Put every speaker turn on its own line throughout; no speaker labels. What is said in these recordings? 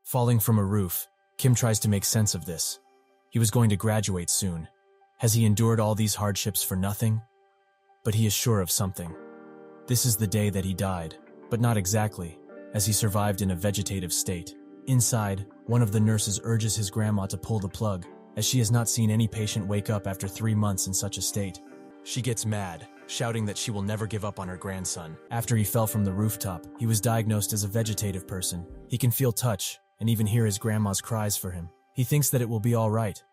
Falling from a roof, Kim tries to make sense of this. He was going to graduate soon. Has he endured all these hardships for nothing? But he is sure of something. This is the day that he died, but not exactly, as he survived in a vegetative state. Inside, one of the nurses urges his grandma to pull the plug, as she has not seen any patient wake up after 3 months in such a state. She gets mad, shouting that she will never give up on her grandson. After he fell from the rooftop, he was diagnosed as a vegetative person. He can feel touch, and even hear his grandma's cries for him. He thinks that it will be all right.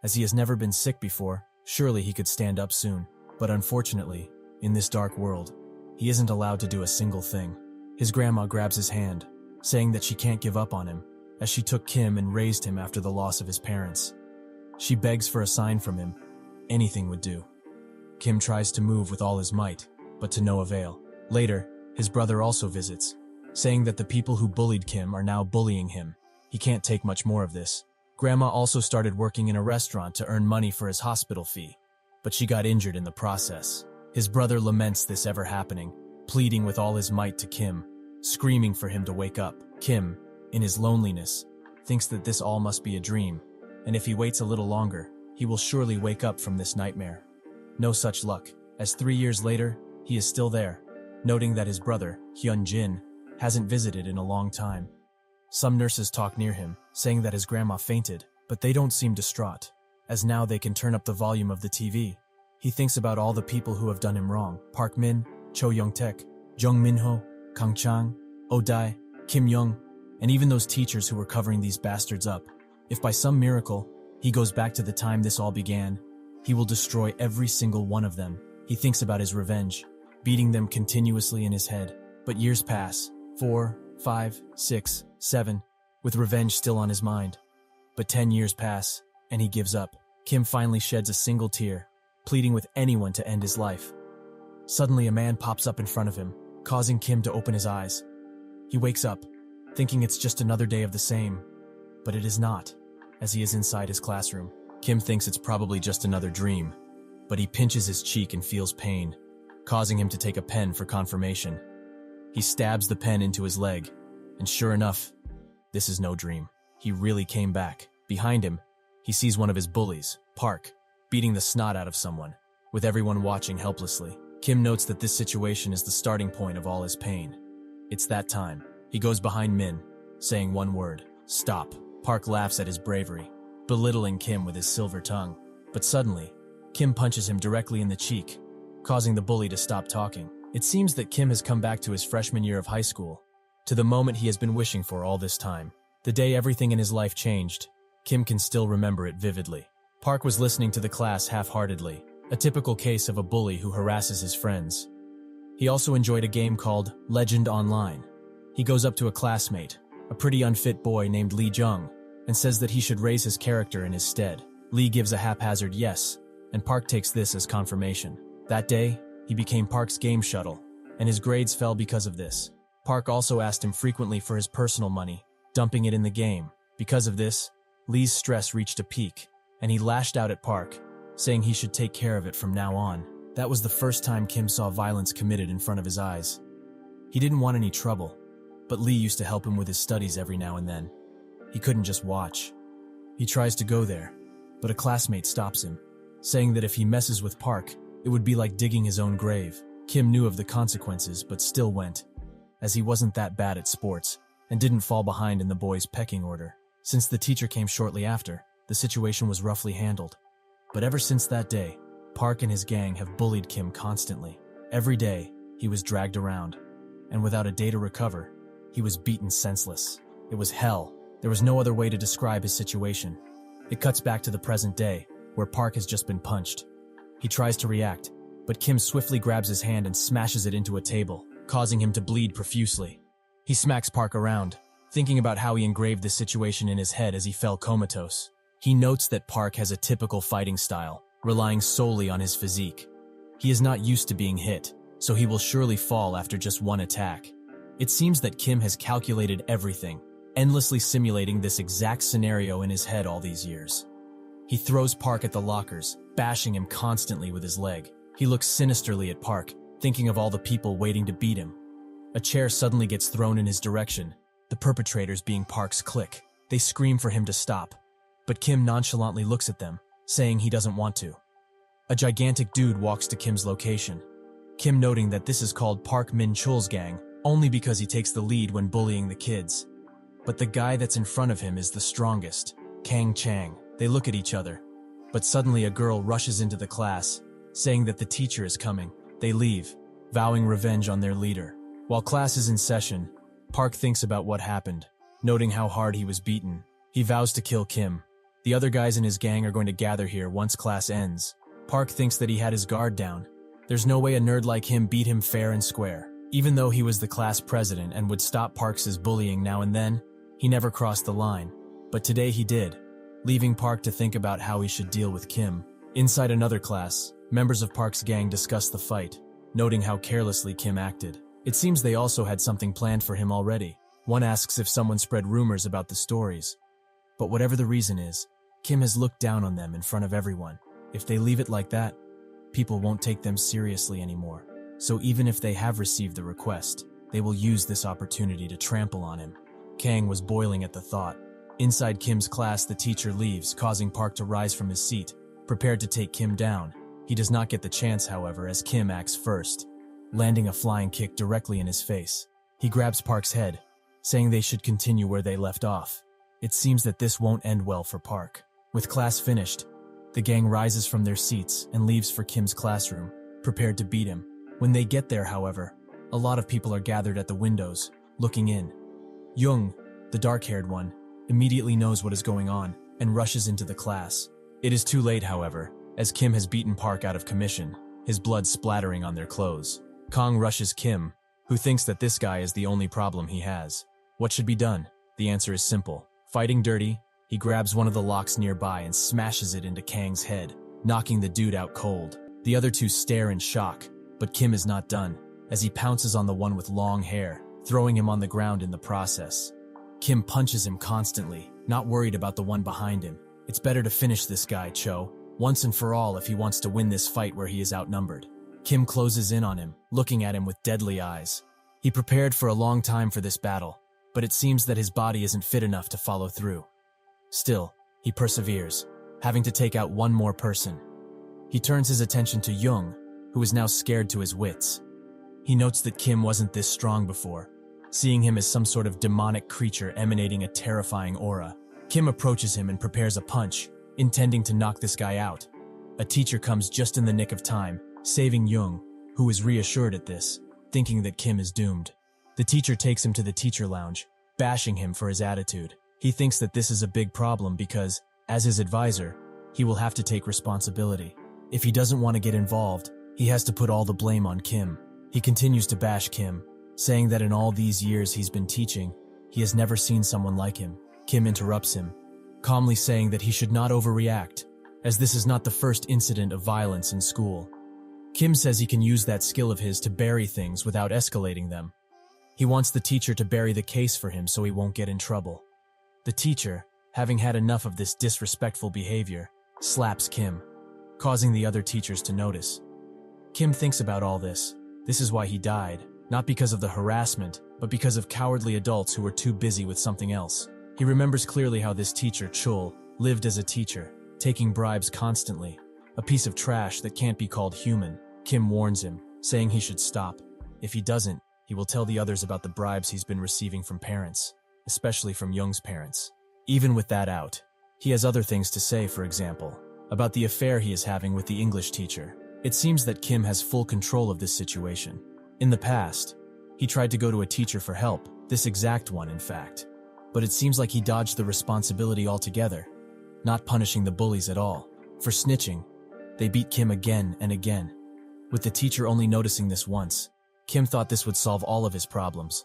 As he has never been sick before, surely he could stand up soon. But unfortunately, in this dark world, he isn't allowed to do a single thing. His grandma grabs his hand, saying that she can't give up on him, as she took Kim and raised him after the loss of his parents. She begs for a sign from him. Anything would do. Kim tries to move with all his might, but to no avail. Later, his brother also visits, saying that the people who bullied Kim are now bullying him. He can't take much more of this. Grandma also started working in a restaurant to earn money for his hospital fee, but she got injured in the process. His brother laments this ever happening, pleading with all his might to Kim, screaming for him to wake up. Kim, in his loneliness, thinks that this all must be a dream, and if he waits a little longer, he will surely wake up from this nightmare. No such luck, as 3 years later, he is still there, noting that his brother, Hyun-jin, hasn't visited in a long time. Some nurses talk near him, saying that his grandma fainted, but they don't seem distraught, as now they can turn up the volume of the TV. He thinks about all the people who have done him wrong: Park Min, Cho Young-taek, Jung Min-ho, Kang Chang, Oh Dae, Kim Young, and even those teachers who were covering these bastards up. If by some miracle, he goes back to the time this all began, he will destroy every single one of them. He thinks about his revenge, beating them continuously in his head. But years pass, 4, 5, 6, 7, with revenge still on his mind. But 10 years pass, and he gives up. Kim finally sheds a single tear, pleading with anyone to end his life. Suddenly a man pops up in front of him, causing Kim to open his eyes. He wakes up, thinking it's just another day of the same, but it is not, as he is inside his classroom. Kim thinks it's probably just another dream, but he pinches his cheek and feels pain, causing him to take a pen for confirmation. He stabs the pen into his leg, and sure enough, this is no dream. He really came back. Behind him, he sees one of his bullies, Park, beating the snot out of someone, with everyone watching helplessly. Kim notes that this situation is the starting point of all his pain. It's that time. He goes behind Min, saying one word: stop. Park laughs at his bravery, belittling Kim with his silver tongue. But suddenly, Kim punches him directly in the cheek, causing the bully to stop talking. It seems that Kim has come back to his freshman year of high school, to the moment he has been wishing for all this time. The day everything in his life changed, Kim can still remember it vividly. Park was listening to the class half-heartedly, a typical case of a bully who harasses his friends. He also enjoyed a game called Legend Online. He goes up to a classmate, a pretty unfit boy named Lee Jung, and says that he should raise his character in his stead. Lee gives a haphazard yes, and Park takes this as confirmation. That day, he became Park's game shuttle, and his grades fell because of this. Park also asked him frequently for his personal money, dumping it in the game. Because of this, Lee's stress reached a peak, and he lashed out at Park, saying he should take care of it from now on. That was the first time Kim saw violence committed in front of his eyes. He didn't want any trouble, but Lee used to help him with his studies every now and then. He couldn't just watch. He tries to go there, but a classmate stops him, saying that if he messes with Park, it would be like digging his own grave. Kim knew of the consequences, but still went, as he wasn't that bad at sports, and didn't fall behind in the boys' pecking order. Since the teacher came shortly after, the situation was roughly handled. But ever since that day, Park and his gang have bullied Kim constantly. Every day, he was dragged around, and without a day to recover, he was beaten senseless. It was hell. There was no other way to describe his situation. It cuts back to the present day, where Park has just been punched. He tries to react, but Kim swiftly grabs his hand and smashes it into a table, causing him to bleed profusely. He smacks Park around, thinking about how he engraved this situation in his head as he fell comatose. He notes that Park has a typical fighting style, relying solely on his physique. He is not used to being hit, so he will surely fall after just one attack. It seems that Kim has calculated everything, endlessly simulating this exact scenario in his head all these years. He throws Park at the lockers, bashing him constantly with his leg. He looks sinisterly at Park, thinking of all the people waiting to beat him. A chair suddenly gets thrown in his direction. the perpetrators being Park's clique. They scream for him to stop, but Kim nonchalantly looks at them, saying he doesn't want to. A gigantic dude walks to Kim's location. Kim noting that this is called Park Min-chul's gang, only because he takes the lead when bullying the kids. But the guy that's in front of him is the strongest, Kang Chang. They look at each other, but suddenly a girl rushes into the class, saying that the teacher is coming. They leave, vowing revenge on their leader. While class is in session, Park thinks about what happened, noting how hard he was beaten. He vows to kill Kim. The other guys in his gang are going to gather here once class ends. Park thinks that he had his guard down. There's no way a nerd like him beat him fair and square. Even though he was the class president and would stop Parks' bullying now and then, he never crossed the line. But today he did, leaving Park to think about how he should deal with Kim. Inside another class, members of Park's gang discuss the fight, noting how carelessly Kim acted. It seems they also had something planned for him already. One asks if someone spread rumors about the stories. But whatever the reason is, Kim has looked down on them in front of everyone. If they leave it like that, people won't take them seriously anymore. So even if they have received the request, they will use this opportunity to trample on him. Kang was boiling at the thought. Inside Kim's class, the teacher leaves, causing Park to rise from his seat, prepared to take Kim down. He does not get the chance, however, as Kim acts first, landing a flying kick directly in his face. He grabs Park's head, saying they should continue where they left off. It seems that this won't end well for Park. With class finished, the gang rises from their seats and leaves for Kim's classroom, prepared to beat him. When they get there, however, a lot of people are gathered at the windows, looking in. Jung, the dark-haired one, immediately knows what is going on and rushes into the class. It is too late, however, as Kim has beaten Park out of commission, his blood splattering on their clothes. Kang rushes Kim, who thinks that this guy is the only problem he has. What should be done? The answer is simple. Fighting dirty, he grabs one of the locks nearby and smashes it into Kang's head, knocking the dude out cold. The other two stare in shock, but Kim is not done, as he pounces on the one with long hair, throwing him on the ground in the process. Kim punches him constantly, not worried about the one behind him. It's better to finish this guy, Cho, once and for all if he wants to win this fight where he is outnumbered. Kim closes in on him, looking at him with deadly eyes. He prepared for a long time for this battle, but it seems that his body isn't fit enough to follow through. Still, he perseveres, having to take out one more person. He turns his attention to Jung, who is now scared to his wits. He notes that Kim wasn't this strong before, seeing him as some sort of demonic creature emanating a terrifying aura. Kim approaches him and prepares a punch, intending to knock this guy out. A teacher comes just in the nick of time, saving Jung, who is reassured at this, thinking that Kim is doomed. The teacher takes him to the teacher lounge, bashing him for his attitude. He thinks that this is a big problem because, as his advisor, he will have to take responsibility. If he doesn't want to get involved, he has to put all the blame on Kim. He continues to bash Kim, saying that in all these years he's been teaching, he has never seen someone like him. Kim interrupts him, calmly saying that he should not overreact, as this is not the first incident of violence in school. Kim says he can use that skill of his to bury things without escalating them. He wants the teacher to bury the case for him so he won't get in trouble. The teacher, having had enough of this disrespectful behavior, slaps Kim, causing the other teachers to notice. Kim thinks about all this. This is why he died, not because of the harassment, but because of cowardly adults who were too busy with something else. He remembers clearly how this teacher, Chul, lived as a teacher, taking bribes constantly, a piece of trash that can't be called human. Kim warns him, saying he should stop. If he doesn't, he will tell the others about the bribes he's been receiving from parents, especially from Jung's parents. Even with that out, he has other things to say, for example, about the affair he is having with the English teacher. It seems that Kim has full control of this situation. In the past, he tried to go to a teacher for help, this exact one in fact. But it seems like he dodged the responsibility altogether, not punishing the bullies at all. For snitching, they beat Kim again and again. With the teacher only noticing this once, Kim thought this would solve all of his problems.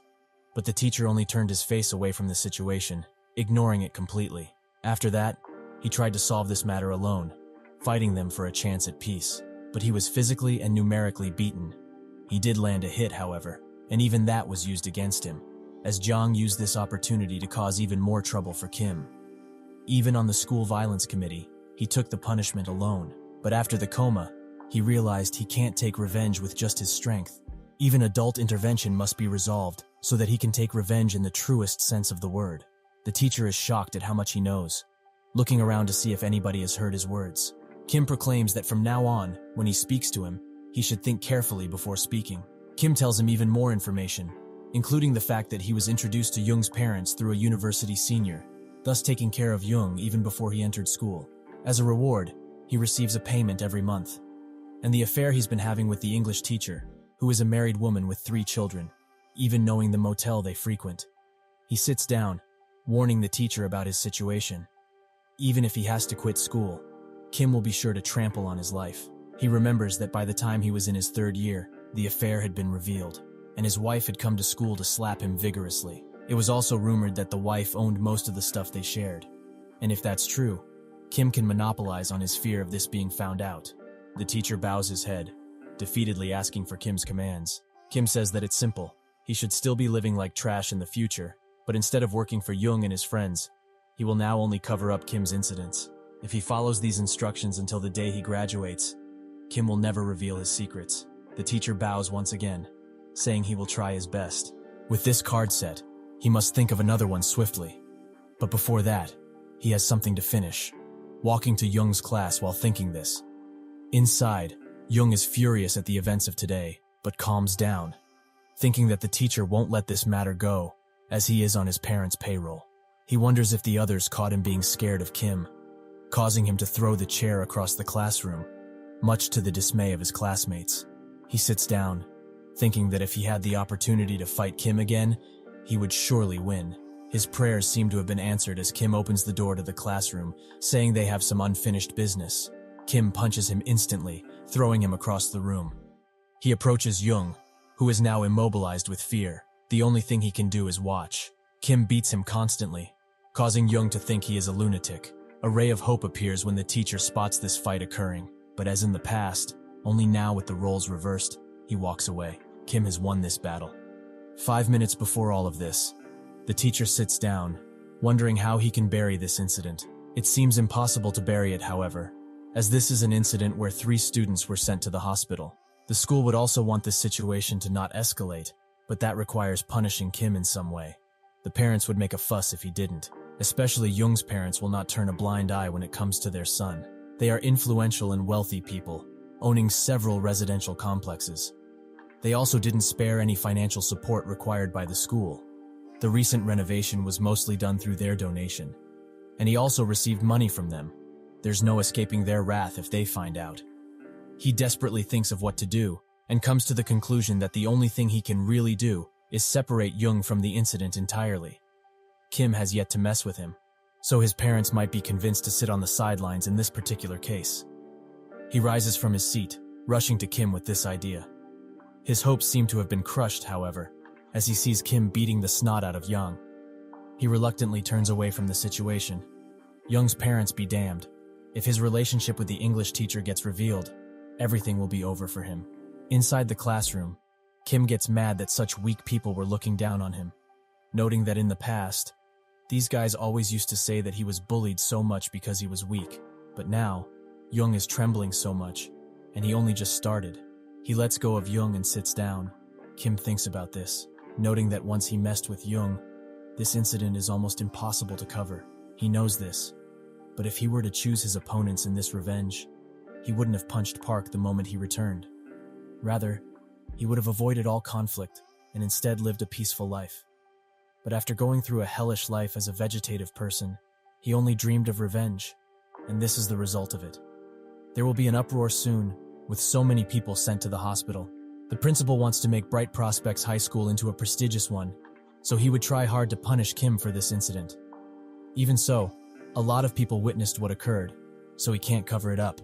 But the teacher only turned his face away from the situation, ignoring it completely. After that, he tried to solve this matter alone, fighting them for a chance at peace. But he was physically and numerically beaten. He did land a hit, however, and even that was used against him, as Jung used this opportunity to cause even more trouble for Kim. Even on the school violence committee, he took the punishment alone. But after the coma, he realized he can't take revenge with just his strength. Even adult intervention must be resolved so that he can take revenge in the truest sense of the word. The teacher is shocked at how much he knows, looking around to see if anybody has heard his words. Kim proclaims that from now on, when he speaks to him, he should think carefully before speaking. Kim tells him even more information, including the fact that he was introduced to Jung's parents through a university senior, thus taking care of Jung even before he entered school. As a reward, he receives a payment every month. And the affair he's been having with the English teacher, who is a married woman with 3 children, even knowing the motel they frequent. He sits down, warning the teacher about his situation. Even if he has to quit school, Kim will be sure to trample on his life. He remembers that by the time he was in his 3rd year, the affair had been revealed, and his wife had come to school to slap him vigorously. It was also rumored that the wife owned most of the stuff they shared. And if that's true, Kim can monopolize on his fear of this being found out. The teacher bows his head, defeatedly asking for Kim's commands. Kim says that it's simple. He should still be living like trash in the future, but instead of working for Jung and his friends, he will now only cover up Kim's incidents. If he follows these instructions until the day he graduates, Kim will never reveal his secrets. The teacher bows once again, saying he will try his best. With this card set, he must think of another one swiftly. But before that, he has something to finish. Walking to Jung's class while thinking this. Inside, Jung is furious at the events of today, but calms down, thinking that the teacher won't let this matter go, as he is on his parents' payroll. He wonders if the others caught him being scared of Kim, causing him to throw the chair across the classroom, much to the dismay of his classmates. He sits down, thinking that if he had the opportunity to fight Kim again, he would surely win. His prayers seem to have been answered as Kim opens the door to the classroom, saying they have some unfinished business. Kim punches him instantly, throwing him across the room. He approaches Jung, who is now immobilized with fear. The only thing he can do is watch. Kim beats him constantly, causing Jung to think he is a lunatic. A ray of hope appears when the teacher spots this fight occurring, but as in the past, only now with the roles reversed, he walks away. Kim has won this battle. 5 minutes before all of this, the teacher sits down, wondering how he can bury this incident. It seems impossible to bury it, however, as this is an incident where 3 students were sent to the hospital. The school would also want this situation to not escalate, but that requires punishing Kim in some way. The parents would make a fuss if he didn't. Especially Jung's parents will not turn a blind eye when it comes to their son. They are influential and wealthy people, owning several residential complexes. They also didn't spare any financial support required by the school. The recent renovation was mostly done through their donation, and he also received money from them. There's no escaping their wrath if they find out. He desperately thinks of what to do, and comes to the conclusion that the only thing he can really do is separate Jung from the incident entirely. Kim has yet to mess with him, so his parents might be convinced to sit on the sidelines in this particular case. He rises from his seat, rushing to Kim with this idea. His hopes seem to have been crushed, however, as he sees Kim beating the snot out of Jung. He reluctantly turns away from the situation. Jung's parents be damned. If his relationship with the English teacher gets revealed, everything will be over for him. Inside the classroom, Kim gets mad that such weak people were looking down on him, noting that in the past, these guys always used to say that he was bullied so much because he was weak. But now, Jung is trembling so much, and he only just started. He lets go of Jung and sits down. Kim thinks about this, noting that once he messed with Jung, this incident is almost impossible to cover. He knows this, but if he were to choose his opponents in this revenge, he wouldn't have punched Park the moment he returned. Rather, he would have avoided all conflict and instead lived a peaceful life. But after going through a hellish life as a vegetative person, he only dreamed of revenge, and this is the result of it. There will be an uproar soon, with so many people sent to the hospital. The principal wants to make Bright Prospects High School into a prestigious one, so he would try hard to punish Kim for this incident. Even so, a lot of people witnessed what occurred, so he can't cover it up.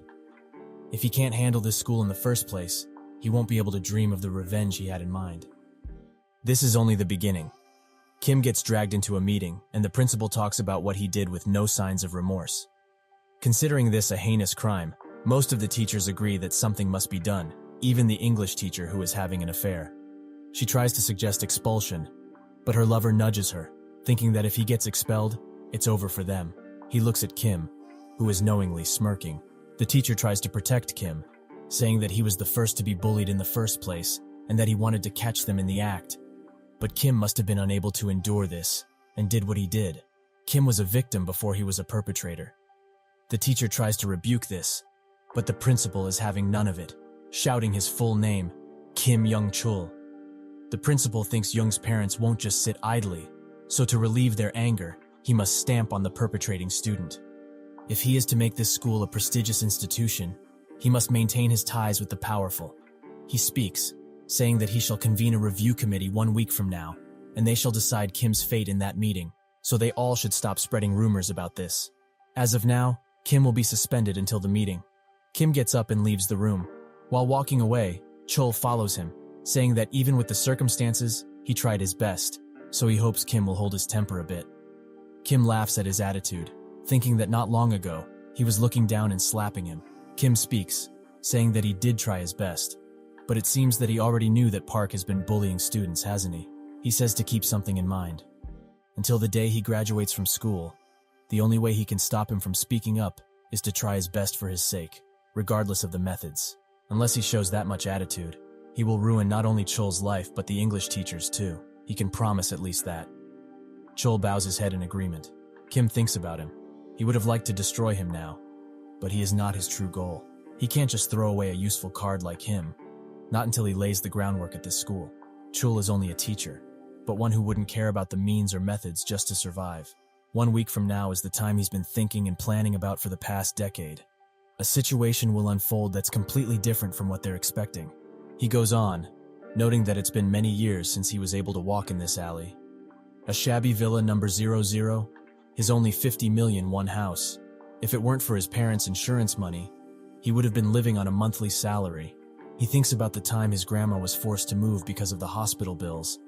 If he can't handle this school in the first place, he won't be able to dream of the revenge he had in mind. This is only the beginning. Kim gets dragged into a meeting, and the principal talks about what he did with no signs of remorse. Considering this a heinous crime, most of the teachers agree that something must be done, even the English teacher who is having an affair. She tries to suggest expulsion, but her lover nudges her, thinking that if he gets expelled, it's over for them. He looks at Kim, who is knowingly smirking. The teacher tries to protect Kim, saying that he was the first to be bullied in the first place, and that he wanted to catch them in the act. But Kim must have been unable to endure this, and did what he did. Kim was a victim before he was a perpetrator. The teacher tries to rebuke this, but the principal is having none of it, shouting his full name, Kim Young-chul. The principal thinks Young's parents won't just sit idly, so to relieve their anger, he must stamp on the perpetrating student. If he is to make this school a prestigious institution, he must maintain his ties with the powerful. He speaks, saying that he shall convene a review committee 1 week from now, and they shall decide Kim's fate in that meeting, so they all should stop spreading rumors about this. As of now, Kim will be suspended until the meeting. Kim gets up and leaves the room. While walking away, Chul follows him, saying that even with the circumstances, he tried his best, so he hopes Kim will hold his temper a bit. Kim laughs at his attitude, thinking that not long ago, he was looking down and slapping him. Kim speaks, saying that he did try his best, but it seems that he already knew that Park has been bullying students, hasn't he? He says to keep something in mind. Until the day he graduates from school, the only way he can stop him from speaking up is to try his best for his sake, regardless of the methods. Unless he shows that much attitude, he will ruin not only Chul's life but the English teacher's too. He can promise at least that. Chul bows his head in agreement. Kim thinks about him. He would have liked to destroy him now, but he is not his true goal. He can't just throw away a useful card like him, not until he lays the groundwork at this school. Chul is only a teacher, but one who wouldn't care about the means or methods just to survive. 1 week from now is the time he's been thinking and planning about for the past decade. A situation will unfold that's completely different from what they're expecting. He goes on, noting that it's been many years since he was able to walk in this alley. A shabby villa number 00, his only 50 million one house. If it weren't for his parents' insurance money, he would have been living on a monthly salary. He thinks about the time his grandma was forced to move because of the hospital bills.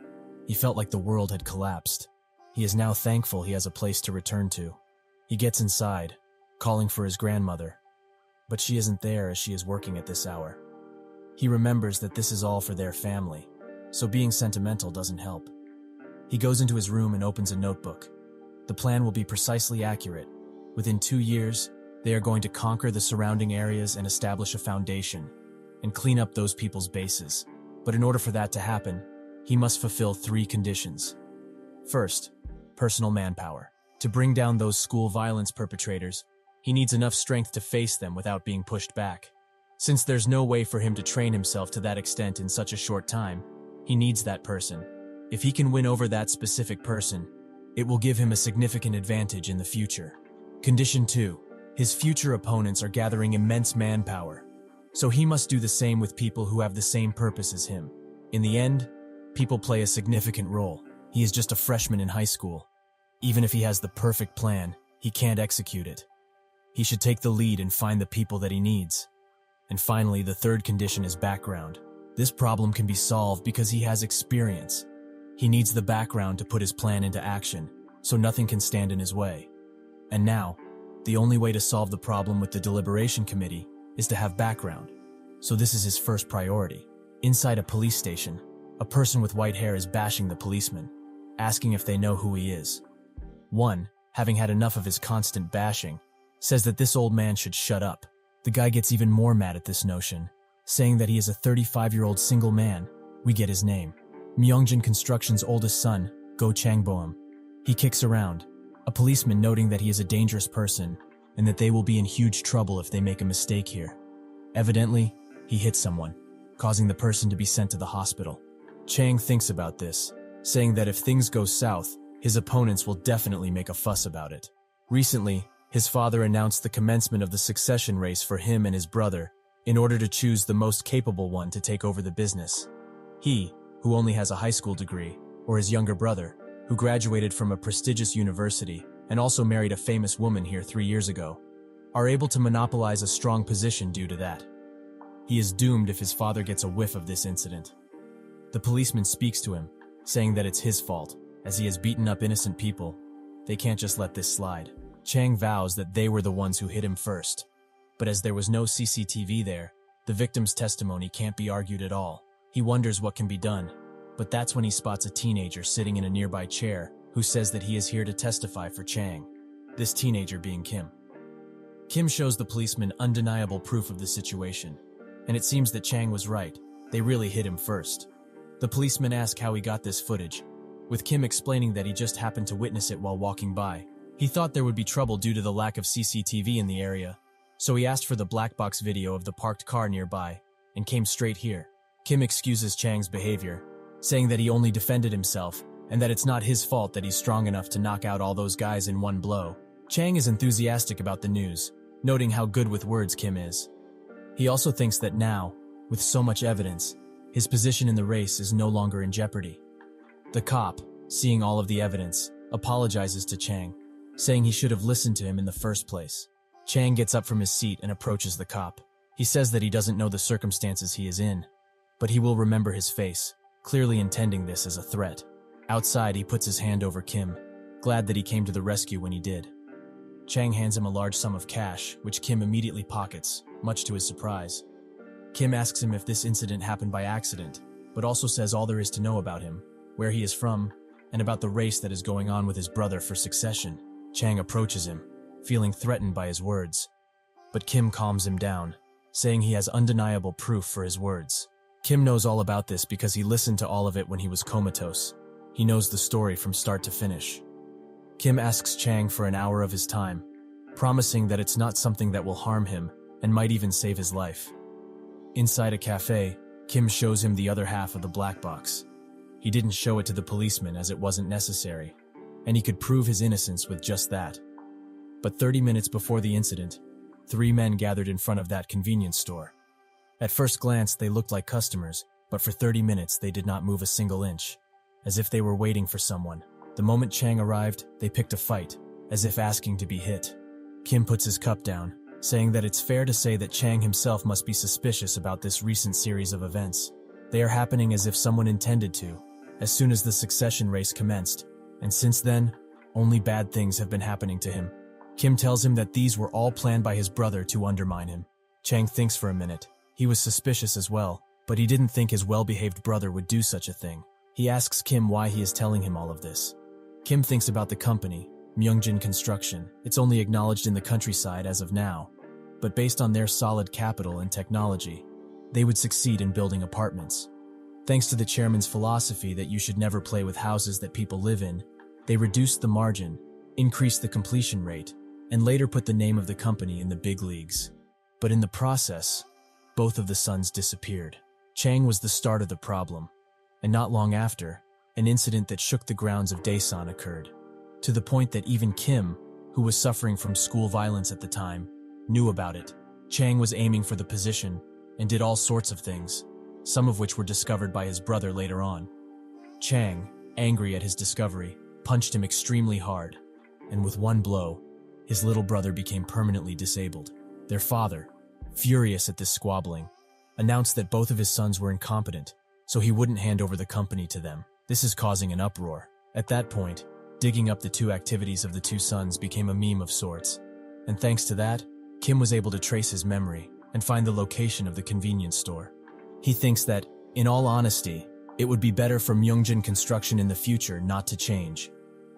He felt like the world had collapsed. He is now thankful he has a place to return to. He gets inside, calling for his grandmother, but she isn't there as she is working at this hour. He remembers that this is all for their family, so being sentimental doesn't help. He goes into his room and opens a notebook. The plan will be precisely accurate. Within 2 years, they are going to conquer the surrounding areas and establish a foundation, and clean up those people's bases. But in order for that to happen, he must fulfill 3 conditions. First, personal manpower. To bring down those school violence perpetrators, he needs enough strength to face them without being pushed back. Since there's no way for him to train himself to that extent in such a short time, he needs that person. If he can win over that specific person, it will give him a significant advantage in the future. Condition 2. His future opponents are gathering immense manpower, so he must do the same with people who have the same purpose as him. In the end, people play a significant role. He is just a freshman in high school. Even if he has the perfect plan, he can't execute it. He should take the lead and find the people that he needs. And finally, the third condition is background. This problem can be solved because he has experience. He needs the background to put his plan into action, so nothing can stand in his way. And now, the only way to solve the problem with the deliberation committee is to have background. So this is his first priority. Inside a police station, a person with white hair is bashing the policeman, asking if they know who he is. One, having had enough of his constant bashing, says that this old man should shut up. The guy gets even more mad at this notion, saying that he is a 35-year-old single man. We get his name. Myeongjin Construction's oldest son, Go Changboam. He kicks around, a policeman noting that he is a dangerous person and that they will be in huge trouble if they make a mistake here. Evidently, he hit someone, causing the person to be sent to the hospital. Chang thinks about this, saying that if things go south, his opponents will definitely make a fuss about it. Recently, his father announced the commencement of the succession race for him and his brother in order to choose the most capable one to take over the business. He, who only has a high school degree, or his younger brother, who graduated from a prestigious university and also married a famous woman here 3 years ago, are able to monopolize a strong position due to that. He is doomed if his father gets a whiff of this incident. The policeman speaks to him, saying that it's his fault, as he has beaten up innocent people. They can't just let this slide. Chang vows that they were the ones who hit him first. But as there was no CCTV there, the victim's testimony can't be argued at all. He wonders what can be done, but that's when he spots a teenager sitting in a nearby chair who says that he is here to testify for Chang, this teenager being Kim. Kim shows the policeman undeniable proof of the situation, and it seems that Chang was right. They really hit him first. The policemen ask how he got this footage, with Kim explaining that he just happened to witness it while walking by. He thought there would be trouble due to the lack of CCTV in the area, so he asked for the black box video of the parked car nearby, and came straight here. Kim excuses Chang's behavior, saying that he only defended himself, and that it's not his fault that he's strong enough to knock out all those guys in one blow. Chang is enthusiastic about the news, noting how good with words Kim is. He also thinks that now, with so much evidence, his position in the race is no longer in jeopardy. The cop, seeing all of the evidence, apologizes to Chang, saying he should have listened to him in the first place. Chang gets up from his seat and approaches the cop. He says that he doesn't know the circumstances he is in, but he will remember his face, clearly intending this as a threat. Outside, he puts his hand over Kim, glad that he came to the rescue when he did. Chang hands him a large sum of cash, which Kim immediately pockets, much to his surprise. Kim asks him if this incident happened by accident, but also says all there is to know about him, where he is from, and about the race that is going on with his brother for succession. Chang approaches him, feeling threatened by his words, but Kim calms him down, saying he has undeniable proof for his words. Kim knows all about this because he listened to all of it when he was comatose. He knows the story from start to finish. Kim asks Chang for an hour of his time, promising that it's not something that will harm him and might even save his life. Inside a cafe, Kim shows him the other half of the black box. He didn't show it to the policeman as it wasn't necessary, and he could prove his innocence with just that. But 30 minutes before the incident, 3 men gathered in front of that convenience store. At first glance, they looked like customers, but for 30 minutes they did not move a single inch, as if they were waiting for someone. The moment Chang arrived, they picked a fight, as if asking to be hit. Kim puts his cup down, saying that it's fair to say that Chang himself must be suspicious about this recent series of events. They are happening as if someone intended to, as soon as the succession race commenced, and since then, only bad things have been happening to him. Kim tells him that these were all planned by his brother to undermine him. Chang thinks for a minute. He was suspicious as well, but he didn't think his well-behaved brother would do such a thing. He asks Kim why he is telling him all of this. Kim thinks about the company, Myungjin Construction. It's only acknowledged in the countryside as of now, but based on their solid capital and technology, they would succeed in building apartments. Thanks to the chairman's philosophy that you should never play with houses that people live in, they reduced the margin, increased the completion rate, and later put the name of the company in the big leagues. But in the process, both of the sons disappeared. Chang was the start of the problem, and not long after, an incident that shook the grounds of Daesan occurred, to the point that even Kim, who was suffering from school violence at the time, knew about it. Chang was aiming for the position and did all sorts of things, some of which were discovered by his brother later on. Chang, angry at his discovery, punched him extremely hard, and with one blow, his little brother became permanently disabled. Their father, furious at this squabbling, announced that both of his sons were incompetent, so he wouldn't hand over the company to them. This is causing an uproar. At that point, digging up the two activities of the two sons became a meme of sorts, and thanks to that, Kim was able to trace his memory and find the location of the convenience store. He thinks that, in all honesty, it would be better for Myungjin Construction in the future not to change.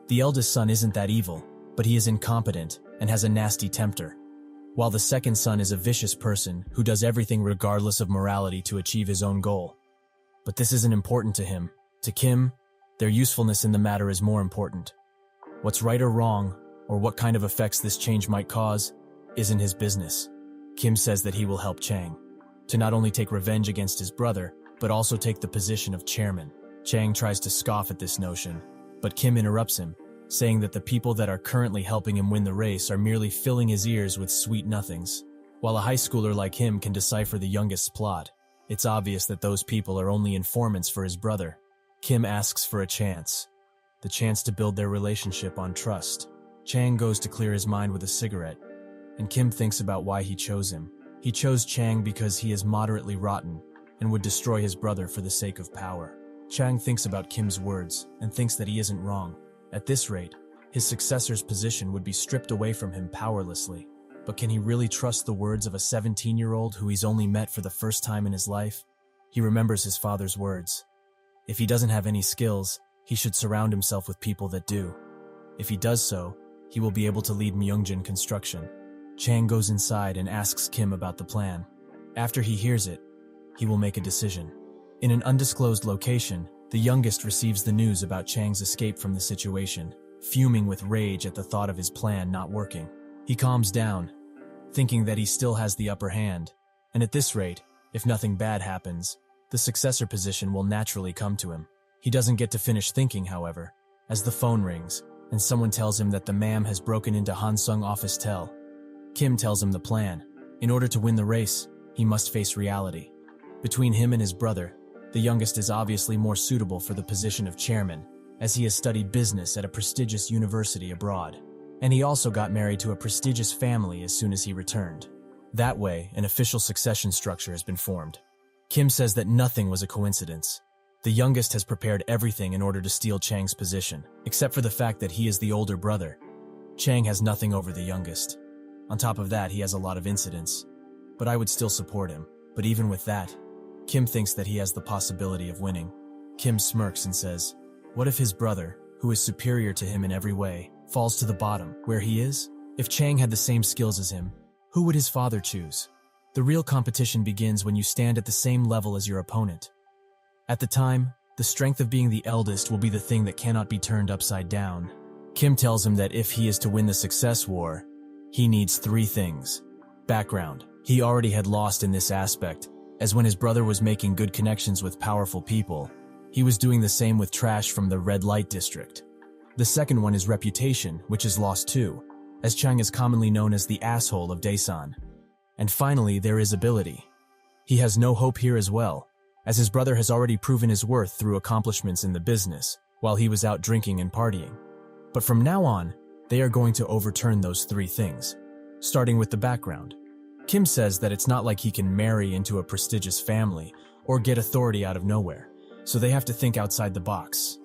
The eldest son isn't that evil, but he is incompetent and has a nasty temper, while the second son is a vicious person who does everything regardless of morality to achieve his own goal. But this isn't important to him. To Kim, their usefulness in the matter is more important. What's right or wrong, or what kind of effects this change might cause, isn't his business. Kim says that he will help Chang to not only take revenge against his brother, but also take the position of chairman. Chang tries to scoff at this notion, but Kim interrupts him, saying that the people that are currently helping him win the race are merely filling his ears with sweet nothings. While a high schooler like him can decipher the youngest's plot, it's obvious that those people are only informants for his brother. Kim asks for a chance, the chance to build their relationship on trust. Chang goes to clear his mind with a cigarette, and Kim thinks about why he chose him. He chose Chang because he is moderately rotten and would destroy his brother for the sake of power. Chang thinks about Kim's words and thinks that he isn't wrong. At this rate, his successor's position would be stripped away from him powerlessly. But can he really trust the words of a 17-year-old who he's only met for the first time in his life? He remembers his father's words. If he doesn't have any skills, he should surround himself with people that do. If he does so, he will be able to lead Myungjin Construction. Chang goes inside and asks Kim about the plan. After he hears it, he will make a decision. In an undisclosed location, the youngest receives the news about Chang's escape from the situation, fuming with rage at the thought of his plan not working. He calms down, thinking that he still has the upper hand, and at this rate, if nothing bad happens, the successor position will naturally come to him. He doesn't get to finish thinking, however, as the phone rings, and someone tells him that the ma'am has broken into Hansung office tel. Kim tells him the plan. In order to win the race, he must face reality. Between him and his brother, the youngest is obviously more suitable for the position of chairman, as he has studied business at a prestigious university abroad. And he also got married to a prestigious family as soon as he returned. That way, an official succession structure has been formed. Kim says that nothing was a coincidence. The youngest has prepared everything in order to steal Chang's position, except for the fact that he is the older brother. Chang has nothing over the youngest. On top of that, he has a lot of incidents. But I would still support him. But even with that, Kim thinks that he has the possibility of winning. Kim smirks and says, what if his brother, who is superior to him in every way, falls to the bottom, where he is? If Chang had the same skills as him, who would his father choose? The real competition begins when you stand at the same level as your opponent. At the time, the strength of being the eldest will be the thing that cannot be turned upside down. Kim tells him that if he is to win the success war, he needs 3 things. Background. He already had lost in this aspect, as when his brother was making good connections with powerful people, he was doing the same with trash from the red light district. The second one is reputation, which is lost too, as Chang is commonly known as the asshole of Daesan. And finally, there is ability. He has no hope here as well, as his brother has already proven his worth through accomplishments in the business, while he was out drinking and partying. But from now on, they are going to overturn those 3 things, starting with the background. Kim says that it's not like he can marry into a prestigious family or get authority out of nowhere, so they have to think outside the box.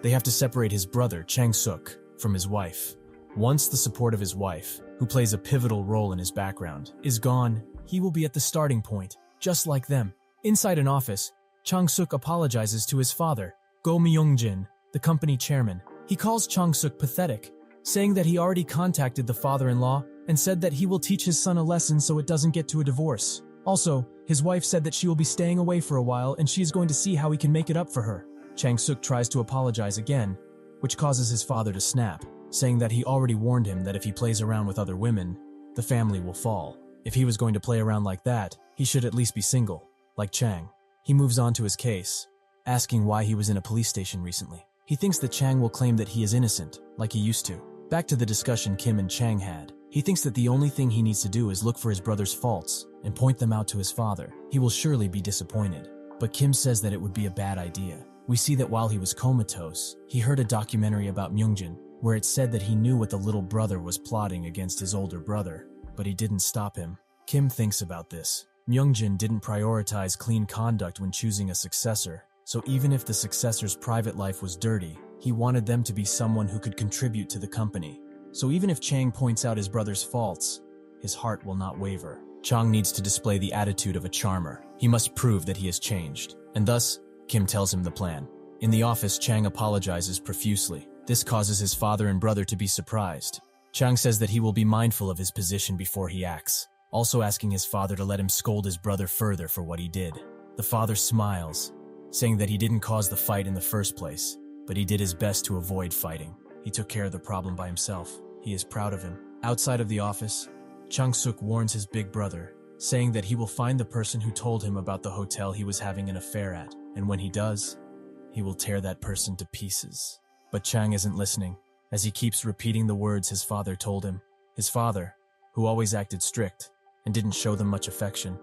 They have to separate his brother, Chang Suk, from his wife. Once the support of his wife, who plays a pivotal role in his background, is gone, he will be at the starting point, just like them. Inside an office, Chang Suk apologizes to his father, Go Myung-jin, the company chairman. He calls Chang Suk pathetic, saying that he already contacted the father-in-law and said that he will teach his son a lesson so it doesn't get to a divorce. Also, his wife said that she will be staying away for a while and she is going to see how he can make it up for her. Chang Suk tries to apologize again, which causes his father to snap, saying that he already warned him that if he plays around with other women, the family will fall. If he was going to play around like that, he should at least be single, like Chang. He moves on to his case, asking why he was in a police station recently. He thinks that Chang will claim that he is innocent, like he used to. Back to the discussion Kim and Chang had. He thinks that the only thing he needs to do is look for his brother's faults and point them out to his father. He will surely be disappointed. But Kim says that it would be a bad idea. We see that while he was comatose, he heard a documentary about Myungjin, where it said that he knew what the little brother was plotting against his older brother, but he didn't stop him. Kim thinks about this. Myungjin didn't prioritize clean conduct when choosing a successor, so even if the successor's private life was dirty, he wanted them to be someone who could contribute to the company. So even if Chang points out his brother's faults, his heart will not waver. Chang needs to display the attitude of a charmer. He must prove that he has changed. And thus, Kim tells him the plan. In the office, Chang apologizes profusely. This causes his father and brother to be surprised. Chang says that he will be mindful of his position before he acts, also asking his father to let him scold his brother further for what he did. The father smiles, saying that he didn't cause the fight in the first place, but he did his best to avoid fighting. He took care of the problem by himself. He is proud of him. Outside of the office, Chang Suk warns his big brother, saying that he will find the person who told him about the hotel he was having an affair at, and when he does, he will tear that person to pieces. But Chang isn't listening, as he keeps repeating the words his father told him. His father, who always acted strict and didn't show them much affection,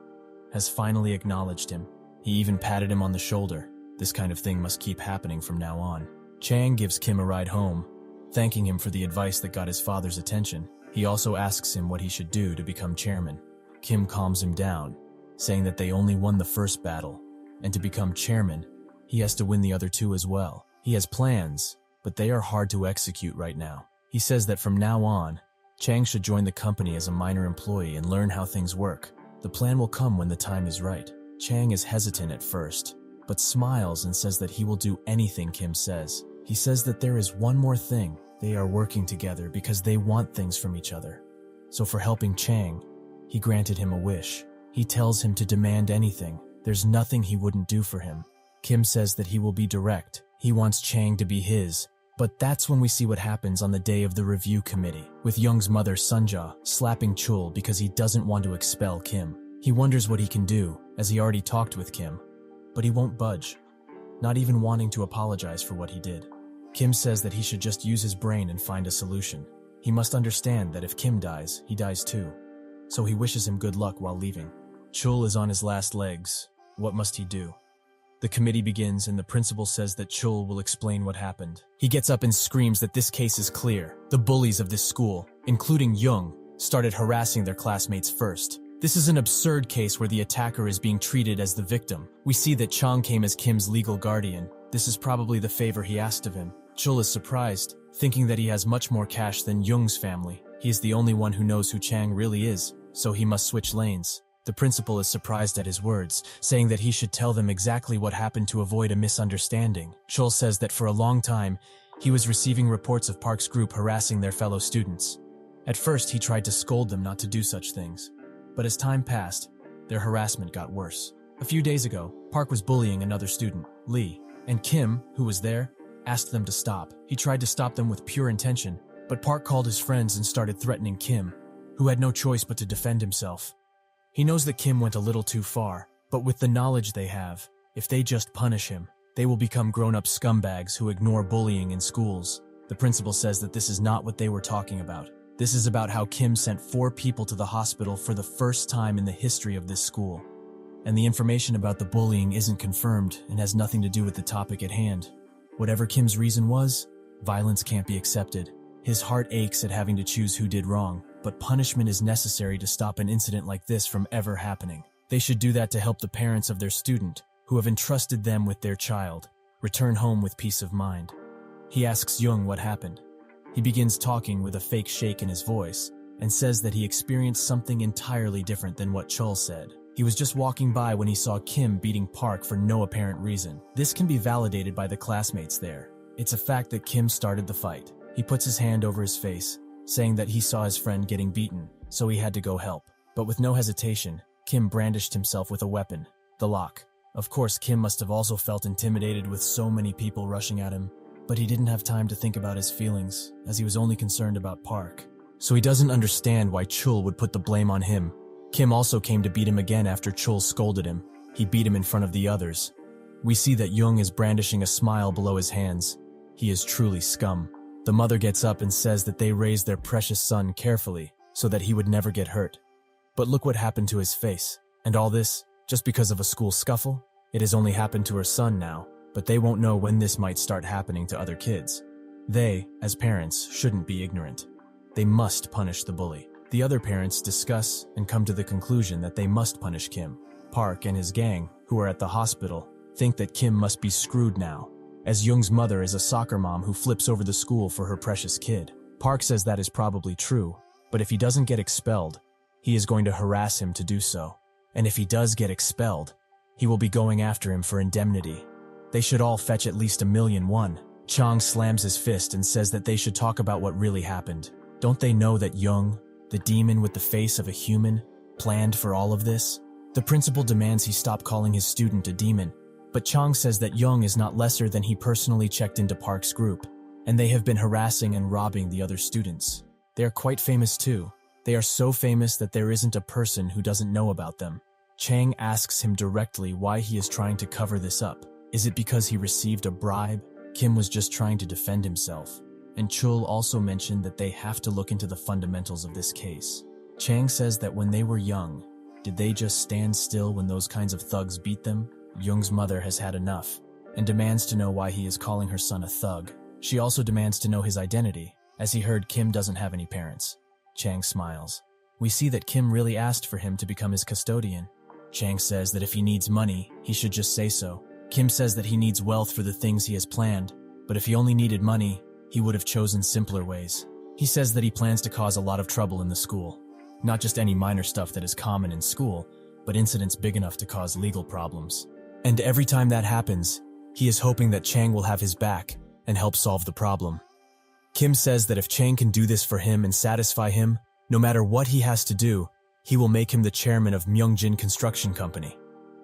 has finally acknowledged him. He even patted him on the shoulder. This kind of thing must keep happening from now on. Chang gives Kim a ride home, thanking him for the advice that got his father's attention. He also asks him what he should do to become chairman. Kim calms him down, saying that they only won the first battle, and to become chairman, he has to win the other 2 as well. He has plans, but they are hard to execute right now. He says that from now on, Chang should join the company as a minor employee and learn how things work. The plan will come when the time is right. Chang is hesitant at first, but smiles and says that he will do anything Kim says. He says that there is one more thing. They are working together because they want things from each other. So for helping Chang, he granted him a wish. He tells him to demand anything. There's nothing he wouldn't do for him. Kim says that he will be direct. He wants Chang to be his. But that's when we see what happens on the day of the review committee, with Young's mother Sunja slapping Chul because he doesn't want to expel Kim. He wonders what he can do, as he already talked with Kim. But he won't budge, not even wanting to apologize for what he did. Kim says that he should just use his brain and find a solution. He must understand that if Kim dies, he dies too. So he wishes him good luck while leaving. Chul is on his last legs. What must he do? The committee begins and the principal says that Chul will explain what happened. He gets up and screams that this case is clear. The bullies of this school, including Young, started harassing their classmates first. This is an absurd case where the attacker is being treated as the victim. We see that Chang came as Kim's legal guardian. This is probably the favor he asked of him. Chul is surprised, thinking that he has much more cash than Young's family. He is the only one who knows who Chang really is, so he must switch lanes. The principal is surprised at his words, saying that he should tell them exactly what happened to avoid a misunderstanding. Chul says that for a long time, he was receiving reports of Park's group harassing their fellow students. At first, he tried to scold them not to do such things. But as time passed, their harassment got worse. A few days ago, Park was bullying another student, Lee, and Kim, who was there, asked them to stop. He tried to stop them with pure intention, but Park called his friends and started threatening Kim, who had no choice but to defend himself. He knows that Kim went a little too far, but with the knowledge they have, if they just punish him, they will become grown-up scumbags who ignore bullying in schools. The principal says that this is not what they were talking about. This is about how Kim sent 4 people to the hospital for the first time in the history of this school. And the information about the bullying isn't confirmed and has nothing to do with the topic at hand. Whatever Kim's reason was, violence can't be accepted. His heart aches at having to choose who did wrong, but punishment is necessary to stop an incident like this from ever happening. They should do that to help the parents of their student, who have entrusted them with their child, return home with peace of mind. He asks Young what happened. He begins talking with a fake shake in his voice, and says that he experienced something entirely different than what Chul said. He was just walking by when he saw Kim beating Park for no apparent reason. This can be validated by the classmates there. It's a fact that Kim started the fight. He puts his hand over his face, saying that he saw his friend getting beaten, so he had to go help. But with no hesitation, Kim brandished himself with a weapon, the lock. Of course, Kim must have also felt intimidated with so many people rushing at him, but he didn't have time to think about his feelings, as he was only concerned about Park. So he doesn't understand why Chul would put the blame on him. Kim also came to beat him again after Chul scolded him. He beat him in front of the others. We see that Young is brandishing a smile below his hands. He is truly scum. The mother gets up and says that they raised their precious son carefully, so that he would never get hurt. But look what happened to his face. And all this, just because of a school scuffle? It has only happened to her son now, but they won't know when this might start happening to other kids. They, as parents, shouldn't be ignorant. They must punish the bully. The other parents discuss and come to the conclusion that they must punish Kim. Park and his gang, who are at the hospital, think that Kim must be screwed now, as Young's mother is a soccer mom who flips over the school for her precious kid. Park says that is probably true, but if he doesn't get expelled, he is going to harass him to do so. And if he does get expelled, he will be going after him for indemnity. They should all fetch at least $1,000,000. Chang slams his fist and says that they should talk about what really happened. Don't they know that Young, the demon with the face of a human, planned for all of this? The principal demands he stop calling his student a demon, but Chang says that Young is not lesser than he personally checked into Park's group, and they have been harassing and robbing the other students. They are quite famous too. They are so famous that there isn't a person who doesn't know about them. Chang asks him directly why he is trying to cover this up. Is it because he received a bribe? Kim was just trying to defend himself. And Chul also mentioned that they have to look into the fundamentals of this case. Chang says that when they were young, did they just stand still when those kinds of thugs beat them? Young's mother has had enough, and demands to know why he is calling her son a thug. She also demands to know his identity, as he heard Kim doesn't have any parents. Chang smiles. We see that Kim really asked for him to become his custodian. Chang says that if he needs money, he should just say so. Kim says that he needs wealth for the things he has planned, but if he only needed money, he would have chosen simpler ways. He says that he plans to cause a lot of trouble in the school. Not just any minor stuff that is common in school, but incidents big enough to cause legal problems. And every time that happens, he is hoping that Chang will have his back and help solve the problem. Kim says that if Chang can do this for him and satisfy him, no matter what he has to do, he will make him the chairman of Myungjin Construction Company,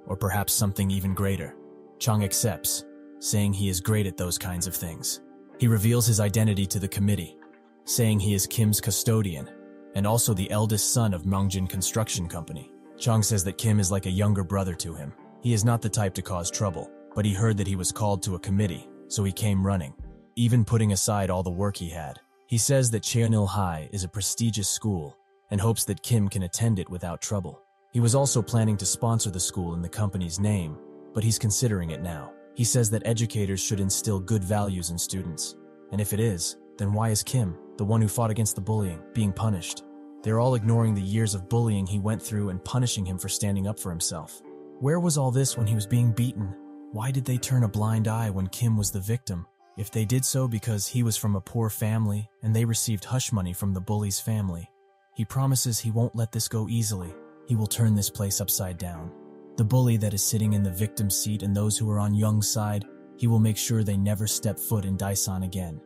or perhaps something even greater. Chang accepts, saying he is great at those kinds of things. He reveals his identity to the committee, saying he is Kim's custodian and also the eldest son of Myeongjin Construction Company. Chang says that Kim is like a younger brother to him. He is not the type to cause trouble, but he heard that he was called to a committee, so he came running, even putting aside all the work he had. He says that Cheonil High is a prestigious school and hopes that Kim can attend it without trouble. He was also planning to sponsor the school in the company's name, but he's considering it now. He says that educators should instill good values in students. And if it is, then why is Kim, the one who fought against the bullying, being punished? They're all ignoring the years of bullying he went through and punishing him for standing up for himself. Where was all this when he was being beaten? Why did they turn a blind eye when Kim was the victim? If they did so because he was from a poor family and they received hush money from the bully's family, he promises he won't let this go easily. He will turn this place upside down. The bully that is sitting in the victim's seat and those who are on Young's side, he will make sure they never step foot in Daesan again.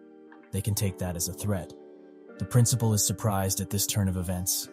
They can take that as a threat. The principal is surprised at this turn of events.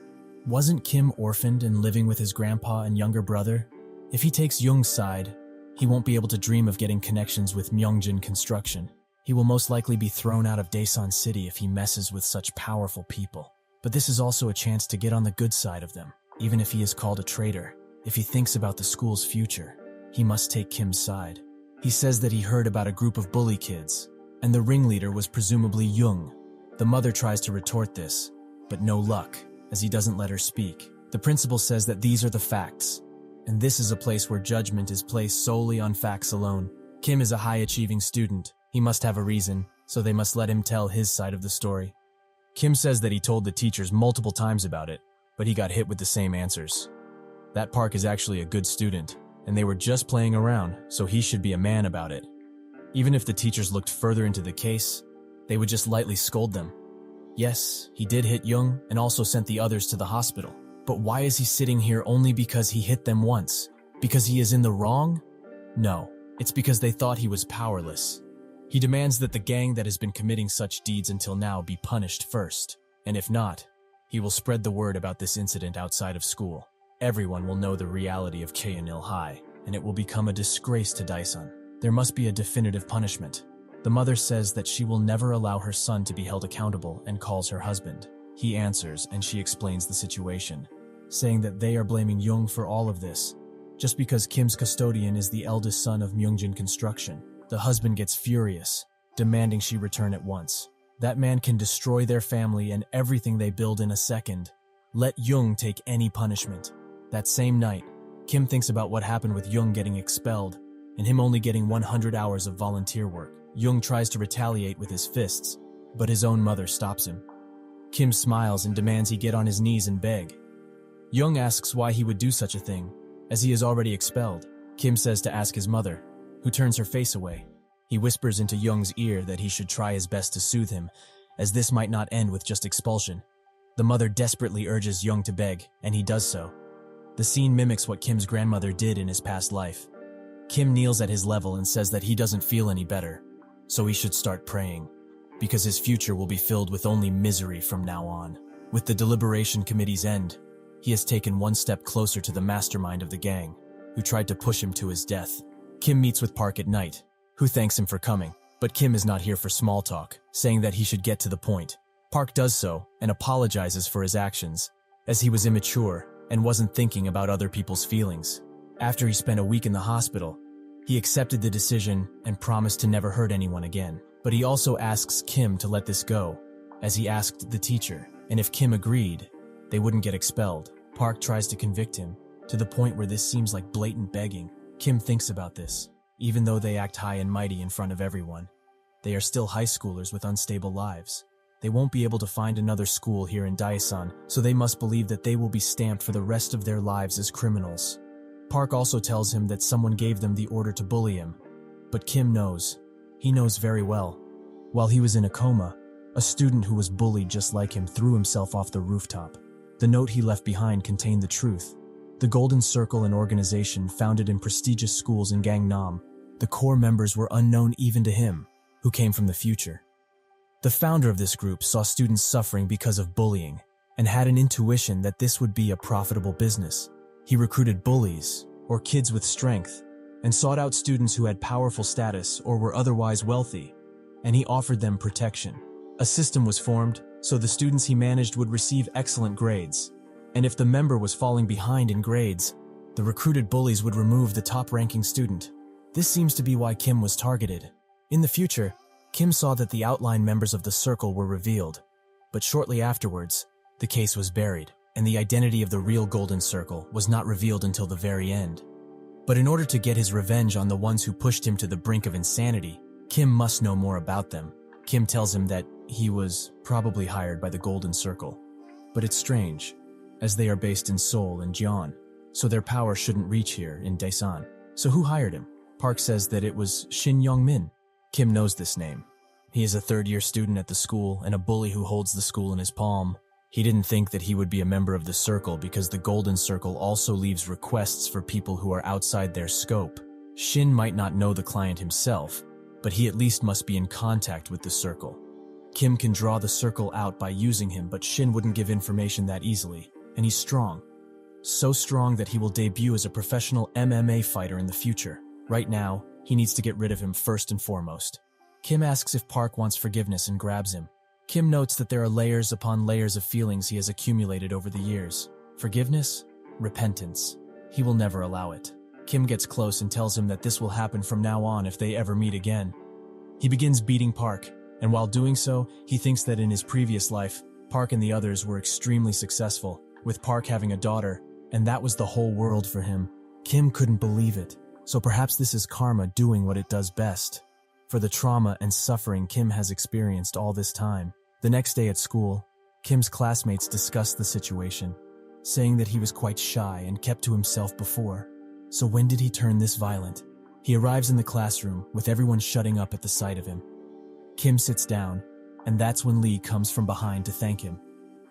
Wasn't Kim orphaned and living with his grandpa and younger brother? If he takes Young's side, he won't be able to dream of getting connections with Myeongjin Construction. He will most likely be thrown out of Daesan City if he messes with such powerful people. But this is also a chance to get on the good side of them, even if he is called a traitor. If he thinks about the school's future, he must take Kim's side. He says that he heard about a group of bully kids, and the ringleader was presumably Young. The mother tries to retort this, but no luck, as he doesn't let her speak. The principal says that these are the facts, and this is a place where judgment is placed solely on facts alone. Kim is a high-achieving student. He must have a reason, so they must let him tell his side of the story. Kim says that he told the teachers multiple times about it, but he got hit with the same answers. That Park is actually a good student, and they were just playing around, so he should be a man about it. Even if the teachers looked further into the case, they would just lightly scold them. Yes, he did hit Young and also sent the others to the hospital. But why is he sitting here only because he hit them once? Because he is in the wrong? No, it's because they thought he was powerless. He demands that the gang that has been committing such deeds until now be punished first, and if not, he will spread the word about this incident outside of school. Everyone will know the reality of Cheonil High, and it will become a disgrace to Daesan. There must be a definitive punishment. The mother says that she will never allow her son to be held accountable and calls her husband. He answers and she explains the situation, saying that they are blaming Young for all of this, just because Kim's custodian is the eldest son of Myeongjin Construction. The husband gets furious, demanding she return at once. That man can destroy their family and everything they build in a second. Let Young take any punishment. That same night, Kim thinks about what happened with Young getting expelled and him only getting 100 hours of volunteer work. Young tries to retaliate with his fists, but his own mother stops him. Kim smiles and demands he get on his knees and beg. Young asks why he would do such a thing, as he is already expelled. Kim says to ask his mother, who turns her face away. He whispers into Young's ear that he should try his best to soothe him, as this might not end with just expulsion. The mother desperately urges Young to beg, and he does so. The scene mimics what Kim's grandmother did in his past life. Kim kneels at his level and says that he doesn't feel any better, so he should start praying, because his future will be filled with only misery from now on. With the deliberation committee's end, he has taken one step closer to the mastermind of the gang, who tried to push him to his death. Kim meets with Park at night, who thanks him for coming, but Kim is not here for small talk, saying that he should get to the point. Park does so and apologizes for his actions, as he was immature and wasn't thinking about other people's feelings. After he spent a week in the hospital, he accepted the decision and promised to never hurt anyone again. But he also asks Kim to let this go, as he asked the teacher, and if Kim agreed, they wouldn't get expelled. Park tries to convict him, to the point where this seems like blatant begging. Kim thinks about this. Even though they act high and mighty in front of everyone, they are still high schoolers with unstable lives. They won't be able to find another school here in Daesan, so they must believe that they will be stamped for the rest of their lives as criminals. Park also tells him that someone gave them the order to bully him, but Kim knows. He knows very well. While he was in a coma, a student who was bullied just like him threw himself off the rooftop. The note he left behind contained the truth. The Golden Circle, an organization founded in prestigious schools in Gangnam. The core members were unknown even to him, who came from the future. The founder of this group saw students suffering because of bullying and had an intuition that this would be a profitable business. He recruited bullies, or kids with strength, and sought out students who had powerful status or were otherwise wealthy, and he offered them protection. A system was formed, so the students he managed would receive excellent grades, and if the member was falling behind in grades, the recruited bullies would remove the top-ranking student. This seems to be why Kim was targeted. In the future, Kim saw that the outline members of the circle were revealed, but shortly afterwards, the case was buried, and the identity of the real Golden Circle was not revealed until the very end. But in order to get his revenge on the ones who pushed him to the brink of insanity, Kim must know more about them. Kim tells him that he was probably hired by the Golden Circle. But it's strange, as they are based in Seoul and Jeon, so their power shouldn't reach here in Daesan. So who hired him? Park says that it was Shin Young-min. Kim knows this name. He is a third-year student at the school and a bully who holds the school in his palm. He didn't think that he would be a member of the circle because the Golden Circle also leaves requests for people who are outside their scope. Shin might not know the client himself, but he at least must be in contact with the circle. Kim can draw the circle out by using him, but Shin wouldn't give information that easily, and he's strong. So strong that he will debut as a professional MMA fighter in the future. Right now, he needs to get rid of him first and foremost. Kim asks if Park wants forgiveness and grabs him. Kim notes that there are layers upon layers of feelings he has accumulated over the years. Forgiveness? Repentance. He will never allow it. Kim gets close and tells him that this will happen from now on if they ever meet again. He begins beating Park, and while doing so, he thinks that in his previous life, Park and the others were extremely successful, with Park having a daughter, and that was the whole world for him. Kim couldn't believe it, so perhaps this is karma doing what it does best. For the trauma and suffering Kim has experienced all this time. The next day at school, Kim's classmates discussed the situation, saying that he was quite shy and kept to himself before. So when did he turn this violent? He arrives in the classroom, with everyone shutting up at the sight of him. Kim sits down, and that's when Lee comes from behind to thank him,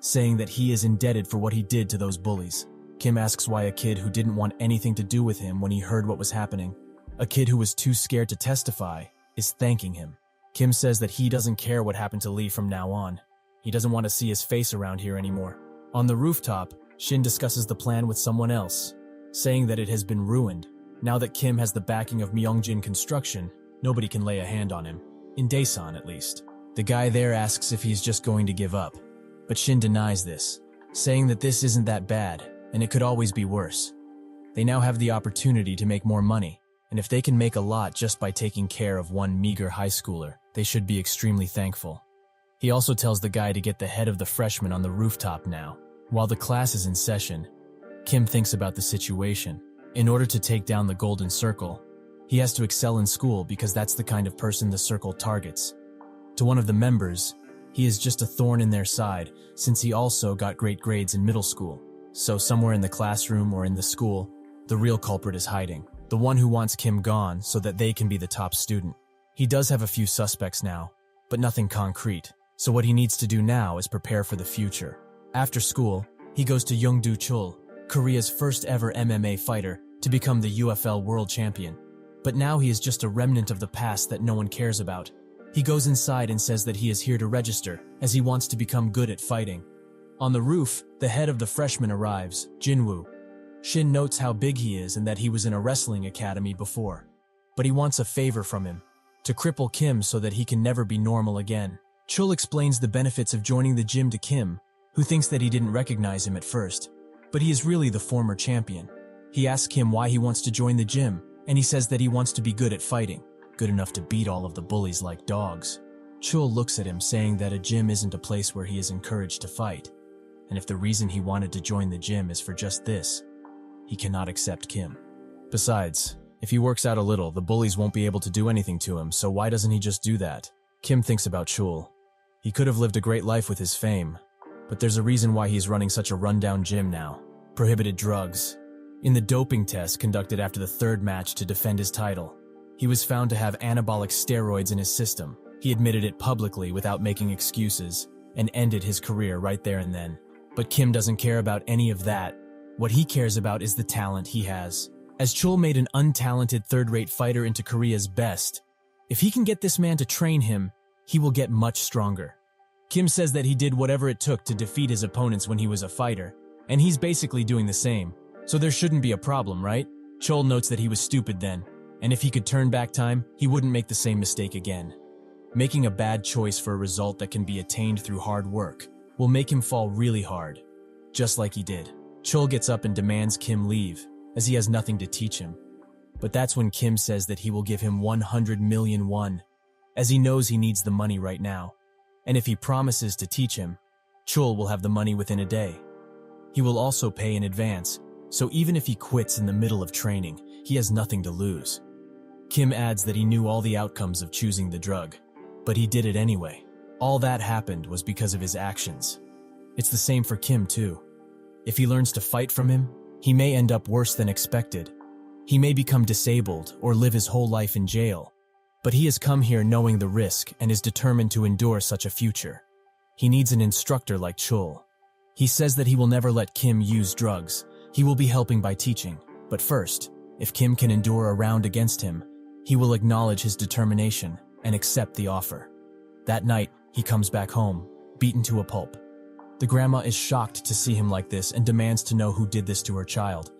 saying that he is indebted for what he did to those bullies. Kim asks why a kid who didn't want anything to do with him when he heard what was happening, a kid who was too scared to testify, is thanking him. Kim says that he doesn't care what happened to Lee from now on. He doesn't want to see his face around here anymore. On the rooftop, Shin discusses the plan with someone else, saying that it has been ruined. Now that Kim has the backing of Myeongjin Construction, nobody can lay a hand on him. In Daesan, at least. The guy there asks if he's just going to give up, but Shin denies this, saying that this isn't that bad, and it could always be worse. They now have the opportunity to make more money, and if they can make a lot just by taking care of one meager high schooler, they should be extremely thankful. He also tells the guy to get the head of the freshmen on the rooftop now. While the class is in session, Kim thinks about the situation. In order to take down the Golden Circle, he has to excel in school because that's the kind of person the circle targets. To one of the members, he is just a thorn in their side since he also got great grades in middle school. So somewhere in the classroom or in the school, the real culprit is hiding. The one who wants Kim gone so that they can be the top student. He does have a few suspects now, but nothing concrete. So what he needs to do now is prepare for the future. After school, he goes to Yeongdo Chul, Korea's first ever MMA fighter, to become the UFL world champion. But now he is just a remnant of the past that no one cares about. He goes inside and says that he is here to register, as he wants to become good at fighting. On the roof, the head of the freshmen arrives, Jinwoo. Shin notes how big he is and that he was in a wrestling academy before. But he wants a favor from him, to cripple Kim so that he can never be normal again. Chul explains the benefits of joining the gym to Kim, who thinks that he didn't recognize him at first. But he is really the former champion. He asks him why he wants to join the gym, and he says that he wants to be good at fighting, good enough to beat all of the bullies like dogs. Chul looks at him saying that a gym isn't a place where he is encouraged to fight, and if the reason he wanted to join the gym is for just this, he cannot accept Kim. Besides, if he works out a little, the bullies won't be able to do anything to him, so why doesn't he just do that? Kim thinks about Chul. He could have lived a great life with his fame, but there's a reason why he's running such a rundown gym now. Prohibited drugs. In the doping test conducted after the third match to defend his title, he was found to have anabolic steroids in his system. He admitted it publicly without making excuses and ended his career right there and then. But Kim doesn't care about any of that. What he cares about is the talent he has. As Chul made an untalented third-rate fighter into Korea's best, if he can get this man to train him, he will get much stronger. Kim says that he did whatever it took to defeat his opponents when he was a fighter, and he's basically doing the same. So there shouldn't be a problem, right? Chul notes that he was stupid then. And if he could turn back time, he wouldn't make the same mistake again. Making a bad choice for a result that can be attained through hard work will make him fall really hard, just like he did. Chul gets up and demands Kim leave, as he has nothing to teach him. But that's when Kim says that he will give him 100 million won, as he knows he needs the money right now. And if he promises to teach him, Chul will have the money within a day. He will also pay in advance, so even if he quits in the middle of training, he has nothing to lose. Kim adds that he knew all the outcomes of choosing the drug, but he did it anyway. All that happened was because of his actions. It's the same for Kim too. If he learns to fight from him, he may end up worse than expected. He may become disabled or live his whole life in jail. But he has come here knowing the risk and is determined to endure such a future. He needs an instructor like Chul. He says that he will never let Kim use drugs. He will be helping by teaching. But first, if Kim can endure a round against him, he will acknowledge his determination and accept the offer. That night, he comes back home, beaten to a pulp. The grandma is shocked to see him like this and demands to know who did this to her child.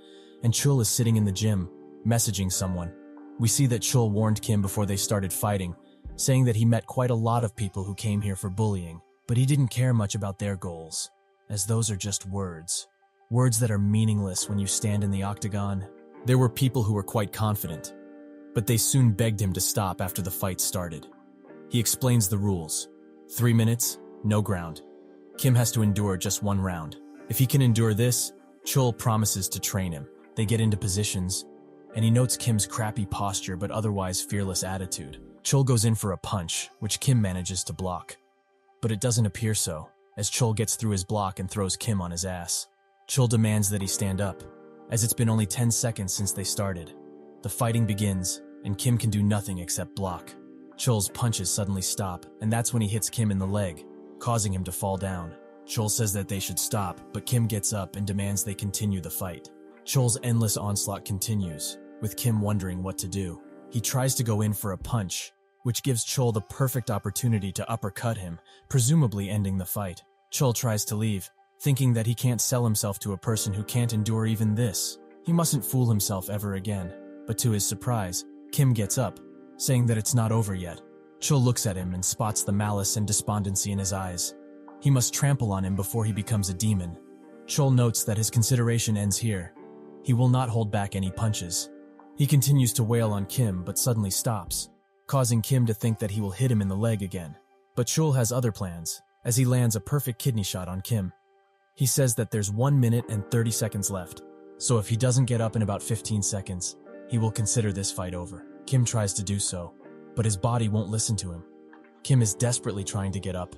And Chul is sitting in the gym, messaging someone. We see that Chul warned Kim before they started fighting, saying that he met quite a lot of people who came here for bullying, but he didn't care much about their goals, as those are just words. Words that are meaningless when you stand in the octagon. There were people who were quite confident, but they soon begged him to stop after the fight started. He explains the rules. 3 minutes, no ground. Kim has to endure just 1 round. If he can endure this, Chul promises to train him. They get into positions, and he notes Kim's crappy posture but otherwise fearless attitude. Chul goes in for a punch, which Kim manages to block. But it doesn't appear so, as Chul gets through his block and throws Kim on his ass. Chul demands that he stand up, as it's been only 10 seconds since they started. The fighting begins, and Kim can do nothing except block. Chul's punches suddenly stop, and that's when he hits Kim in the leg, causing him to fall down. Chul says that they should stop, but Kim gets up and demands they continue the fight. Chul's endless onslaught continues, with Kim wondering what to do. He tries to go in for a punch, which gives Chul the perfect opportunity to uppercut him, presumably ending the fight. Chul tries to leave, thinking that he can't sell himself to a person who can't endure even this. He mustn't fool himself ever again. But to his surprise, Kim gets up, saying that it's not over yet. Chul looks at him and spots the malice and despondency in his eyes. He must trample on him before he becomes a demon. Chul notes that his consideration ends here. He will not hold back any punches. He continues to wail on Kim but suddenly stops, causing Kim to think that he will hit him in the leg again. But Chul has other plans, as he lands a perfect kidney shot on Kim. He says that there's 1 minute and 30 seconds left, so if he doesn't get up in about 15 seconds, he will consider this fight over. Kim tries to do so, but his body won't listen to him. Kim is desperately trying to get up.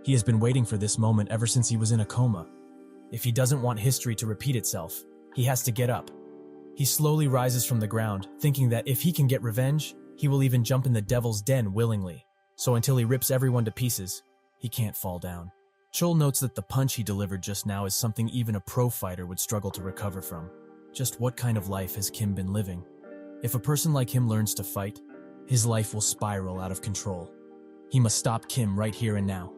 He has been waiting for this moment ever since he was in a coma. If he doesn't want history to repeat itself, he has to get up. He slowly rises from the ground, thinking that if he can get revenge, he will even jump in the devil's den willingly. So until he rips everyone to pieces, he can't fall down. Chul notes that the punch he delivered just now is something even a pro fighter would struggle to recover from. Just what kind of life has Kim been living? If a person like him learns to fight, his life will spiral out of control. He must stop Kim right here and now.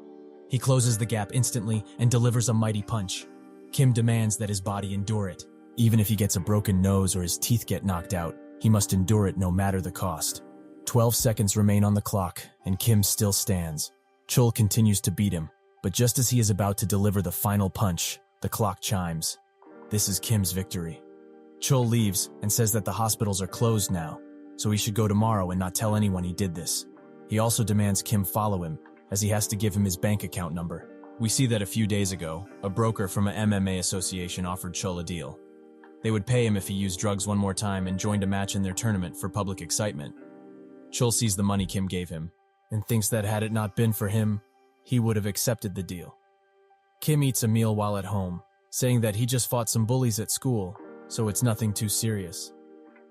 He closes the gap instantly and delivers a mighty punch. Kim demands that his body endure it. Even if he gets a broken nose or his teeth get knocked out, he must endure it no matter the cost. 12 seconds remain on the clock, and Kim still stands. Chul continues to beat him, but just as he is about to deliver the final punch, the clock chimes. This is Kim's victory. Chul leaves and says that the hospitals are closed now, so he should go tomorrow and not tell anyone he did this. He also demands Kim follow him, as he has to give him his bank account number. We see that a few days ago, a broker from a MMA association offered Chul a deal. They would pay him if he used drugs one more time and joined a match in their tournament for public excitement. Chul sees the money Kim gave him, and thinks that had it not been for him, he would have accepted the deal. Kim eats a meal while at home, saying that he just fought some bullies at school, so it's nothing too serious.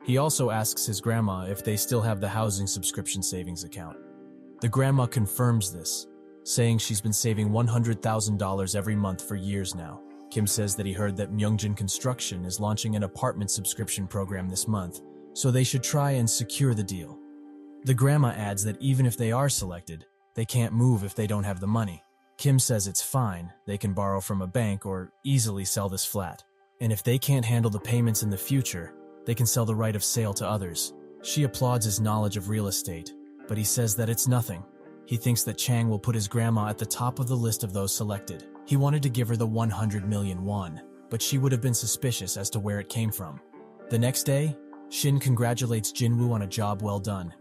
He also asks his grandma if they still have the housing subscription savings account. The grandma confirms this, saying she's been saving $100,000 every month for years now. Kim says that he heard that Myungjin Construction is launching an apartment subscription program this month, so they should try and secure the deal. The grandma adds that even if they are selected, they can't move if they don't have the money. Kim says it's fine, they can borrow from a bank or easily sell this flat. And if they can't handle the payments in the future, they can sell the right of sale to others. She applauds his knowledge of real estate, but he says that it's nothing. He thinks that Chang will put his grandma at the top of the list of those selected. He wanted to give her the 100 million won, but she would have been suspicious as to where it came from. The next day, Shin congratulates Jinwoo on a job well done,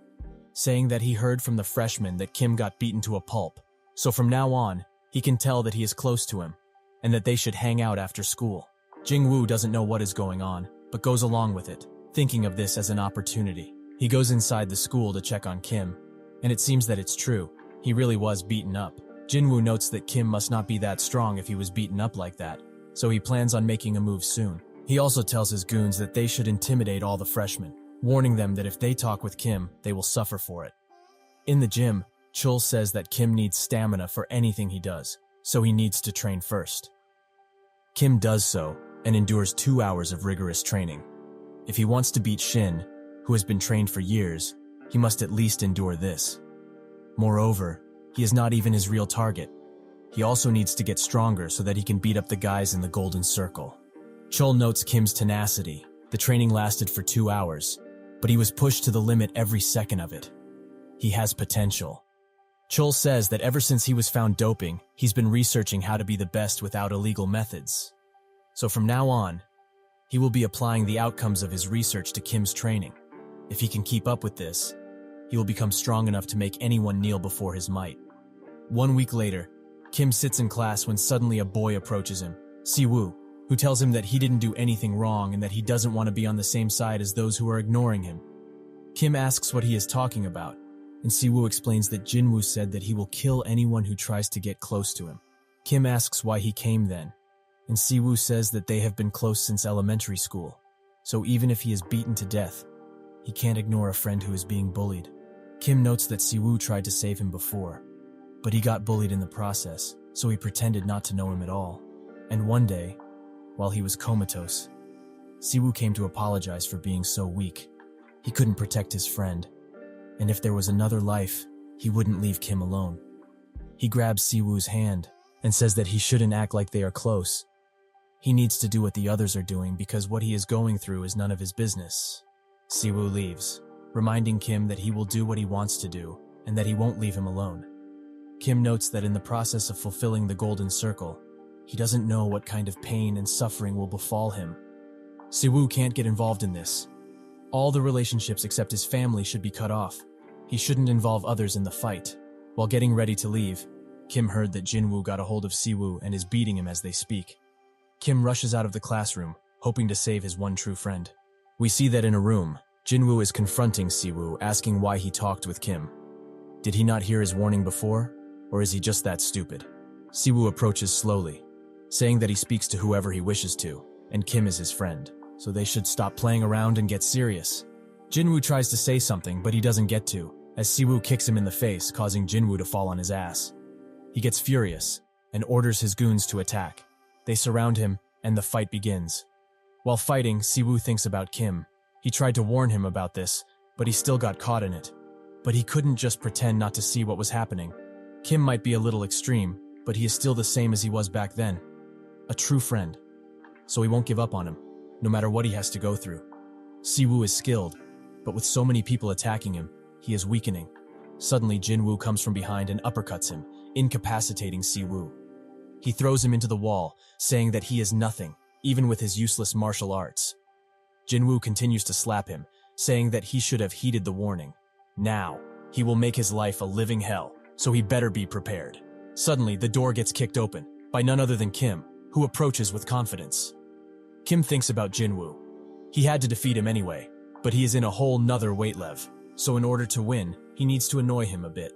saying that he heard from the freshman that Kim got beaten to a pulp, so from now on, he can tell that he is close to him, and that they should hang out after school. Jingwoo doesn't know what is going on, but goes along with it, thinking of this as an opportunity. He goes inside the school to check on Kim, and it seems that it's true. He really was beaten up. Jinwoo notes that Kim must not be that strong if he was beaten up like that, so he plans on making a move soon. He also tells his goons that they should intimidate all the freshmen, warning them that if they talk with Kim, they will suffer for it. In the gym, Chul says that Kim needs stamina for anything he does, so he needs to train first. Kim does so, and endures 2 hours of rigorous training. If he wants to beat Shin, who has been trained for years, he must at least endure this. Moreover, he is not even his real target. He also needs to get stronger so that he can beat up the guys in the golden circle. Chul notes Kim's tenacity. The training lasted for 2 hours, but he was pushed to the limit every second of it. He has potential. Chul says that ever since he was found doping, he's been researching how to be the best without illegal methods. So from now on, he will be applying the outcomes of his research to Kim's training. If he can keep up with this, he will become strong enough to make anyone kneel before his might. 1 week later, Kim sits in class when suddenly a boy approaches him, Siwoo, who tells him that he didn't do anything wrong and that he doesn't want to be on the same side as those who are ignoring him. Kim asks what he is talking about, and Siwoo explains that Jinwoo said that he will kill anyone who tries to get close to him. Kim asks why he came then, and Siwoo says that they have been close since elementary school, so even if he is beaten to death, he can't ignore a friend who is being bullied. Kim notes that Siwoo tried to save him before, but he got bullied in the process, so he pretended not to know him at all. And one day, while he was comatose, Siwoo came to apologize for being so weak. He couldn't protect his friend, and if there was another life, he wouldn't leave Kim alone. He grabs Siwoo's hand and says that he shouldn't act like they are close. He needs to do what the others are doing because what he is going through is none of his business. Siwoo leaves, reminding Kim that he will do what he wants to do and that he won't leave him alone. Kim notes that in the process of fulfilling the golden circle, he doesn't know what kind of pain and suffering will befall him. Siwoo can't get involved in this. All the relationships except his family should be cut off. He shouldn't involve others in the fight. While getting ready to leave, Kim heard that Jinwoo got a hold of Siwoo and is beating him as they speak. Kim rushes out of the classroom, hoping to save his one true friend. We see that in a room, Jinwoo is confronting Siwoo, asking why he talked with Kim. Did he not hear his warning before, or is he just that stupid? Siwoo approaches slowly, saying that he speaks to whoever he wishes to, and Kim is his friend, so they should stop playing around and get serious. Jinwoo tries to say something, but he doesn't get to, as Siwoo kicks him in the face, causing Jinwoo to fall on his ass. He gets furious, and orders his goons to attack. They surround him, and the fight begins. While fighting, Siwoo thinks about Kim. He tried to warn him about this, but he still got caught in it. But he couldn't just pretend not to see what was happening. Kim might be a little extreme, but he is still the same as he was back then. A true friend. So he won't give up on him, no matter what he has to go through. Siwoo is skilled, but with so many people attacking him, he is weakening. Suddenly, Jinwoo comes from behind and uppercuts him, incapacitating Siwoo. He throws him into the wall, saying that he is nothing, even with his useless martial arts. Jinwoo continues to slap him, saying that he should have heeded the warning. Now, he will make his life a living hell, so he better be prepared. Suddenly, the door gets kicked open, by none other than Kim, who approaches with confidence. Kim thinks about Jinwoo. He had to defeat him anyway, but he is in a whole nother weight level, so in order to win, he needs to annoy him a bit.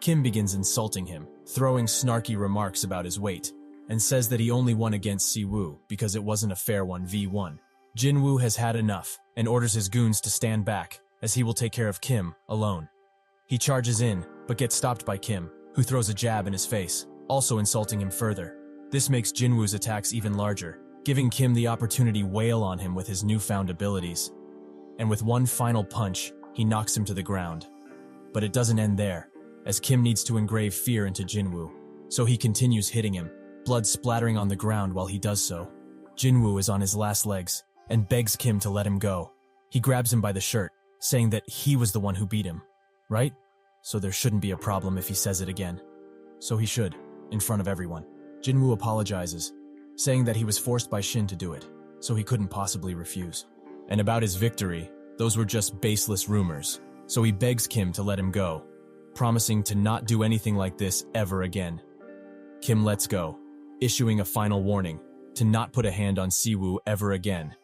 Kim begins insulting him, throwing snarky remarks about his weight, and says that he only won against Siwoo because it wasn't a fair 1v1. Jinwoo has had enough, and orders his goons to stand back, as he will take care of Kim alone. He charges in, but gets stopped by Kim, who throws a jab in his face, also insulting him further. This makes Jinwoo's attacks even larger, giving Kim the opportunity to wail on him with his newfound abilities. And with one final punch, he knocks him to the ground. But it doesn't end there, as Kim needs to engrave fear into Jinwoo, so he continues hitting him, blood splattering on the ground while he does so. Jinwoo is on his last legs, and begs Kim to let him go. He grabs him by the shirt, saying that he was the one who beat him, right? So there shouldn't be a problem if he says it again. So he should, in front of everyone. Jinwoo apologizes, saying that he was forced by Shin to do it, so he couldn't possibly refuse. And about his victory, those were just baseless rumors, so he begs Kim to let him go, promising to not do anything like this ever again. Kim lets go, issuing a final warning to not put a hand on Siwoo ever again,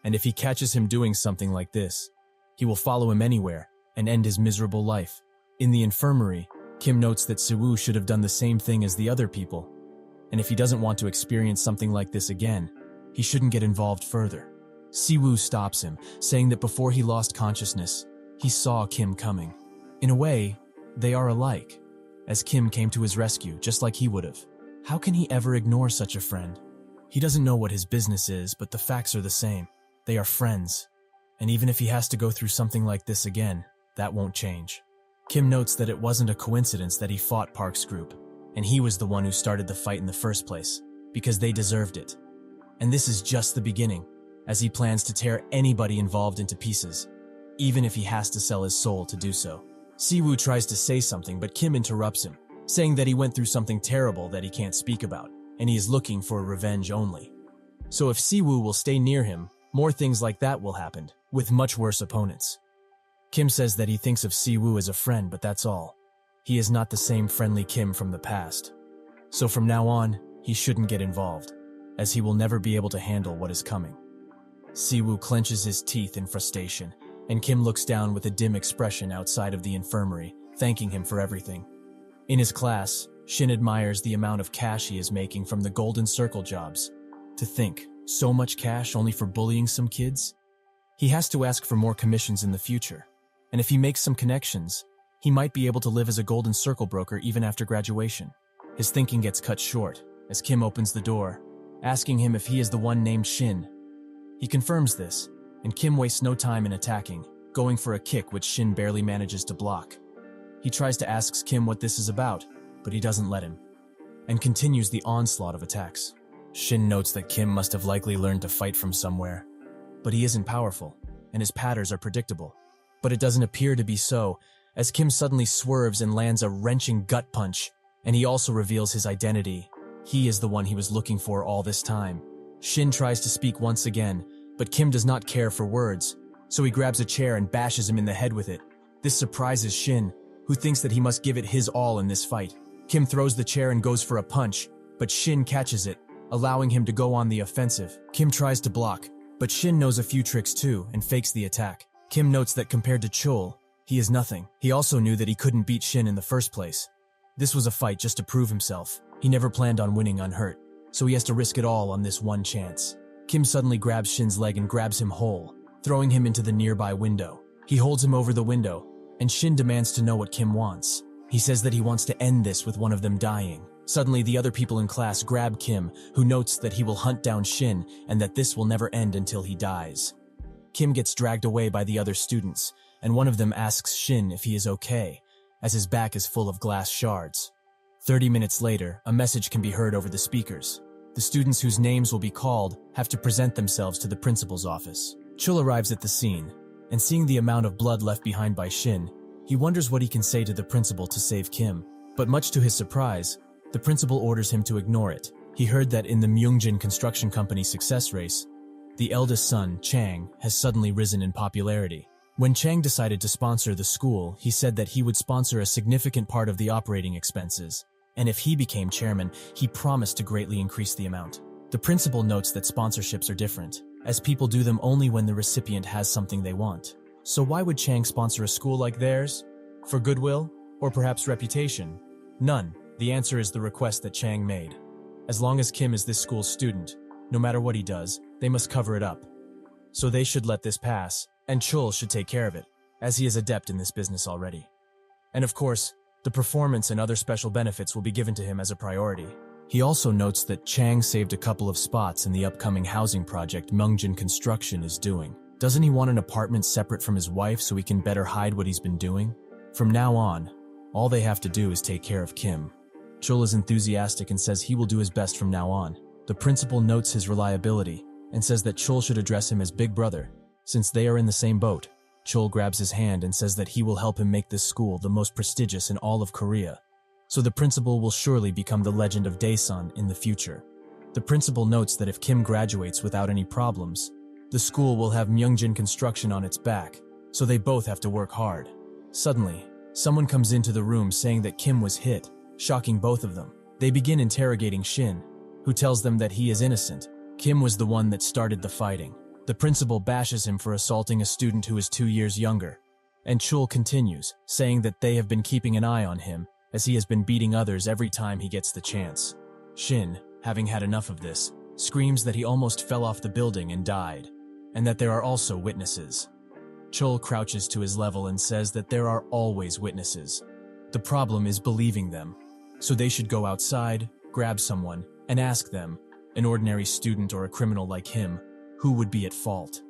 and if he catches him doing something like this, he will follow him anywhere and end his miserable life. In the infirmary, Kim notes that Siwoo should have done the same thing as the other people, and if he doesn't want to experience something like this again, he shouldn't get involved further. Siwoo stops him, saying that before he lost consciousness, he saw Kim coming. In a way, they are alike, as Kim came to his rescue just like he would have. How can he ever ignore such a friend? He doesn't know what his business is, but the facts are the same. They are friends, and even if he has to go through something like this again, that won't change. Kim notes that it wasn't a coincidence that he fought Park's group, and he was the one who started the fight in the first place, because they deserved it. And this is just the beginning, as he plans to tear anybody involved into pieces, even if he has to sell his soul to do so. Siwoo tries to say something, but Kim interrupts him, saying that he went through something terrible that he can't speak about, and he is looking for revenge only. So if Siwoo will stay near him, more things like that will happen, with much worse opponents. Kim says that he thinks of Siwoo as a friend, but that's all. He is not the same friendly Kim from the past. So from now on, he shouldn't get involved, as he will never be able to handle what is coming. Siwoo clenches his teeth in frustration, and Kim looks down with a dim expression outside of the infirmary, thanking him for everything. In his class, Shin admires the amount of cash he is making from the Golden Circle jobs. To think, so much cash only for bullying some kids? He has to ask for more commissions in the future, and if he makes some connections, he might be able to live as a Golden Circle broker even after graduation. His thinking gets cut short as Kim opens the door, asking him if he is the one named Shin. He confirms this, and Kim wastes no time in attacking, going for a kick which Shin barely manages to block. He tries to ask Kim what this is about, but he doesn't let him, and continues the onslaught of attacks. Shin notes that Kim must have likely learned to fight from somewhere, but he isn't powerful, and his patterns are predictable. But it doesn't appear to be so, as Kim suddenly swerves and lands a wrenching gut punch, and he also reveals his identity. He is the one he was looking for all this time. Shin tries to speak once again, but Kim does not care for words, so he grabs a chair and bashes him in the head with it. This surprises Shin, who thinks that he must give it his all in this fight. Kim throws the chair and goes for a punch, but Shin catches it, allowing him to go on the offensive. Kim tries to block, but Shin knows a few tricks too and fakes the attack. Kim notes that compared to Chul, he is nothing. He also knew that he couldn't beat Shin in the first place. This was a fight just to prove himself. He never planned on winning unhurt, so he has to risk it all on this one chance. Kim suddenly grabs Shin's leg and grabs him whole, throwing him into the nearby window. He holds him over the window, and Shin demands to know what Kim wants. He says that he wants to end this with one of them dying. Suddenly, the other people in class grab Kim, who notes that he will hunt down Shin and that this will never end until he dies. Kim gets dragged away by the other students, and one of them asks Shin if he is okay, as his back is full of glass shards. 30 minutes later, a message can be heard over the speakers. The students whose names will be called have to present themselves to the principal's office. Chul arrives at the scene, and seeing the amount of blood left behind by Shin, he wonders what he can say to the principal to save Kim. But much to his surprise, the principal orders him to ignore it. He heard that in the Myungjin Construction Company success race, the eldest son, Chang, has suddenly risen in popularity. When Chang decided to sponsor the school, he said that he would sponsor a significant part of the operating expenses, and if he became chairman, he promised to greatly increase the amount. The principal notes that sponsorships are different, as people do them only when the recipient has something they want. So why would Chang sponsor a school like theirs? For goodwill? Or perhaps reputation? None. The answer is the request that Chang made. As long as Kim is this school's student, no matter what he does, they must cover it up. So they should let this pass, and Chul should take care of it, as he is adept in this business already. And of course, the performance and other special benefits will be given to him as a priority. He also notes that Chang saved a couple of spots in the upcoming housing project Myungjin Construction is doing. Doesn't he want an apartment separate from his wife so he can better hide what he's been doing? From now on, all they have to do is take care of Kim. Chul is enthusiastic and says he will do his best from now on. The principal notes his reliability and says that Chul should address him as Big Brother, since they are in the same boat. Chul grabs his hand and says that he will help him make this school the most prestigious in all of Korea. So the principal will surely become the legend of Daesan in the future. The principal notes that if Kim graduates without any problems, the school will have Myungjin construction on its back, so they both have to work hard. Suddenly, someone comes into the room saying that Kim was hit, shocking both of them. They begin interrogating Shin, who tells them that he is innocent. Kim was the one that started the fighting. The principal bashes him for assaulting a student who is 2 years younger, and Chul continues, saying that they have been keeping an eye on him, as he has been beating others every time he gets the chance. Shin, having had enough of this, screams that he almost fell off the building and died, and that there are also witnesses. Chul crouches to his level and says that there are always witnesses. The problem is believing them, so they should go outside, grab someone, and ask them, an ordinary student or a criminal like him, who would be at fault.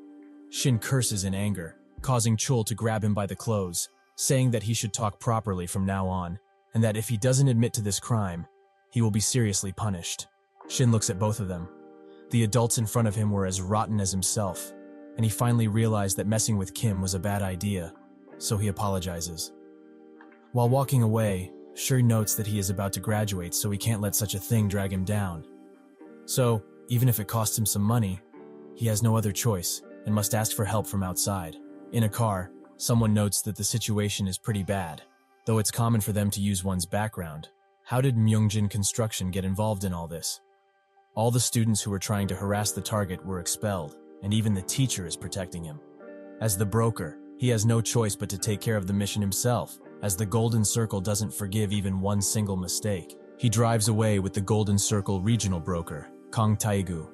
Shin curses in anger, causing Chul to grab him by the clothes, saying that he should talk properly from now on, and that if he doesn't admit to this crime, he will be seriously punished. Shin looks at both of them. The adults in front of him were as rotten as himself, and he finally realized that messing with Kim was a bad idea, so he apologizes. While walking away, Shin notes that he is about to graduate, so he can't let such a thing drag him down. So, even if it costs him some money, he has no other choice and must ask for help from outside. In a car, someone notes that the situation is pretty bad, though it's common for them to use one's background. How did Myungjin Construction get involved in all this? All the students who were trying to harass the target were expelled, and even the teacher is protecting him. As the broker, he has no choice but to take care of the mission himself, as the Golden Circle doesn't forgive even one single mistake. He drives away with the Golden Circle regional broker, Kang Taegu.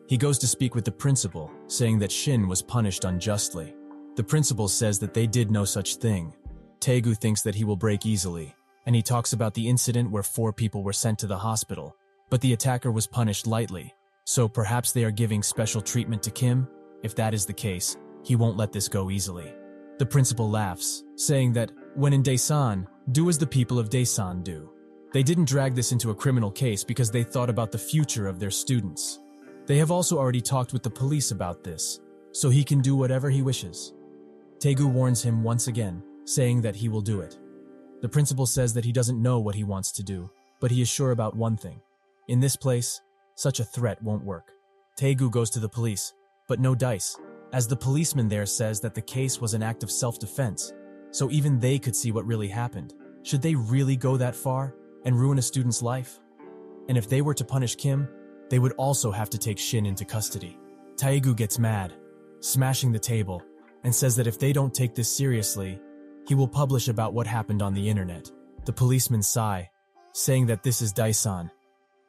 He goes to speak with the principal, saying that Shin was punished unjustly. The principal says that they did no such thing. Taegu thinks that he will break easily, and he talks about the incident where 4 people were sent to the hospital, but the attacker was punished lightly, so perhaps they are giving special treatment to Kim? If that is the case, he won't let this go easily. The principal laughs, saying that, when in Daesan, do as the people of Daesan do. They didn't drag this into a criminal case because they thought about the future of their students. They have also already talked with the police about this, so he can do whatever he wishes. Taegu warns him once again, saying that he will do it. The principal says that he doesn't know what he wants to do, but he is sure about one thing. In this place, such a threat won't work. Taegu goes to the police, but no dice, as the policeman there says that the case was an act of self-defense, so even they could see what really happened. Should they really go that far and ruin a student's life? And if they were to punish Kim, they would also have to take Shin into custody. Taegu gets mad, smashing the table, and says that if they don't take this seriously, he will publish about what happened on the internet. The policemen sigh, saying that this is Daesan,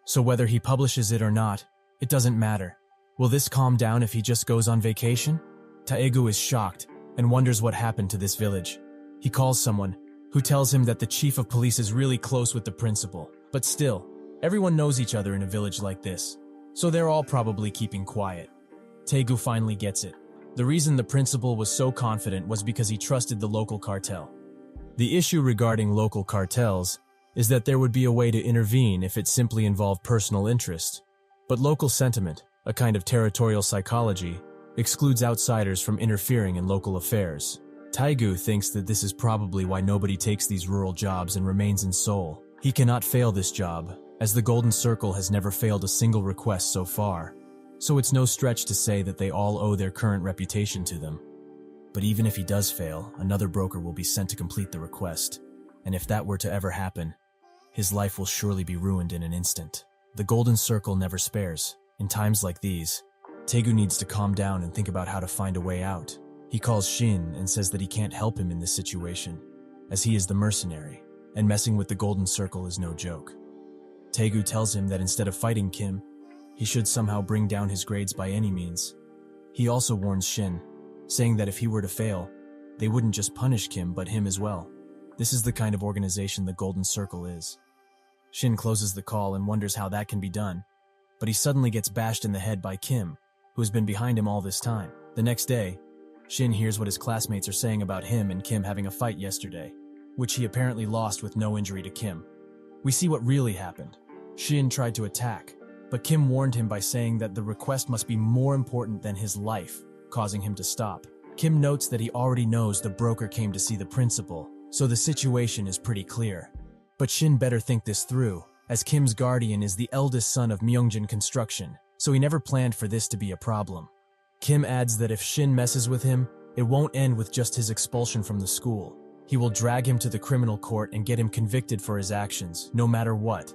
so whether he publishes it or not, it doesn't matter. Will this calm down if he just goes on vacation? Taegu is shocked and wonders what happened to this village. He calls someone, who tells him that the chief of police is really close with the principal, but still, everyone knows each other in a village like this, so they're all probably keeping quiet. Taegu finally gets it. The reason the principal was so confident was because he trusted the local cartel. The issue regarding local cartels is that there would be a way to intervene if it simply involved personal interest. But local sentiment, a kind of territorial psychology, excludes outsiders from interfering in local affairs. Taegu thinks that this is probably why nobody takes these rural jobs and remains in Seoul. He cannot fail this job, as the Golden Circle has never failed a single request so far. So it's no stretch to say that they all owe their current reputation to them. But even if he does fail, another broker will be sent to complete the request. And if that were to ever happen, his life will surely be ruined in an instant. The Golden Circle never spares. In times like these, Taegu needs to calm down and think about how to find a way out. He calls Shin and says that he can't help him in this situation, as he is the mercenary, and messing with the Golden Circle is no joke. Taegu tells him that instead of fighting Kim, he should somehow bring down his grades by any means. He also warns Shin, saying that if he were to fail, they wouldn't just punish Kim but him as well. This is the kind of organization the Golden Circle is. Shin closes the call and wonders how that can be done, but he suddenly gets bashed in the head by Kim, who has been behind him all this time. The next day, Shin hears what his classmates are saying about him and Kim having a fight yesterday, which he apparently lost with no injury to Kim. We see what really happened. Shin tried to attack, but Kim warned him by saying that the request must be more important than his life, causing him to stop. Kim notes that he already knows the broker came to see the principal, so the situation is pretty clear. But Shin better think this through, as Kim's guardian is the eldest son of Myungjin Construction, so he never planned for this to be a problem. Kim adds that if Shin messes with him, it won't end with just his expulsion from the school. He will drag him to the criminal court and get him convicted for his actions, no matter what.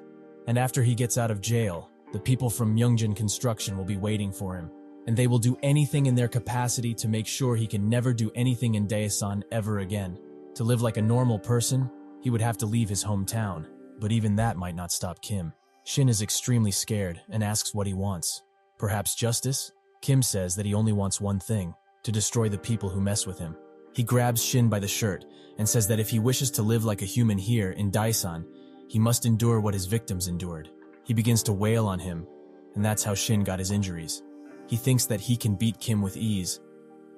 And after he gets out of jail, the people from Myungjin Construction will be waiting for him, and they will do anything in their capacity to make sure he can never do anything in Daesan ever again. To live like a normal person, he would have to leave his hometown, but even that might not stop Kim. Shin is extremely scared and asks what he wants. Perhaps justice? Kim says that he only wants one thing, to destroy the people who mess with him. He grabs Shin by the shirt and says that if he wishes to live like a human here in Daesan, he must endure what his victims endured. He begins to wail on him, and that's how Shin got his injuries. He thinks that he can beat Kim with ease,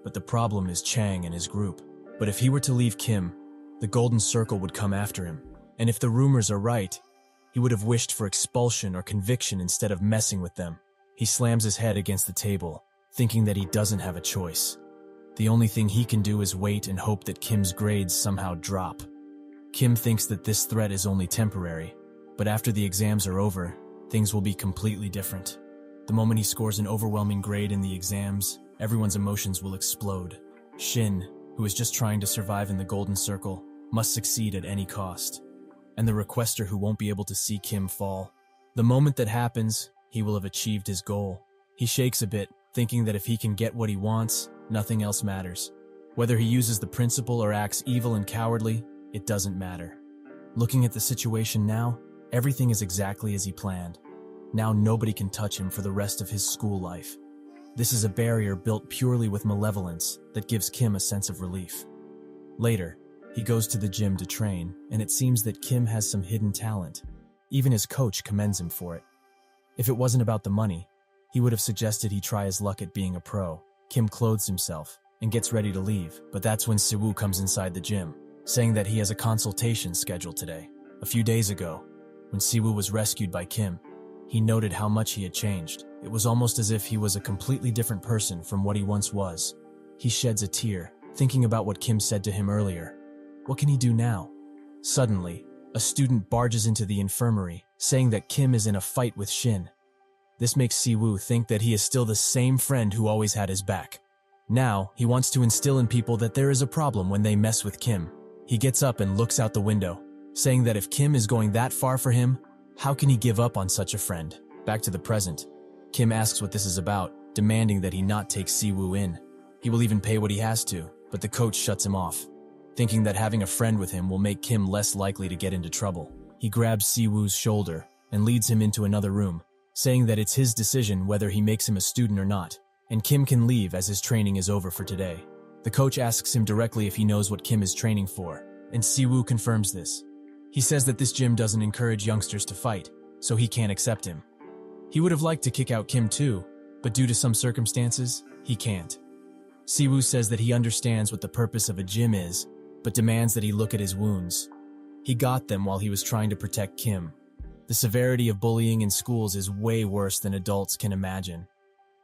but the problem is Chang and his group. But if he were to leave Kim, the Golden Circle would come after him, and if the rumors are right, he would have wished for expulsion or conviction instead of messing with them. He slams his head against the table, thinking that he doesn't have a choice. The only thing he can do is wait and hope that Kim's grades somehow drop. Kim thinks that this threat is only temporary, but after the exams are over, things will be completely different. The moment he scores an overwhelming grade in the exams, everyone's emotions will explode. Shin, who is just trying to survive in the Golden Circle, must succeed at any cost. And the requester who won't be able to see Kim fall. The moment that happens, he will have achieved his goal. He shakes a bit, thinking that if he can get what he wants, nothing else matters. Whether he uses the principle or acts evil and cowardly, it doesn't matter. Looking at the situation now, everything is exactly as he planned. Now nobody can touch him for the rest of his school life. This is a barrier built purely with malevolence that gives Kim a sense of relief. Later, he goes to the gym to train, and it seems that Kim has some hidden talent. Even his coach commends him for it. If it wasn't about the money, he would have suggested he try his luck at being a pro. Kim clothes himself and gets ready to leave, but that's when Siwoo comes inside the gym, saying that he has a consultation scheduled today. A few days ago, when Siwoo was rescued by Kim, he noted how much he had changed. It was almost as if he was a completely different person from what he once was. He sheds a tear, thinking about what Kim said to him earlier. What can he do now? Suddenly, a student barges into the infirmary, saying that Kim is in a fight with Shin. This makes Siwoo think that he is still the same friend who always had his back. Now, he wants to instill in people that there is a problem when they mess with Kim. He gets up and looks out the window, saying that if Kim is going that far for him, how can he give up on such a friend? Back to the present. Kim asks what this is about, demanding that he not take Siwoo in. He will even pay what he has to, but the coach shuts him off, thinking that having a friend with him will make Kim less likely to get into trouble. He grabs Siwoo's shoulder and leads him into another room, saying that it's his decision whether he makes him a student or not, and Kim can leave as his training is over for today. The coach asks him directly if he knows what Kim is training for, and Siwoo confirms this. He says that this gym doesn't encourage youngsters to fight, so he can't accept him. He would have liked to kick out Kim too, but due to some circumstances, he can't. Siwoo says that he understands what the purpose of a gym is, but demands that he look at his wounds. He got them while he was trying to protect Kim. The severity of bullying in schools is way worse than adults can imagine.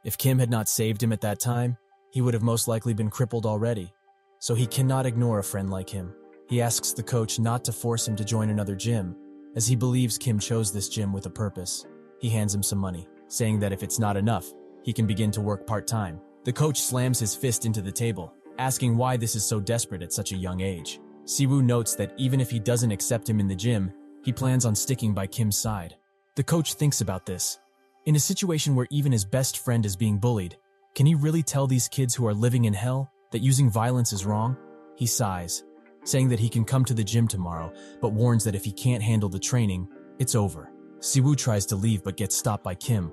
If Kim had not saved him at that time, he would have most likely been crippled already, so he cannot ignore a friend like him. He asks the coach not to force him to join another gym, as he believes Kim chose this gym with a purpose. He hands him some money, saying that if it's not enough, he can begin to work part-time. The coach slams his fist into the table, asking why this is so desperate at such a young age. Siwoo notes that even if he doesn't accept him in the gym, he plans on sticking by Kim's side. The coach thinks about this. In a situation where even his best friend is being bullied, can he really tell these kids who are living in hell that using violence is wrong? He sighs, saying that he can come to the gym tomorrow, but warns that if he can't handle the training, it's over. Siwoo tries to leave but gets stopped by Kim,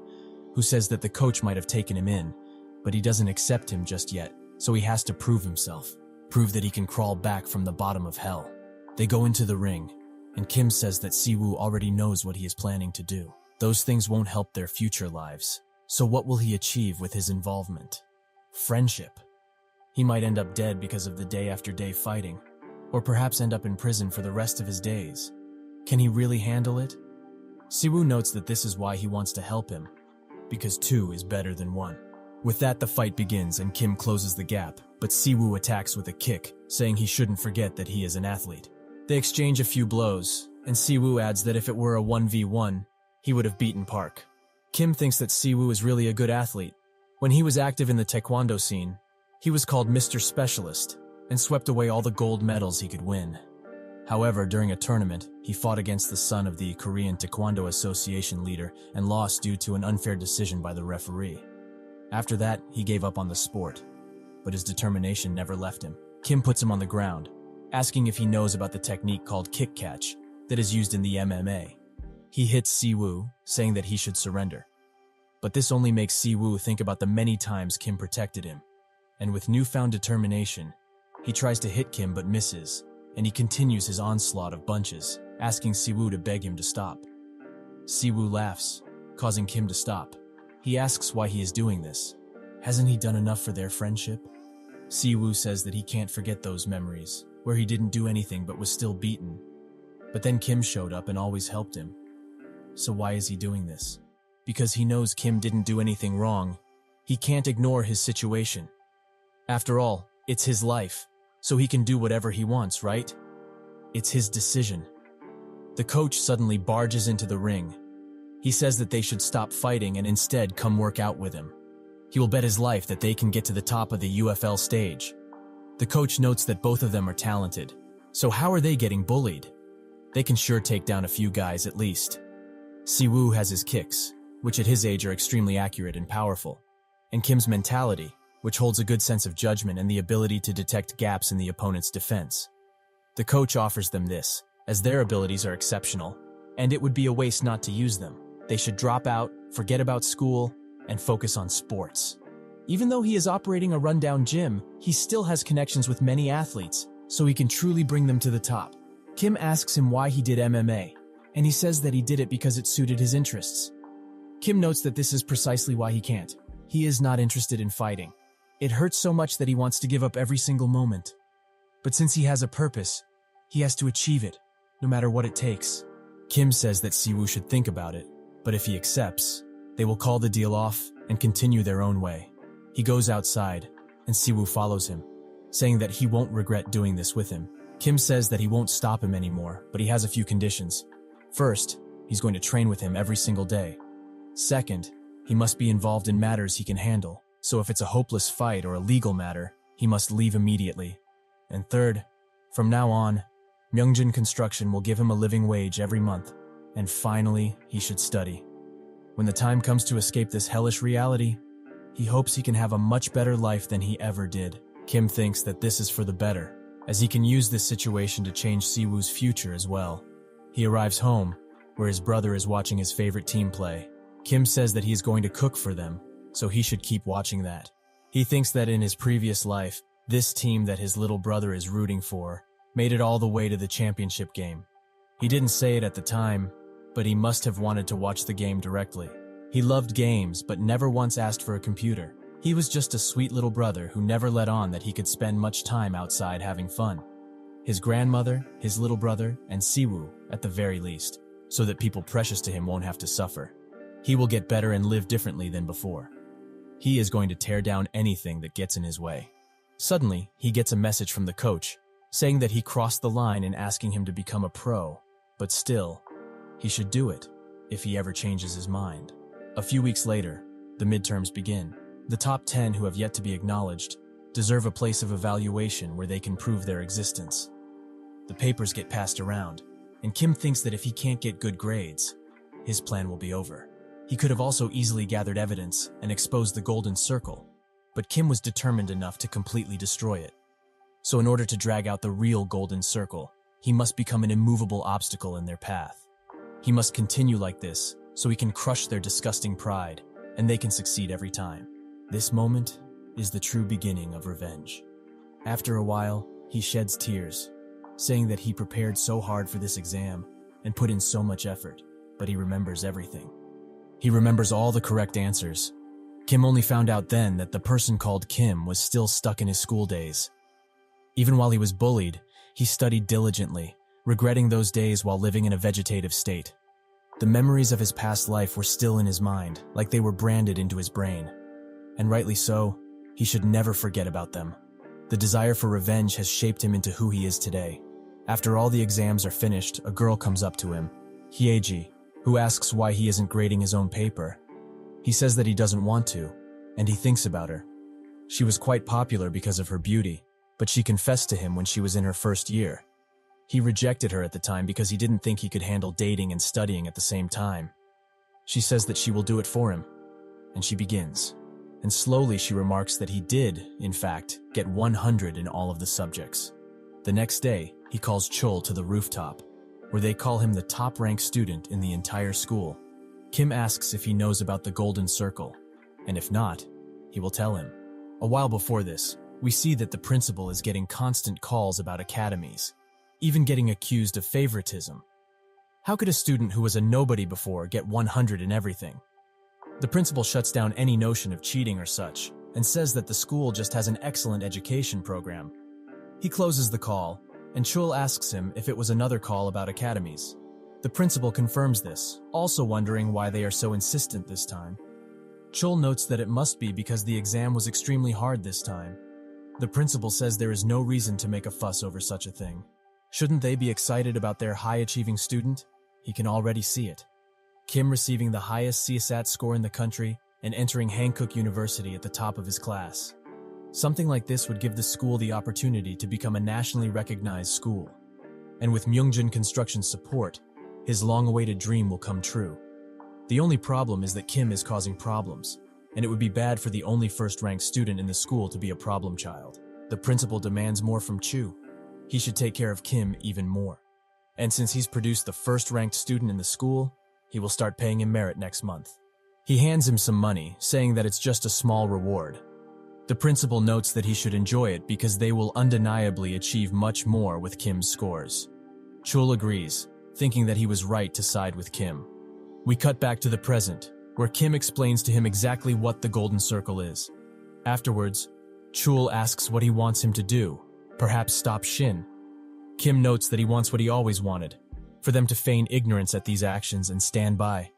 who says that the coach might have taken him in, but he doesn't accept him just yet, so he has to prove himself, prove that he can crawl back from the bottom of hell. They go into the ring, and Kim says that Siwoo already knows what he is planning to do. Those things won't help their future lives, so what will he achieve with his involvement? Friendship. He might end up dead because of the day-after-day fighting, or perhaps end up in prison for the rest of his days. Can he really handle it? Siwoo notes that this is why he wants to help him, because two is better than one. With that, the fight begins and Kim closes the gap, but Siwoo attacks with a kick, saying he shouldn't forget that he is an athlete. They exchange a few blows, and Siwoo adds that if it were a 1v1, he would have beaten Park. Kim thinks that Siwoo is really a good athlete. When he was active in the taekwondo scene, he was called Mr. Specialist and swept away all the gold medals he could win. However, during a tournament, he fought against the son of the Korean Taekwondo Association leader and lost due to an unfair decision by the referee. After that, he gave up on the sport, but his determination never left him. Kim puts him on the ground, asking if he knows about the technique called kick catch that is used in the MMA. He hits Siwoo, saying that he should surrender. But this only makes Siwoo think about the many times Kim protected him. And with newfound determination, he tries to hit Kim but misses, and he continues his onslaught of bunches, asking Siwoo to beg him to stop. Siwoo laughs, causing Kim to stop. He asks why he is doing this. Hasn't he done enough for their friendship? Siwoo says that he can't forget those memories, where he didn't do anything but was still beaten. But then Kim showed up and always helped him. So why is he doing this? Because he knows Kim didn't do anything wrong. He can't ignore his situation. After all, it's his life, so he can do whatever he wants, right? It's his decision. The coach suddenly barges into the ring. He says that they should stop fighting and instead come work out with him. He will bet his life that they can get to the top of the UFL stage. The coach notes that both of them are talented, so how are they getting bullied? They can sure take down a few guys at least. Siwoo has his kicks, which at his age are extremely accurate and powerful, and Kim's mentality, which holds a good sense of judgment and the ability to detect gaps in the opponent's defense. The coach offers them this, as their abilities are exceptional, and it would be a waste not to use them. They should drop out, forget about school, and focus on sports. Even though he is operating a rundown gym, he still has connections with many athletes, so he can truly bring them to the top. Kim asks him why he did MMA, and he says that he did it because it suited his interests. Kim notes that this is precisely why he can't. He is not interested in fighting. It hurts so much that he wants to give up every single moment. But since he has a purpose, he has to achieve it, no matter what it takes. Kim says that Siwoo should think about it, but if he accepts, they will call the deal off and continue their own way. He goes outside, and Siwoo follows him, saying that he won't regret doing this with him. Kim says that he won't stop him anymore, but he has a few conditions. First, he's going to train with him every single day. Second, he must be involved in matters he can handle, so if it's a hopeless fight or a legal matter, he must leave immediately. And third, from now on, Myeongjin Construction will give him a living wage every month. And finally, he should study. When the time comes to escape this hellish reality, he hopes he can have a much better life than he ever did. Kim thinks that this is for the better, as he can use this situation to change Siwoo's future as well. He arrives home, where his brother is watching his favorite team play. Kim says that he is going to cook for them, so he should keep watching that. He thinks that in his previous life, this team that his little brother is rooting for made it all the way to the championship game. He didn't say it at the time, but he must have wanted to watch the game directly. He loved games, but never once asked for a computer. He was just a sweet little brother who never let on that he could spend much time outside having fun. His grandmother, his little brother, and Siwoo, at the very least, so that people precious to him won't have to suffer. He will get better and live differently than before. He is going to tear down anything that gets in his way. Suddenly, he gets a message from the coach, saying that he crossed the line in asking him to become a pro, but still, he should do it, if he ever changes his mind. A few weeks later, the midterms begin. The top 10 who have yet to be acknowledged deserve a place of evaluation where they can prove their existence. The papers get passed around, and Kim thinks that if he can't get good grades, his plan will be over. He could have also easily gathered evidence and exposed the golden circle, but Kim was determined enough to completely destroy it. So in order to drag out the real golden circle, he must become an immovable obstacle in their path. He must continue like this, so he can crush their disgusting pride, and they can succeed every time. This moment is the true beginning of revenge. After a while, he sheds tears, saying that he prepared so hard for this exam and put in so much effort, but he remembers everything. He remembers all the correct answers. Kim only found out then that the person called Kim was still stuck in his school days. Even while he was bullied, he studied diligently, regretting those days while living in a vegetative state. The memories of his past life were still in his mind, like they were branded into his brain. And rightly so, he should never forget about them. The desire for revenge has shaped him into who he is today. After all the exams are finished, a girl comes up to him, Hyeji, who asks why he isn't grading his own paper. He says that he doesn't want to, and he thinks about her. She was quite popular because of her beauty, but she confessed to him when she was in her first year. He rejected her at the time because he didn't think he could handle dating and studying at the same time. She says that she will do it for him, and she begins. And slowly she remarks that he did, in fact, get 100 in all of the subjects. The next day, he calls Chul to the rooftop, where they call him the top-ranked student in the entire school. Kim asks if he knows about the Golden Circle, and if not, he will tell him. A while before this, we see that the principal is getting constant calls about academies, even getting accused of favoritism. How could a student who was a nobody before get 100 in everything? The principal shuts down any notion of cheating or such, and says that the school just has an excellent education program. He closes the call, and Chul asks him if it was another call about academies. The principal confirms this, also wondering why they are so insistent this time. Chul notes that it must be because the exam was extremely hard this time. The principal says there is no reason to make a fuss over such a thing. Shouldn't they be excited about their high-achieving student? He can already see it. Kim receiving the highest CSAT score in the country and entering Hankook University at the top of his class. Something like this would give the school the opportunity to become a nationally recognized school. And with Myungjin Construction's support, his long-awaited dream will come true. The only problem is that Kim is causing problems, and it would be bad for the only first-ranked student in the school to be a problem child. The principal demands more from Chu. He should take care of Kim even more. And since he's produced the first-ranked student in the school, he will start paying him merit next month. He hands him some money, saying that it's just a small reward. The principal notes that he should enjoy it because they will undeniably achieve much more with Kim's scores. Chul agrees, thinking that he was right to side with Kim. We cut back to the present, where Kim explains to him exactly what the Golden Circle is. Afterwards, Chul asks what he wants him to do, perhaps stop Shin. Kim notes that he wants what he always wanted, for them to feign ignorance at these actions and stand by.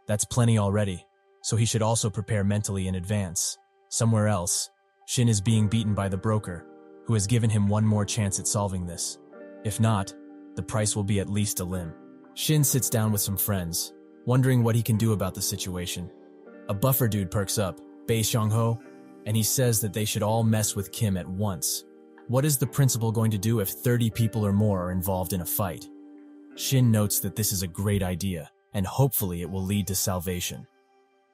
That's plenty already, so he should also prepare mentally in advance. Somewhere else, Shin is being beaten by the broker, who has given him one more chance at solving this. If not, the price will be at least a limb. Shin sits down with some friends, wondering what he can do about the situation. A buffer dude perks up, Bei Xiangho, and he says that they should all mess with Kim at once. What is the principal going to do if 30 people or more are involved in a fight? Shin notes that this is a great idea, and hopefully it will lead to salvation.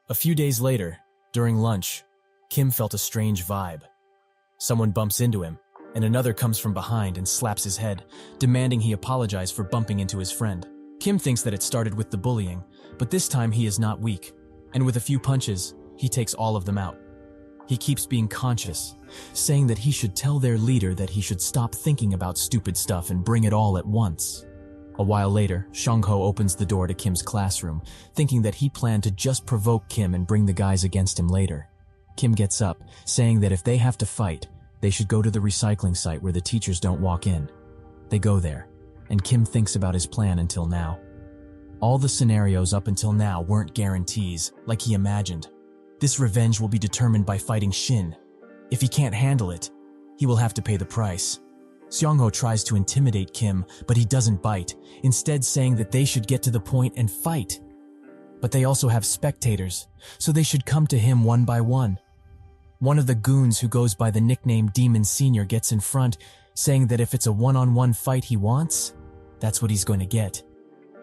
A few days later, during lunch, Kim felt a strange vibe. Someone bumps into him, and another comes from behind and slaps his head, demanding he apologize for bumping into his friend. Kim thinks that it started with the bullying, but this time he is not weak, and with a few punches, he takes all of them out. He keeps being conscious, saying that he should tell their leader that he should stop thinking about stupid stuff and bring it all at once. A while later, Shangho opens the door to Kim's classroom, thinking that he planned to just provoke Kim and bring the guys against him later. Kim gets up, saying that if they have to fight, they should go to the recycling site where the teachers don't walk in. They go there, and Kim thinks about his plan until now. All the scenarios up until now weren't guarantees, like he imagined. This revenge will be determined by fighting Shin. If he can't handle it, he will have to pay the price. Seongho tries to intimidate Kim, but he doesn't bite, instead saying that they should get to the point and fight. But they also have spectators, so they should come to him one by one. One of the goons who goes by the nickname Demon Senior gets in front, saying that if it's a one-on-one fight he wants, that's what he's going to get.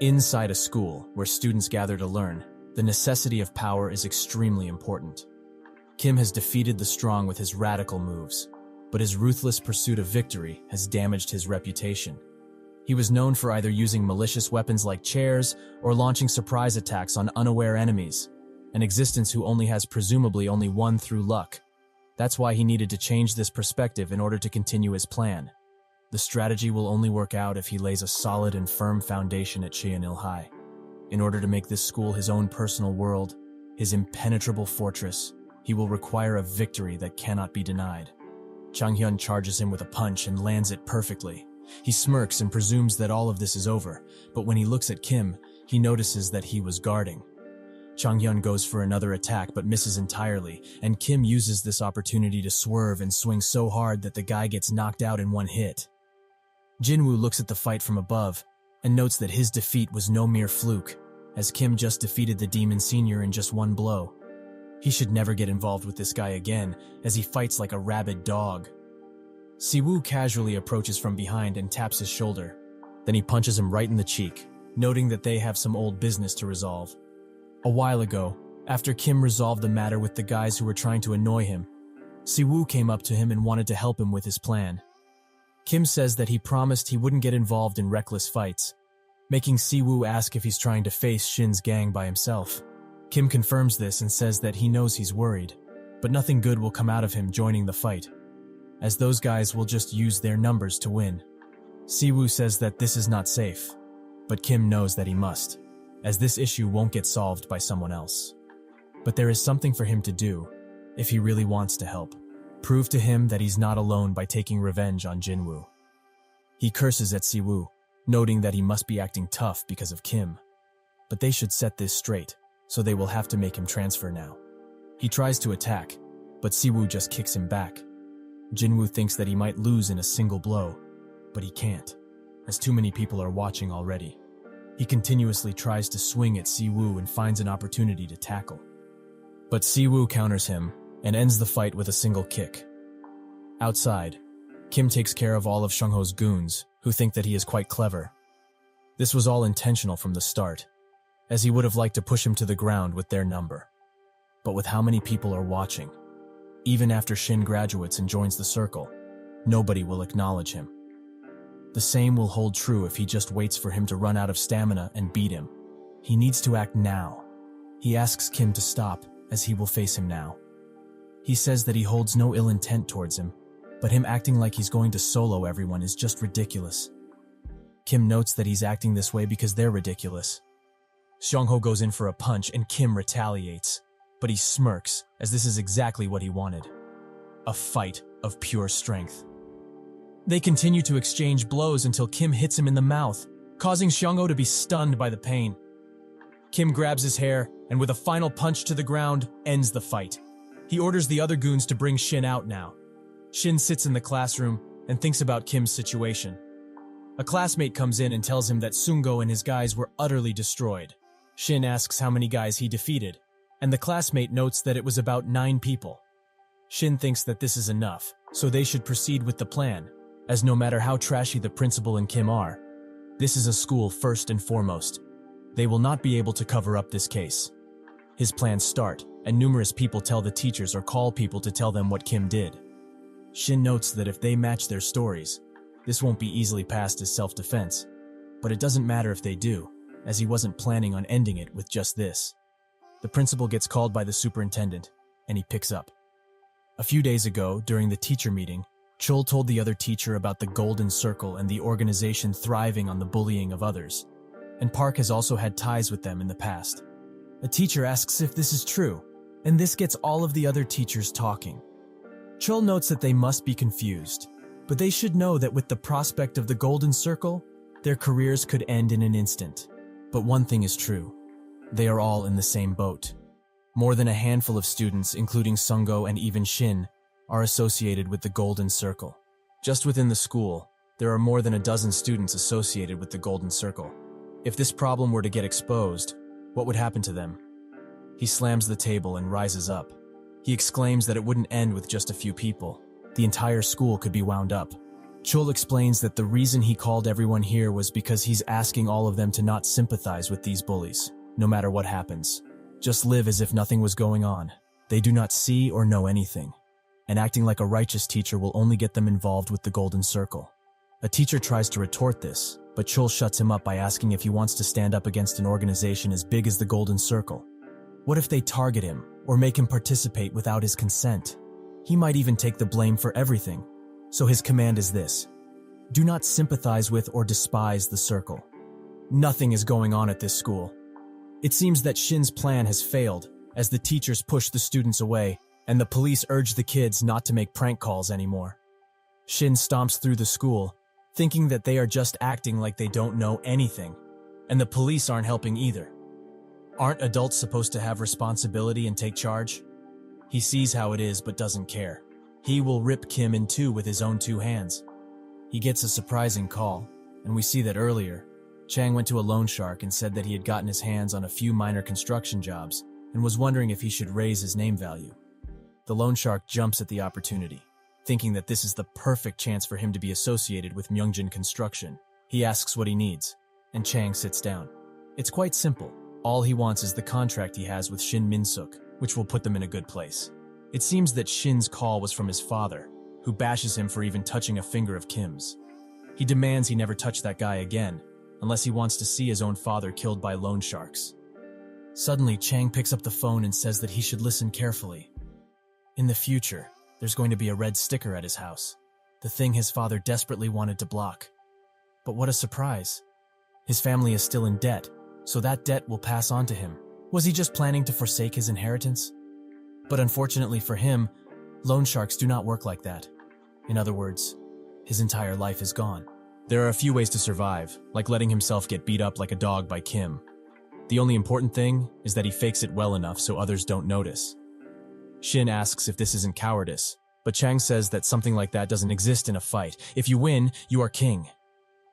Inside a school where students gather to learn, the necessity of power is extremely important. Kim has defeated the strong with his radical moves, but his ruthless pursuit of victory has damaged his reputation. He was known for either using malicious weapons like chairs or launching surprise attacks on unaware enemies, an existence who only has presumably only won through luck. That's why he needed to change this perspective in order to continue his plan. The strategy will only work out if he lays a solid and firm foundation at Cheonil High. In order to make this school his own personal world, his impenetrable fortress, he will require a victory that cannot be denied. Chang Hyun charges him with a punch and lands it perfectly. He smirks and presumes that all of this is over, but when he looks at Kim, he notices that he was guarding. Changhyun goes for another attack but misses entirely, and Kim uses this opportunity to swerve and swing so hard that the guy gets knocked out in one hit. Jinwoo looks at the fight from above and notes that his defeat was no mere fluke, as Kim just defeated the Demon Senior in just one blow. He should never get involved with this guy again, as he fights like a rabid dog. Siwoo casually approaches from behind and taps his shoulder. Then he punches him right in the cheek, noting that they have some old business to resolve. A while ago, after Kim resolved the matter with the guys who were trying to annoy him, Siwoo came up to him and wanted to help him with his plan. Kim says that he promised he wouldn't get involved in reckless fights, making Siwoo ask if he's trying to face Shin's gang by himself. Kim confirms this and says that he knows he's worried, but nothing good will come out of him joining the fight, as those guys will just use their numbers to win. Siwoo says that this is not safe, but Kim knows that he must, as this issue won't get solved by someone else. But there is something for him to do, if he really wants to help. Prove to him that he's not alone by taking revenge on Jinwoo. He curses at Siwoo, noting that he must be acting tough because of Kim. But they should set this straight, so they will have to make him transfer now. He tries to attack, but Siwoo just kicks him back. Jinwoo thinks that he might lose in a single blow, but he can't, as too many people are watching already. He continuously tries to swing at Siwoo and finds an opportunity to tackle. But Siwoo counters him and ends the fight with a single kick. Outside, Kim takes care of all of Seungho's goons, who think that he is quite clever. This was all intentional from the start, as he would have liked to push him to the ground with their number. But with how many people are watching, even after Shin graduates and joins the circle, nobody will acknowledge him. The same will hold true if he just waits for him to run out of stamina and beat him. He needs to act now. He asks Kim to stop, as he will face him now. He says that he holds no ill intent towards him, but him acting like he's going to solo everyone is just ridiculous. Kim notes that he's acting this way because they're ridiculous. Seungho goes in for a punch and Kim retaliates, but he smirks, as this is exactly what he wanted. A fight of pure strength. They continue to exchange blows until Kim hits him in the mouth, causing Seungho to be stunned by the pain. Kim grabs his hair and with a final punch to the ground, ends the fight. He orders the other goons to bring Shin out now. Shin sits in the classroom and thinks about Kim's situation. A classmate comes in and tells him that Seungho and his guys were utterly destroyed. Shin asks how many guys he defeated, and the classmate notes that it was about 9 people. Shin thinks that this is enough, so they should proceed with the plan, as no matter how trashy the principal and Kim are, this is a school first and foremost. They will not be able to cover up this case. His plans start, and numerous people tell the teachers or call people to tell them what Kim did. Shin notes that if they match their stories, this won't be easily passed as self-defense, but it doesn't matter if they do, as he wasn't planning on ending it with just this. The principal gets called by the superintendent, and he picks up. A few days ago, during the teacher meeting, Chul told the other teacher about the Golden Circle and the organization thriving on the bullying of others, and Park has also had ties with them in the past. A teacher asks if this is true, and this gets all of the other teachers talking. Chul notes that they must be confused, but they should know that with the prospect of the Golden Circle, their careers could end in an instant. But one thing is true. They are all in the same boat. More than a handful of students, including Seungho and even Shin, are associated with the Golden Circle. Just within the school, there are more than a dozen students associated with the Golden Circle. If this problem were to get exposed, what would happen to them? He slams the table and rises up. He exclaims that it wouldn't end with just a few people. The entire school could be wound up. Chul explains that the reason he called everyone here was because he's asking all of them to not sympathize with these bullies, no matter what happens. Just live as if nothing was going on. They do not see or know anything, and acting like a righteous teacher will only get them involved with the Golden Circle. A teacher tries to retort this, but Chul shuts him up by asking if he wants to stand up against an organization as big as the Golden Circle. What if they target him, or make him participate without his consent? He might even take the blame for everything. So his command is this: do not sympathize with or despise the circle. Nothing is going on at this school. It seems that Shin's plan has failed, as the teachers push the students away, and the police urge the kids not to make prank calls anymore. Shin stomps through the school, thinking that they are just acting like they don't know anything, and the police aren't helping either. Aren't adults supposed to have responsibility and take charge? He sees how it is but doesn't care. He will rip Kim in two with his own two hands. He gets a surprising call, and we see that earlier, Chang went to a loan shark and said that he had gotten his hands on a few minor construction jobs and was wondering if he should raise his name value. The loan shark jumps at the opportunity, thinking that this is the perfect chance for him to be associated with Myungjin Construction. He asks what he needs, and Chang sits down. It's quite simple. All he wants is the contract he has with Shin Min-suk, which will put them in a good place. It seems that Shin's call was from his father, who bashes him for even touching a finger of Kim's. He demands he never touch that guy again, unless he wants to see his own father killed by loan sharks. Suddenly, Chang picks up the phone and says that he should listen carefully. In the future, there's going to be a red sticker at his house, the thing his father desperately wanted to block. But what a surprise. His family is still in debt, so that debt will pass on to him. Was he just planning to forsake his inheritance? But unfortunately for him, loan sharks do not work like that. In other words, his entire life is gone. There are a few ways to survive, like letting himself get beat up like a dog by Kim. The only important thing is that he fakes it well enough so others don't notice. Shin asks if this isn't cowardice, but Chang says that something like that doesn't exist in a fight. If you win, you are king.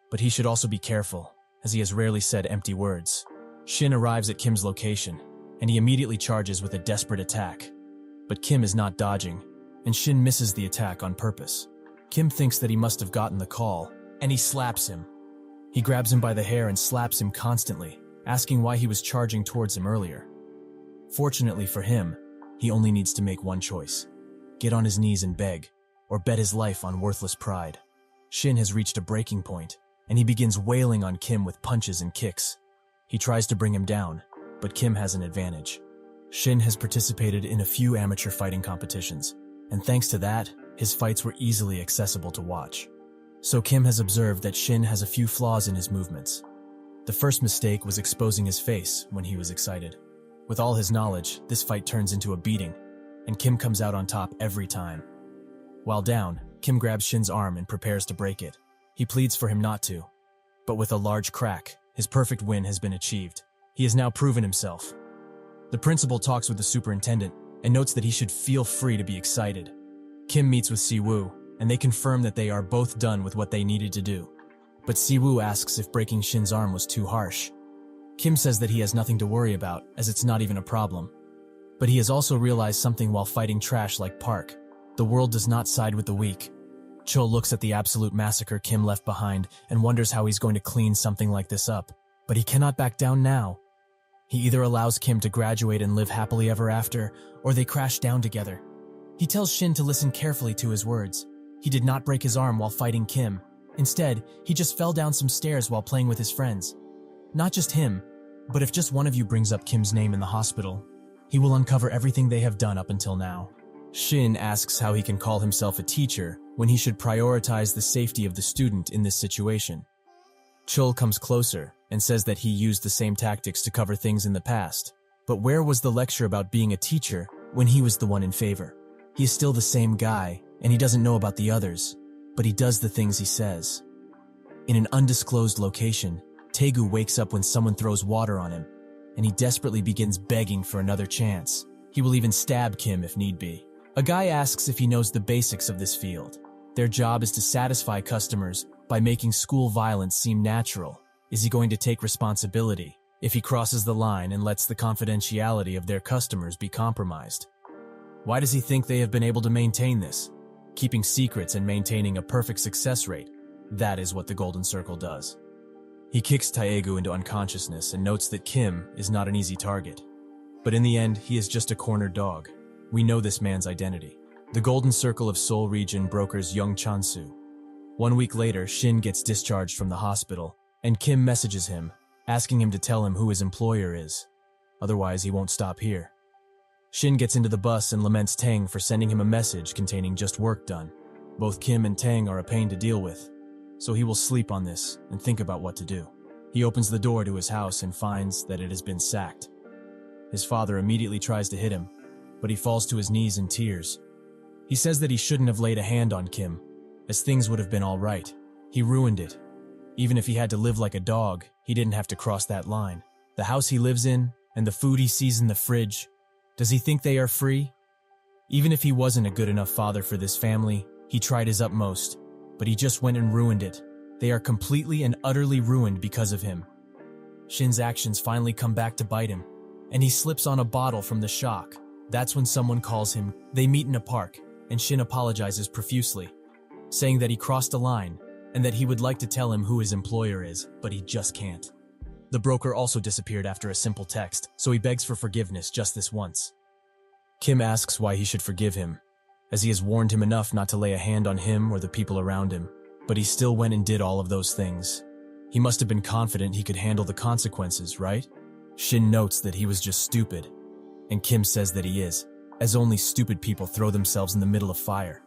But he should also be careful, as he has rarely said empty words. Shin arrives at Kim's location, and he immediately charges with a desperate attack. But Kim is not dodging, and Shin misses the attack on purpose. Kim thinks that he must have gotten the call, and he slaps him. He grabs him by the hair and slaps him constantly, asking why he was charging towards him earlier. Fortunately for him, he only needs to make one choice: get on his knees and beg, or bet his life on worthless pride. Shin has reached a breaking point, and he begins wailing on Kim with punches and kicks. He tries to bring him down, but Kim has an advantage. Shin has participated in a few amateur fighting competitions, and thanks to that, his fights were easily accessible to watch. So Kim has observed that Shin has a few flaws in his movements. The first mistake was exposing his face when he was excited. With all his knowledge, this fight turns into a beating, and Kim comes out on top every time. While down, Kim grabs Shin's arm and prepares to break it. He pleads for him not to, but with a large crack, his perfect win has been achieved. He has now proven himself. The principal talks with the superintendent and notes that he should feel free to be excited. Kim meets with Si-woo, and they confirm that they are both done with what they needed to do. But Si-woo asks if breaking Shin's arm was too harsh. Kim says that he has nothing to worry about, as it's not even a problem. But he has also realized something while fighting trash like Park. The world does not side with the weak. Cho looks at the absolute massacre Kim left behind and wonders how he's going to clean something like this up. But he cannot back down now. He either allows Kim to graduate and live happily ever after, or they crash down together. He tells Shin to listen carefully to his words. He did not break his arm while fighting Kim. Instead, he just fell down some stairs while playing with his friends. Not just him, but if just one of you brings up Kim's name in the hospital, he will uncover everything they have done up until now. Shin asks how he can call himself a teacher when he should prioritize the safety of the student in this situation. Chul comes closer and says that he used the same tactics to cover things in the past. But where was the lecture about being a teacher when he was the one in favor? He is still the same guy, and he doesn't know about the others, but he does the things he says. In an undisclosed location, Taegu wakes up when someone throws water on him, and he desperately begins begging for another chance. He will even stab Kim if need be. A guy asks if he knows the basics of this field. Their job is to satisfy customers by making school violence seem natural. Is he going to take responsibility if he crosses the line and lets the confidentiality of their customers be compromised? Why does he think they have been able to maintain this? Keeping secrets and maintaining a perfect success rate. That is what the Golden Circle does. He kicks Taegu into unconsciousness and notes that Kim is not an easy target. But in the end, he is just a cornered dog. We know this man's identity. The Golden Circle of Seoul region brokers Young Chansu. 1 week later, Shin gets discharged from the hospital, and Kim messages him, asking him to tell him who his employer is. Otherwise, he won't stop here. Shin gets into the bus and laments Tang for sending him a message containing just work done. Both Kim and Tang are a pain to deal with, so he will sleep on this and think about what to do. He opens the door to his house and finds that it has been sacked. His father immediately tries to hit him, but he falls to his knees in tears. He says that he shouldn't have laid a hand on Kim, as things would have been all right. He ruined it. Even if he had to live like a dog, he didn't have to cross that line. The house he lives in And the food he sees in the fridge, does he think they are free? Even if he wasn't a good enough father for this family, he tried his utmost, but he just went and ruined it. They are completely and utterly ruined because of him. Shin's actions finally come back to bite him, and he slips on a bottle from the shock. That's when someone calls him. They meet in a park, and Shin apologizes profusely, saying that he crossed a line, and that he would like to tell him who his employer is, but he just can't. The broker also disappeared after a simple text, so he begs for forgiveness just this once. Kim asks why he should forgive him, as he has warned him enough not to lay a hand on him or the people around him, but he still went and did all of those things. He must have been confident he could handle the consequences, right? Shin notes that he was just stupid, and Kim says that he is, as only stupid people throw themselves in the middle of fire.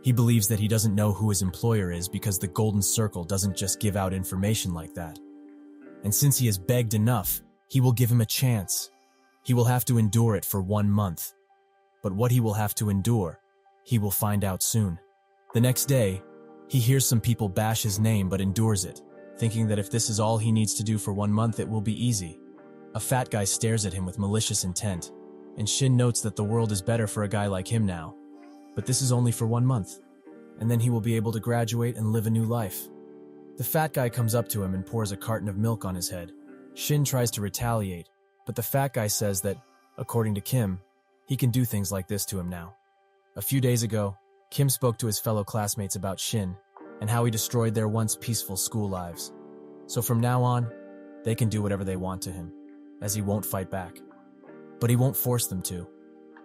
He believes that he doesn't know who his employer is because the Golden Circle doesn't just give out information like that. And since he has begged enough, he will give him a chance. He will have to endure it for 1 month. But what he will have to endure, he will find out soon. The next day, he hears some people bash his name but endures it, thinking that if this is all he needs to do for 1 month, it will be easy. A fat guy stares at him with malicious intent, and Shin notes that the world is better for a guy like him now. But this is only for 1 month, and then he will be able to graduate and live a new life. The fat guy comes up to him and pours a carton of milk on his head. Shin tries to retaliate, but the fat guy says that, according to Kim, he can do things like this to him now. A few days ago, Kim spoke to his fellow classmates about Shin and how he destroyed their once peaceful school lives. So from now on, they can do whatever they want to him, as he won't fight back. But he won't force them to,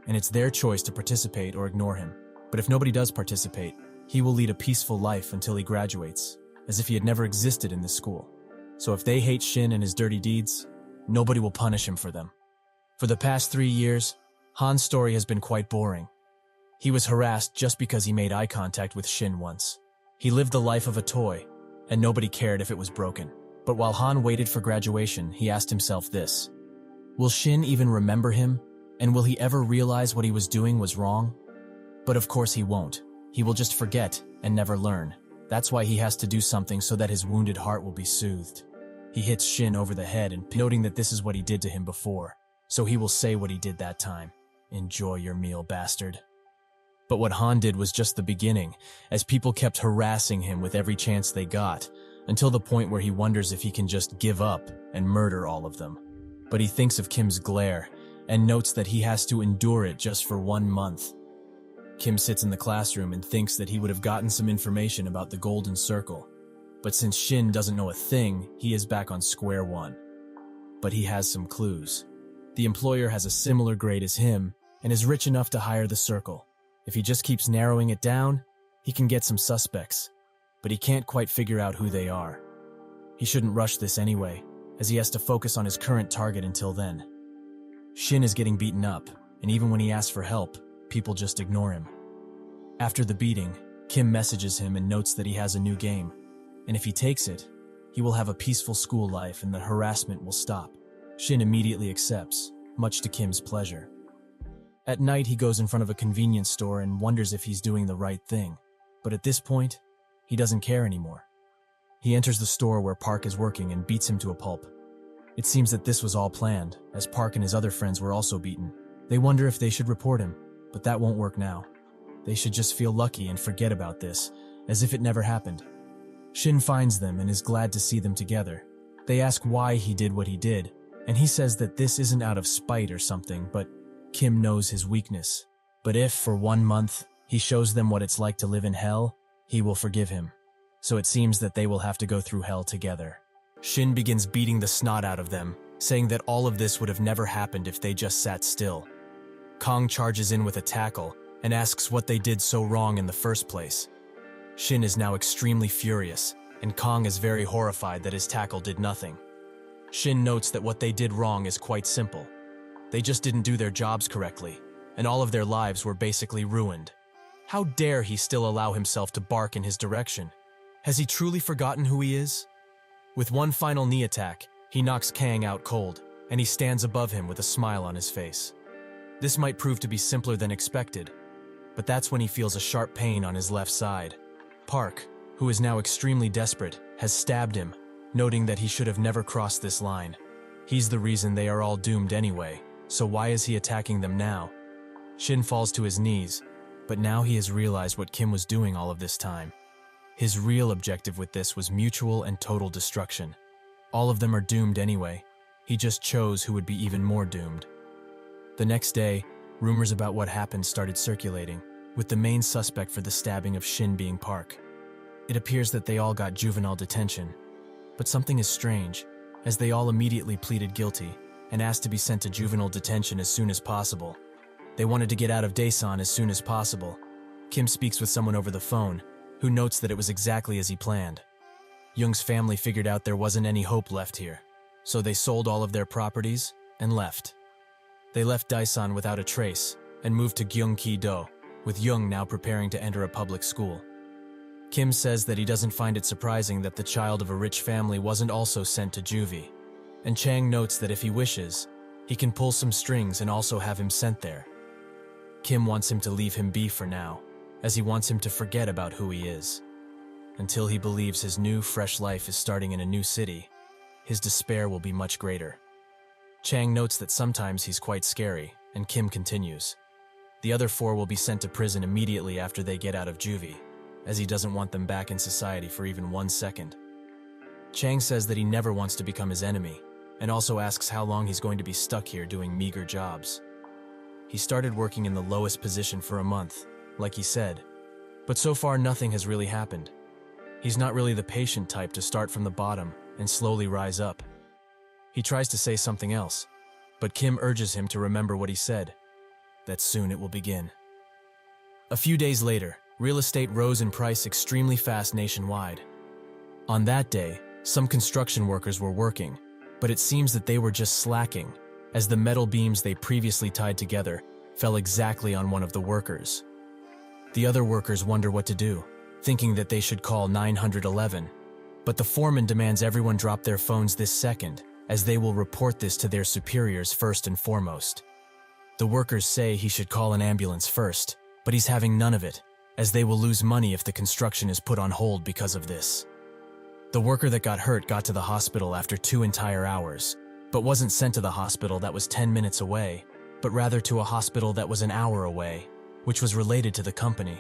and it's their choice to participate or ignore him. But if nobody does participate, he will lead a peaceful life until he graduates, as if he had never existed in this school. So if they hate Shin and his dirty deeds, nobody will punish him for them. For the past 3 years, Han's story has been quite boring. He was harassed just because he made eye contact with Shin once. He lived the life of a toy, and nobody cared if it was broken. But while Han waited for graduation, he asked himself this: will Shin even remember him? And will he ever realize what he was doing was wrong? But of course he won't. He will just forget and never learn. That's why he has to do something so that his wounded heart will be soothed. He hits Shin over the head and noting that this is what he did to him before, so he will say what he did that time. Enjoy your meal, bastard. But what Han did was just the beginning, as people kept harassing him with every chance they got, until the point where he wonders if he can just give up and murder all of them. But he thinks of Kim's glare, and notes that he has to endure it just for 1 month. Kim sits in the classroom and thinks that he would have gotten some information about the Golden Circle. But since Shin doesn't know a thing, he is back on square one. But he has some clues. The employer has a similar grade as him, and is rich enough to hire the circle. If he just keeps narrowing it down, he can get some suspects, but he can't quite figure out who they are. He shouldn't rush this anyway, as he has to focus on his current target until then. Shin is getting beaten up, and even when he asks for help, people just ignore him. After the beating, Kim messages him and notes that he has a new game, and if he takes it, he will have a peaceful school life and the harassment will stop. Shin immediately accepts, much to Kim's pleasure. At night, he goes in front of a convenience store and wonders if he's doing the right thing, but at this point, he doesn't care anymore. He enters the store where Park is working and beats him to a pulp. It seems that this was all planned, as Park and his other friends were also beaten. They wonder if they should report him, but that won't work now. They should just feel lucky and forget about this, as if it never happened. Shin finds them and is glad to see them together. They ask why he did what he did, and he says that this isn't out of spite or something, but Kim knows his weakness. But if, for 1 month, he shows them what it's like to live in hell, he will forgive him. So it seems that they will have to go through hell together. Shin begins beating the snot out of them, saying that all of this would have never happened if they just sat still. Kong charges in with a tackle and asks what they did so wrong in the first place. Shin is now extremely furious, and Kong is very horrified that his tackle did nothing. Shin notes that what they did wrong is quite simple. They just didn't do their jobs correctly, and all of their lives were basically ruined. How dare he still allow himself to bark in his direction? Has he truly forgotten who he is? With one final knee attack, he knocks Kang out cold, and he stands above him with a smile on his face. This might prove to be simpler than expected, but that's when he feels a sharp pain on his left side. Park, who is now extremely desperate, has stabbed him, noting that he should have never crossed this line. He's the reason they are all doomed anyway, so why is he attacking them now? Shin falls to his knees, but now he has realized what Kim was doing all of this time. His real objective with this was mutual and total destruction. All of them are doomed anyway. He just chose who would be even more doomed. The next day, rumors about what happened started circulating, with the main suspect for the stabbing of Shin being Park. It appears that they all got juvenile detention, but something is strange, as they all immediately pleaded guilty and asked to be sent to juvenile detention as soon as possible. They wanted to get out of Daesan as soon as possible. Kim speaks with someone over the phone, who notes that it was exactly as he planned. Young's family figured out there wasn't any hope left here, so they sold all of their properties and left. They left Daesan without a trace and moved to Gyeonggi-do, with Young now preparing to enter a public school. Kim says that he doesn't find it surprising that the child of a rich family wasn't also sent to juvie, and Chang notes that if he wishes, he can pull some strings and also have him sent there. Kim wants him to leave him be for now, as he wants him to forget about who he is. Until he believes his new, fresh life is starting in a new city, his despair will be much greater. Chang notes that sometimes he's quite scary, and Kim continues. The other 4 will be sent to prison immediately after they get out of juvie, as he doesn't want them back in society for even 1 second. Chang says that he never wants to become his enemy, and also asks how long he's going to be stuck here doing meager jobs. He started working in the lowest position for a month, like he said, but so far nothing has really happened. He's not really the patient type to start from the bottom and slowly rise up. He tries to say something else, but Kim urges him to remember what he said, that soon it will begin. A few days later, real estate rose in price extremely fast nationwide. On that day, some construction workers were working, but it seems that they were just slacking, as the metal beams they previously tied together fell exactly on one of the workers. The other workers wonder what to do, thinking that they should call 911, but the foreman demands everyone drop their phones this second, as they will report this to their superiors first and foremost. The workers say he should call an ambulance first, but he's having none of it, as they will lose money if the construction is put on hold because of this. The worker that got hurt got to the hospital after 2 entire hours, but wasn't sent to the hospital that was 10 minutes away, but rather to a hospital that was an hour away, which was related to the company.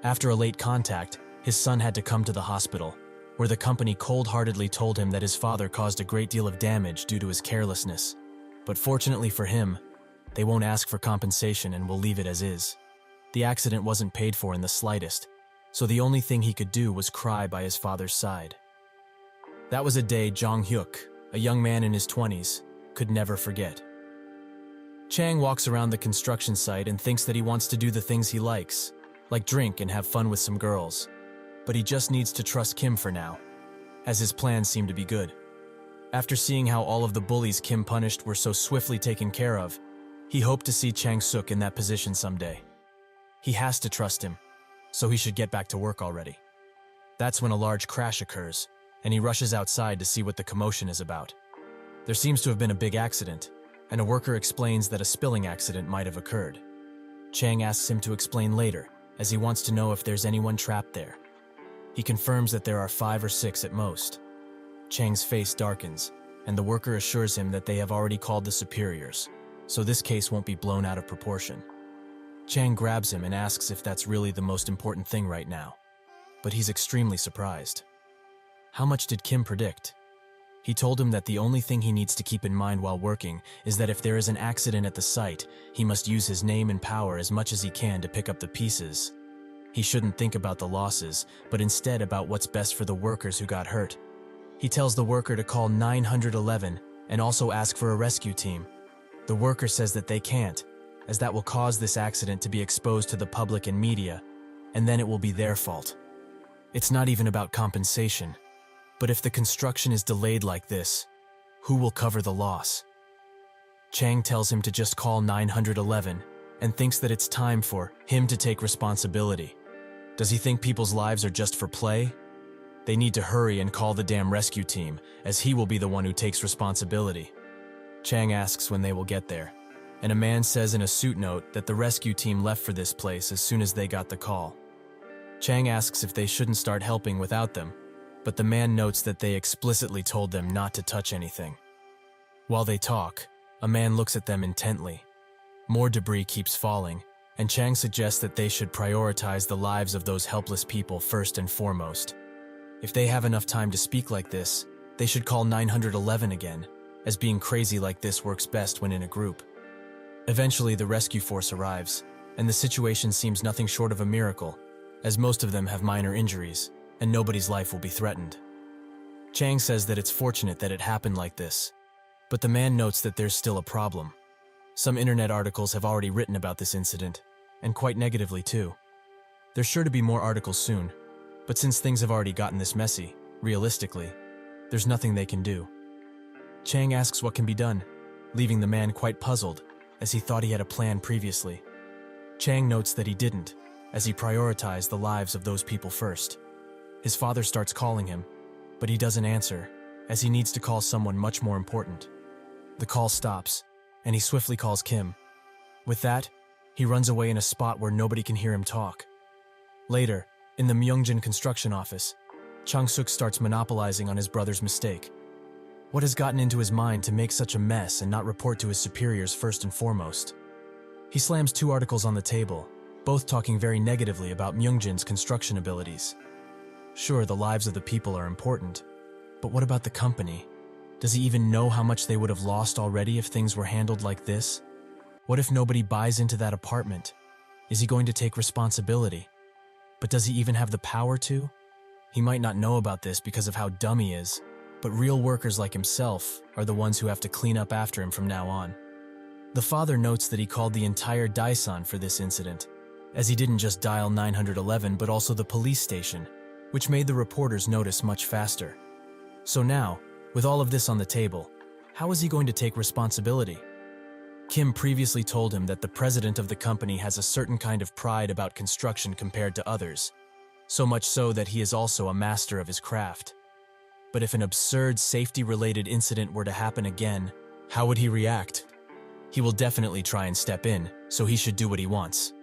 After a late contact, his son had to come to the hospital, where the company cold-heartedly told him that his father caused a great deal of damage due to his carelessness. But fortunately for him, they won't ask for compensation and will leave it as is. The accident wasn't paid for in the slightest, so the only thing he could do was cry by his father's side. That was a day Jong-hyuk, a young man in his 20s, could never forget. Chang walks around the construction site and thinks that he wants to do the things he likes, like drink and have fun with some girls. But he just needs to trust Kim for now, as his plans seem to be good. After seeing how all of the bullies Kim punished were so swiftly taken care of, he hoped to see Chang-suk in that position someday. He has to trust him, so he should get back to work already. That's when a large crash occurs, and he rushes outside to see what the commotion is about. There seems to have been a big accident, and a worker explains that a spilling accident might have occurred. Chang asks him to explain later, as he wants to know if there's anyone trapped there. He confirms that there are 5 or 6 at most. Chang's face darkens, and the worker assures him that they have already called the superiors, so this case won't be blown out of proportion. Chang grabs him and asks if that's really the most important thing right now, but he's extremely surprised. How much did Kim predict? He told him that the only thing he needs to keep in mind while working is that if there is an accident at the site, he must use his name and power as much as he can to pick up the pieces. He shouldn't think about the losses, but instead about what's best for the workers who got hurt. He tells the worker to call 911 and also ask for a rescue team. The worker says that they can't, as that will cause this accident to be exposed to the public and media, and then it will be their fault. It's not even about compensation, but if the construction is delayed like this, who will cover the loss? Chang tells him to just call 911 and thinks that it's time for him to take responsibility. Does he think people's lives are just for play? They need to hurry and call the damn rescue team, as he will be the one who takes responsibility. Chang asks when they will get there, and a man says in a suit note that the rescue team left for this place as soon as they got the call. Chang asks if they shouldn't start helping without them, but the man notes that they explicitly told them not to touch anything. While they talk, a man looks at them intently. More debris keeps falling, and Chang suggests that they should prioritize the lives of those helpless people first and foremost. If they have enough time to speak like this, they should call 911 again, as being crazy like this works best when in a group. Eventually, the rescue force arrives, and the situation seems nothing short of a miracle, as most of them have minor injuries, and nobody's life will be threatened. Chang says that it's fortunate that it happened like this, but the man notes that there's still a problem. Some internet articles have already written about this incident, and quite negatively too. There's sure to be more articles soon, but since things have already gotten this messy, realistically, there's nothing they can do. Chang asks what can be done, leaving the man quite puzzled, as he thought he had a plan previously. Chang notes that he didn't, as he prioritized the lives of those people first. His father starts calling him, but he doesn't answer, as he needs to call someone much more important. The call stops, and he swiftly calls Kim. With that, he runs away in a spot where nobody can hear him talk. Later, in the Myeongjin construction office, Chang-suk starts monopolizing on his brother's mistake. What has gotten into his mind to make such a mess and not report to his superiors first and foremost? He slams 2 articles on the table, both talking very negatively about Myeongjin's construction abilities. Sure, the lives of the people are important, but what about the company? Does he even know how much they would have lost already if things were handled like this? What if nobody buys into that apartment? Is he going to take responsibility? But does he even have the power to? He might not know about this because of how dumb he is, but real workers like himself are the ones who have to clean up after him from now on. The father notes that he called the entire Daesan for this incident, as he didn't just dial 911 but also the police station, which made the reporters notice much faster. So now, with all of this on the table, how is he going to take responsibility? Kim previously told him that the president of the company has a certain kind of pride about construction compared to others, so much so that he is also a master of his craft. But if an absurd safety-related incident were to happen again, how would he react? He will definitely try and step in, so he should do what he wants.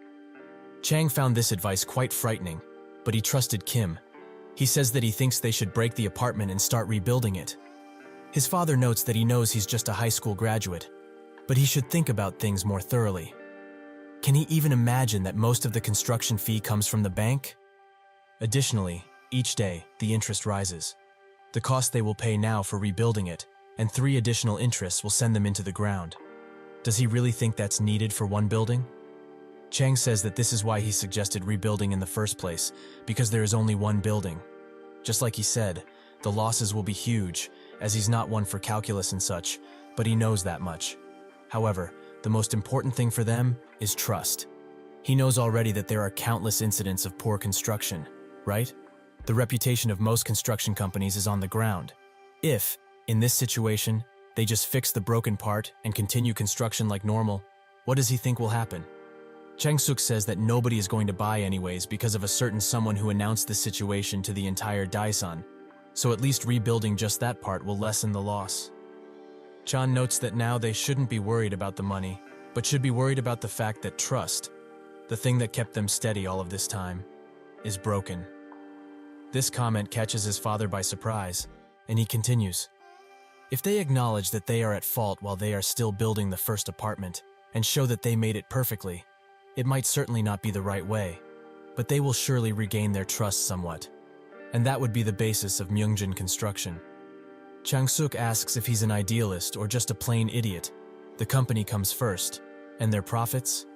Chang found this advice quite frightening, but he trusted Kim. He says that he thinks they should break the apartment and start rebuilding it. His father notes that he knows he's just a high school graduate, but he should think about things more thoroughly. Can he even imagine that most of the construction fee comes from the bank? Additionally, each day, the interest rises. The cost they will pay now for rebuilding it, and 3 additional interests will send them into the ground. Does he really think that's needed for one building? Chang says that this is why he suggested rebuilding in the first place, because there is only one building. Just like he said, the losses will be huge, as he's not one for calculus and such, but he knows that much. However, the most important thing for them is trust. He knows already that there are countless incidents of poor construction, right? The reputation of most construction companies is on the ground. If, in this situation, they just fix the broken part and continue construction like normal, what does he think will happen? Chang-suk says that nobody is going to buy anyways because of a certain someone who announced the situation to the entire Daesan, so at least rebuilding just that part will lessen the loss. Chan notes that now they shouldn't be worried about the money, but should be worried about the fact that trust, the thing that kept them steady all of this time, is broken. This comment catches his father by surprise, and he continues. If they acknowledge that they are at fault while they are still building the first apartment, and show that they made it perfectly, it might certainly not be the right way, but they will surely regain their trust somewhat. And that would be the basis of Myeongjin construction. Chang-suk asks if he's an idealist or just a plain idiot. The company comes first, and their profits?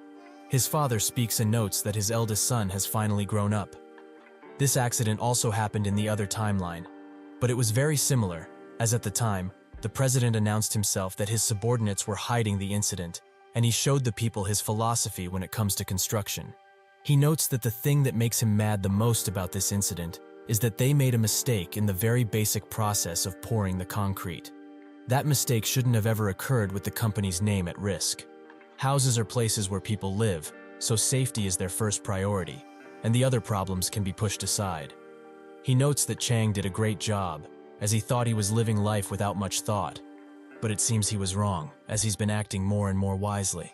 His father speaks and notes that his eldest son has finally grown up. This accident also happened in the other timeline, but it was very similar, as at the time, the president announced himself that his subordinates were hiding the incident, and he showed the people his philosophy when it comes to construction. He notes that the thing that makes him mad the most about this incident is that they made a mistake in the very basic process of pouring the concrete. That mistake shouldn't have ever occurred with the company's name at risk. Houses are places where people live, so safety is their first priority, and the other problems can be pushed aside. He notes that Chang did a great job, as he thought he was living life without much thought. But it seems he was wrong, as he's been acting more and more wisely.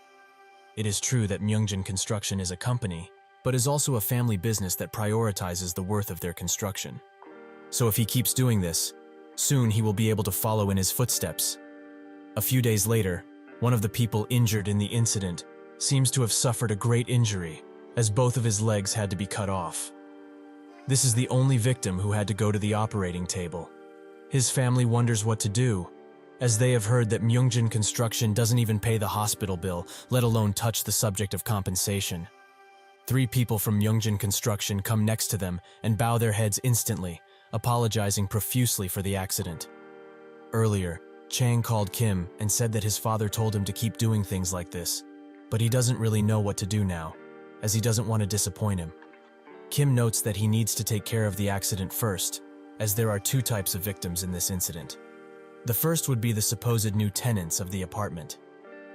It is true that Myeongjin Construction is a company, but is also a family business that prioritizes the worth of their construction. So if he keeps doing this, soon he will be able to follow in his footsteps. A few days later, one of the people injured in the incident seems to have suffered a great injury, as both of his legs had to be cut off. This is the only victim who had to go to the operating table. His family wonders what to do, as they have heard that Myungjin Construction doesn't even pay the hospital bill, let alone touch the subject of compensation. 3 people from Myungjin Construction come next to them and bow their heads instantly, apologizing profusely for the accident. Earlier, Chang called Kim and said that his father told him to keep doing things like this, but he doesn't really know what to do now, as he doesn't want to disappoint him. Kim notes that he needs to take care of the accident first, as there are 2 types of victims in this incident. The first would be the supposed new tenants of the apartment.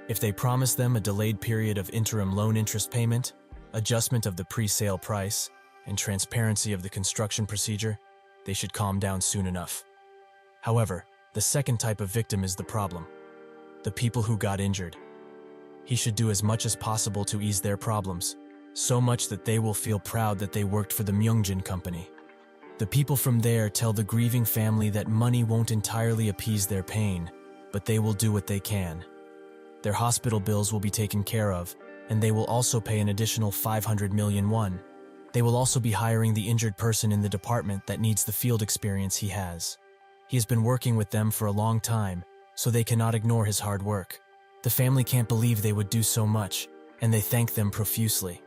If they promise them a delayed period of interim loan interest payment, adjustment of the pre-sale price, and transparency of the construction procedure, they should calm down soon enough. However, the second type of victim is the problem: the people who got injured. He should do as much as possible to ease their problems, so much that they will feel proud that they worked for the Myungjin company. The people from there tell the grieving family that money won't entirely appease their pain, but they will do what they can. Their hospital bills will be taken care of, and they will also pay an additional 500 million won. They will also be hiring the injured person in the department that needs the field experience he has. He has been working with them for a long time, so they cannot ignore his hard work. The family can't believe they would do so much, and they thank them profusely.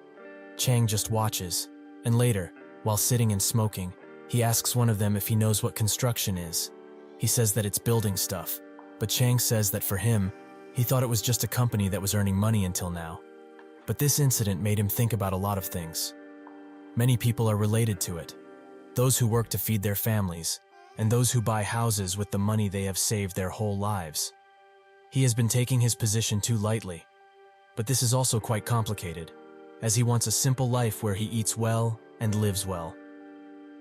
Chang just watches, and later, while sitting and smoking, he asks one of them if he knows what construction is. He says that it's building stuff, but Chang says that for him, he thought it was just a company that was earning money until now. But this incident made him think about a lot of things. Many people are related to it. Those who work to feed their families, and those who buy houses with the money they have saved their whole lives. He has been taking his position too lightly. But this is also quite complicated, as he wants a simple life where he eats well and lives well.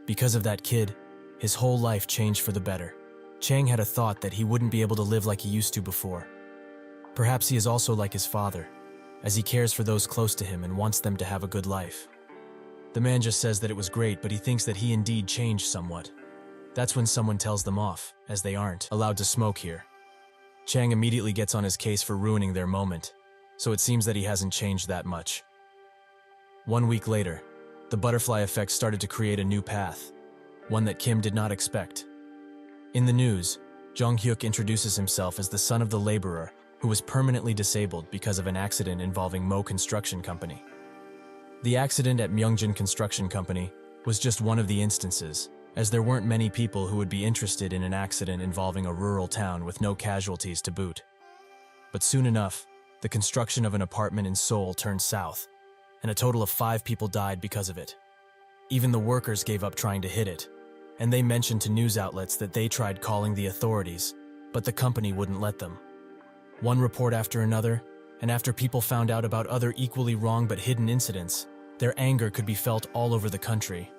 Because of that kid, his whole life changed for the better. Chang had a thought that he wouldn't be able to live like he used to before. Perhaps he is also like his father, as he cares for those close to him and wants them to have a good life. The man just says that it was great, but he thinks that he indeed changed somewhat. That's when someone tells them off, as they aren't allowed to smoke here. Chang immediately gets on his case for ruining their moment, so it seems that he hasn't changed that much. 1 week later, the butterfly effect started to create a new path, one that Kim did not expect. In the news, Jong-hyuk introduces himself as the son of the laborer who was permanently disabled because of an accident involving Mo Construction Company. The accident at Myungjin Construction Company was just one of the instances, as there weren't many people who would be interested in an accident involving a rural town with no casualties to boot. But soon enough, the construction of an apartment in Seoul turned south, and a total of 5 people died because of it. Even the workers gave up trying to hit it, and they mentioned to news outlets that they tried calling the authorities, but the company wouldn't let them. One report after another, and after people found out about other equally wrong but hidden incidents, their anger could be felt all over the country.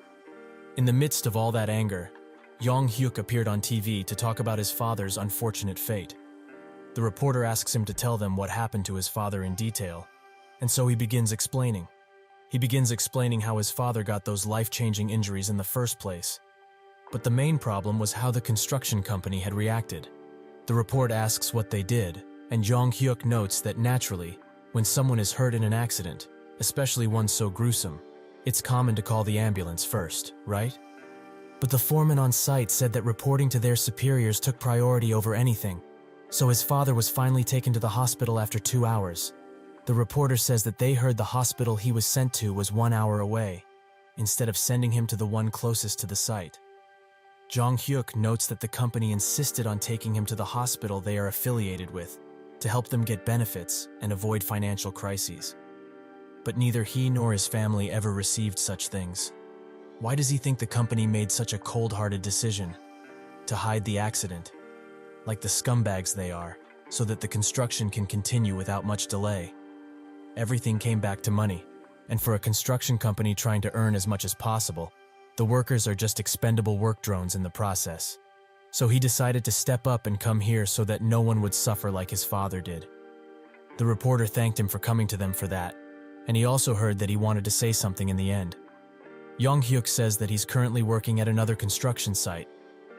In the midst of all that anger, Jong-hyuk appeared on TV to talk about his father's unfortunate fate. The reporter asks him to tell them what happened to his father in detail, and so he begins explaining. He begins explaining how his father got those life-changing injuries in the first place. But the main problem was how the construction company had reacted. The report asks what they did, and Jong-hyuk notes that naturally, when someone is hurt in an accident, especially one so gruesome, it's common to call the ambulance first, right? But the foreman on site said that reporting to their superiors took priority over anything, so his father was finally taken to the hospital after 2 hours. The reporter says that they heard the hospital he was sent to was 1 hour away, instead of sending him to the one closest to the site. Jong-hyuk notes that the company insisted on taking him to the hospital they are affiliated with, to help them get benefits and avoid financial crises. But neither he nor his family ever received such things. Why does he think the company made such a cold-hearted decision? To hide the accident, like the scumbags they are, so that the construction can continue without much delay. Everything came back to money, and for a construction company trying to earn as much as possible, the workers are just expendable work drones in the process. So he decided to step up and come here so that no one would suffer like his father did. The reporter thanked him for coming to them for that, and he also heard that he wanted to say something in the end. Jong-hyuk says that he's currently working at another construction site,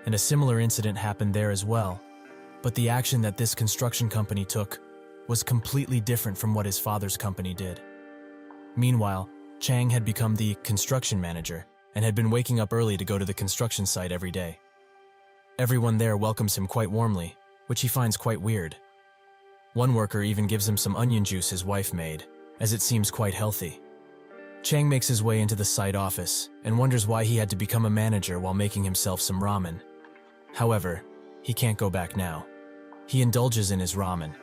and a similar incident happened there as well. But the action that this construction company took was completely different from what his father's company did. Meanwhile, Chang had become the construction manager and had been waking up early to go to the construction site every day. Everyone there welcomes him quite warmly, which he finds quite weird. One worker even gives him some onion juice his wife made, as it seems quite healthy. Chang makes his way into the site office and wonders why he had to become a manager while making himself some ramen. However, he can't go back now. He indulges in his ramen,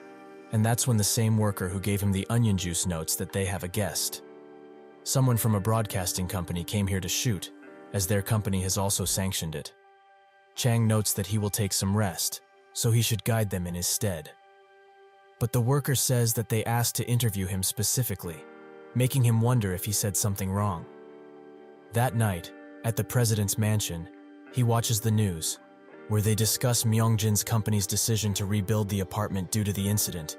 and that's when the same worker who gave him the onion juice notes that they have a guest. Someone from a broadcasting company came here to shoot, as their company has also sanctioned it. Chang notes that he will take some rest, so he should guide them in his stead. But the worker says that they asked to interview him specifically, making him wonder if he said something wrong. That night, at the president's mansion, he watches the news, where they discuss Myungjin's company's decision to rebuild the apartment due to the incident,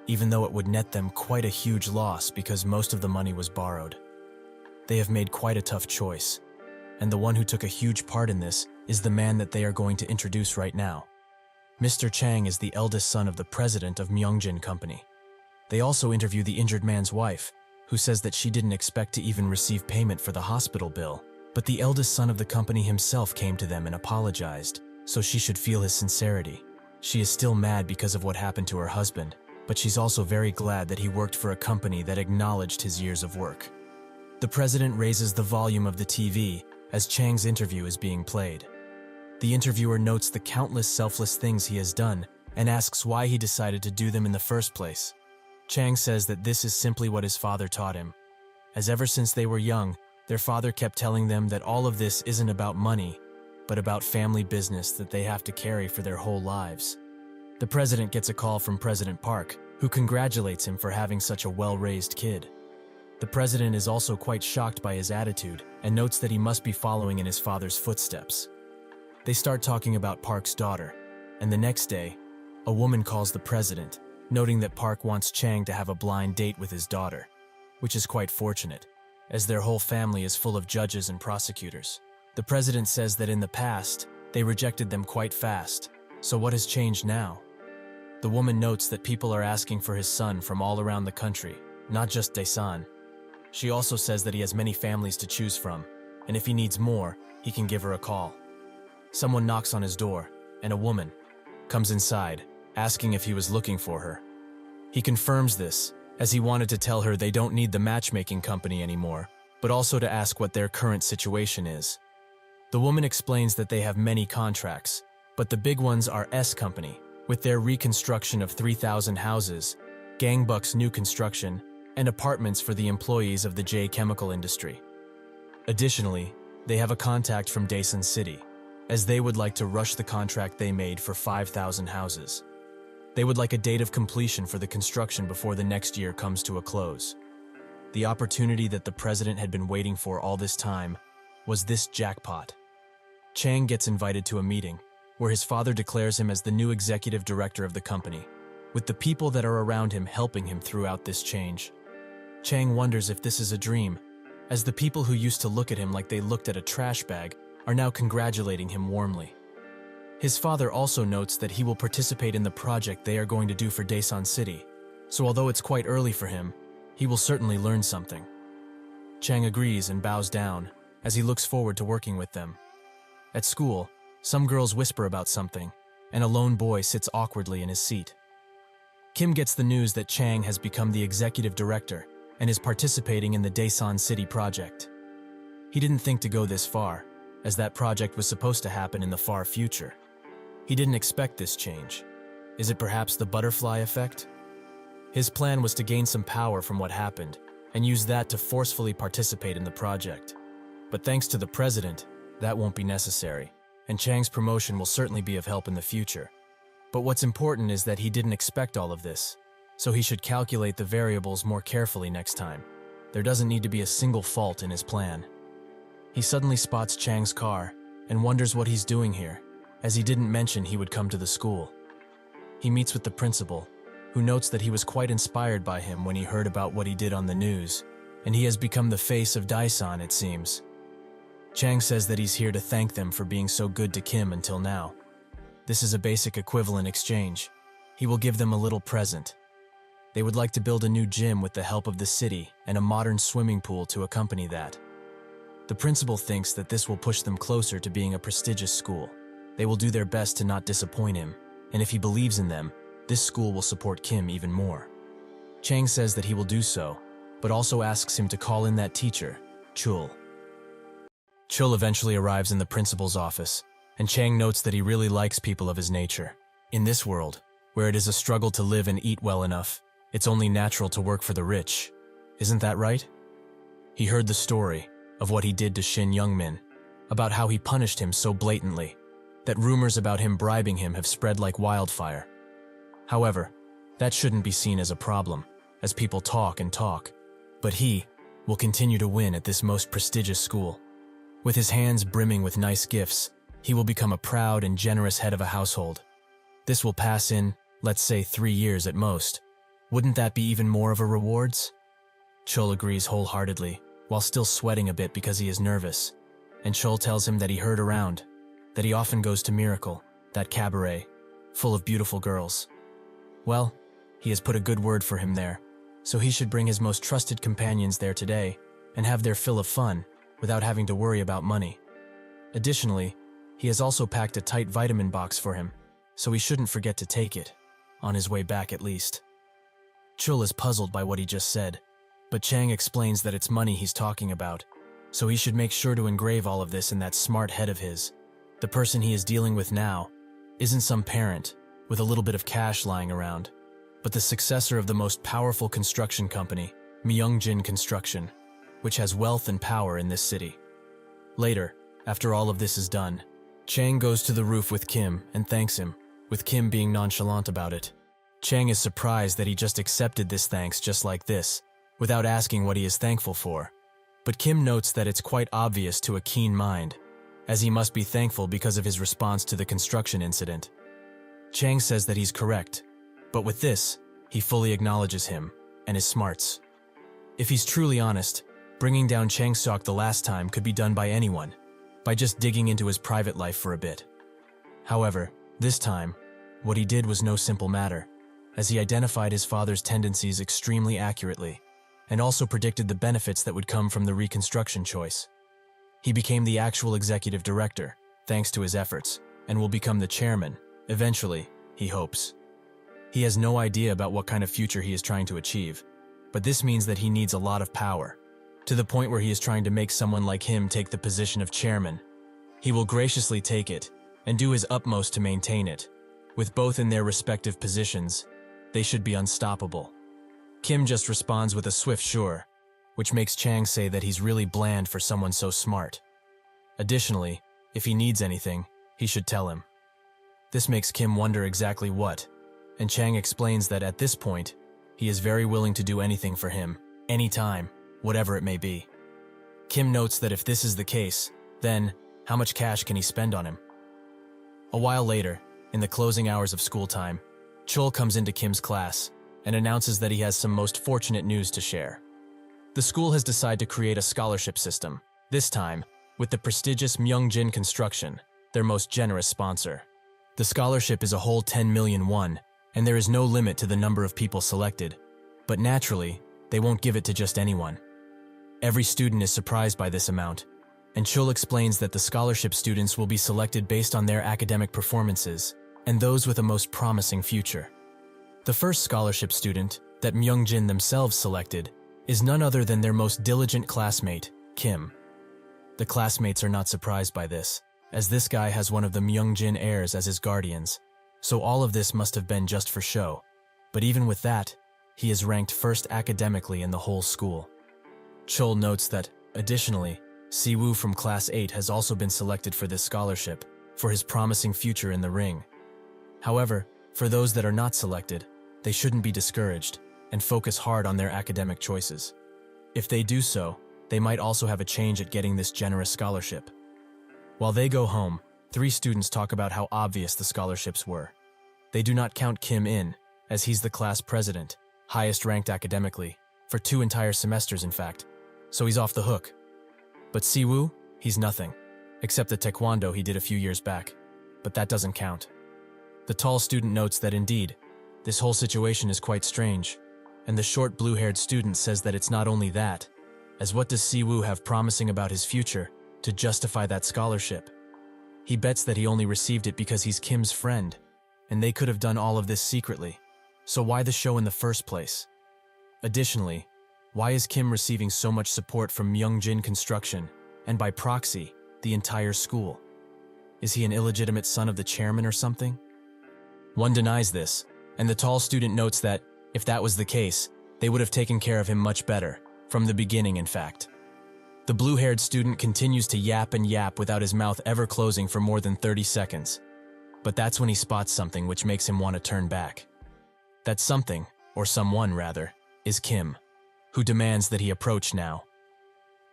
even though it would net them quite a huge loss because most of the money was borrowed. They have made quite a tough choice, and the one who took a huge part in this is the man that they are going to introduce right now. Mr. Chang is the eldest son of the president of Myungjin Company. They also interview the injured man's wife, who says that she didn't expect to even receive payment for the hospital bill, but the eldest son of the company himself came to them and apologized, so she should feel his sincerity. She is still mad because of what happened to her husband, but she's also very glad that he worked for a company that acknowledged his years of work. The president raises the volume of the TV as Chang's interview is being played. The interviewer notes the countless selfless things he has done and asks why he decided to do them in the first place. Chang says that this is simply what his father taught him, as ever since they were young, their father kept telling them that all of this isn't about money, but about family business that they have to carry for their whole lives. The president gets a call from President Park, who congratulates him for having such a well-raised kid. The president is also quite shocked by his attitude and notes that he must be following in his father's footsteps. They start talking about Park's daughter, and the next day, a woman calls the president, noting that Park wants Chang to have a blind date with his daughter, which is quite fortunate, as their whole family is full of judges and prosecutors. The president says that in the past, they rejected them quite fast, so what has changed now? The woman notes that people are asking for his son from all around the country, not just Daesan. She also says that he has many families to choose from, and if he needs more, he can give her a call. Someone knocks on his door, and a woman comes inside, asking if he was looking for her. He confirms this, as he wanted to tell her they don't need the matchmaking company anymore, but also to ask what their current situation is. The woman explains that they have many contracts, but the big ones are S Company, with their reconstruction of 3,000 houses, Gangbuk's new construction, and apartments for the employees of the J chemical industry. Additionally, they have a contact from Daesan City, as they would like to rush the contract they made for 5,000 houses. They would like a date of completion for the construction before the next year comes to a close. The opportunity that the president had been waiting for all this time was this jackpot. Chang gets invited to a meeting, where his father declares him as the new executive director of the company, with the people that are around him helping him throughout this change. Chang wonders if this is a dream, as the people who used to look at him like they looked at a trash bag are now congratulating him warmly. His father also notes that he will participate in the project they are going to do for Daesan City, so although it's quite early for him, he will certainly learn something. Chang agrees and bows down, as he looks forward to working with them. At school, some girls whisper about something, and a lone boy sits awkwardly in his seat. Kim gets the news that Chang has become the executive director and is participating in the Daesan City project. He didn't think to go this far, as that project was supposed to happen in the far future. He didn't expect this change. Is it perhaps the butterfly effect? His plan was to gain some power from what happened and use that to forcefully participate in the project. But thanks to the president, that won't be necessary, and Chang's promotion will certainly be of help in the future. But what's important is that he didn't expect all of this, so he should calculate the variables more carefully next time. There doesn't need to be a single fault in his plan. He suddenly spots Chang's car and wonders what he's doing here, as he didn't mention he would come to the school. He meets with the principal, who notes that he was quite inspired by him when he heard about what he did on the news, and he has become the face of Daesan, it seems. Chang says that he's here to thank them for being so good to Kim until now. This is a basic equivalent exchange. He will give them a little present. They would like to build a new gym with the help of the city and a modern swimming pool to accompany that. The principal thinks that this will push them closer to being a prestigious school. They will do their best to not disappoint him, and if he believes in them, this school will support Kim even more. Chang says that he will do so, but also asks him to call in that teacher, Chul. Chul eventually arrives in the principal's office, and Chang notes that he really likes people of his nature. In this world, where it is a struggle to live and eat well enough, it's only natural to work for the rich. Isn't that right? He heard the story of what he did to Shin Youngmin, about how he punished him so blatantly, that rumors about him bribing him have spread like wildfire. However, that shouldn't be seen as a problem, as people talk and talk. But he will continue to win at this most prestigious school. With his hands brimming with nice gifts, he will become a proud and generous head of a household. This will pass in, let's say, 3 years at most. Wouldn't that be even more of a rewards? Chul agrees wholeheartedly, while still sweating a bit because he is nervous. And Chul tells him that he heard around, that he often goes to Miracle, that cabaret, full of beautiful girls. Well, he has put a good word for him there, so he should bring his most trusted companions there today and have their fill of fun without having to worry about money. Additionally, he has also packed a tight vitamin box for him, so he shouldn't forget to take it, on his way back at least. Chul is puzzled by what he just said, but Chang explains that it's money he's talking about, so he should make sure to engrave all of this in that smart head of his. The person he is dealing with now isn't some parent with a little bit of cash lying around, but the successor of the most powerful construction company, Myungjin Construction, which has wealth and power in this city. Later, after all of this is done, Chang goes to the roof with Kim and thanks him, with Kim being nonchalant about it. Chang is surprised that he just accepted this thanks just like this, without asking what he is thankful for. But Kim notes that it's quite obvious to a keen mind, as he must be thankful because of his response to the construction incident. Chang says that he's correct, but with this, he fully acknowledges him and his smarts. If he's truly honest, bringing down Chang Sok the last time could be done by anyone, by just digging into his private life for a bit. However, this time, what he did was no simple matter, as he identified his father's tendencies extremely accurately, and also predicted the benefits that would come from the reconstruction choice. He became the actual executive director, thanks to his efforts, and will become the chairman, eventually, he hopes. He has no idea about what kind of future he is trying to achieve, but this means that he needs a lot of power, to the point where he is trying to make someone like him take the position of chairman. He will graciously take it, and do his utmost to maintain it. With both in their respective positions, they should be unstoppable. Kim just responds with a swift sure, which makes Chang say that he's really bland for someone so smart. Additionally, if he needs anything, he should tell him. This makes Kim wonder exactly what, and Chang explains that at this point, he is very willing to do anything for him, anytime, whatever it may be. Kim notes that if this is the case, then how much cash can he spend on him? A while later, in the closing hours of school time, Chul comes into Kim's class and announces that he has some most fortunate news to share. The school has decided to create a scholarship system, this time with the prestigious Myungjin Construction, their most generous sponsor. The scholarship is a whole 10 million won, and there is no limit to the number of people selected. But naturally, they won't give it to just anyone. Every student is surprised by this amount, and Chul explains that the scholarship students will be selected based on their academic performances and those with a most promising future. The first scholarship student that Myungjin themselves selected is none other than their most diligent classmate, Kim. The classmates are not surprised by this, as this guy has one of the Myungjin heirs as his guardians, so all of this must have been just for show. But even with that, he is ranked first academically in the whole school. Chul notes that, additionally, Siwoo from Class 8 has also been selected for this scholarship, for his promising future in the ring. However, for those that are not selected, they shouldn't be discouraged and focus hard on their academic choices. If they do so, they might also have a change at getting this generous scholarship. While they go home, 3 students talk about how obvious the scholarships were. They do not count Kim in, as he's the class president, highest ranked academically, for 2 entire semesters in fact, so he's off the hook. But Siwoo, he's nothing, except the taekwondo he did a few years back, but that doesn't count. The tall student notes that indeed, this whole situation is quite strange, and the short blue-haired student says that it's not only that, as what does Siwoo have promising about his future to justify that scholarship? He bets that he only received it because he's Kim's friend, and they could have done all of this secretly. So why the show in the first place? Additionally, why is Kim receiving so much support from Myungjin Construction, and by proxy, the entire school? Is he an illegitimate son of the chairman or something? One denies this, and the tall student notes that, if that was the case, they would have taken care of him much better, from the beginning in fact. The blue-haired student continues to yap and yap without his mouth ever closing for more than 30 seconds. But that's when he spots something which makes him want to turn back. That something, or someone rather, is Kim, who demands that he approach now.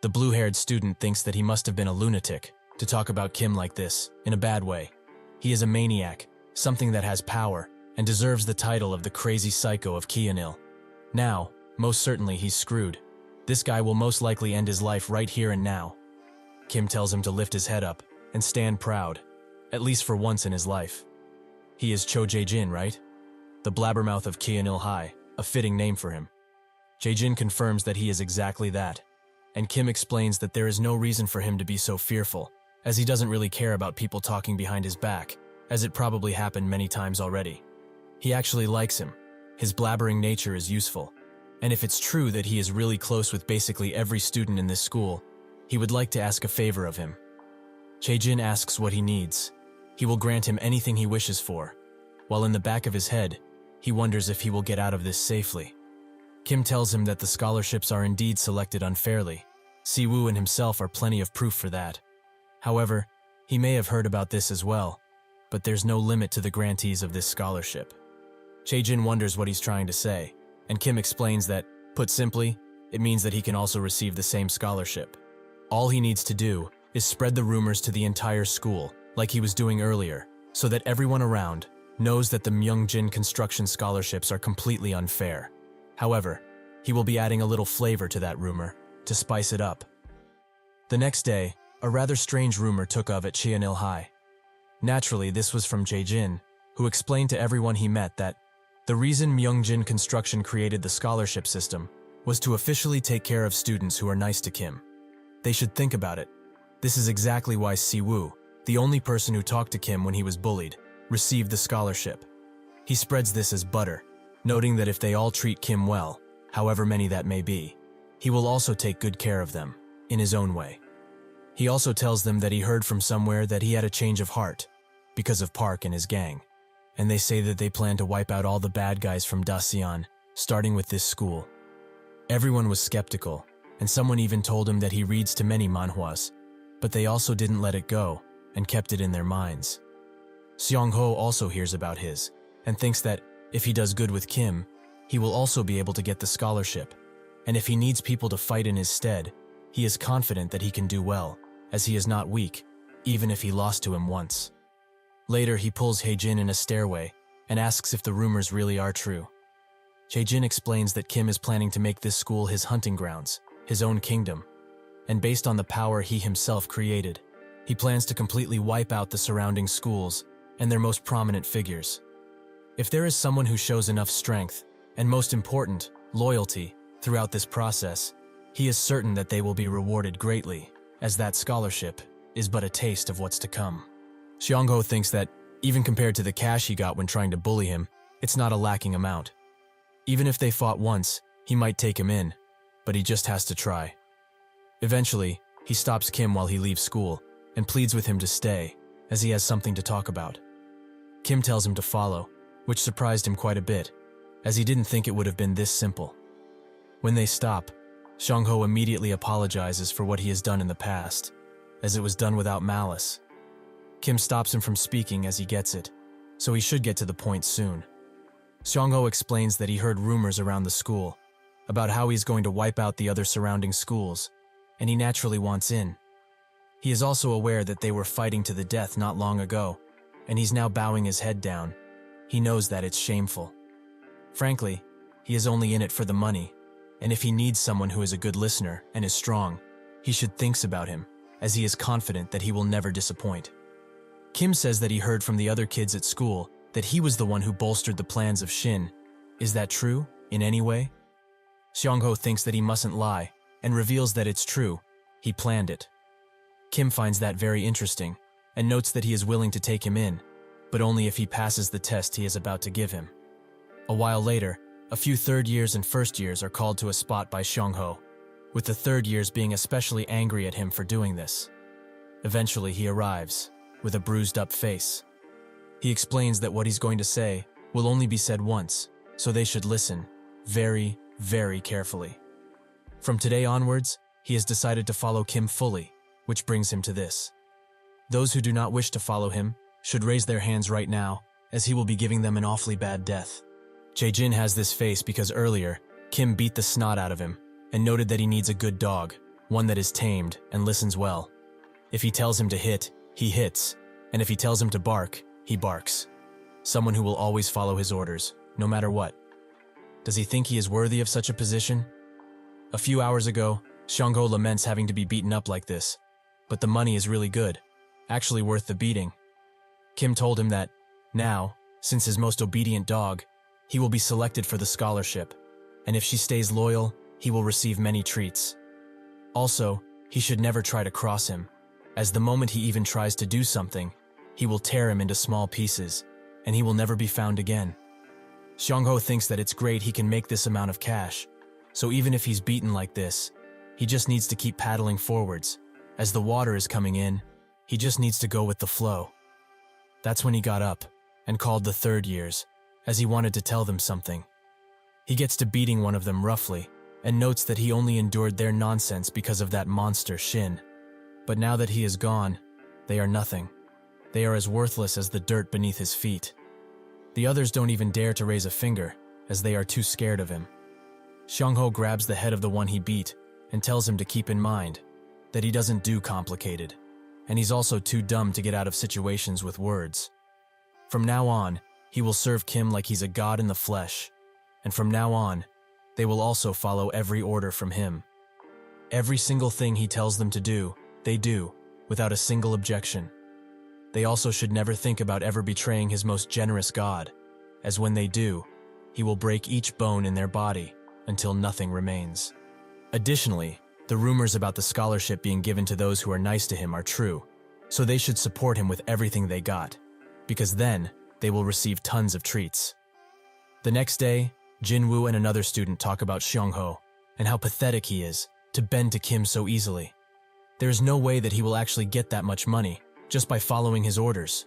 The blue-haired student thinks that he must have been a lunatic to talk about Kim like this, in a bad way. He is a maniac, something that has power, and deserves the title of the crazy psycho of Kyeonil. Now, most certainly he's screwed. This guy will most likely end his life right here and now. Kim tells him to lift his head up and stand proud, at least for once in his life. He is Cho Jae-jin, right? The blabbermouth of Kyeonil High, a fitting name for him. Jae-jin confirms that he is exactly that, and Kim explains that there is no reason for him to be so fearful, as he doesn't really care about people talking behind his back, as it probably happened many times already. He actually likes him. His blabbering nature is useful. And if it's true that he is really close with basically every student in this school, he would like to ask a favor of him. Jae-jin asks what he needs. He will grant him anything he wishes for, while in the back of his head, he wonders if he will get out of this safely. Kim tells him that the scholarships are indeed selected unfairly. Siwoo and himself are plenty of proof for that. However, he may have heard about this as well, but there's no limit to the grantees of this scholarship. Jae-jin wonders what he's trying to say, and Kim explains that, put simply, it means that he can also receive the same scholarship. All he needs to do is spread the rumors to the entire school, like he was doing earlier, so that everyone around knows that the Myungjin Construction scholarships are completely unfair. However, he will be adding a little flavor to that rumor, to spice it up. The next day, a rather strange rumor took off at Cheonil High. Naturally, this was from Jae-jin, who explained to everyone he met that the reason Myungjin Construction created the scholarship system was to officially take care of students who are nice to Kim. They should think about it. This is exactly why Siwoo, the only person who talked to Kim when he was bullied, received the scholarship. He spreads this as butter, noting that if they all treat Kim well, however many that may be, he will also take good care of them, in his own way. He also tells them that he heard from somewhere that he had a change of heart, because of Park and his gang. And they say that they plan to wipe out all the bad guys from Daseon, starting with this school. Everyone was skeptical, and someone even told him that he reads to many manhwas, but they also didn't let it go, and kept it in their minds. Seong-ho also hears about his, and thinks that, if he does good with Kim, he will also be able to get the scholarship, and if he needs people to fight in his stead, he is confident that he can do well, as he is not weak, even if he lost to him once. Later, he pulls Hae-jin in a stairway and asks if the rumors really are true. Jae-jin explains that Kim is planning to make this school his hunting grounds, his own kingdom, and based on the power he himself created, he plans to completely wipe out the surrounding schools and their most prominent figures. If there is someone who shows enough strength, and most important, loyalty, throughout this process, he is certain that they will be rewarded greatly, as that scholarship is but a taste of what's to come. Seong-ho thinks that, even compared to the cash he got when trying to bully him, it's not a lacking amount. Even if they fought once, he might take him in, but he just has to try. Eventually, he stops Kim while he leaves school, and pleads with him to stay, as he has something to talk about. Kim tells him to follow, which surprised him quite a bit, as he didn't think it would have been this simple. When they stop, Seong-ho immediately apologizes for what he has done in the past, as it was done without malice. Kim stops him from speaking as he gets it, so he should get to the point soon. Seong-ho explains that he heard rumors around the school about how he's going to wipe out the other surrounding schools, and he naturally wants in. He is also aware that they were fighting to the death not long ago, and he's now bowing his head down. He knows that it's shameful. Frankly, he is only in it for the money, and if he needs someone who is a good listener and is strong, he should think about him, as he is confident that he will never disappoint. Kim says that he heard from the other kids at school that he was the one who bolstered the plans of Shin. Is that true, in any way? Xiongho thinks that he mustn't lie, and reveals that it's true. He planned it. Kim finds that very interesting, and notes that he is willing to take him in, but only if he passes the test he is about to give him. A while later, a few third years and first years are called to a spot by Xiongho, with the third years being especially angry at him for doing this. Eventually he arrives, with a bruised up face. He explains that what he's going to say will only be said once, so they should listen very, very carefully. From today onwards, he has decided to follow Kim fully, which brings him to this. Those who do not wish to follow him should raise their hands right now, as he will be giving them an awfully bad death. Jae-jin has this face because earlier, Kim beat the snot out of him and noted that he needs a good dog, one that is tamed and listens well. If he tells him to hit, he hits, and if he tells him to bark, he barks. Someone who will always follow his orders, no matter what. Does he think he is worthy of such a position? A few hours ago, Xiongho laments having to be beaten up like this, but the money is really good, actually worth the beating. Kim told him that, now, since his most obedient dog, he will be selected for the scholarship, and if she stays loyal, he will receive many treats. Also, he should never try to cross him, as the moment he even tries to do something, he will tear him into small pieces, and he will never be found again. Xiongho thinks that it's great he can make this amount of cash, so even if he's beaten like this, he just needs to keep paddling forwards. As the water is coming in, he just needs to go with the flow. That's when he got up and called the third years, as he wanted to tell them something. He gets to beating one of them roughly, and notes that he only endured their nonsense because of that monster Shin. But now that he is gone, they are nothing. They are as worthless as the dirt beneath his feet. The others don't even dare to raise a finger, as they are too scared of him. Xiongho grabs the head of the one he beat and tells him to keep in mind that he doesn't do complicated, and he's also too dumb to get out of situations with words. From now on, he will serve Kim like he's a god in the flesh, and from now on, they will also follow every order from him. Every single thing he tells them to do, they do, without a single objection. They also should never think about ever betraying his most generous god, as when they do, he will break each bone in their body until nothing remains. Additionally, the rumors about the scholarship being given to those who are nice to him are true, so they should support him with everything they got, because then they will receive tons of treats. The next day, Jinwoo and another student talk about Xiongho and how pathetic he is to bend to Kim so easily. There is no way that he will actually get that much money just by following his orders.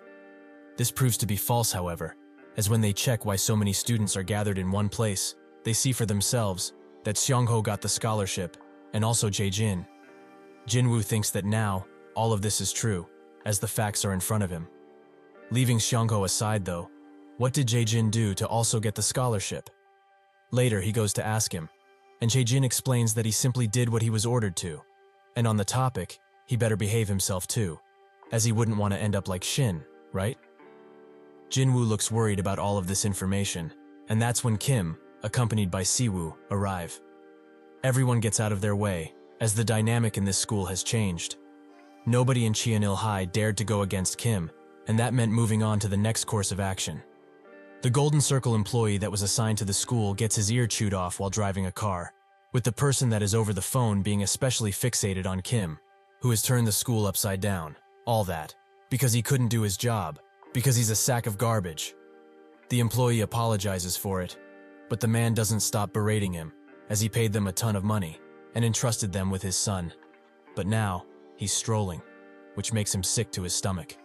This proves to be false, however, as when they check why so many students are gathered in one place, they see for themselves that Xiongho got the scholarship and also Jae-jin. Jinwoo thinks that now all of this is true, as the facts are in front of him. Leaving Xiongho aside though, what did Jae-jin do to also get the scholarship? Later he goes to ask him, and Jae-jin explains that he simply did what he was ordered to, and on the topic, he better behave himself too, as he wouldn't want to end up like Shin, right? Jinwoo looks worried about all of this information, and that's when Kim, accompanied by Siwoo, arrive. Everyone gets out of their way, as the dynamic in this school has changed. Nobody in Cheonil High dared to go against Kim, and that meant moving on to the next course of action. The Golden Circle employee that was assigned to the school gets his ear chewed off while driving a car, with the person that is over the phone being especially fixated on Kim, who has turned the school upside down. All that, because he couldn't do his job, because he's a sack of garbage. The employee apologizes for it, but the man doesn't stop berating him, as he paid them a ton of money and entrusted them with his son. But now, he's strolling, which makes him sick to his stomach.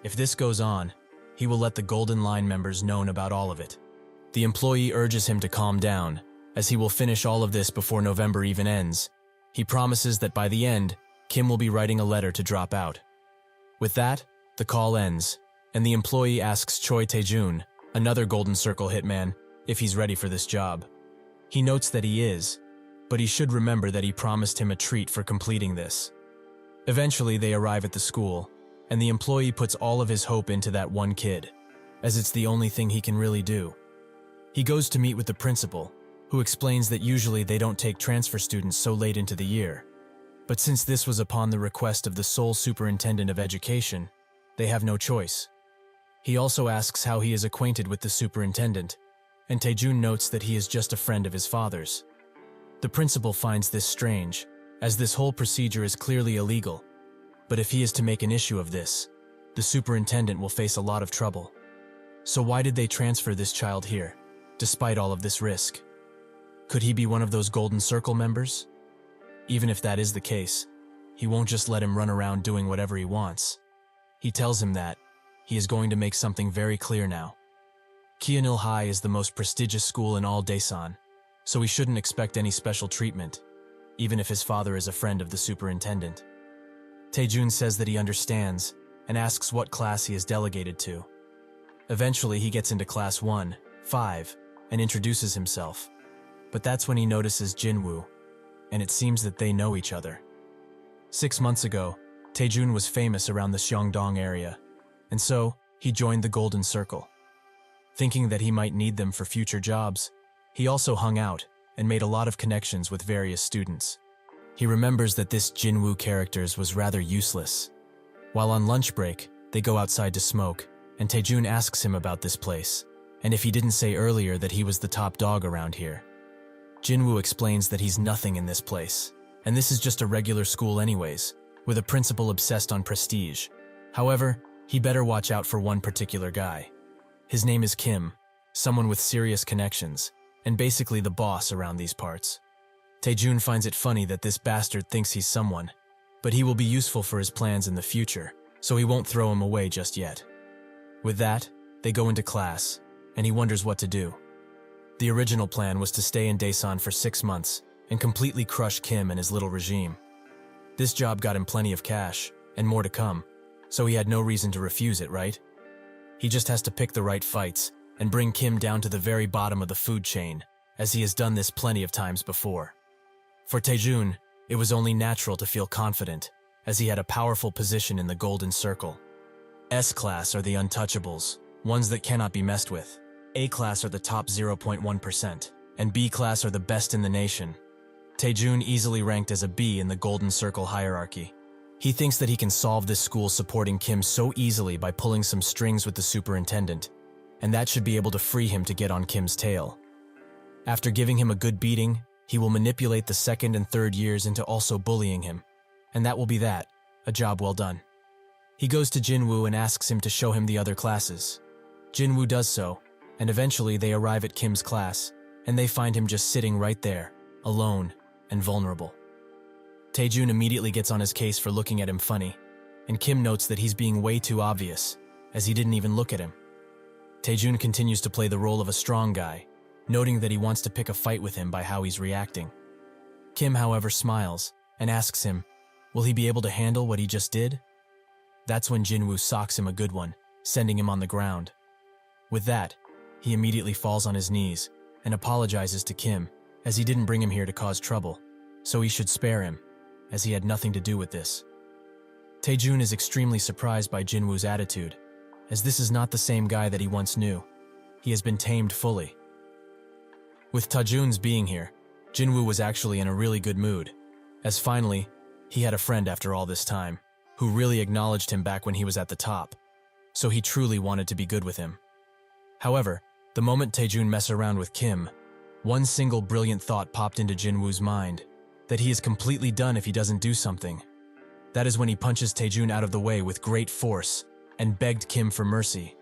If this goes on, he will let the Golden Line members know about all of it. The employee urges him to calm down, as he will finish all of this before November even ends. He promises that by the end, Kim will be writing a letter to drop out. With that, the call ends, and the employee asks Choi Tae-jun, another Golden Circle hitman, if he's ready for this job. He notes that he is, but he should remember that he promised him a treat for completing this. Eventually, they arrive at the school, and the employee puts all of his hope into that one kid, as it's the only thing he can really do. He goes to meet with the principal, who explains that usually they don't take transfer students so late into the year. But since this was upon the request of the sole superintendent of education, they have no choice. He also asks how he is acquainted with the superintendent, and Taejun notes that he is just a friend of his father's. The principal finds this strange, as this whole procedure is clearly illegal, but if he is to make an issue of this, the superintendent will face a lot of trouble. So why did they transfer this child here, despite all of this risk? Could he be one of those Golden Circle members? Even if that is the case, he won't just let him run around doing whatever he wants. He tells him that he is going to make something very clear now. Kyeonil High is the most prestigious school in all Daesan, so he shouldn't expect any special treatment, even if his father is a friend of the superintendent. Taejun says that he understands and asks what class he is delegated to. Eventually, he gets into class 1, 5, and introduces himself. But that's when he notices Jinwoo, and it seems that they know each other. 6 months ago, Taejun was famous around the Syeongdong area, and so he joined the Golden Circle. Thinking that he might need them for future jobs, he also hung out and made a lot of connections with various students. He remembers that this Jinwoo character was rather useless. While on lunch break, they go outside to smoke, and Taejun asks him about this place, and if he didn't say earlier that he was the top dog around here. Jinwoo explains that he's nothing in this place, and this is just a regular school anyways, with a principal obsessed on prestige. However, he better watch out for one particular guy. His name is Kim, someone with serious connections, and basically the boss around these parts. Taejun finds it funny that this bastard thinks he's someone, but he will be useful for his plans in the future, so he won't throw him away just yet. With that, they go into class, and he wonders what to do. The original plan was to stay in Daesan for 6 months and completely crush Kim and his little regime. This job got him plenty of cash, and more to come, so he had no reason to refuse it, right? He just has to pick the right fights and bring Kim down to the very bottom of the food chain, as he has done this plenty of times before. For Taejun, it was only natural to feel confident, as he had a powerful position in the Golden Circle. S-class are the untouchables, ones that cannot be messed with. A-class are the top 0.1%, and B-class are the best in the nation. Taejun easily ranked as a B in the Golden Circle hierarchy. He thinks that he can solve this school supporting Kim so easily by pulling some strings with the superintendent, and that should be able to free him to get on Kim's tail. After giving him a good beating, he will manipulate the second and third years into also bullying him, and that will be that, a job well done. He goes to Jinwoo and asks him to show him the other classes. Jinwoo does so, and eventually they arrive at Kim's class, and they find him just sitting right there, alone and vulnerable. Taejun immediately gets on his case for looking at him funny, and Kim notes that he's being way too obvious, as he didn't even look at him. Taejun continues to play the role of a strong guy, noting that he wants to pick a fight with him by how he's reacting. Kim, however, smiles and asks him, will he be able to handle what he just did? That's when Jinwoo socks him a good one, sending him on the ground. With that, he immediately falls on his knees and apologizes to Kim, as he didn't bring him here to cause trouble, so he should spare him, as he had nothing to do with this. Taejun is extremely surprised by Jinwoo's attitude, as this is not the same guy that he once knew. He has been tamed fully. With Taejun's being here, Jinwoo was actually in a really good mood, as finally, he had a friend after all this time, who really acknowledged him back when he was at the top, so he truly wanted to be good with him. However, the moment Taejun mess around with Kim, one single brilliant thought popped into Jinwoo's mind, that he is completely done if he doesn't do something. That is when he punches Taejun out of the way with great force and begged Kim for mercy.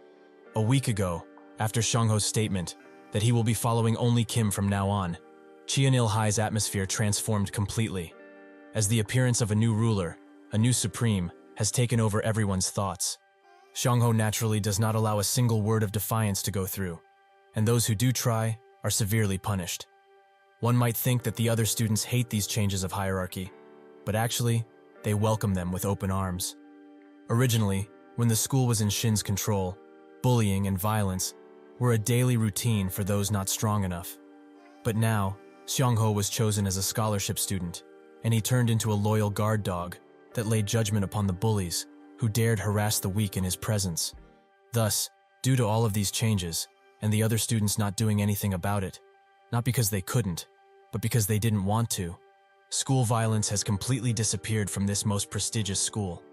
A week ago, after Seongho's statement that he will be following only Kim from now on, Cheonil High's atmosphere transformed completely, as the appearance of a new ruler, a new supreme, has taken over everyone's thoughts. Seongho naturally does not allow a single word of defiance to go through, and those who do try are severely punished. One might think that the other students hate these changes of hierarchy, but actually, they welcome them with open arms. Originally, when the school was in Shin's control, bullying and violence were a daily routine for those not strong enough. But now, Seongho was chosen as a scholarship student, and he turned into a loyal guard dog that laid judgment upon the bullies who dared harass the weak in his presence. Thus, due to all of these changes, and the other students not doing anything about it, not because they couldn't, but because they didn't want to, school violence has completely disappeared from this most prestigious school.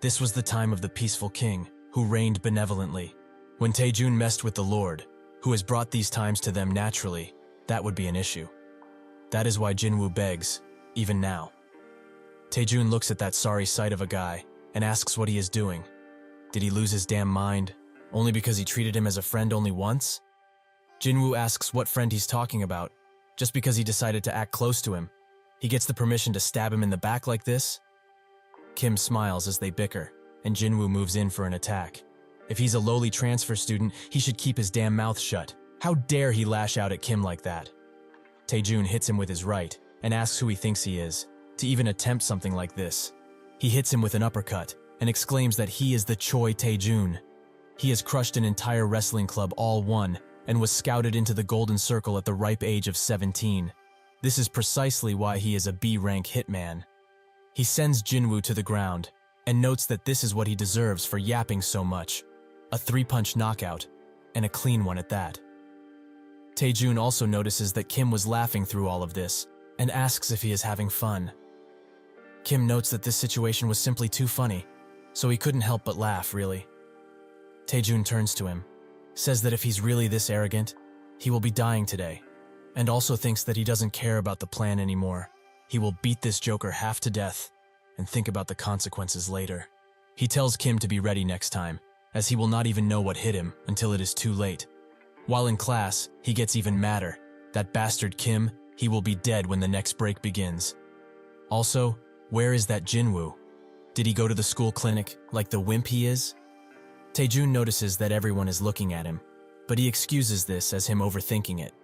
This was the time of the peaceful king, who reigned benevolently, When Taejun messed with the Lord, who has brought these times to them naturally, that would be an issue. That is why Jinwoo begs, even now. Taejun looks at that sorry sight of a guy and asks what he is doing. Did he lose his damn mind, only because he treated him as a friend only once? Jinwoo asks what friend he's talking about, just because he decided to act close to him. He gets the permission to stab him in the back like this? Kim smiles as they bicker, and Jinwoo moves in for an attack. If he's a lowly transfer student, he should keep his damn mouth shut. How dare he lash out at Kim like that? Taejun hits him with his right and asks who he thinks he is, to even attempt something like this. He hits him with an uppercut and exclaims that he is the Choi Taejun. He has crushed an entire wrestling club all one and was scouted into the Golden Circle at the ripe age of 17. This is precisely why he is a B-rank hitman. He sends Jinwoo to the ground and notes that this is what he deserves for yapping so much. A 3-punch knockout, and a clean one at that. Taejun also notices that Kim was laughing through all of this and asks if he is having fun. Kim notes that this situation was simply too funny, so he couldn't help but laugh, really. Taejun turns to him, says that if he's really this arrogant, he will be dying today, and also thinks that he doesn't care about the plan anymore. He will beat this joker half to death and think about the consequences later. He tells Kim to be ready next time, as he will not even know what hit him until it is too late. While in class, he gets even madder. That bastard Kim, he will be dead when the next break begins. Also, where is that Jinwoo? Did he go to the school clinic, like the wimp he is? Taejun notices that everyone is looking at him, but he excuses this as him overthinking it.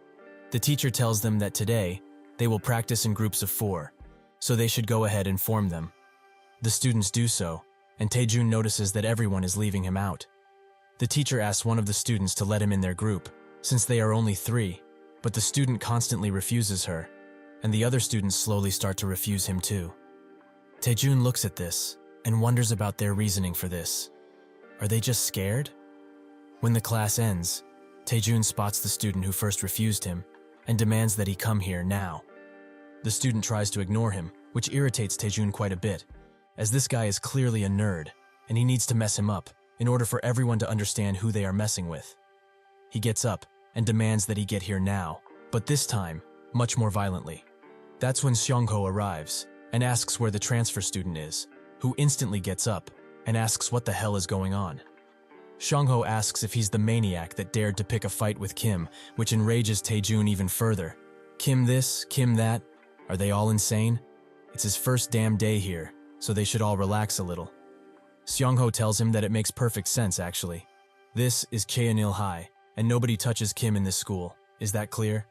The teacher tells them that today, they will practice in groups of 4, so they should go ahead and form them. The students do so, and Taejun notices that everyone is leaving him out. The teacher asks one of the students to let him in their group, since they are only 3, but the student constantly refuses her, and the other students slowly start to refuse him too. Taejun looks at this and wonders about their reasoning for this. Are they just scared? When the class ends, Taejun spots the student who first refused him and demands that he come here now. The student tries to ignore him, which irritates Taejun quite a bit, as this guy is clearly a nerd, and he needs to mess him up in order for everyone to understand who they are messing with. He gets up and demands that he get here now, but this time, much more violently. That's when Seongho arrives and asks where the transfer student is, who instantly gets up and asks what the hell is going on. Seongho asks if he's the maniac that dared to pick a fight with Kim, which enrages Taejun even further. Kim this, Kim that, are they all insane? It's his first damn day here, so they should all relax a little. Seongho tells him that it makes perfect sense, actually. This is Cheonil High, and nobody touches Kim in this school. Is that clear?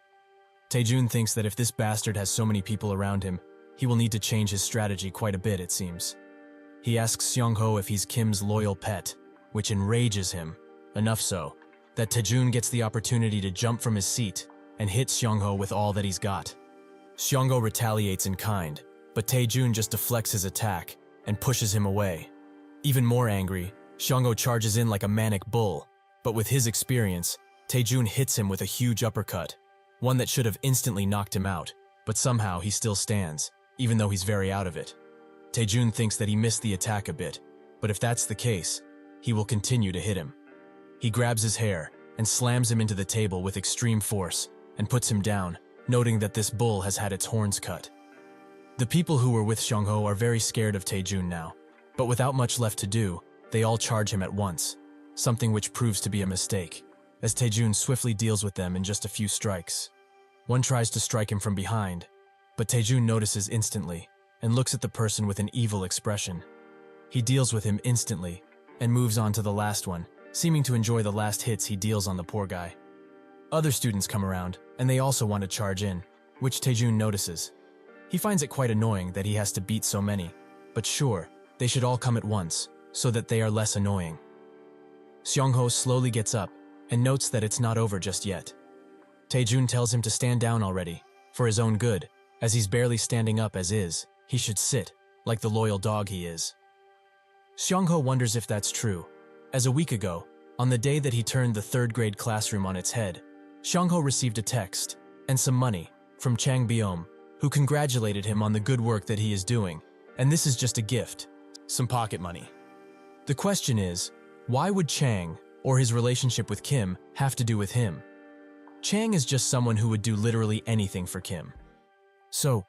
Taejun thinks that if this bastard has so many people around him, he will need to change his strategy quite a bit, it seems. He asks Seongho if he's Kim's loyal pet, which enrages him, enough so that Taejun gets the opportunity to jump from his seat and hit Seongho with all that he's got. Seongho retaliates in kind, but Taejun just deflects his attack and pushes him away. Even more angry, Seongho charges in like a manic bull, but with his experience, Taejun hits him with a huge uppercut, one that should have instantly knocked him out, but somehow he still stands, even though he's very out of it. Taejun thinks that he missed the attack a bit, but if that's the case, he will continue to hit him. He grabs his hair and slams him into the table with extreme force and puts him down, noting that this bull has had its horns cut. The people who were with Seongho are very scared of Taejun now, but without much left to do, they all charge him at once, something which proves to be a mistake, as Taejun swiftly deals with them in just a few strikes. One tries to strike him from behind, but Taejun notices instantly and looks at the person with an evil expression. He deals with him instantly and moves on to the last one, seeming to enjoy the last hits he deals on the poor guy. Other students come around, and they also want to charge in, which Taejun notices. He finds it quite annoying that he has to beat so many, but sure, they should all come at once, so that they are less annoying. Seongho slowly gets up and notes that it's not over just yet. Taejun tells him to stand down already, for his own good, as he's barely standing up as is. He should sit, like the loyal dog he is. Seongho wonders if that's true, as a week ago, on the day that he turned the 3rd grade classroom on its head, Seongho received a text and some money from Chang Byom, who congratulated him on the good work that he is doing, and this is just a gift, some pocket money. The question is, why would Chang, or his relationship with Kim have to do with him. Chang is just someone who would do literally anything for Kim. So,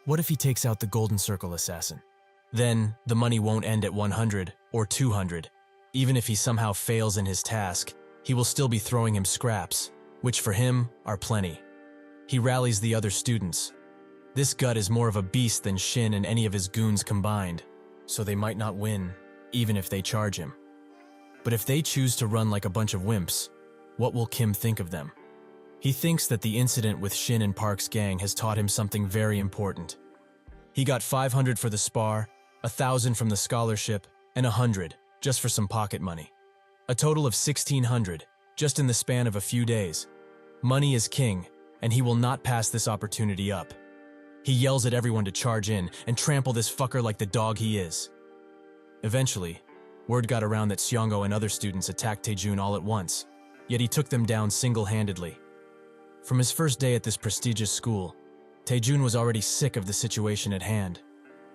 what if he takes out the Golden Circle assassin? Then, the money won't end at 100 or 200. Even if he somehow fails in his task, he will still be throwing him scraps, which for him are plenty. He rallies the other students. This gut is more of a beast than Shin and any of his goons combined, so they might not win, even if they charge him. But if they choose to run like a bunch of wimps, what will Kim think of them? He thinks that the incident with Shin and Park's gang has taught him something very important. He got 500 for the spar, 1,000 from the scholarship, and 100 just for some pocket money. A total of 1,600, just in the span of a few days. Money is king, and he will not pass this opportunity up. He yells at everyone to charge in and trample this fucker like the dog he is. Eventually, word got around that Seongho and other students attacked Taejun all at once, yet he took them down single-handedly. From his first day at this prestigious school, Taejun was already sick of the situation at hand,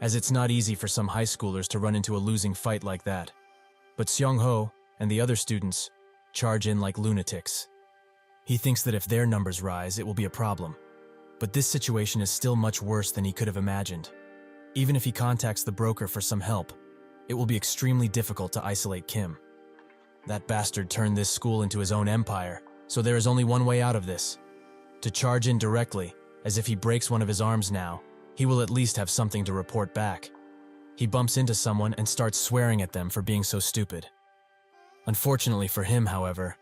as it's not easy for some high schoolers to run into a losing fight like that. But Seongho and the other students charge in like lunatics. He thinks that if their numbers rise, it will be a problem. But this situation is still much worse than he could have imagined. Even if he contacts the broker for some help, it will be extremely difficult to isolate Kim. That bastard turned this school into his own empire, so there is only one way out of this. To charge in directly, as if he breaks one of his arms now, he will at least have something to report back. He bumps into someone and starts swearing at them for being so stupid. Unfortunately for him, however,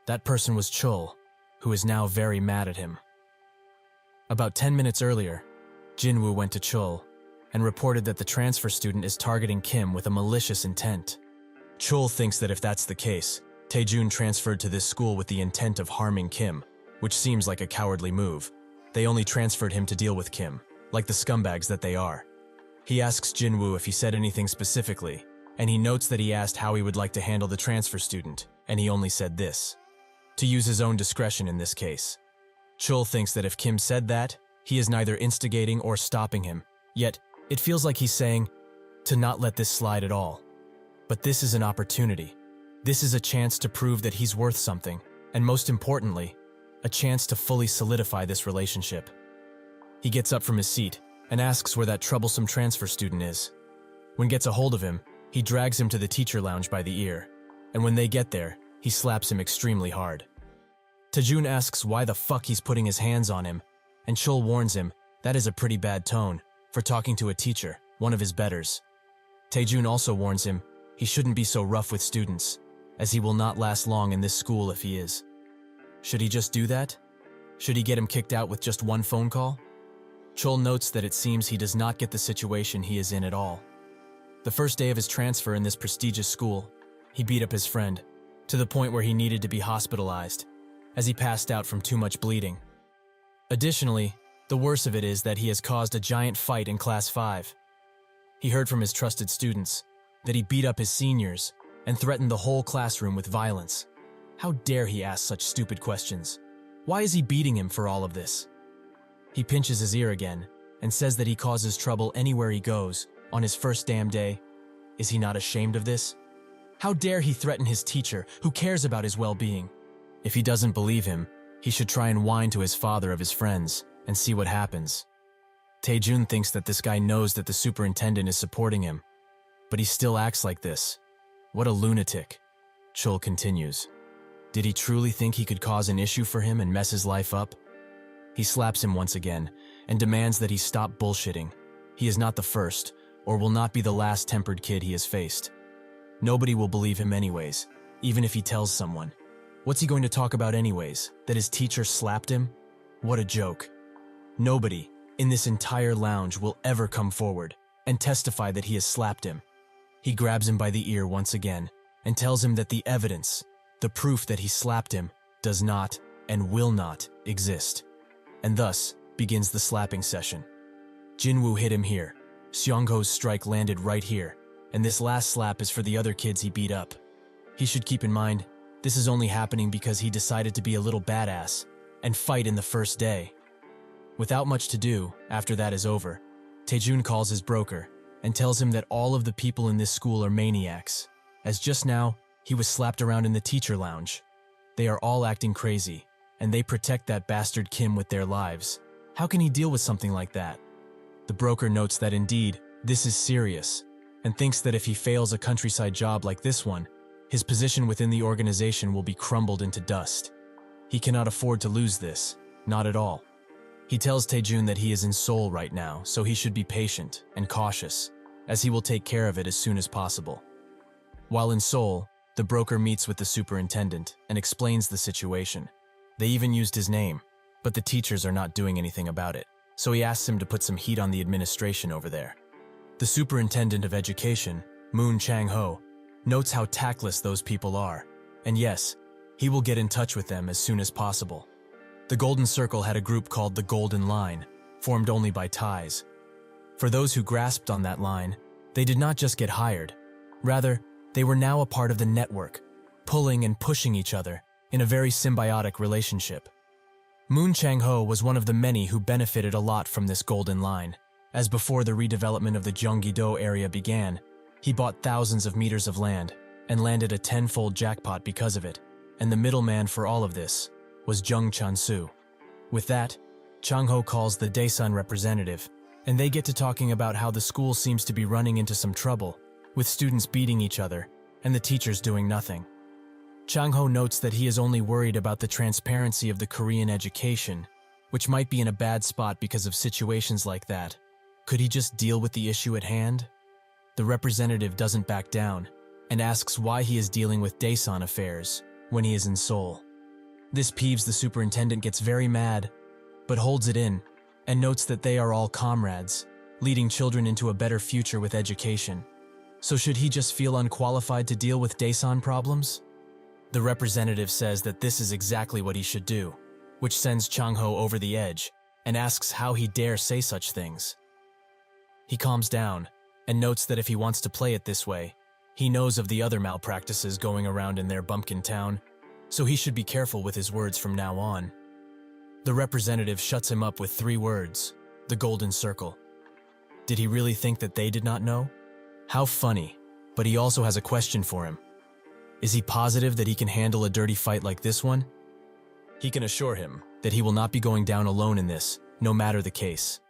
that person was Chul, who is now very mad at him. About 10 minutes earlier, Jinwoo went to Chul and reported that the transfer student is targeting Kim with a malicious intent. Chul thinks that if that's the case, Taejun transferred to this school with the intent of harming Kim, which seems like a cowardly move. They only transferred him to deal with Kim, like the scumbags that they are. He asks Jinwoo if he said anything specifically, and he notes that he asked how he would like to handle the transfer student, and he only said this: to use his own discretion in this case. Chul thinks that if Kim said that, he is neither instigating or stopping him, yet it feels like he's saying to not let this slide at all. But this is an opportunity. This is a chance to prove that he's worth something, and most importantly, a chance to fully solidify this relationship. He gets up from his seat and asks where that troublesome transfer student is. When gets a hold of him, he drags him to the teacher lounge by the ear, and when they get there, he slaps him extremely hard. Taejun asks why the fuck he's putting his hands on him, and Chul warns him that is a pretty bad tone for talking to a teacher, one of his betters. Taejun also warns him he shouldn't be so rough with students, as he will not last long in this school if he is. Should he just do that? Should he get him kicked out with just one phone call? Chul notes that it seems he does not get the situation he is in at all. The first day of his transfer in this prestigious school, he beat up his friend, to the point where he needed to be hospitalized, as he passed out from too much bleeding. Additionally, the worst of it is that he has caused a giant fight in Class 5. He heard from his trusted students that he beat up his seniors and threatened the whole classroom with violence. How dare he ask such stupid questions? Why is he beating him for all of this? He pinches his ear again and says that he causes trouble anywhere he goes on his first damn day. Is he not ashamed of this? How dare he threaten his teacher who cares about his well-being? If he doesn't believe him, he should try and whine to his father of his friends and see what happens. Taejun thinks that this guy knows that the superintendent is supporting him, but he still acts like this. What a lunatic. Chul continues. Did he truly think he could cause an issue for him and mess his life up? He slaps him once again and demands that he stop bullshitting. He is not the first, or will not be the last tempered kid he has faced. Nobody will believe him anyways, even if he tells someone. What's he going to talk about anyways? That his teacher slapped him? What a joke. Nobody in this entire lounge will ever come forward and testify that he has slapped him. He grabs him by the ear once again and tells him that the evidence, the proof that he slapped him, does not and will not exist. And thus begins the slapping session. Jinwoo hit him here. Seongho's strike landed right here, and this last slap is for the other kids he beat up. He should keep in mind, this is only happening because he decided to be a little badass and fight in the first day. Without much to do, after that is over, Taejun calls his broker and tells him that all of the people in this school are maniacs, as just now, He was slapped around in the teacher lounge. They are all acting crazy, and they protect that bastard Kim with their lives. How can he deal with something like that? The broker notes that indeed, this is serious, and thinks that if he fails a countryside job like this one, his position within the organization will be crumbled into dust. He cannot afford to lose this, not at all. He tells Taejun that he is in Seoul right now, so he should be patient and cautious, as he will take care of it as soon as possible. While in Seoul, the broker meets with the superintendent and explains the situation. They even used his name, but the teachers are not doing anything about it, so he asks him to put some heat on the administration over there. The superintendent of education, Moon Chang-ho, notes how tactless those people are, and yes, he will get in touch with them as soon as possible. The Golden Circle had a group called the Golden Line, formed only by ties. For those who grasped on that line, they did not just get hired. Rather, they were now a part of the network, pulling and pushing each other in a very symbiotic relationship. Moon Chang-ho was one of the many who benefited a lot from this Golden Line, as before the redevelopment of the Gyeonggi-do area began, he bought thousands of meters of land and landed a 10-fold jackpot because of it, and the middleman for all of this was Jung Chan-soo. With that, Chang-ho calls the Daesun representative, and they get to talking about how the school seems to be running into some trouble, with students beating each other and the teachers doing nothing. Chang-ho notes that he is only worried about the transparency of the Korean education, which might be in a bad spot because of situations like that. Could he just deal with the issue at hand? The representative doesn't back down and asks why he is dealing with Daesun affairs when he is in Seoul. This peeves the superintendent gets very mad, but holds it in and notes that they are all comrades, leading children into a better future with education. So should he just feel unqualified to deal with Daesun problems? The representative says that this is exactly what he should do, which sends Chang-ho over the edge and asks how he dare say such things. He calms down and notes that if he wants to play it this way, he knows of the other malpractices going around in their bumpkin town, so he should be careful with his words from now on. The representative shuts him up with 3 words, the Golden Circle. Did he really think that they did not know? How funny, but he also has a question for him. Is he positive that he can handle a dirty fight like this one? He can assure him that he will not be going down alone in this, no matter the case.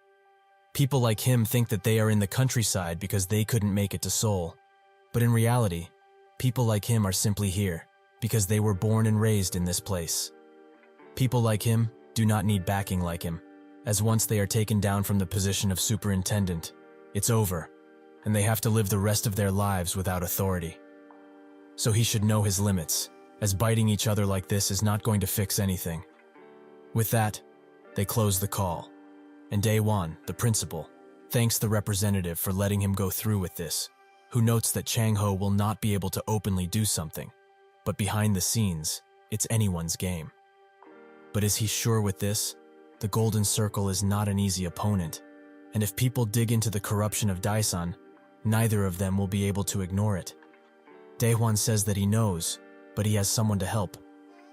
People like him think that they are in the countryside because they couldn't make it to Seoul. But in reality, people like him are simply here because they were born and raised in this place. People like him do not need backing like him, as once they are taken down from the position of superintendent, it's over, and they have to live the rest of their lives without authority. So he should know his limits, as biting each other like this is not going to fix anything. With that, they close the call, and Daewon, the principal, thanks the representative for letting him go through with this, who notes that Chang-ho will not be able to openly do something, but behind the scenes, it's anyone's game. But is he sure with this? The Golden Circle is not an easy opponent, and if people dig into the corruption of Daesun, neither of them will be able to ignore it. Daewon says that he knows, but he has someone to help,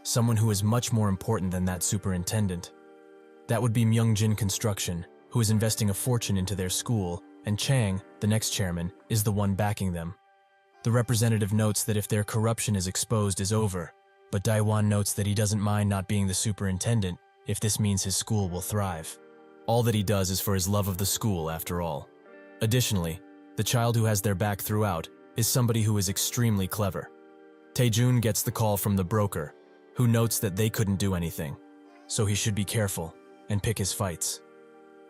someone who is much more important than that superintendent. That would be Myungjin Construction, who is investing a fortune into their school, and Chang, the next chairman, is the one backing them. The representative notes that if their corruption is exposed is over, but Daewon notes that he doesn't mind not being the superintendent if this means his school will thrive. All that he does is for his love of the school, after all. Additionally, the child who has their back throughout is somebody who is extremely clever. Taejun gets the call from the broker, who notes that they couldn't do anything, so he should be careful and pick his fights.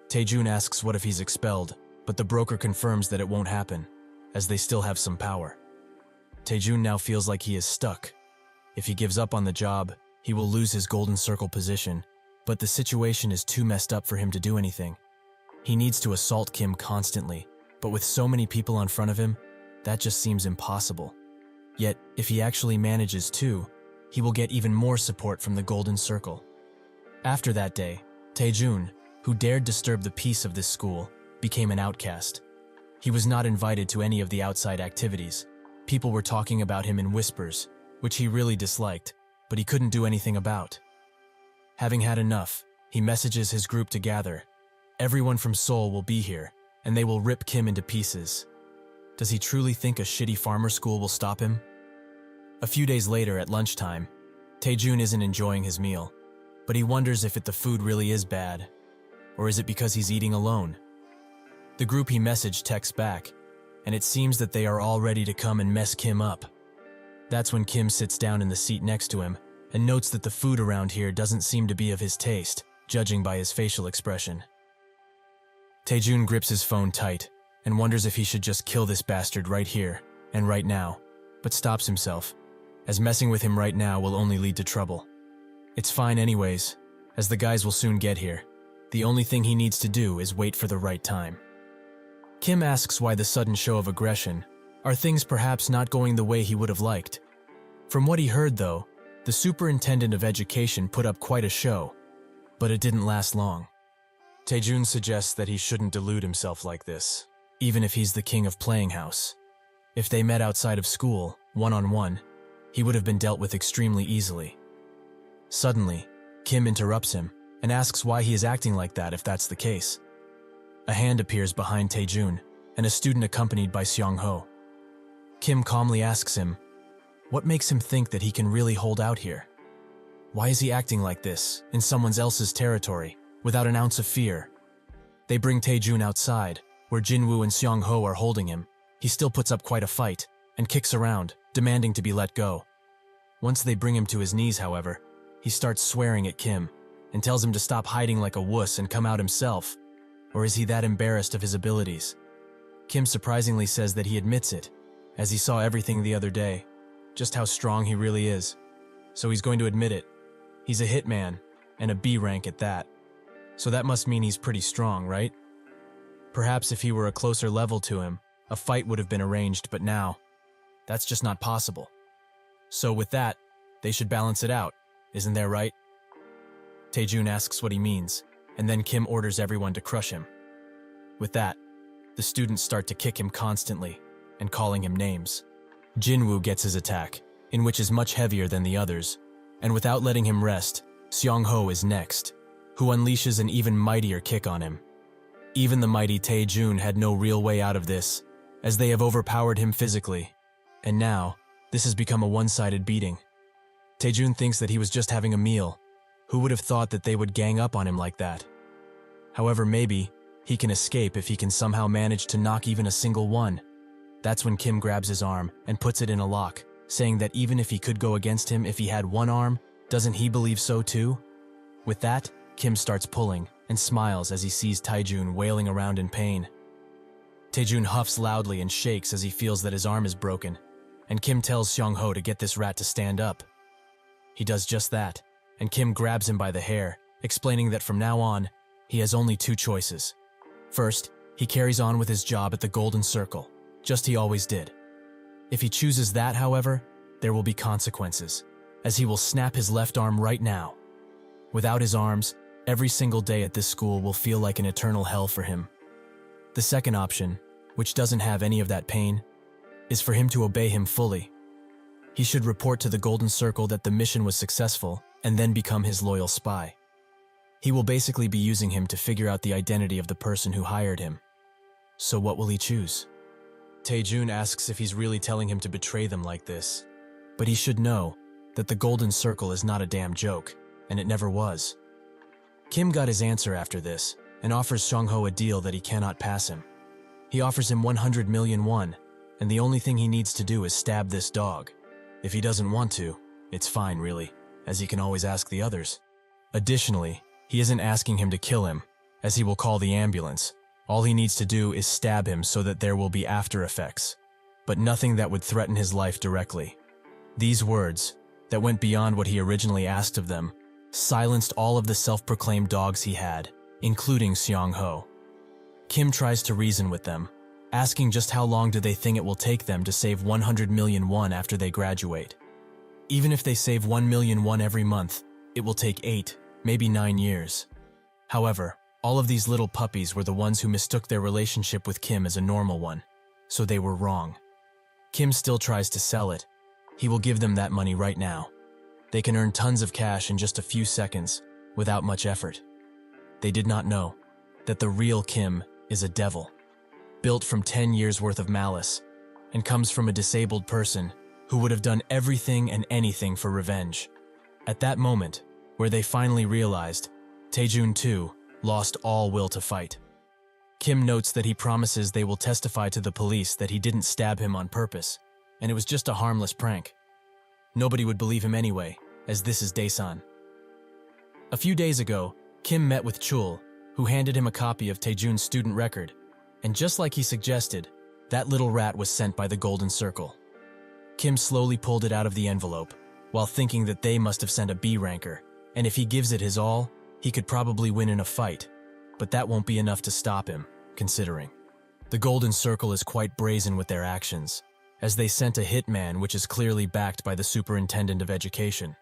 Taejun asks what if he's expelled, but the broker confirms that it won't happen, as they still have some power. Taejun now feels like he is stuck. If he gives up on the job, he will lose his Golden Circle position, but the situation is too messed up for him to do anything. He needs to assault Kim constantly, but with so many people in front of him, that just seems impossible. Yet, if he actually manages to, he will get even more support from the Golden Circle. After that day, Taejun, who dared disturb the peace of this school, became an outcast. He was not invited to any of the outside activities. People were talking about him in whispers, which he really disliked, but he couldn't do anything about. Having had enough, he messages his group to gather. Everyone from Seoul will be here, and they will rip Kim into pieces. Does he truly think a shitty farmer school will stop him? A few days later at lunchtime, Taejun isn't enjoying his meal, but he wonders if the food really is bad, or is it because he's eating alone? The group he messaged texts back, and it seems that they are all ready to come and mess Kim up. That's when Kim sits down in the seat next to him and notes that the food around here doesn't seem to be of his taste, judging by his facial expression. Taejun grips his phone tight and wonders if he should just kill this bastard right here and right now, but stops himself, as messing with him right now will only lead to trouble. It's fine anyways, as the guys will soon get here. The only thing he needs to do is wait for the right time. Kim asks why the sudden show of aggression. Are things perhaps not going the way he would have liked? From what he heard though, the superintendent of education put up quite a show, but it didn't last long. Taejun suggests that he shouldn't delude himself like this, even if he's the king of playing house. If they met outside of school, one-on-one, he would have been dealt with extremely easily. Suddenly, Kim interrupts him and asks why he is acting like that if that's the case. A hand appears behind Taejun, and a student accompanied by Seong-ho. Kim calmly asks him, what makes him think that he can really hold out here? Why is he acting like this, in someone else's territory, without an ounce of fear? They bring Taejun outside, where Jinwoo and Seong-ho are holding him. He still puts up quite a fight, and kicks around, demanding to be let go. Once they bring him to his knees, however, he starts swearing at Kim, and tells him to stop hiding like a wuss and come out himself. Or is he that embarrassed of his abilities? Kim surprisingly says that he admits it, as he saw everything the other day, just how strong he really is. So he's going to admit it. He's a hitman, and a B rank at that. So that must mean he's pretty strong, right? Perhaps if he were a closer level to him, a fight would have been arranged, but now, that's just not possible. So with that, they should balance it out, isn't there right? Taejun asks what he means, and then Kim orders everyone to crush him. With that, the students start to kick him constantly, and calling him names. Jinwoo gets his attack, in which is much heavier than the others, and without letting him rest, Seong-ho is next, who unleashes an even mightier kick on him. Even the mighty Taejun had no real way out of this, as they have overpowered him physically, and now, this has become a one-sided beating. Taejun thinks that he was just having a meal. Who would have thought that they would gang up on him like that? However, maybe he can escape if he can somehow manage to knock even a single one. That's when Kim grabs his arm and puts it in a lock, saying that even if he could go against him if he had one arm, doesn't he believe so too? With that, Kim starts pulling and smiles as he sees Taejun wailing around in pain. Taejun huffs loudly and shakes as he feels that his arm is broken, and Kim tells Seong-ho to get this rat to stand up. He does just that, and Kim grabs him by the hair, explaining that from now on, he has only two choices. First, he carries on with his job at the Golden Circle, just he always did. If he chooses that, however, there will be consequences, as he will snap his left arm right now. Without his arms, every single day at this school will feel like an eternal hell for him. The second option, which doesn't have any of that pain, is for him to obey him fully. He should report to the Golden Circle that the mission was successful and then become his loyal spy. He will basically be using him to figure out the identity of the person who hired him. So what will he choose? Taejun asks if he's really telling him to betray them like this, but he should know that the Golden Circle is not a damn joke, and it never was. Kim got his answer after this and offers Seong-ho a deal that he cannot pass him. He offers him 100 million won, and the only thing he needs to do is stab this dog. If he doesn't want to, it's fine really, as he can always ask the others. Additionally, he isn't asking him to kill him, as he will call the ambulance. All he needs to do is stab him so that there will be after effects, but nothing that would threaten his life directly. These words, that went beyond what he originally asked of them, silenced all of the self-proclaimed dogs he had, including Seong-ho. Kim tries to reason with them, asking just how long do they think it will take them to save 100 million won after they graduate. Even if they save 1 million won every month, it will take 8, maybe 9 years. However, all of these little puppies were the ones who mistook their relationship with Kim as a normal one, so they were wrong. Kim still tries to sell it. He will give them that money right now. They can earn tons of cash in just a few seconds, without much effort. They did not know that the real Kim is a devil, built from 10 years worth of malice, and comes from a disabled person who would have done everything and anything for revenge. At that moment, where they finally realized, Taejun too lost all will to fight. Kim notes that he promises they will testify to the police that he didn't stab him on purpose, and it was just a harmless prank. Nobody would believe him anyway, as this is Daesan. A few days ago, Kim met with Chul, who handed him a copy of Taejun's student record, and just like he suggested, that little rat was sent by the Golden Circle. Kim slowly pulled it out of the envelope, while thinking that they must have sent a B ranker, and if he gives it his all, he could probably win in a fight, but that won't be enough to stop him, considering. The Golden Circle is quite brazen with their actions, as they sent a hitman which is clearly backed by the Superintendent of Education.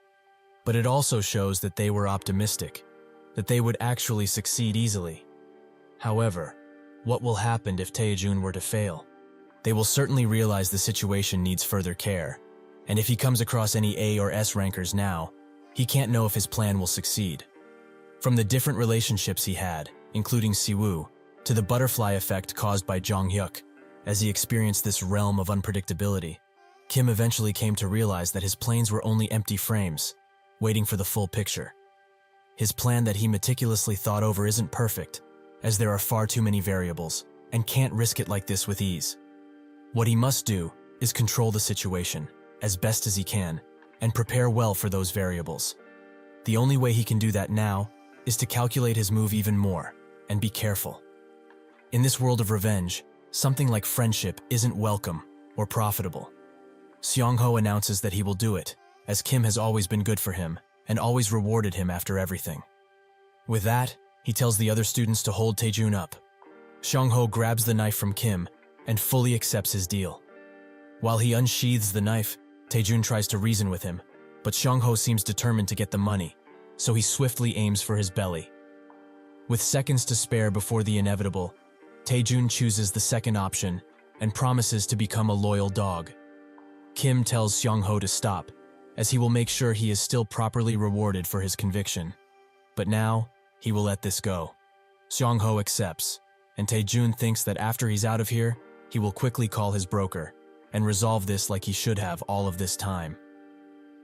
But it also shows that they were optimistic, that they would actually succeed easily. However, what will happen if Taejun were to fail? They will certainly realize the situation needs further care, and if he comes across any A or S rankers now, he can't know if his plan will succeed. From the different relationships he had, including Siwoo, to the butterfly effect caused by Jong-hyuk, as he experienced this realm of unpredictability, Kim eventually came to realize that his plans were only empty frames, waiting for the full picture. His plan that he meticulously thought over isn't perfect, as there are far too many variables, and can't risk it like this with ease. What he must do is control the situation, as best as he can, and prepare well for those variables. The only way he can do that now is to calculate his move even more, and be careful. In this world of revenge, something like friendship isn't welcome or profitable. Seong-ho announces that he will do it, as Kim has always been good for him, and always rewarded him after everything. With that, he tells the other students to hold Taejun up. Seong-ho grabs the knife from Kim and fully accepts his deal. While he unsheathes the knife, Taejun tries to reason with him, but Seong-ho seems determined to get the money, so he swiftly aims for his belly. With seconds to spare before the inevitable, Taejun chooses the second option and promises to become a loyal dog. Kim tells Seong-ho to stop, as he will make sure he is still properly rewarded for his conviction. But now, he will let this go. Seong-ho accepts, and Taejun thinks that after he's out of here, he will quickly call his broker and resolve this like he should have all of this time.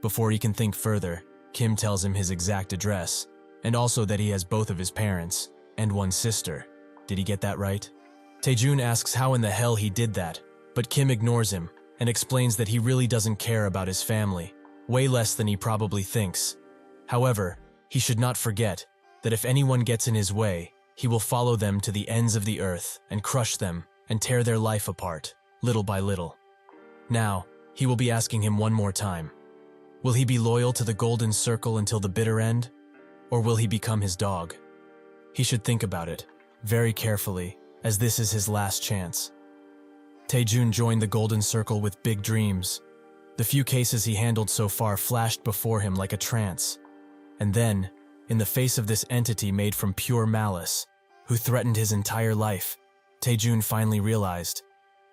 Before he can think further, Kim tells him his exact address, and also that he has both of his parents and one sister. Did he get that right? Taejun asks how in the hell he did that, but Kim ignores him and explains that he really doesn't care about his family, way less than he probably thinks. However, he should not forget that if anyone gets in his way, he will follow them to the ends of the earth and crush them and tear their life apart, little by little. Now, he will be asking him one more time. Will he be loyal to the Golden Circle until the bitter end? Or will he become his dog? He should think about it, very carefully, as this is his last chance. Taejun joined the Golden Circle with big dreams. The few cases he handled so far flashed before him like a trance. And then, in the face of this entity made from pure malice, who threatened his entire life, Taejun finally realized.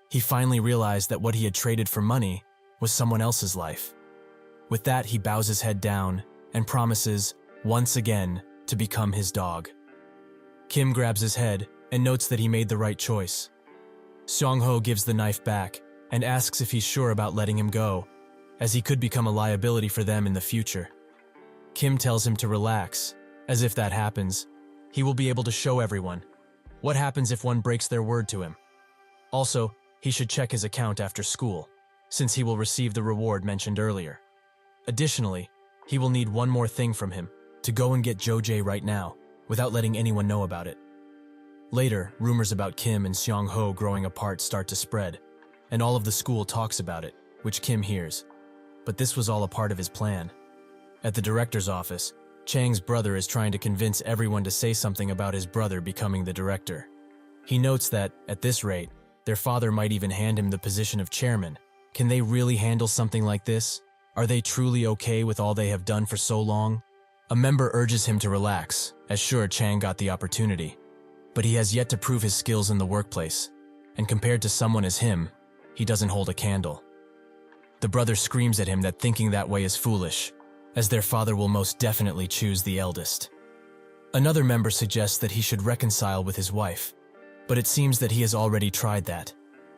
He finally realized that what he had traded for money was someone else's life. With that, he bows his head down and promises, once again, to become his dog. Kim grabs his head and notes that he made the right choice. Seong-ho gives the knife back and asks if he's sure about letting him go, as he could become a liability for them in the future. Kim tells him to relax, as if that happens, he will be able to show everyone what happens if one breaks their word to him. Also, he should check his account after school, since he will receive the reward mentioned earlier. Additionally, he will need one more thing from him, to go and get Jo-jae right now, without letting anyone know about it. Later, rumors about Kim and Seong-ho growing apart start to spread, and all of the school talks about it, which Kim hears. But this was all a part of his plan. At the director's office, Chang's brother is trying to convince everyone to say something about his brother becoming the director. He notes that, at this rate, their father might even hand him the position of chairman. Can they really handle something like this? Are they truly okay with all they have done for so long? A member urges him to relax, as sure Chang got the opportunity. But he has yet to prove his skills in the workplace, and compared to someone as him, he doesn't hold a candle. The brother screams at him that thinking that way is foolish, as their father will most definitely choose the eldest. Another member suggests that he should reconcile with his wife, but it seems that he has already tried that,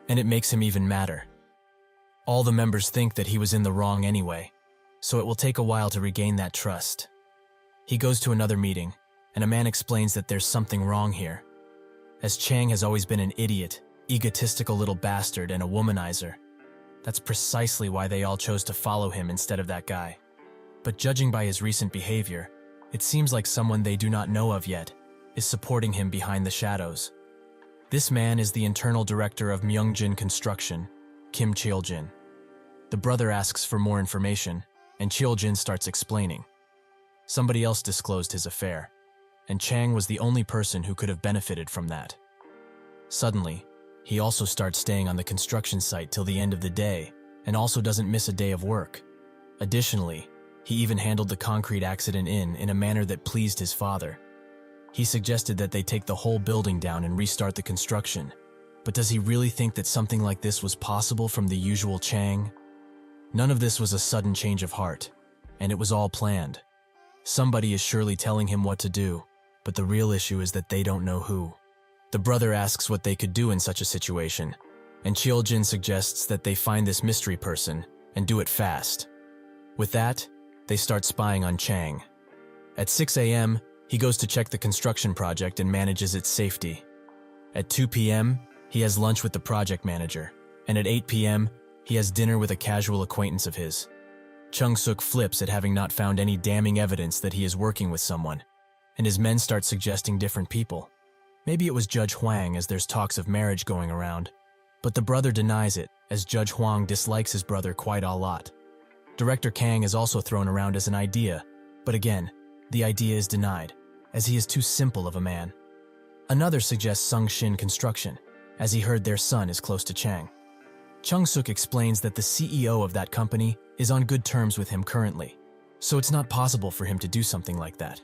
and it makes him even madder. All the members think that he was in the wrong anyway, so it will take a while to regain that trust. He goes to another meeting, and a man explains that there's something wrong here. As Chang has always been an idiot, egotistical little bastard, and a womanizer, that's precisely why they all chose to follow him instead of that guy. But judging by his recent behavior, it seems like someone they do not know of yet is supporting him behind the shadows. This man is the internal director of Myungjin Construction, Kim Cheoljin. The brother asks for more information, and Cheoljin starts explaining. Somebody else disclosed his affair, and Chang was the only person who could have benefited from that. Suddenly, he also starts staying on the construction site till the end of the day, and also doesn't miss a day of work. Additionally, he even handled the concrete accident in a manner that pleased his father. He suggested that they take the whole building down and restart the construction. But does he really think that something like this was possible from the usual Chang? None of this was a sudden change of heart, and it was all planned. Somebody is surely telling him what to do, but the real issue is that they don't know who. The brother asks what they could do in such a situation, and Cheoljin suggests that they find this mystery person and do it fast. With that, they start spying on Chang. At 6 a.m., he goes to check the construction project and manages its safety. At 2 p.m., he has lunch with the project manager, and at 8 p.m., he has dinner with a casual acquaintance of his. Chung-suk flips at having not found any damning evidence that he is working with someone, and his men start suggesting different people. Maybe it was Judge Hwang, as there's talks of marriage going around, but the brother denies it, as Judge Hwang dislikes his brother quite a lot. Director Kang is also thrown around as an idea, but again, the idea is denied, as he is too simple of a man. Another suggests Sung Shin Construction, as he heard their son is close to Chang. Chung-suk explains that the CEO of that company is on good terms with him currently, so it's not possible for him to do something like that.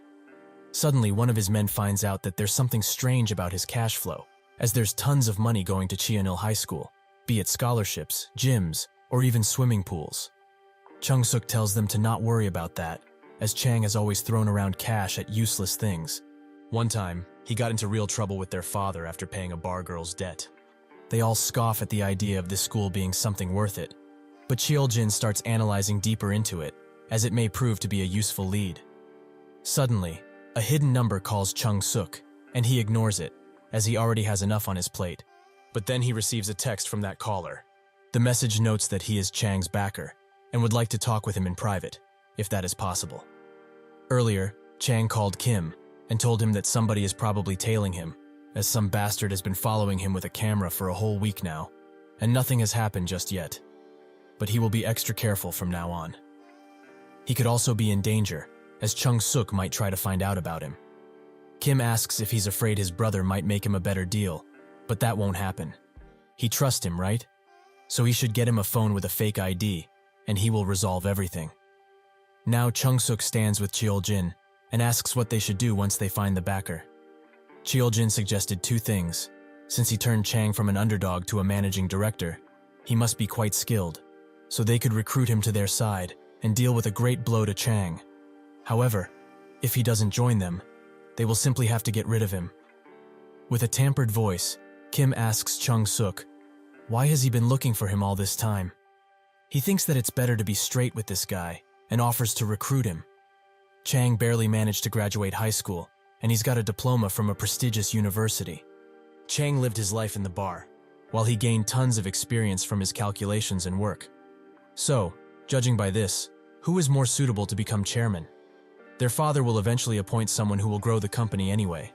Suddenly, one of his men finds out that there's something strange about his cash flow, as there's tons of money going to Cheonil High School, be it scholarships, gyms, or even swimming pools. Chung-suk tells them to not worry about that, as Chang has always thrown around cash at useless things. One time, he got into real trouble with their father after paying a bar girl's debt. They all scoff at the idea of this school being something worth it, but Cheoljin starts analyzing deeper into it, as it may prove to be a useful lead. Suddenly, a hidden number calls Chung-suk, and he ignores it, as he already has enough on his plate. But then he receives a text from that caller. The message notes that he is Chang's backer, and would like to talk with him in private, if that is possible. Earlier, Chang called Kim, and told him that somebody is probably tailing him, as some bastard has been following him with a camera for a whole week now, and nothing has happened just yet. But he will be extra careful from now on. He could also be in danger, as Chung-suk might try to find out about him. Kim asks if he's afraid his brother might make him a better deal, but that won't happen. He trusts him, right? So he should get him a phone with a fake ID, and he will resolve everything. Now Chung-suk stands with Cheoljin and asks what they should do once they find the backer. Cheoljin suggested two things. Since he turned Chang from an underdog to a managing director, he must be quite skilled, so they could recruit him to their side and deal with a great blow to Chang. However, if he doesn't join them, they will simply have to get rid of him. With a tampered voice, Kim asks Chung-suk, why has he been looking for him all this time? He thinks that it's better to be straight with this guy and offers to recruit him. Chang barely managed to graduate high school, and he's got a diploma from a prestigious university. Chang lived his life in the bar, while he gained tons of experience from his calculations and work. So, judging by this, who is more suitable to become chairman? Their father will eventually appoint someone who will grow the company anyway.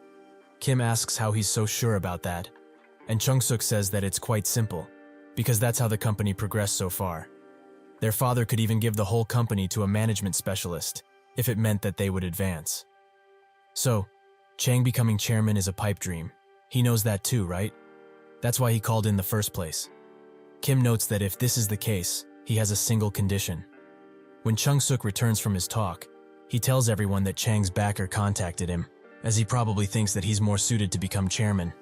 Kim asks how he's so sure about that, and Chung-suk says that it's quite simple, because that's how the company progressed so far. Their father could even give the whole company to a management specialist, if it meant that they would advance. So, Chang becoming chairman is a pipe dream. He knows that too, right? That's why he called in the first place. Kim notes that if this is the case, he has a single condition. When Chung-suk returns from his talk, he tells everyone that Chang's backer contacted him, as he probably thinks that he's more suited to become chairman.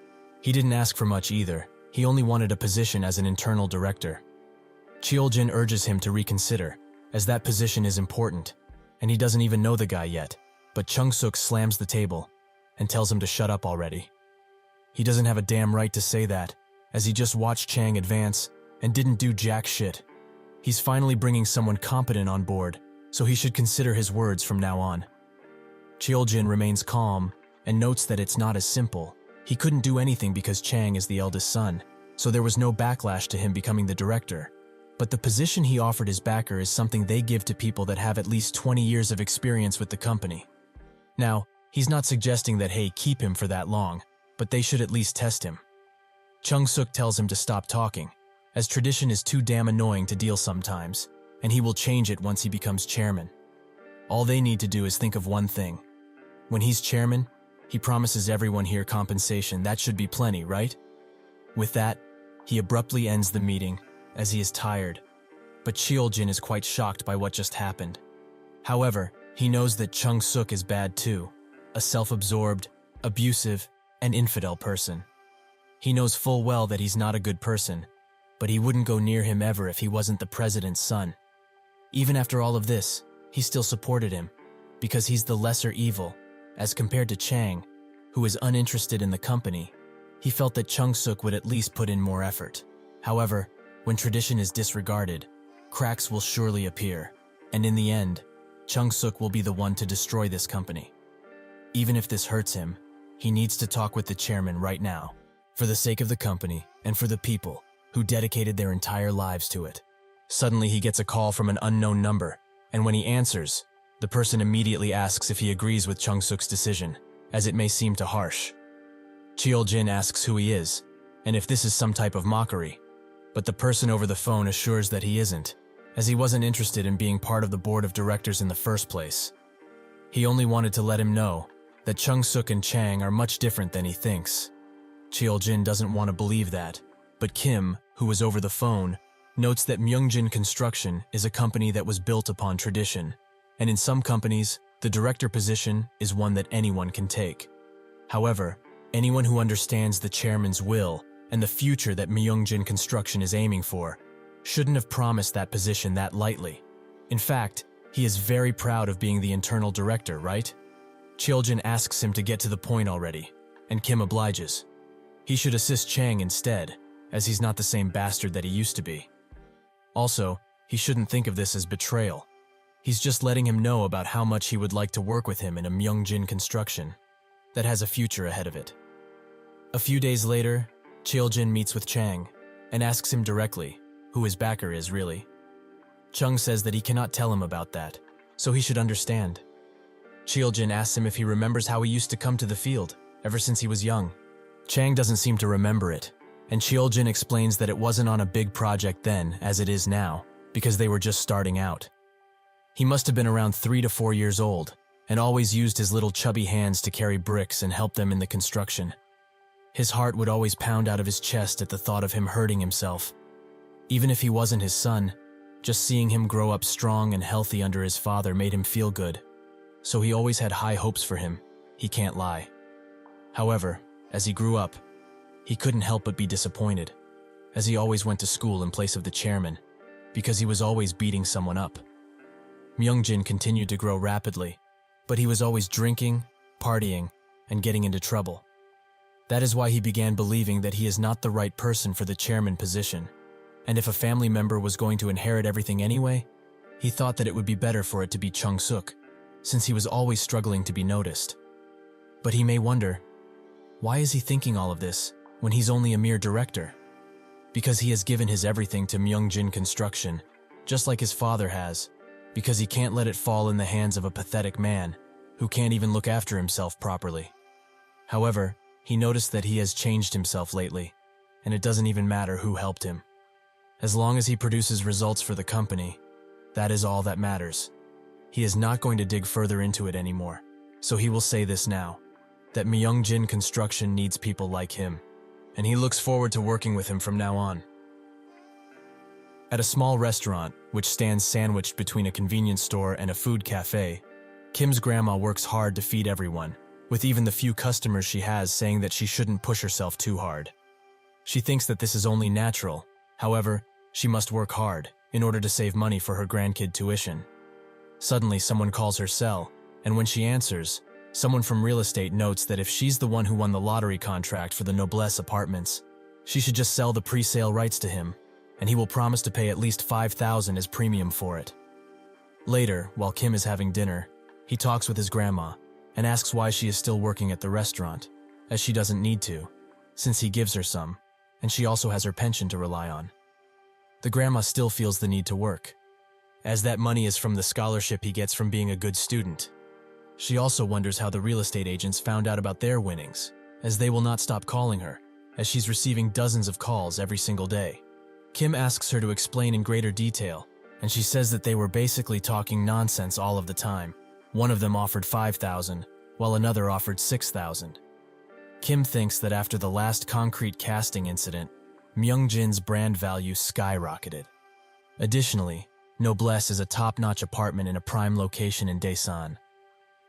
He didn't ask for much either. He only wanted a position as an internal director. Cheoljin urges him to reconsider, as that position is important, and he doesn't even know the guy yet. But Chung-suk slams the table and tells him to shut up already. He doesn't have a damn right to say that, as he just watched Chang advance and didn't do jack shit. He's finally bringing someone competent on board, so he should consider his words from now on. Cheoljin remains calm and notes that it's not as simple. He couldn't do anything because Chang is the eldest son, so there was no backlash to him becoming the director. But the position he offered his backer is something they give to people that have at least 20 years of experience with the company. Now, he's not suggesting that, hey, keep him for that long, but they should at least test him. Chung-suk tells him to stop talking, as tradition is too damn annoying to deal sometimes, and he will change it once he becomes chairman. All they need to do is think of one thing. When he's chairman, he promises everyone here compensation. That should be plenty, right? With that, he abruptly ends the meeting, as he is tired. But Cheoljin is quite shocked by what just happened. However, he knows that Chung-suk is bad too, a self-absorbed, abusive, and infidel person. He knows full well that he's not a good person, but he wouldn't go near him ever if he wasn't the president's son. Even after all of this, he still supported him, because he's the lesser evil, as compared to Chang, who is uninterested in the company. He felt that Chung-suk would at least put in more effort. However, when tradition is disregarded, cracks will surely appear, and in the end, Chung-suk will be the one to destroy this company. Even if this hurts him, he needs to talk with the chairman right now, for the sake of the company and for the people who dedicated their entire lives to it. Suddenly he gets a call from an unknown number, and when he answers, the person immediately asks if he agrees with Chung-suk's decision, as it may seem too harsh. Cheoljin asks who he is, and if this is some type of mockery, but the person over the phone assures that he isn't, as he wasn't interested in being part of the board of directors in the first place. He only wanted to let him know that Chung-suk and Chang are much different than he thinks. Cheoljin doesn't want to believe that, but Kim, who was over the phone, notes that Myungjin Construction is a company that was built upon tradition, and in some companies, the director position is one that anyone can take. However, anyone who understands the chairman's will and the future that Myungjin Construction is aiming for shouldn't have promised that position that lightly. In fact, he is very proud of being the internal director, right? Cheoljin asks him to get to the point already, and Kim obliges. He should assist Chang instead, as he's not the same bastard that he used to be. Also, he shouldn't think of this as betrayal. He's just letting him know about how much he would like to work with him in a Myungjin Construction that has a future ahead of it. A few days later, Cheoljin meets with Chang and asks him directly who his backer is really. Chung says that he cannot tell him about that, so he should understand. Cheoljin asks him if he remembers how he used to come to the field ever since he was young. Chang doesn't seem to remember it, and Cheoljin explains that it wasn't on a big project then as it is now, because they were just starting out. He must have been around 3 to 4 years old, and always used his little chubby hands to carry bricks and help them in the construction. His heart would always pound out of his chest at the thought of him hurting himself. Even if he wasn't his son, just seeing him grow up strong and healthy under his father made him feel good. So he always had high hopes for him, he can't lie. However, as he grew up, he couldn't help but be disappointed, as he always went to school in place of the chairman, because he was always beating someone up. Myungjin continued to grow rapidly, but he was always drinking, partying, and getting into trouble. That is why he began believing that he is not the right person for the chairman position, and if a family member was going to inherit everything anyway, he thought that it would be better for it to be Chung-suk, since he was always struggling to be noticed. But he may wonder, why is he thinking all of this when he's only a mere director? Because he has given his everything to Myungjin Construction, just like his father has, because he can't let it fall in the hands of a pathetic man who can't even look after himself properly. However, he noticed that he has changed himself lately, and it doesn't even matter who helped him. As long as he produces results for the company, that is all that matters. He is not going to dig further into it anymore, so he will say this now, that Myungjin Construction needs people like him, and he looks forward to working with him from now on. At a small restaurant, which stands sandwiched between a convenience store and a food cafe, Kim's grandma works hard to feed everyone, with even the few customers she has saying that she shouldn't push herself too hard. She thinks that this is only natural. However, she must work hard in order to save money for her grandkid tuition. Suddenly, someone calls her cell, and when she answers, someone from real estate notes that if she's the one who won the lottery contract for the Noblesse apartments, she should just sell the pre-sale rights to him, and he will promise to pay at least 5,000 as premium for it. Later, while Kim is having dinner, he talks with his grandma and asks why she is still working at the restaurant, as she doesn't need to, since he gives her some, and she also has her pension to rely on. The grandma still feels the need to work, as that money is from the scholarship he gets from being a good student. She also wonders how the real estate agents found out about their winnings, as they will not stop calling her, as she's receiving dozens of calls every single day. Kim asks her to explain in greater detail, and she says that they were basically talking nonsense all of the time. One of them offered 5,000, while another offered 6,000. Kim thinks that after the last concrete casting incident, Myung-jin's brand value skyrocketed. Additionally, Noblesse is a top-notch apartment in a prime location in Daesan.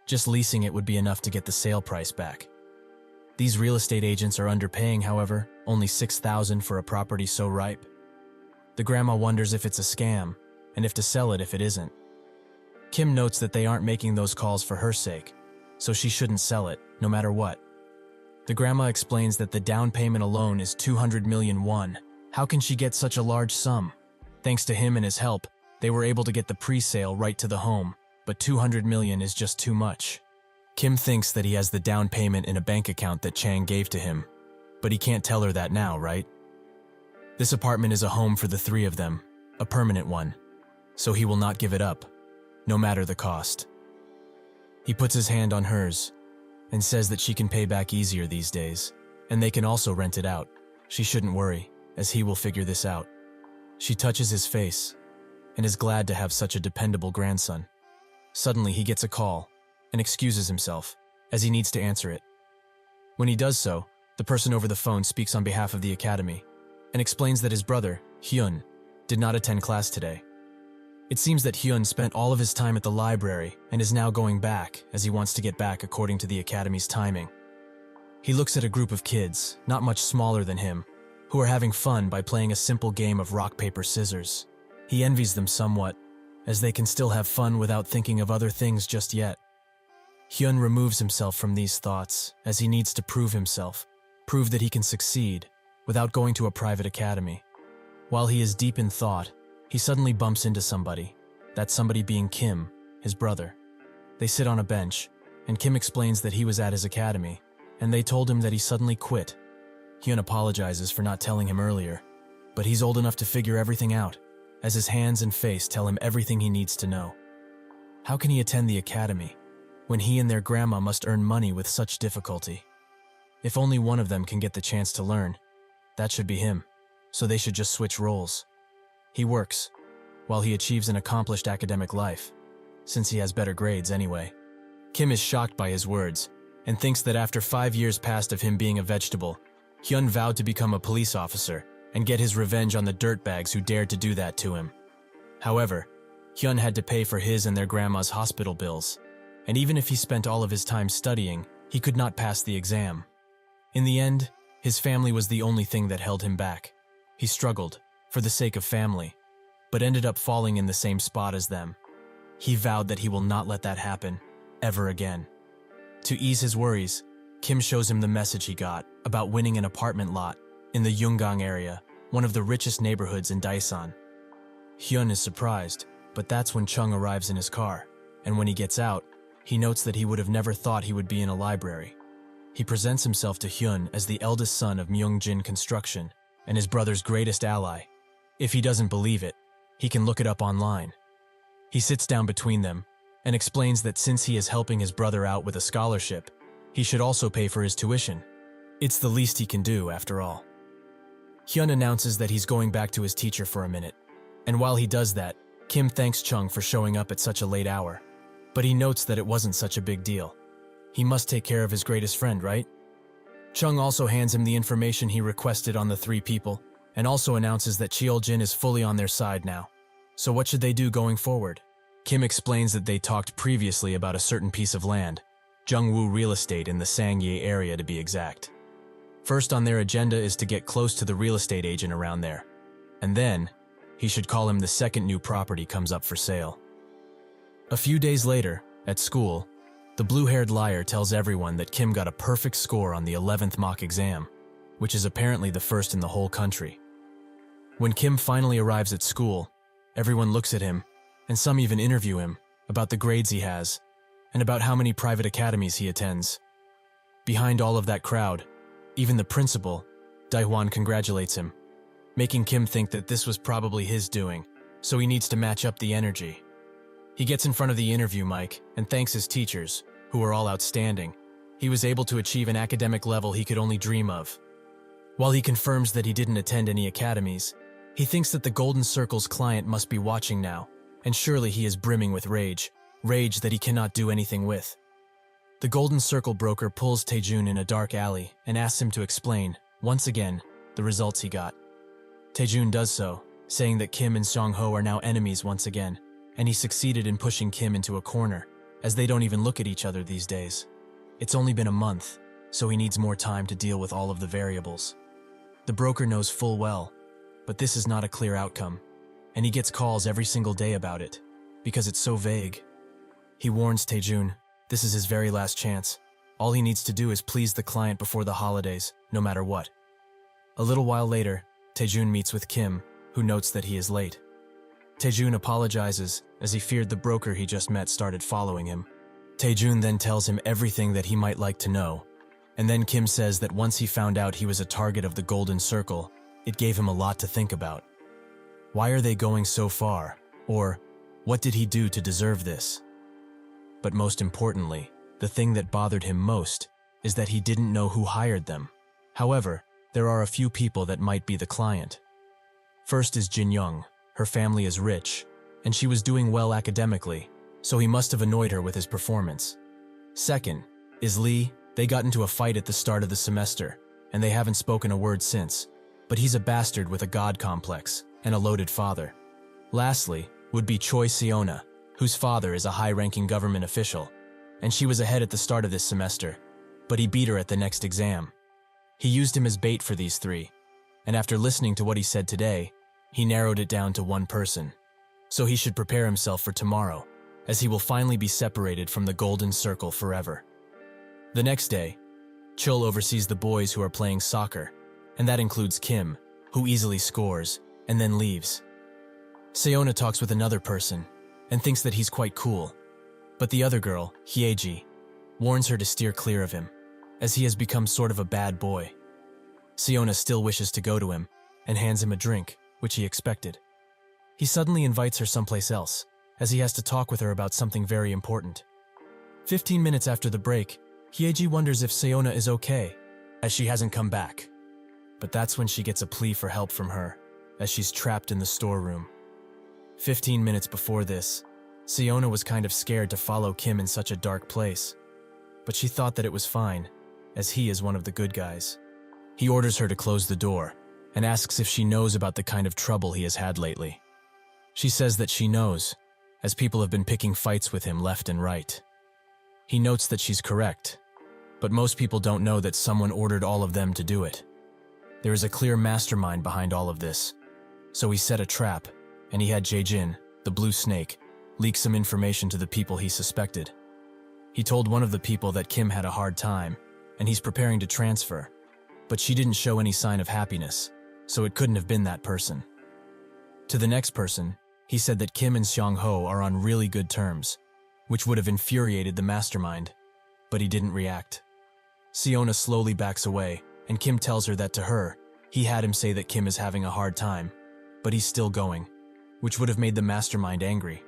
Just leasing it would be enough to get the sale price back. These real estate agents are underpaying, however, only 6,000 for a property so ripe. The grandma wonders if it's a scam, and if to sell it if it isn't. Kim notes that they aren't making those calls for her sake, so she shouldn't sell it, no matter what. The grandma explains that the down payment alone is 200 million won. How can she get such a large sum? Thanks to him and his help, they were able to get the pre-sale right to the home, but 200 million is just too much. Kim thinks that he has the down payment in a bank account that Chang gave to him, but he can't tell her that now, right? This apartment is a home for the three of them, a permanent one, so he will not give it up, no matter the cost. He puts his hand on hers and says that she can pay back easier these days, and they can also rent it out. She shouldn't worry, as he will figure this out. She touches his face and is glad to have such a dependable grandson. Suddenly he gets a call and excuses himself, as he needs to answer it. When he does so, the person over the phone speaks on behalf of the academy and explains that his brother, Hyun, did not attend class today. It seems that Hyun spent all of his time at the library and is now going back, as he wants to get back according to the academy's timing. He looks at a group of kids, not much smaller than him, who are having fun by playing a simple game of rock, paper, scissors. He envies them somewhat, as they can still have fun without thinking of other things just yet. Hyun removes himself from these thoughts, as he needs to prove himself, prove that he can succeed, without going to a private academy. While he is deep in thought, he suddenly bumps into somebody, that somebody being Kim, his brother. They sit on a bench, and Kim explains that he was at his academy, and they told him that he suddenly quit. Hyun apologizes for not telling him earlier, but he's old enough to figure everything out, as his hands and face tell him everything he needs to know. How can he attend the academy, when he and their grandma must earn money with such difficulty? If only one of them can get the chance to learn, that should be him, so they should just switch roles. He works, while he achieves an accomplished academic life, since he has better grades anyway. Kim is shocked by his words, and thinks that after 5 years past of him being a vegetable, Hyun vowed to become a police officer and get his revenge on the dirtbags who dared to do that to him. However, Hyun had to pay for his and their grandma's hospital bills, and even if he spent all of his time studying, he could not pass the exam. In the end, his family was the only thing that held him back. He struggled, for the sake of family, but ended up falling in the same spot as them. He vowed that he will not let that happen, ever again. To ease his worries, Kim shows him the message he got about winning an apartment lot in the Yunggang area, one of the richest neighborhoods in Daesan. Hyun is surprised, but that's when Chung arrives in his car, and when he gets out, he notes that he would have never thought he would be in a library. He presents himself to Hyun as the eldest son of Myung-jin Construction and his brother's greatest ally. If he doesn't believe it, he can look it up online. He sits down between them and explains that since he is helping his brother out with a scholarship, he should also pay for his tuition. It's the least he can do, after all. Hyun announces that he's going back to his teacher for a minute, and while he does that, Kim thanks Chung for showing up at such a late hour. But he notes that it wasn't such a big deal. He must take care of his greatest friend, right? Chung also hands him the information he requested on the three people, and also announces that Cheol-jin is fully on their side now. So what should they do going forward? Kim explains that they talked previously about a certain piece of land, Jungwoo Real Estate in the Sangye area to be exact. First on their agenda is to get close to the real estate agent around there, and then he should call him the second new property comes up for sale. A few days later, at school, the blue-haired liar tells everyone that Kim got a perfect score on the 11th mock exam, which is apparently the first in the whole country. When Kim finally arrives at school, everyone looks at him, and some even interview him about the grades he has, and about how many private academies he attends. Behind all of that crowd, even the principal, Daihwan, congratulates him, making Kim think that this was probably his doing, so he needs to match up the energy. He gets in front of the interview mic and thanks his teachers, who are all outstanding. He was able to achieve an academic level he could only dream of. While he confirms that he didn't attend any academies, he thinks that the Golden Circle's client must be watching now, and surely he is brimming with rage that he cannot do anything with. The Golden Circle broker pulls Taejun in a dark alley and asks him to explain, once again, the results he got. Taejun does so, saying that Kim and Song-ho are now enemies once again, and he succeeded in pushing Kim into a corner, as they don't even look at each other these days. It's only been a month, so he needs more time to deal with all of the variables. The broker knows full well, but this is not a clear outcome, and he gets calls every single day about it, because it's so vague. He warns Taejun, this is his very last chance. All he needs to do is please the client before the holidays, no matter what. A little while later, Taejun meets with Kim, who notes that he is late. Taejun apologizes, as he feared the broker he just met started following him. Taejun then tells him everything that he might like to know, and then Kim says that once he found out he was a target of the Golden Circle, it gave him a lot to think about. Why are they going so far? Or, what did he do to deserve this? But most importantly, the thing that bothered him most is that he didn't know who hired them. However, there are a few people that might be the client. First is Jin Young. Her family is rich, and she was doing well academically, so he must have annoyed her with his performance. Second is Lee. They got into a fight at the start of the semester, and they haven't spoken a word since, but he's a bastard with a god complex and a loaded father. Lastly would be Choi Seona, whose father is a high-ranking government official, and she was ahead at the start of this semester, but he beat her at the next exam. He used him as bait for these three, and after listening to what he said today, he narrowed it down to one person. So he should prepare himself for tomorrow, as he will finally be separated from the Golden Circle forever. The next day, Chul oversees the boys who are playing soccer, and that includes Kim, who easily scores, and then leaves. Seona talks with another person, and thinks that he's quite cool, but the other girl, Hyeji, warns her to steer clear of him, as he has become sort of a bad boy. Seona still wishes to go to him, and hands him a drink, which he expected. He suddenly invites her someplace else, as he has to talk with her about something very important. 15 minutes after the break, Hyeji wonders if Seona is okay, as she hasn't come back. But that's when she gets a plea for help from her, as she's trapped in the storeroom. 15 minutes before this, Seona was kind of scared to follow Kim in such a dark place, but she thought that it was fine, as he is one of the good guys. He orders her to close the door, and asks if she knows about the kind of trouble he has had lately. She says that she knows, as people have been picking fights with him left and right. He notes that she's correct, but most people don't know that someone ordered all of them to do it. There is a clear mastermind behind all of this, so he set a trap, and he had Jae-jin, the blue snake, leak some information to the people he suspected. He told one of the people that Kim had a hard time, and he's preparing to transfer, but she didn't show any sign of happiness, so it couldn't have been that person. To the next person, he said that Kim and Seong-ho are on really good terms, which would have infuriated the mastermind, but he didn't react. Seona slowly backs away, and Kim tells her that to her, he had him say that Kim is having a hard time, but he's still going, which would have made the mastermind angry.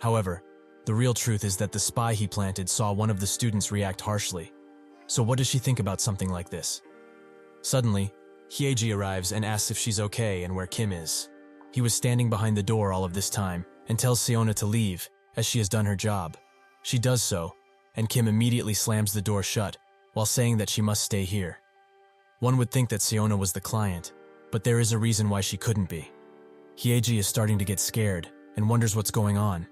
However, the real truth is that the spy he planted saw one of the students react harshly. So what does she think about something like this? Suddenly, Hyeji arrives and asks if she's okay and where Kim is. He was standing behind the door all of this time and tells Seona to leave, as she has done her job. She does so, and Kim immediately slams the door shut, while saying that she must stay here. One would think that Seona was the client, but there is a reason why she couldn't be. Hyeji is starting to get scared and wonders what's going on.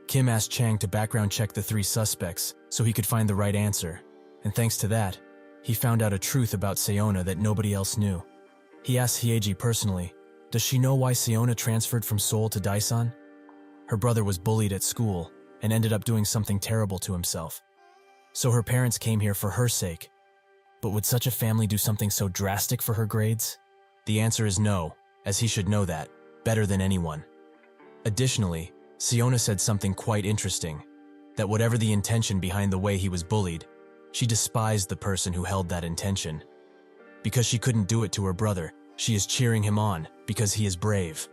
Kim asked Chang to background check the three suspects so he could find the right answer, and thanks to that, he found out a truth about Seona that nobody else knew. He asked Hyeji personally, does she know why Seona transferred from Seoul to Daesan? Her brother was bullied at school and ended up doing something terrible to himself. So her parents came here for her sake. But would such a family do something so drastic for her grades? The answer is no, as he should know that better than anyone. Additionally, Siona said something quite interesting, that whatever the intention behind the way he was bullied, she despised the person who held that intention. Because she couldn't do it to her brother, she is cheering him on because he is brave.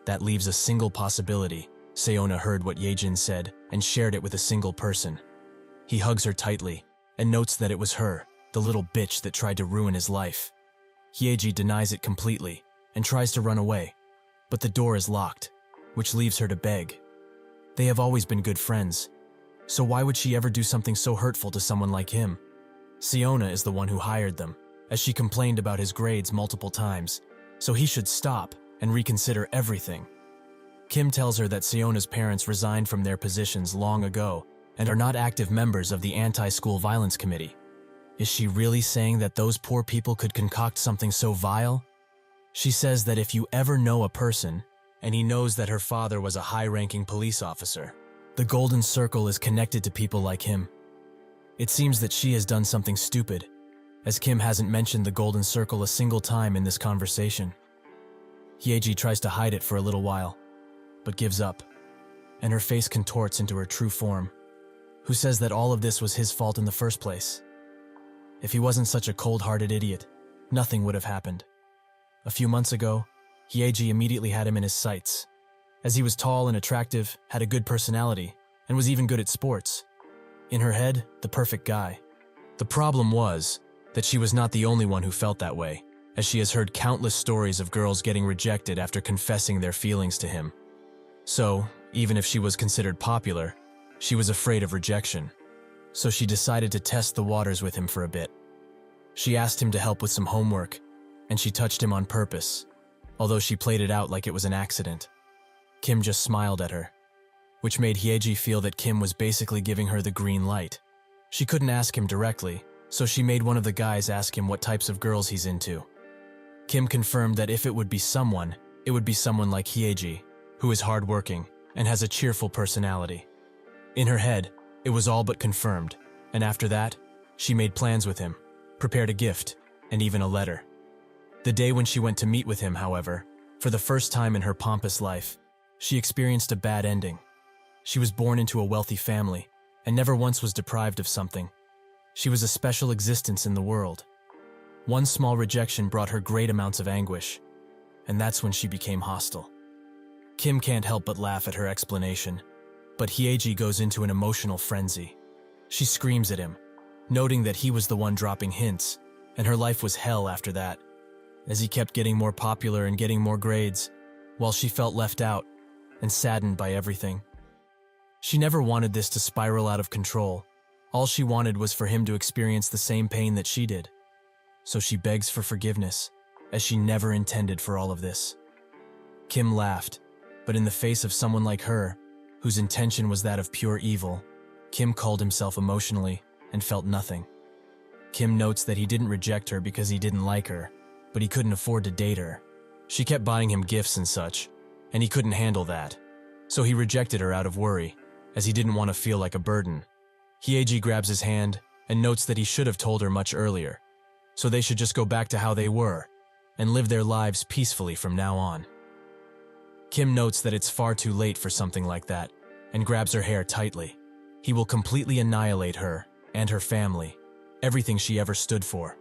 That leaves a single possibility. Siona heard what Yejin said and shared it with a single person. He hugs her tightly and notes that it was her, the little bitch that tried to ruin his life. Hyeji denies it completely and tries to run away, but the door is locked, which leaves her to beg. They have always been good friends, so why would she ever do something so hurtful to someone like him? Siona is the one who hired them, as she complained about his grades multiple times, so he should stop and reconsider everything. Kim tells her that Siona's parents resigned from their positions long ago and are not active members of the anti-school violence committee. Is she really saying that those poor people could concoct something so vile? She says that if you ever know a person, and he knows that her father was a high-ranking police officer, the golden circle is connected to people like him. It seems that she has done something stupid, as Kim hasn't mentioned the golden circle a single time in this conversation. Hyeji tries to hide it for a little while, but gives up, and her face contorts into her true form. Who says that all of this was his fault in the first place? If he wasn't such a cold-hearted idiot, nothing would have happened. A few months ago, Hyeji immediately had him in his sights, as he was tall and attractive, had a good personality, and was even good at sports. In her head, the perfect guy. The problem was that she was not the only one who felt that way, as she has heard countless stories of girls getting rejected after confessing their feelings to him. So, even if she was considered popular, she was afraid of rejection. So she decided to test the waters with him for a bit. She asked him to help with some homework, and she touched him on purpose, although she played it out like it was an accident. Kim just smiled at her, which made Hyeji feel that Kim was basically giving her the green light. She couldn't ask him directly, so she made one of the guys ask him what types of girls he's into. Kim confirmed that if it would be someone, it would be someone like Hyeji, who is hardworking and has a cheerful personality. In her head, it was all but confirmed, and after that, she made plans with him, prepared a gift, and even a letter. The day when she went to meet with him, however, for the first time in her pompous life, she experienced a bad ending. She was born into a wealthy family, and never once was deprived of something. She was a special existence in the world. One small rejection brought her great amounts of anguish, and that's when she became hostile. Kim can't help but laugh at her explanation, but Hyeji goes into an emotional frenzy. She screams at him, noting that he was the one dropping hints, and her life was hell after that, as he kept getting more popular and getting more grades, while she felt left out and saddened by everything. She never wanted this to spiral out of control. All she wanted was for him to experience the same pain that she did. So she begs for forgiveness, as she never intended for all of this. Kim laughed, but in the face of someone like her, whose intention was that of pure evil, Kim called himself emotionally and felt nothing. Kim notes that he didn't reject her because he didn't like her, but he couldn't afford to date her. She kept buying him gifts and such, and he couldn't handle that. So he rejected her out of worry, as he didn't want to feel like a burden. Hyeji grabs his hand and notes that he should have told her much earlier, so they should just go back to how they were and live their lives peacefully from now on. Kim notes that it's far too late for something like that and grabs her hair tightly. He will completely annihilate her and her family, everything she ever stood for.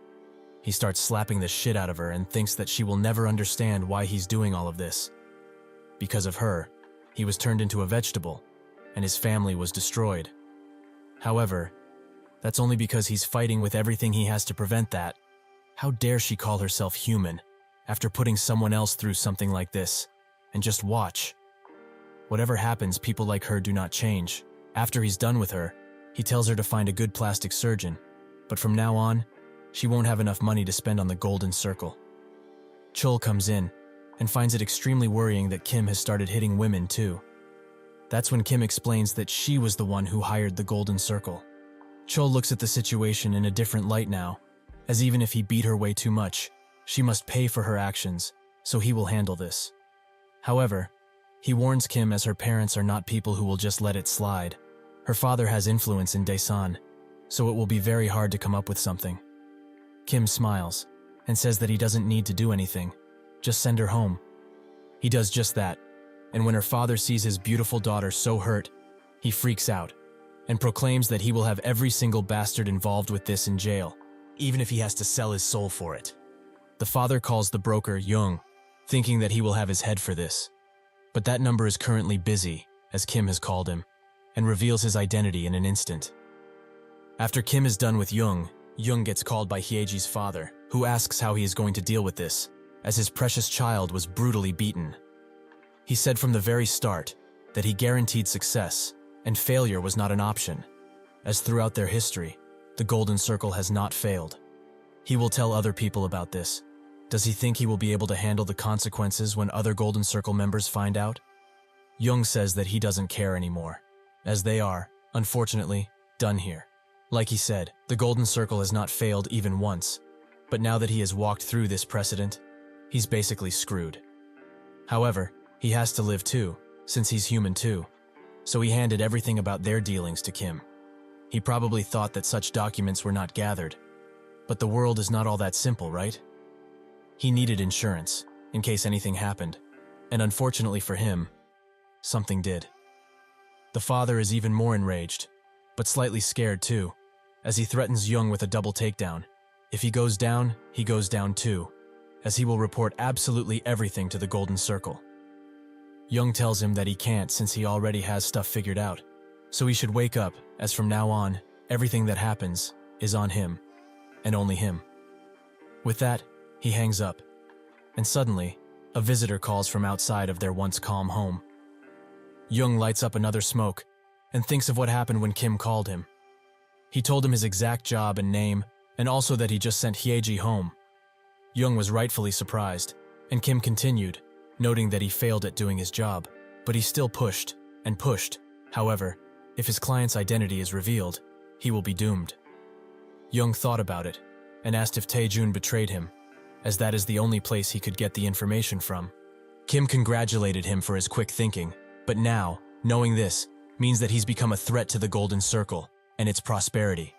He starts slapping the shit out of her and thinks that she will never understand why he's doing all of this. Because of her, he was turned into a vegetable, and his family was destroyed. However, that's only because he's fighting with everything he has to prevent that. How dare she call herself human after putting someone else through something like this? And just watch. Whatever happens, people like her do not change. After he's done with her, he tells her to find a good plastic surgeon, but from now on, she won't have enough money to spend on the golden circle. Chul comes in and finds it extremely worrying that Kim has started hitting women too. That's when Kim explains that she was the one who hired the golden circle. Chul looks at the situation in a different light now, as even if he beat her way too much, she must pay for her actions, so he will handle this. However, he warns Kim as her parents are not people who will just let it slide. Her father has influence in Daesan, so it will be very hard to come up with something. Kim smiles and says that he doesn't need to do anything, Just send her home. He does just that, and when her father sees his beautiful daughter so hurt, he freaks out and proclaims that he will have every single bastard involved with this in jail, even if he has to sell his soul for it. The father calls the broker Young, thinking that he will have his head for this. But that number is currently busy, as Kim has called him, and reveals his identity in an instant. After Kim is done with Young gets called by Hyeji's father, who asks how he is going to deal with this, as his precious child was brutally beaten. He said from the very start that he guaranteed success, and failure was not an option, as throughout their history, the Golden Circle has not failed. He will tell other people about this. Does he think he will be able to handle the consequences when other Golden Circle members find out? Young says that he doesn't care anymore, as they are, unfortunately, done here. Like he said, the Golden Circle has not failed even once, but now that he has walked through this precedent, he's basically screwed. However, he has to live too, since he's human too, so he handed everything about their dealings to Kim. He probably thought that such documents were not gathered, but the world is not all that simple, right? He needed insurance, in case anything happened, and unfortunately for him, something did. The father is even more enraged, but slightly scared too, as he threatens Young with a double takedown. If he goes down too, as he will report absolutely everything to the Golden Circle. Young tells him that he can't since he already has stuff figured out, so he should wake up, as from now on, everything that happens is on him, and only him. With that, he hangs up, and suddenly, a visitor calls from outside of their once calm home. Young lights up another smoke, and thinks of what happened when Kim called him. He told him his exact job and name, and also that he just sent Hyeji home. Young was rightfully surprised, and Kim continued, noting that he failed at doing his job, but he still pushed, and pushed. However, if his client's identity is revealed, he will be doomed. Young thought about it, and asked if Taejun betrayed him, as that is the only place he could get the information from. Kim congratulated him for his quick thinking, but now, knowing this, means that he's become a threat to the Golden Circle and its prosperity.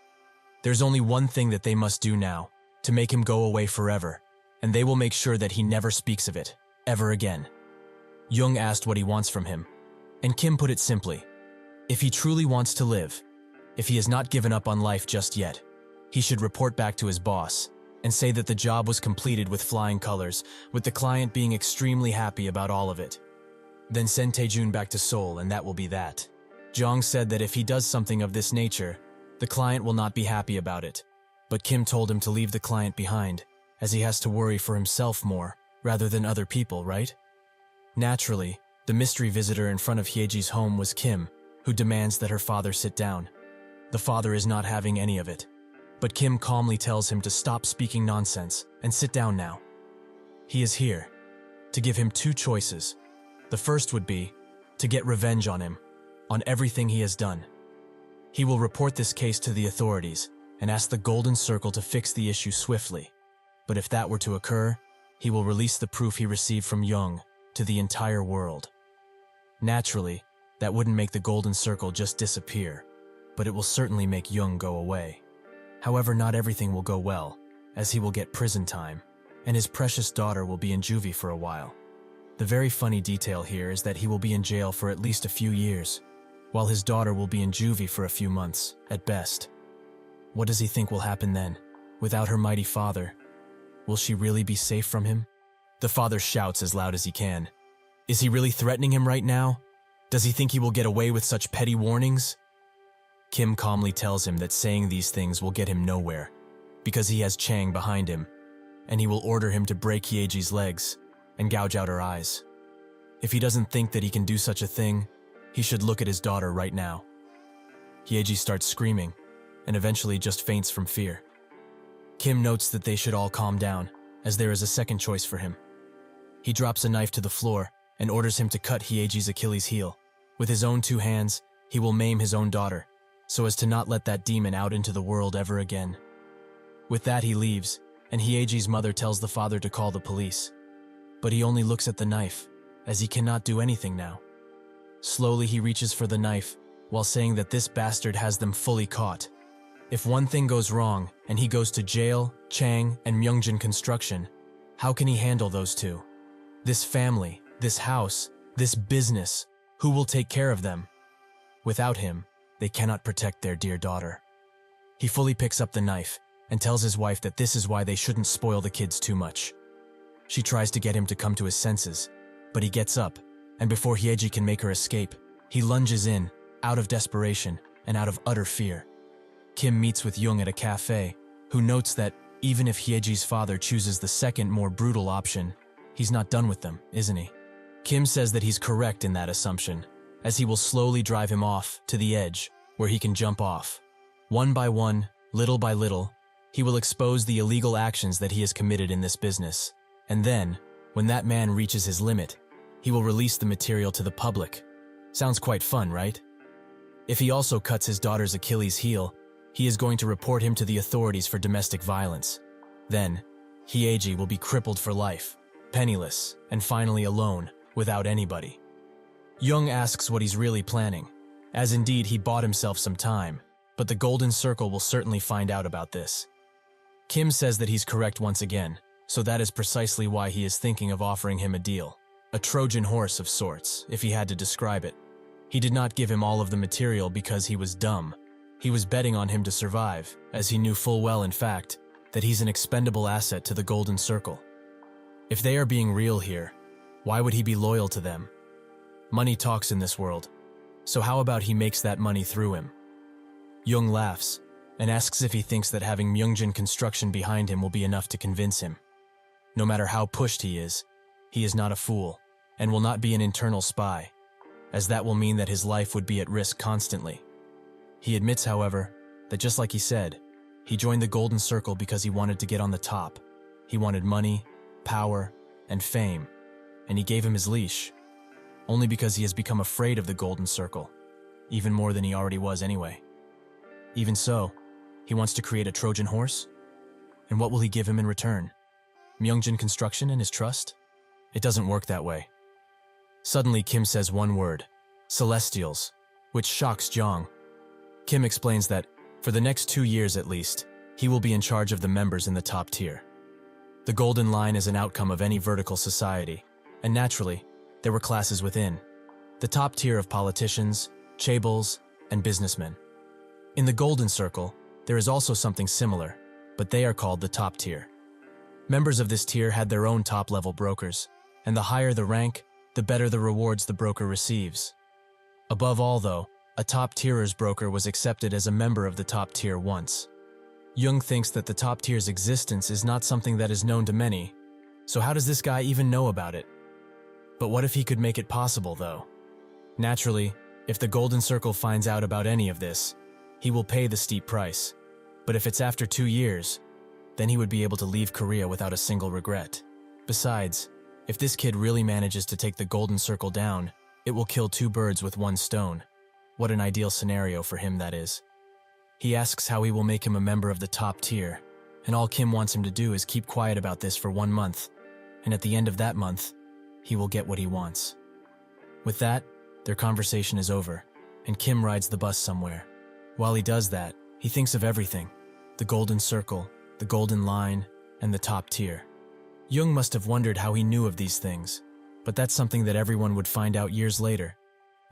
There's only one thing that they must do now, to make him go away forever, and they will make sure that he never speaks of it, ever again. Young asked what he wants from him, and Kim put it simply. If he truly wants to live, if he has not given up on life just yet, he should report back to his boss and say that the job was completed with flying colors, with the client being extremely happy about all of it. Then send Taejun back to Seoul and that will be that. Jong said that if he does something of this nature, the client will not be happy about it, but Kim told him to leave the client behind, as he has to worry for himself more, rather than other people, right? Naturally, the mystery visitor in front of Hyeji's home was Kim, who demands that her father sit down. The father is not having any of it, but Kim calmly tells him to stop speaking nonsense and sit down now. He is here to give him two choices. The first would be to get revenge on him, on everything he has done. He will report this case to the authorities and ask the Golden Circle to fix the issue swiftly. But if that were to occur, he will release the proof he received from Young to the entire world. Naturally, that wouldn't make the Golden Circle just disappear, but it will certainly make Young go away. However, not everything will go well, as he will get prison time, and his precious daughter will be in juvie for a while. The very funny detail here is that he will be in jail for at least a few years, while his daughter will be in juvie for a few months, at best. What does he think will happen then, without her mighty father? Will she really be safe from him? The father shouts as loud as he can. Is he really threatening him right now? Does he think he will get away with such petty warnings? Kim calmly tells him that saying these things will get him nowhere, because he has Chang behind him, and he will order him to break Hyeji's legs and gouge out her eyes. If he doesn't think that he can do such a thing, he should look at his daughter right now. Hyeji starts screaming, and eventually just faints from fear. Kim notes that they should all calm down, as there is a second choice for him. He drops a knife to the floor and orders him to cut Hyeji's Achilles heel. With his own two hands, he will maim his own daughter, so as to not let that demon out into the world ever again. With that he leaves, and Hyeji's mother tells the father to call the police. But he only looks at the knife, as he cannot do anything now. Slowly he reaches for the knife, while saying that this bastard has them fully caught. If one thing goes wrong, and he goes to jail, Chang, and Myungjin construction, how can he handle those two? This family, this house, this business, who will take care of them? Without him, they cannot protect their dear daughter. He fully picks up the knife and tells his wife that this is why they shouldn't spoil the kids too much. She tries to get him to come to his senses, but he gets up, and before Hyeji can make her escape, he lunges in, out of desperation and out of utter fear. Kim meets with Jung at a cafe, who notes that even if Hyeji's father chooses the second, more brutal option, he's not done with them, isn't he? Kim says that he's correct in that assumption, as he will slowly drive him off to the edge, where he can jump off. One by one, little by little, he will expose the illegal actions that he has committed in this business. And then, when that man reaches his limit, he will release the material to the public. Sounds quite fun, right? If he also cuts his daughter's Achilles heel, he is going to report him to the authorities for domestic violence. Then, Hyeji will be crippled for life, penniless, and finally alone, without anybody. Jung asks what he's really planning, as indeed he bought himself some time, but the Golden Circle will certainly find out about this. Kim says that he's correct once again, so that is precisely why he is thinking of offering him a deal. A Trojan horse of sorts, if he had to describe it. He did not give him all of the material because he was dumb. He was betting on him to survive, as he knew full well, in fact, that he's an expendable asset to the Golden Circle. If they are being real here, why would he be loyal to them? Money talks in this world, so how about he makes that money through him? Jung laughs, and asks if he thinks that having Myungjin Construction behind him will be enough to convince him. No matter how pushed he is not a fool, and will not be an internal spy, as that will mean that his life would be at risk constantly. He admits, however, that just like he said, he joined the Golden Circle because he wanted to get on the top. He wanted money, power, and fame, and he gave him his leash, only because he has become afraid of the Golden Circle, even more than he already was anyway. Even so, he wants to create a Trojan horse? And what will he give him in return? Myungjin Construction and his trust? It doesn't work that way. Suddenly, Kim says one word, Celestials, which shocks Jong. Kim explains that, for the next 2 years at least, he will be in charge of the members in the top tier. The Golden Line is an outcome of any vertical society, and naturally, there were classes within. The top tier of politicians, chaebols, and businessmen. In the Golden Circle, there is also something similar, but they are called the top tier. Members of this tier had their own top-level brokers, and the higher the rank, the better the rewards the broker receives. Above all, though, a top-tierer's broker was accepted as a member of the top tier once. Jung thinks that the top tier's existence is not something that is known to many, so how does this guy even know about it? But what if he could make it possible, though? Naturally, if the Golden Circle finds out about any of this, he will pay the steep price. But if it's after 2 years, then he would be able to leave Korea without a single regret. Besides, if this kid really manages to take the Golden Circle down, it will kill 2 birds with 1 stone. What an ideal scenario for him that is. He asks how he will make him a member of the top tier, and all Kim wants him to do is keep quiet about this for 1 month, and at the end of that month, he will get what he wants. With that, their conversation is over, and Kim rides the bus somewhere. While he does that, he thinks of everything: the Golden Circle, the Golden Line, and the top tier. Jung must have wondered how he knew of these things, but that's something that everyone would find out years later,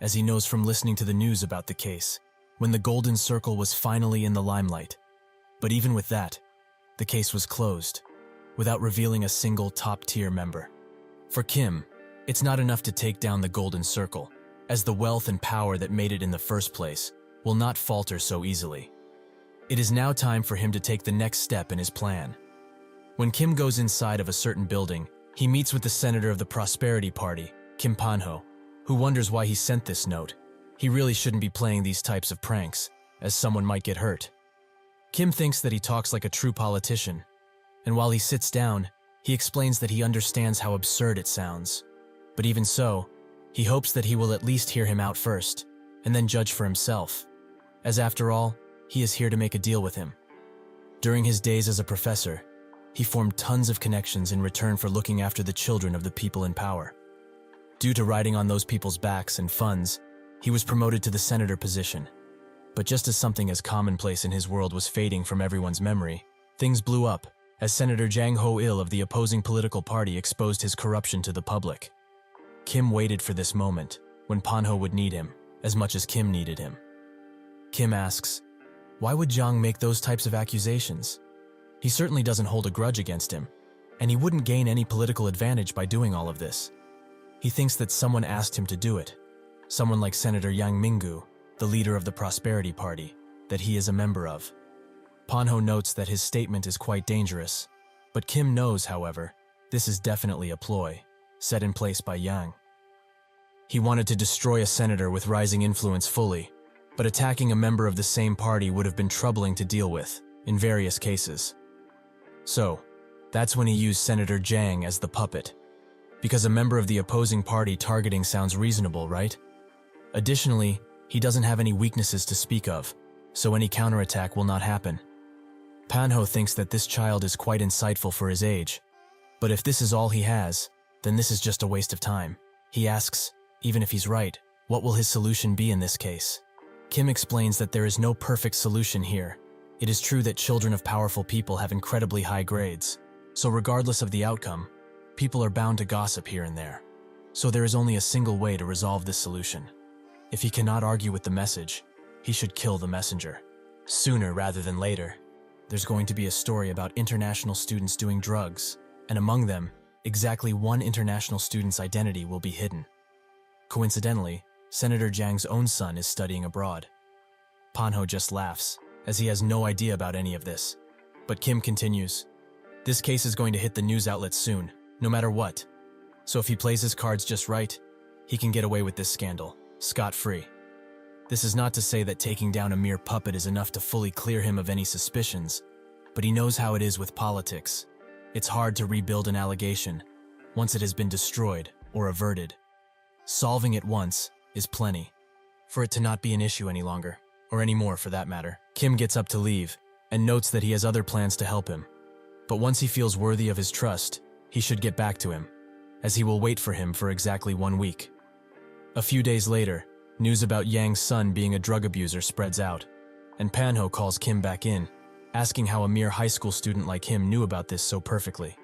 as he knows from listening to the news about the case, when the Golden Circle was finally in the limelight. But even with that, the case was closed, without revealing a single top-tier member. For Kim, it's not enough to take down the Golden Circle, as the wealth and power that made it in the first place will not falter so easily. It is now time for him to take the next step in his plan. When Kim goes inside of a certain building, he meets with the senator of the Prosperity Party, Kim Panho, who wonders why he sent this note. He really shouldn't be playing these types of pranks, as someone might get hurt. Kim thinks that he talks like a true politician, and while he sits down, he explains that he understands how absurd it sounds. But even so, he hopes that he will at least hear him out first, and then judge for himself, as after all, he is here to make a deal with him. During his days as a professor, he formed tons of connections in return for looking after the children of the people in power. Due to riding on those people's backs and funds, he was promoted to the senator position. But just as something as commonplace in his world was fading from everyone's memory, things blew up, as Senator Jang Ho-il of the opposing political party exposed his corruption to the public. Kim waited for this moment, when Panho would need him, as much as Kim needed him. Kim asks, why would Jang make those types of accusations? He certainly doesn't hold a grudge against him, and he wouldn't gain any political advantage by doing all of this. He thinks that someone asked him to do it, someone like Senator Yang Minggu, the leader of the Prosperity Party, that he is a member of. Panho notes that his statement is quite dangerous, but Kim knows, however, this is definitely a ploy, set in place by Yang. He wanted to destroy a senator with rising influence fully, but attacking a member of the same party would have been troubling to deal with, in various cases. So, that's when he used Senator Jang as the puppet. Because a member of the opposing party targeting sounds reasonable, right? Additionally, he doesn't have any weaknesses to speak of, so any counterattack will not happen. Panho thinks that this child is quite insightful for his age, but if this is all he has, then this is just a waste of time. He asks, even if he's right, what will his solution be in this case? Kim explains that there is no perfect solution here. It is true that children of powerful people have incredibly high grades, so regardless of the outcome, people are bound to gossip here and there. So there is only a single way to resolve this solution. If he cannot argue with the message, he should kill the messenger. Sooner rather than later, there's going to be a story about international students doing drugs, and among them, exactly one international student's identity will be hidden. Coincidentally, Senator Jang's own son is studying abroad. Panho just laughs, as he has no idea about any of this. But Kim continues, this case is going to hit the news outlets soon, no matter what. So if he plays his cards just right, he can get away with this scandal, scot-free. This is not to say that taking down a mere puppet is enough to fully clear him of any suspicions, but he knows how it is with politics. It's hard to rebuild an allegation once it has been destroyed or averted. Solving it once is plenty, for it to not be an issue any longer, or any more for that matter. Kim gets up to leave, and notes that he has other plans to help him. But once he feels worthy of his trust, he should get back to him, as he will wait for him for exactly 1 week. A few days later, news about Yang's son being a drug abuser spreads out, and Panho calls Kim back in, asking how a mere high school student like him knew about this so perfectly.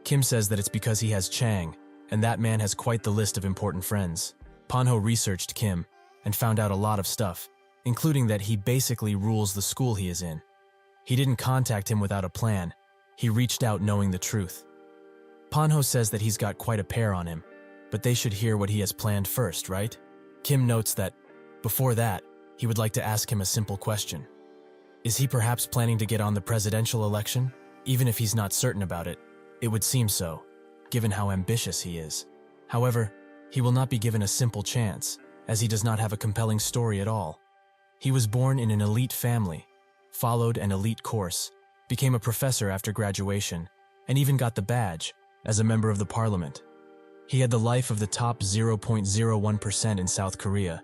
Kim says that it's because he has Chang, and that man has quite the list of important friends. Panho researched Kim, and found out a lot of stuff, including that he basically rules the school he is in. He didn't contact him without a plan, he reached out knowing the truth. Panho says that he's got quite a pair on him, but they should hear what he has planned first, right? Kim notes that, before that, he would like to ask him a simple question. Is he perhaps planning to get on the presidential election? Even if he's not certain about it, it would seem so, given how ambitious he is. However, he will not be given a simple chance, as he does not have a compelling story at all. He was born in an elite family, followed an elite course, became a professor after graduation, and even got the badge as a member of the parliament. He had the life of the top 0.01% in South Korea.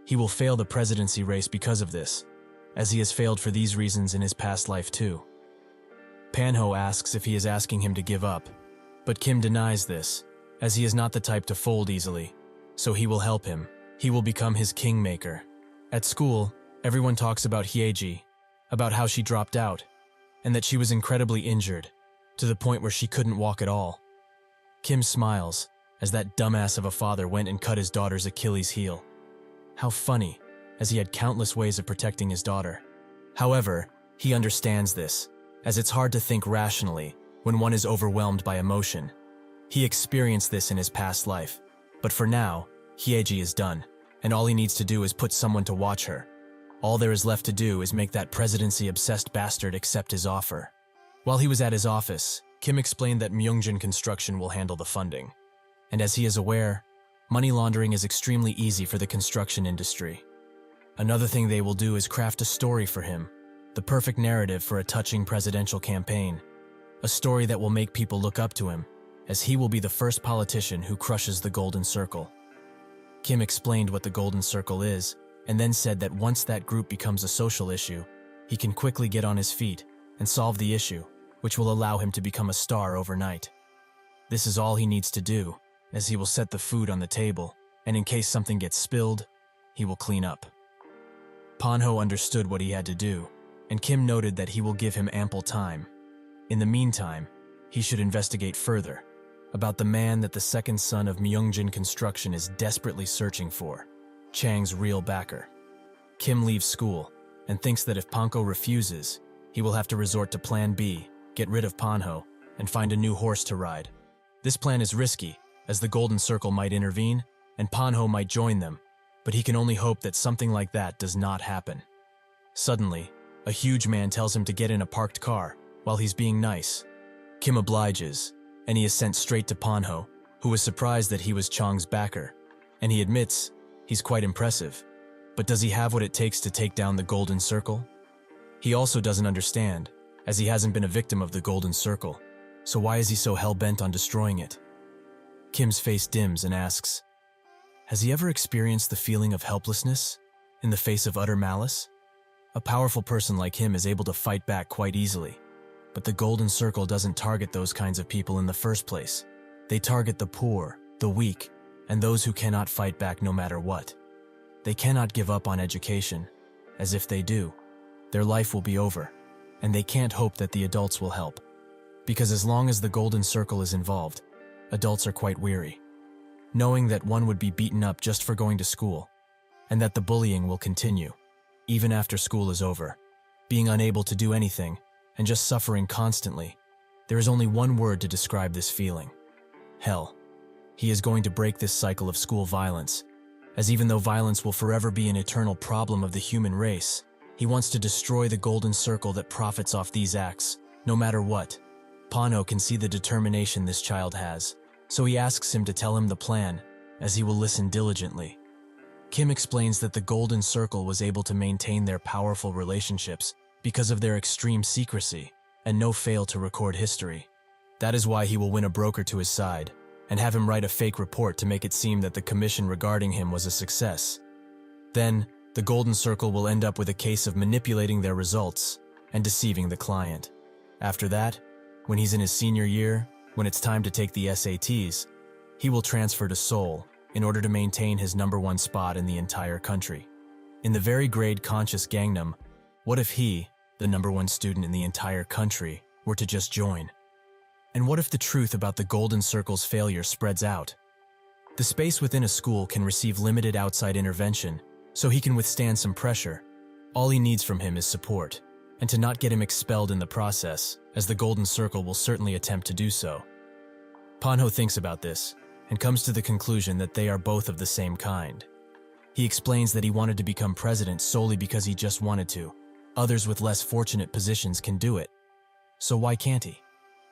He will fail the presidency race because of this, as he has failed for these reasons in his past life too. Panho asks if he is asking him to give up, but Kim denies this, as he is not the type to fold easily, so he will help him. He will become his kingmaker. At school, everyone talks about Hyeji, about how she dropped out, and that she was incredibly injured, to the point where she couldn't walk at all. Kim smiles, as that dumbass of a father went and cut his daughter's Achilles heel. How funny, as he had countless ways of protecting his daughter. However, he understands this, as it's hard to think rationally when one is overwhelmed by emotion. He experienced this in his past life, but for now, Hyeji is done, and all he needs to do is put someone to watch her. All there is left to do is make that presidency-obsessed bastard accept his offer. While he was at his office, Kim explained that Myungjin Construction will handle the funding. And as he is aware, money laundering is extremely easy for the construction industry. Another thing they will do is craft a story for him, the perfect narrative for a touching presidential campaign. A story that will make people look up to him, as he will be the first politician who crushes the Golden Circle. Kim explained what the Golden Circle is, and then said that once that group becomes a social issue, he can quickly get on his feet and solve the issue, which will allow him to become a star overnight. This is all he needs to do, as he will set the food on the table, and in case something gets spilled, he will clean up. Panho understood what he had to do, and Kim noted that he will give him ample time. In the meantime, he should investigate further about the man that the second son of Myungjin Construction is desperately searching for, Chang's real backer. Kim leaves school and thinks that if Panho refuses, he will have to resort to Plan B, get rid of Panho, and find a new horse to ride. This plan is risky, as the Golden Circle might intervene, and Panho might join them, but he can only hope that something like that does not happen. Suddenly, a huge man tells him to get in a parked car while he's being nice. Kim obliges, and he is sent straight to Panho, who is surprised that he was Chang's backer, and he admits he's quite impressive. But does he have what it takes to take down the Golden Circle? He also doesn't understand, as he hasn't been a victim of the Golden Circle, so why is he so hell-bent on destroying it? Kim's face dims and asks, has he ever experienced the feeling of helplessness in the face of utter malice? A powerful person like him is able to fight back quite easily, but the Golden Circle doesn't target those kinds of people in the first place. They target the poor, the weak, and those who cannot fight back no matter what. They cannot give up on education, as if they do, their life will be over, and they can't hope that the adults will help. Because as long as the Golden Circle is involved, adults are quite weary, knowing that one would be beaten up just for going to school, and that the bullying will continue, even after school is over, being unable to do anything, and just suffering constantly. There is only one word to describe this feeling: hell. He is going to break this cycle of school violence, as even though violence will forever be an eternal problem of the human race, he wants to destroy the Golden Circle that profits off these acts, no matter what. Panho can see the determination this child has, so he asks him to tell him the plan, as he will listen diligently. Kim explains that the Golden Circle was able to maintain their powerful relationships because of their extreme secrecy and no fail to record history. That is why he will win a broker to his side and have him write a fake report to make it seem that the commission regarding him was a success. Then, the Golden Circle will end up with a case of manipulating their results and deceiving the client. After that, when he's in his senior year, when it's time to take the SATs, he will transfer to Seoul in order to maintain his #1 spot in the entire country. In the very grade-conscious Gangnam, what if he, the #1 student in the entire country, were to just join? And what if the truth about the Golden Circle's failure spreads out? The space within a school can receive limited outside intervention, so he can withstand some pressure. All he needs from him is support, and to not get him expelled in the process, as the Golden Circle will certainly attempt to do so. Panho thinks about this, and comes to the conclusion that they are both of the same kind. He explains that he wanted to become president solely because he just wanted to. Others with less fortunate positions can do it. So why can't he?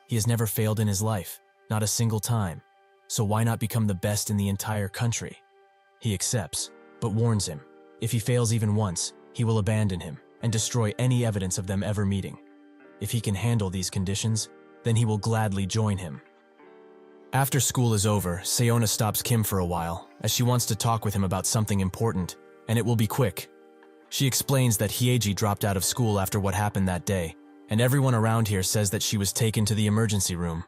He has never failed in his life, not a single time. So why not become the best in the entire country? He accepts, but warns him, if he fails even once, he will abandon him and destroy any evidence of them ever meeting. If he can handle these conditions, then he will gladly join him. After school is over, Seona stops Kim for a while, as she wants to talk with him about something important, and it will be quick. She explains that Hyeji dropped out of school after what happened that day, and everyone around here says that she was taken to the emergency room.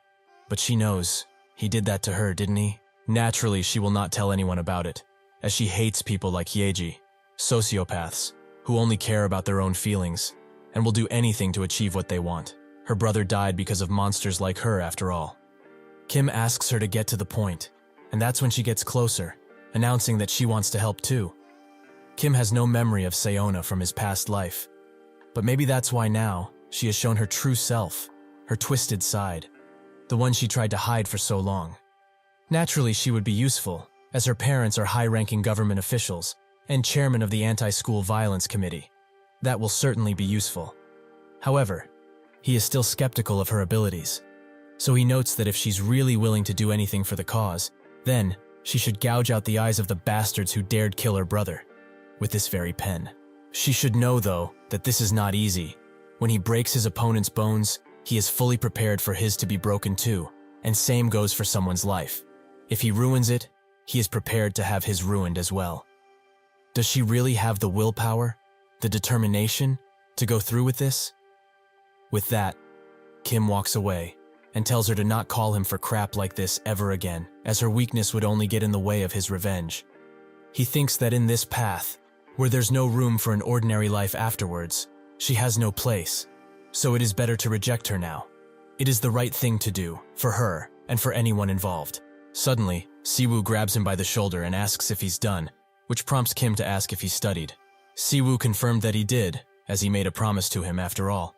But she knows, he did that to her, didn't he? Naturally, she will not tell anyone about it, as she hates people like Hyeji, sociopaths, who only care about their own feelings, and will do anything to achieve what they want. Her brother died because of monsters like her, after all. Kim asks her to get to the point, and that's when she gets closer, announcing that she wants to help too. Kim has no memory of Seona from his past life, but maybe that's why now she has shown her true self, her twisted side, the one she tried to hide for so long. Naturally, she would be useful, as her parents are high-ranking government officials and chairman of the Anti-School Violence Committee. That will certainly be useful. However, he is still skeptical of her abilities, so he notes that if she's really willing to do anything for the cause, then she should gouge out the eyes of the bastards who dared kill her brother with this very pen. She should know, though, that this is not easy. When he breaks his opponent's bones, he is fully prepared for his to be broken too, and same goes for someone's life. If he ruins it, he is prepared to have his ruined as well. Does she really have the willpower, the determination, to go through with this? With that, Kim walks away and tells her to not call him for crap like this ever again, as her weakness would only get in the way of his revenge. He thinks that in this path, where there's no room for an ordinary life afterwards, she has no place, so it is better to reject her now, It is the right thing to do, for her, and for anyone involved. Suddenly, Siwoo grabs him by the shoulder and asks if he's done, which prompts Kim to ask if he studied. Siwoo confirmed that he did, as he made a promise to him after all.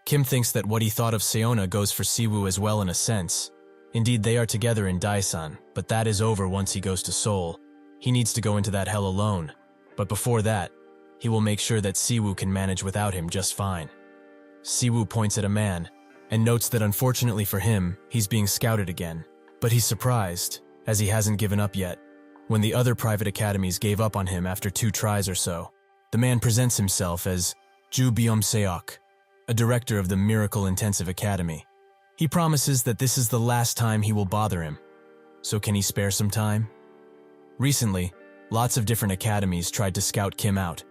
Kim thinks that what he thought of Seona goes for Siwoo as well in a sense. Indeed, they are together in Daesan, but that is over once he goes to Seoul. He needs to go into that hell alone. But before that, he will make sure that Siwoo can manage without him just fine. Siwoo points at a man, and notes that unfortunately for him, he's being scouted again. But he's surprised, as he hasn't given up yet. When the other private academies gave up on him after 2 tries or so, the man presents himself as Ju Byum-seok, a director of the Miracle Intensive Academy. He promises that this is the last time he will bother him. So can he spare some time? Recently, lots of different academies tried to scout Kim out,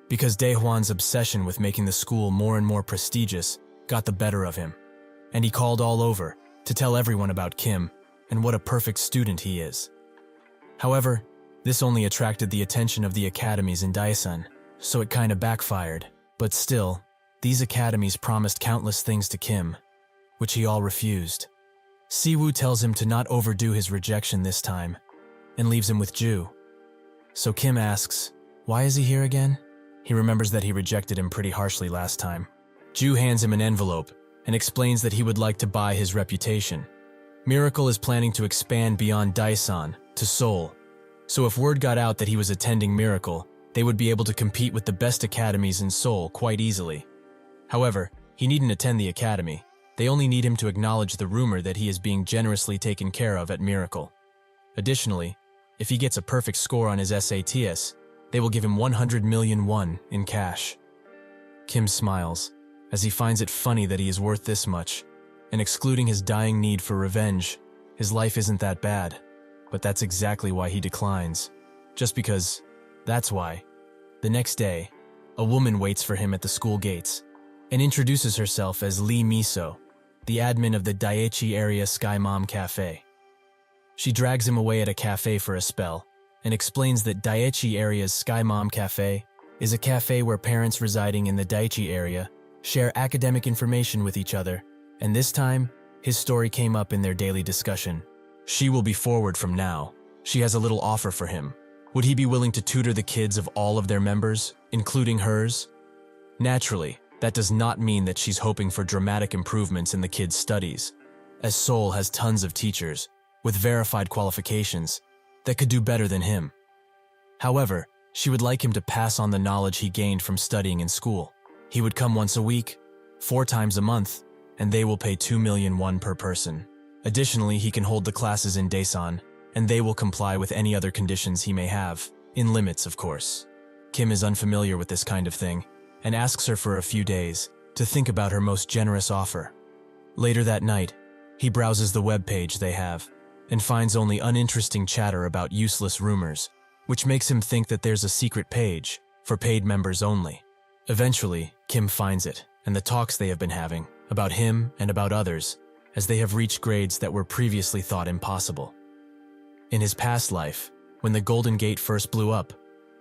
because Daehwan's obsession with making the school more and more prestigious got the better of him, and he called all over to tell everyone about Kim and what a perfect student he is. However, this only attracted the attention of the academies in Daesan, so it kinda backfired. But still, these academies promised countless things to Kim, which he all refused. Siwoo tells him to not overdo his rejection this time, and leaves him with Ju. So Kim asks, why is he here again? He remembers that he rejected him pretty harshly last time. Ju hands him an envelope and explains that he would like to buy his reputation. Miracle is planning to expand beyond Daesan to Seoul, so if word got out that he was attending Miracle, they would be able to compete with the best academies in Seoul quite easily. However, he needn't attend the academy. They only need him to acknowledge the rumor that he is being generously taken care of at Miracle. Additionally, if he gets a perfect score on his SATs, they will give him 100 million won in cash. Kim smiles, as he finds it funny that he is worth this much, and excluding his dying need for revenge, his life isn't that bad. But that's exactly why he declines. Just because, that's why. The next day, a woman waits for him at the school gates, and introduces herself as Lee Miso, the admin of the Daiichi area Sky Mom Cafe. She drags him away at a cafe for a spell, and explains that Daiichi area's Sky Mom Cafe is a cafe where parents residing in the Daiichi area share academic information with each other, and this time, his story came up in their daily discussion. She will be forward from now. She has a little offer for him. Would he be willing to tutor the kids of all of their members, including hers? Naturally, that does not mean that she's hoping for dramatic improvements in the kids' studies, as Seoul has tons of teachers with verified qualifications that could do better than him. However, she would like him to pass on the knowledge he gained from studying in school. He would come once a week, 4 times a month, and they will pay 2 million won per person. Additionally, he can hold the classes in Daesan, and they will comply with any other conditions he may have, in limits of course. Kim is unfamiliar with this kind of thing, and asks her for a few days to think about her most generous offer. Later that night, he browses the web page they have, and finds only uninteresting chatter about useless rumors, which makes him think that there's a secret page, for paid members only. Eventually, Kim finds it, and the talks they have been having, about him and about others, as they have reached grades that were previously thought impossible. In his past life, when the Golden Gate first blew up,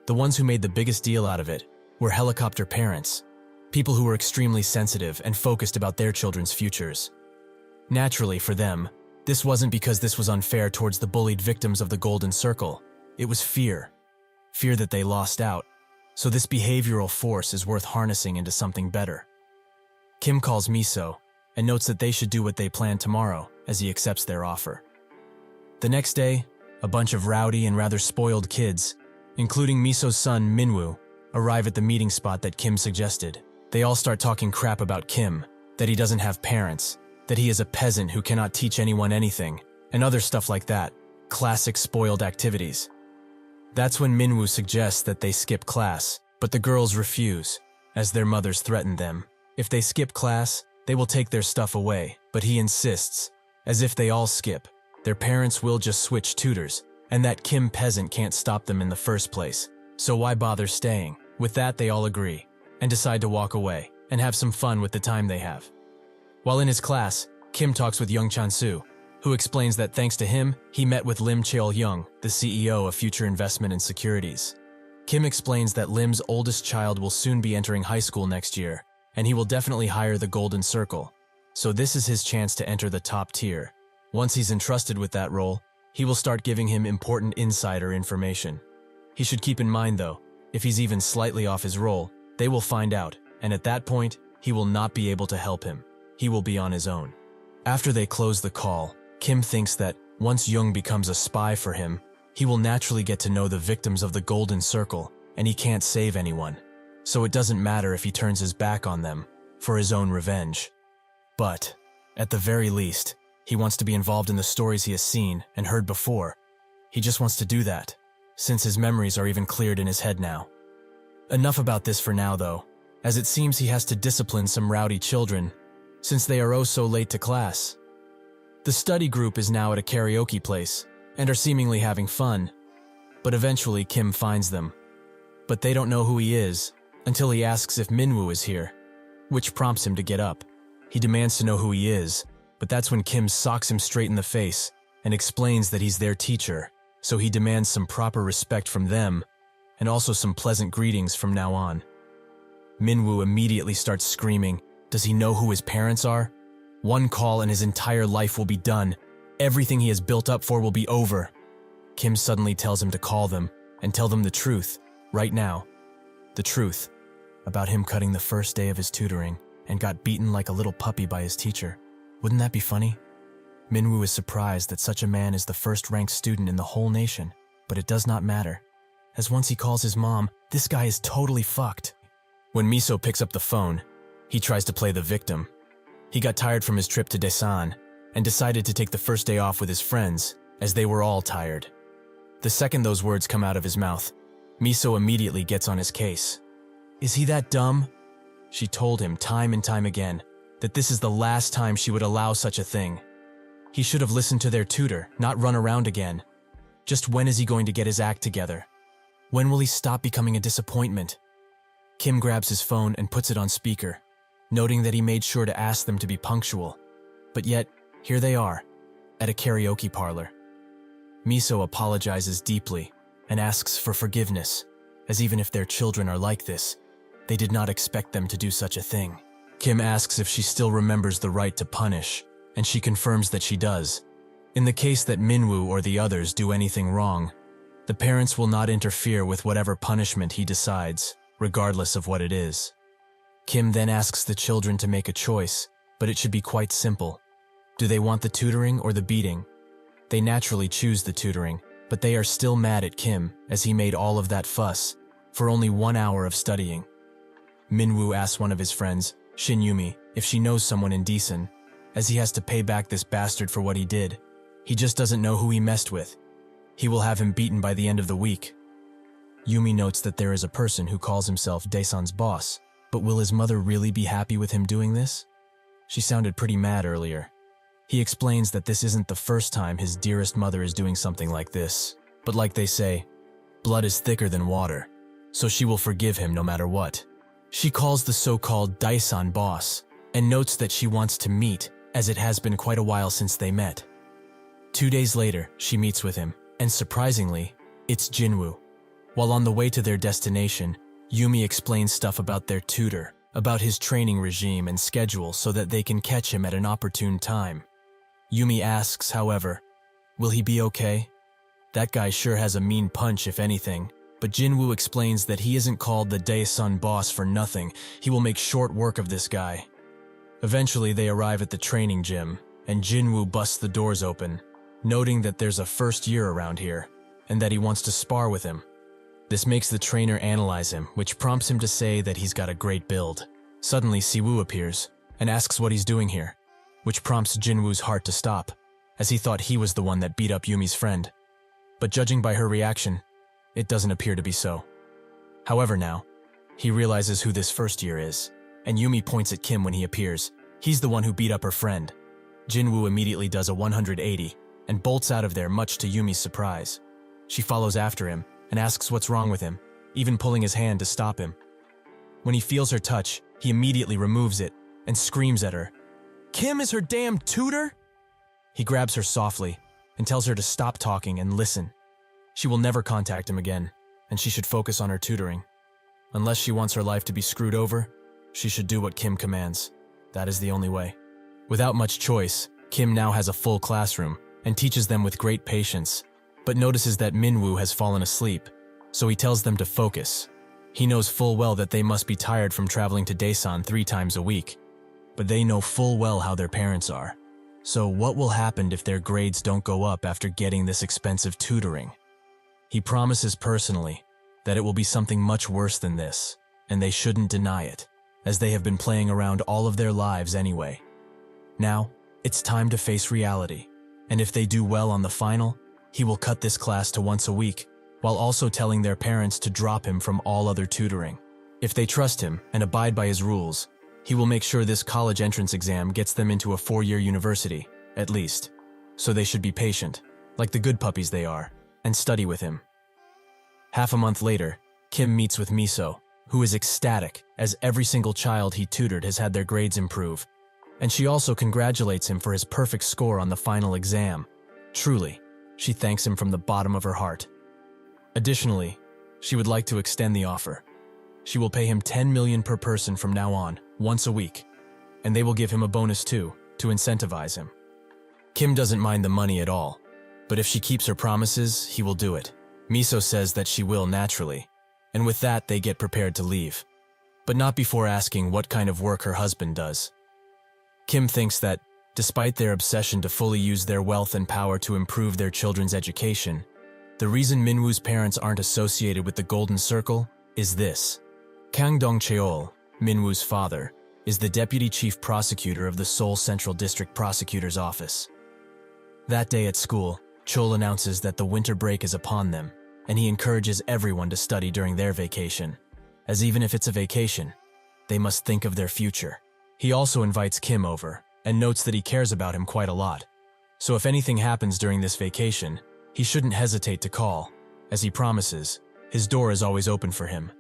the ones who made the biggest deal out of it were helicopter parents, people who were extremely sensitive and focused about their children's futures. Naturally, for them, this wasn't because this was unfair towards the bullied victims of the Golden Circle. It was fear. Fear that they lost out. So this behavioral force is worth harnessing into something better. Kim calls Miso and notes that they should do what they plan tomorrow as he accepts their offer. The next day, a bunch of rowdy and rather spoiled kids, including Miso's son Minwoo, arrive at the meeting spot that Kim suggested. They all start talking crap about Kim, that he doesn't have parents, that he is a peasant who cannot teach anyone anything, and other stuff like that. Classic spoiled activities. That's when Minwoo suggests that they skip class, but the girls refuse, as their mothers threaten them. If they skip class, they will take their stuff away, but he insists, as if they all skip, their parents will just switch tutors, and that Kim peasant can't stop them in the first place, so why bother staying? With that, they all agree, and decide to walk away, and have some fun with the time they have. While in his class, Kim talks with Young Chan-soo, who explains that thanks to him, he met with Lim Cheol-young, the CEO of Future Investment and Securities. Kim explains that Lim's oldest child will soon be entering high school next year, and he will definitely hire the Golden Circle, So this is his chance to enter the top tier. Once he's entrusted with that role, he will start giving him important insider information. He should keep in mind though, if he's even slightly off his role, they will find out, and at that point, he will not be able to help him. He will be on his own. After they close the call, Kim thinks that once Jung becomes a spy for him, he will naturally get to know the victims of the Golden Circle, and he can't save anyone. So it doesn't matter if he turns his back on them, for his own revenge. But, at the very least, he wants to be involved in the stories he has seen and heard before. He just wants to do that, since his memories are even cleared in his head now. Enough about this for now though, as it seems he has to discipline some rowdy children, since they are oh so late to class. The study group is now at a karaoke place, and are seemingly having fun, but eventually Kim finds them. But they don't know who he is, until he asks if Minwoo is here, which prompts him to get up. He demands to know who he is, but that's when Kim socks him straight in the face and explains that he's their teacher, so he demands some proper respect from them, and also some pleasant greetings from now on. Minwoo immediately starts screaming, does he know who his parents are? One call and his entire life will be done. Everything he has built up for will be over. Kim suddenly tells him to call them and tell them the truth, right now. The truth about him cutting the first day of his tutoring and got beaten like a little puppy by his teacher. Wouldn't that be funny? Minwoo is surprised that such a man is the first-ranked student in the whole nation, but it does not matter, as once he calls his mom, this guy is totally fucked. When Miso picks up the phone, he tries to play the victim. He got tired from his trip to Daesan and decided to take the first day off with his friends, as they were all tired. The second those words come out of his mouth, Miso immediately gets on his case. Is he that dumb? She told him time and time again that this is the last time she would allow such a thing. He should have listened to their tutor, not run around again. Just when is he going to get his act together? When will he stop becoming a disappointment? Kim grabs his phone and puts it on speaker, noting that he made sure to ask them to be punctual. But yet, here they are, at a karaoke parlor. Miso apologizes deeply and asks for forgiveness, as even if their children are like this, they did not expect them to do such a thing. Kim asks if she still remembers the right to punish, and she confirms that she does. In the case that Minwoo or the others do anything wrong, the parents will not interfere with whatever punishment he decides, regardless of what it is. Kim then asks the children to make a choice, but it should be quite simple. Do they want the tutoring or the beating? They naturally choose the tutoring, but they are still mad at Kim as he made all of that fuss for only 1 hour of studying. Minwoo asks one of his friends, Shin Yumi, if she knows someone in Daesan, as he has to pay back this bastard for what he did. He just doesn't know who he messed with. He will have him beaten by the end of the week. Yumi notes that there is a person who calls himself Daesan's boss, but will his mother really be happy with him doing this? She sounded pretty mad earlier. He explains that this isn't the first time his dearest mother is doing something like this, but like they say, blood is thicker than water, so she will forgive him no matter what. She calls the so-called Daesan boss, and notes that she wants to meet, as it has been quite a while since they met. 2 days later, she meets with him, and surprisingly, it's Jinwoo. While on the way to their destination, Yumi explains stuff about their tutor, about his training regime and schedule so that they can catch him at an opportune time. Yumi asks, however, will he be okay? That guy sure has a mean punch if anything, but Jinwoo explains that he isn't called the Daesan boss for nothing. He will make short work of this guy. Eventually they arrive at the training gym, and Jinwoo busts the doors open, noting that there's a first year around here, and that he wants to spar with him. This makes the trainer analyze him, which prompts him to say that he's got a great build. Suddenly Siwoo appears, and asks what he's doing here, which prompts Jinwoo's heart to stop, as he thought he was the one that beat up Yumi's friend. But judging by her reaction, it doesn't appear to be so. However now, he realizes who this first year is, and Yumi points at Kim when he appears. He's the one who beat up her friend. Jinwoo immediately does a 180, and bolts out of there much to Yumi's surprise. She follows after him, and asks what's wrong with him, even pulling his hand to stop him. When he feels her touch, he immediately removes it, and screams at her. Kim is her damn tutor? He grabs her softly, and tells her to stop talking and listen. She will never contact him again, and she should focus on her tutoring. Unless she wants her life to be screwed over, she should do what Kim commands. That is the only way. Without much choice, Kim now has a full classroom and teaches them with great patience, but notices that Minwoo has fallen asleep, so he tells them to focus. He knows full well that they must be tired from traveling to Daesan 3 times a week, but they know full well how their parents are. So what will happen if their grades don't go up after getting this expensive tutoring? He promises personally that it will be something much worse than this, and they shouldn't deny it, as they have been playing around all of their lives anyway. Now, it's time to face reality, and if they do well on the final, he will cut this class to once a week, while also telling their parents to drop him from all other tutoring. If they trust him and abide by his rules, he will make sure this college entrance exam gets them into a 4-year university, at least. So they should be patient, like the good puppies they are, and study with him. Half a month later, Kim meets with Miso, who is ecstatic as every single child he tutored has had their grades improve, and she also congratulates him for his perfect score on the final exam. Truly, she thanks him from the bottom of her heart. Additionally, she would like to extend the offer. She will pay him 10 million per person from now on, once a week, and they will give him a bonus too, to incentivize him. Kim doesn't mind the money at all, but if she keeps her promises, he will do it. Miso says that she will naturally, and with that they get prepared to leave, but not before asking what kind of work her husband does. Kim thinks that, despite their obsession to fully use their wealth and power to improve their children's education, the reason Minwoo's parents aren't associated with the Golden Circle is this. Kang Dong-cheol, Minwoo's father, is the deputy chief prosecutor of the Seoul Central District Prosecutor's Office. That day at school, Chol announces that the winter break is upon them, and he encourages everyone to study during their vacation, as even if it's a vacation, they must think of their future. He also invites Kim over, and notes that he cares about him quite a lot. So if anything happens during this vacation, he shouldn't hesitate to call. As he promises, his door is always open for him.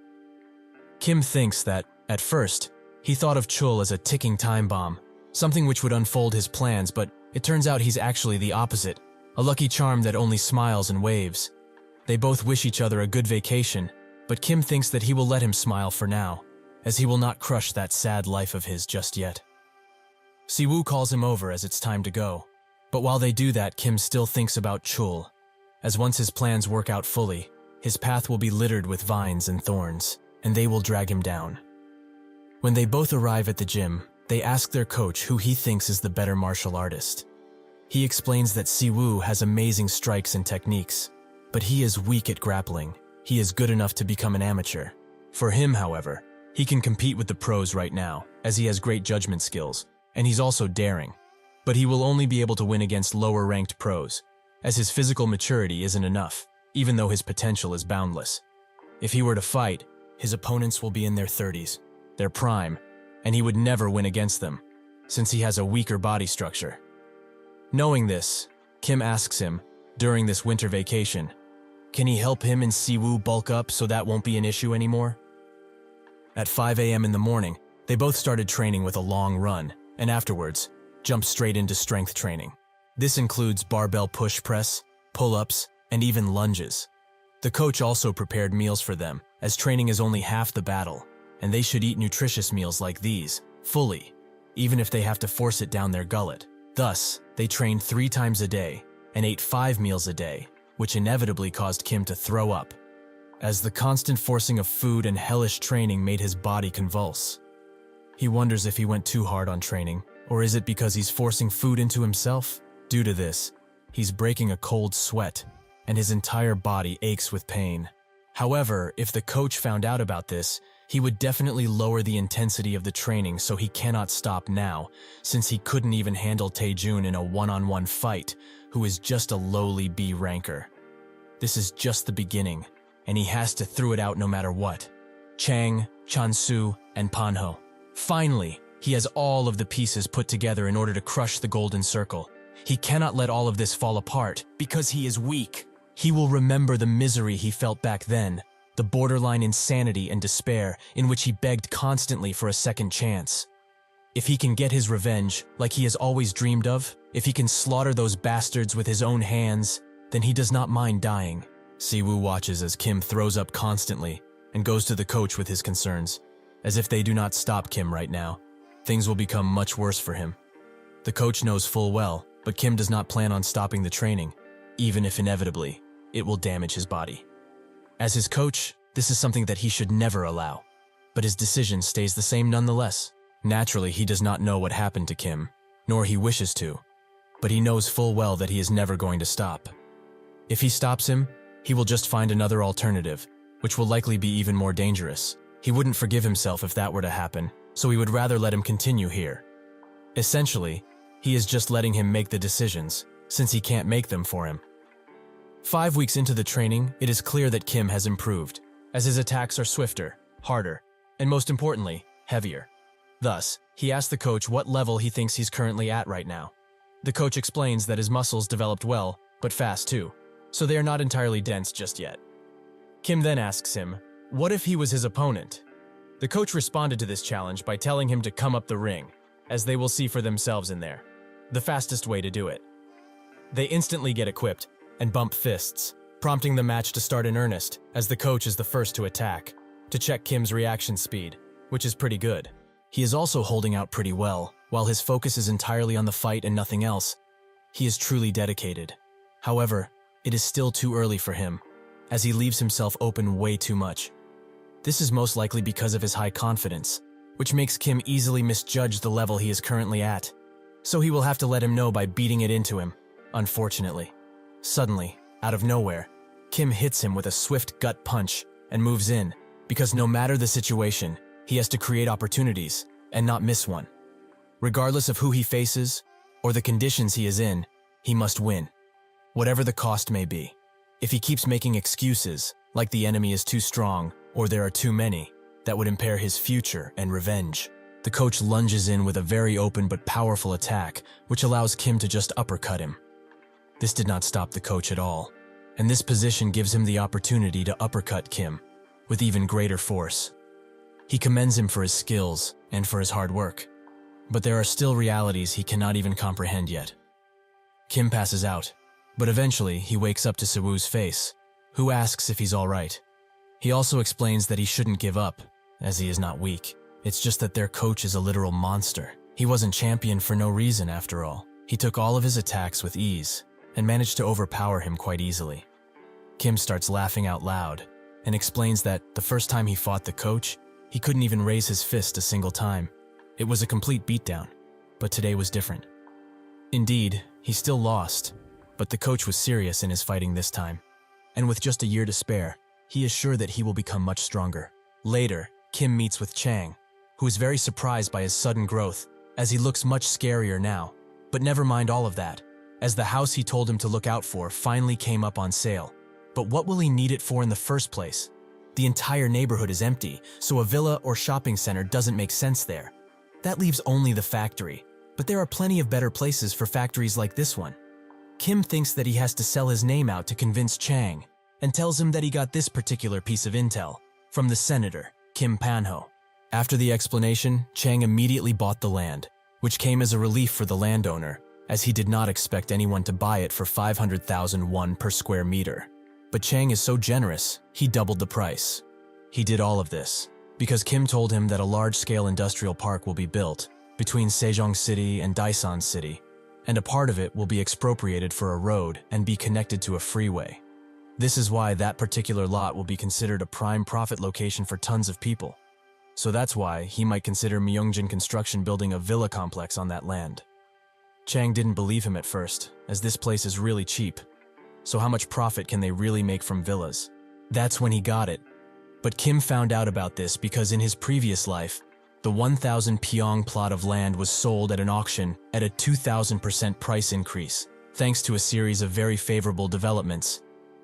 Kim thinks that, at first, he thought of Chul as a ticking time bomb, something which would unfold his plans, but it turns out he's actually the opposite, a lucky charm that only smiles and waves. They both wish each other a good vacation, but Kim thinks that he will let him smile for now, as he will not crush that sad life of his just yet. Siwoo calls him over as it's time to go, but while they do that, Kim still thinks about Chul, as once his plans work out fully, his path will be littered with vines and thorns, and they will drag him down. When they both arrive at the gym, they ask their coach who he thinks is the better martial artist. He explains that Siwoo has amazing strikes and techniques, but he is weak at grappling. He is good enough to become an amateur. For him, however, he can compete with the pros right now, as he has great judgment skills, and he's also daring. But he will only be able to win against lower-ranked pros, as his physical maturity isn't enough, even though his potential is boundless. If he were to fight, his opponents will be in their 30s, their prime, and he would never win against them, since he has a weaker body structure. Knowing this, Kim asks him, during this winter vacation, can he help him and Siwoo bulk up so that won't be an issue anymore? At 5 a.m. in the morning, they both started training with a long run, and afterwards, jumped straight into strength training. This includes barbell push press, pull-ups, and even lunges. The coach also prepared meals for them, as training is only half the battle, and they should eat nutritious meals like these, fully, even if they have to force it down their gullet. Thus, they trained 3 times a day, and ate 5 meals a day, which inevitably caused Kim to throw up, as the constant forcing of food and hellish training made his body convulse. He wonders if he went too hard on training, or is it because he's forcing food into himself? Due to this, he's breaking a cold sweat, and his entire body aches with pain. However, if the coach found out about this, he would definitely lower the intensity of the training, so he cannot stop now, since he couldn't even handle Taejun in a one-on-one fight, who is just a lowly B ranker. This is just the beginning, and he has to throw it out no matter what. Chang, Chansu, and Panho. Finally, he has all of the pieces put together in order to crush the Golden Circle. He cannot let all of this fall apart, because he is weak. He will remember the misery he felt back then, the borderline insanity and despair in which he begged constantly for a second chance. If he can get his revenge, like he has always dreamed of, if he can slaughter those bastards with his own hands, then he does not mind dying. Siwoo watches as Kim throws up constantly and goes to the coach with his concerns. As if they do not stop Kim right now, things will become much worse for him. The coach knows full well, but Kim does not plan on stopping the training, even if inevitably, it will damage his body. As his coach, this is something that he should never allow, but his decision stays the same nonetheless. Naturally, he does not know what happened to Kim, nor he wishes to, but he knows full well that he is never going to stop. If he stops him, he will just find another alternative, which will likely be even more dangerous. He wouldn't forgive himself if that were to happen, so he would rather let him continue here. Essentially, he is just letting him make the decisions, since he can't make them for him. 5 weeks into the training, it is clear that Kim has improved, as his attacks are swifter, harder, and most importantly, heavier. Thus, he asks the coach what level he thinks he's currently at right now. The coach explains that his muscles developed well, but fast too, so they are not entirely dense just yet. Kim then asks him, what if he was his opponent? The coach responded to this challenge by telling him to come up the ring, as they will see for themselves in there. The fastest way to do it. They instantly get equipped and bump fists, prompting the match to start in earnest, as the coach is the first to attack, to check Kim's reaction speed, which is pretty good. He is also holding out pretty well, while his focus is entirely on the fight and nothing else. He is truly dedicated. However, it is still too early for him, as he leaves himself open way too much. This is most likely because of his high confidence, which makes Kim easily misjudge the level he is currently at. So he will have to let him know by beating it into him, unfortunately. Suddenly, out of nowhere, Kim hits him with a swift gut punch and moves in, because no matter the situation, he has to create opportunities and not miss one. Regardless of who he faces or the conditions he is in, he must win, whatever the cost may be. If he keeps making excuses, like the enemy is too strong or there are too many, that would impair his future and revenge. The coach lunges in with a very open but powerful attack, which allows Kim to just uppercut him. This did not stop the coach at all, and this position gives him the opportunity to uppercut Kim with even greater force. He commends him for his skills and for his hard work, but there are still realities he cannot even comprehend yet. Kim passes out, but eventually he wakes up to Sewoo's face, who asks if he's alright. He also explains that he shouldn't give up, as he is not weak. It's just that their coach is a literal monster. He wasn't champion for no reason after all. He took all of his attacks with ease, and managed to overpower him quite easily. Kim starts laughing out loud, and explains that the first time he fought the coach, he couldn't even raise his fist a single time. It was a complete beatdown, but today was different. Indeed, he still lost, but the coach was serious in his fighting this time. And with just a year to spare, he is sure that he will become much stronger. Later, Kim meets with Chang, who is very surprised by his sudden growth, as he looks much scarier now. But never mind all of that, as the house he told him to look out for finally came up on sale. But what will he need it for in the first place? The entire neighborhood is empty, so a villa or shopping center doesn't make sense there. That leaves only the factory, but there are plenty of better places for factories like this one. Kim thinks that he has to sell his name out to convince Chang, and tells him that he got this particular piece of intel from the senator, Kim Panho. After the explanation, Chang immediately bought the land, which came as a relief for the landowner, as he did not expect anyone to buy it for 500,000 won per square meter. But Chang is so generous, he doubled the price. He did all of this because Kim told him that a large-scale industrial park will be built between Sejong City and Daesan City, and a part of it will be expropriated for a road and be connected to a freeway. This is why that particular lot will be considered a prime profit location for tons of people. So that's why he might consider Myeongjin Construction building a villa complex on that land. Chang didn't believe him at first, as this place is really cheap. So how much profit can they really make from villas? That's when he got it. But Kim found out about this because in his previous life, the 1,000 pyong plot of land was sold at an auction at a 2,000% price increase, thanks to a series of very favorable developments.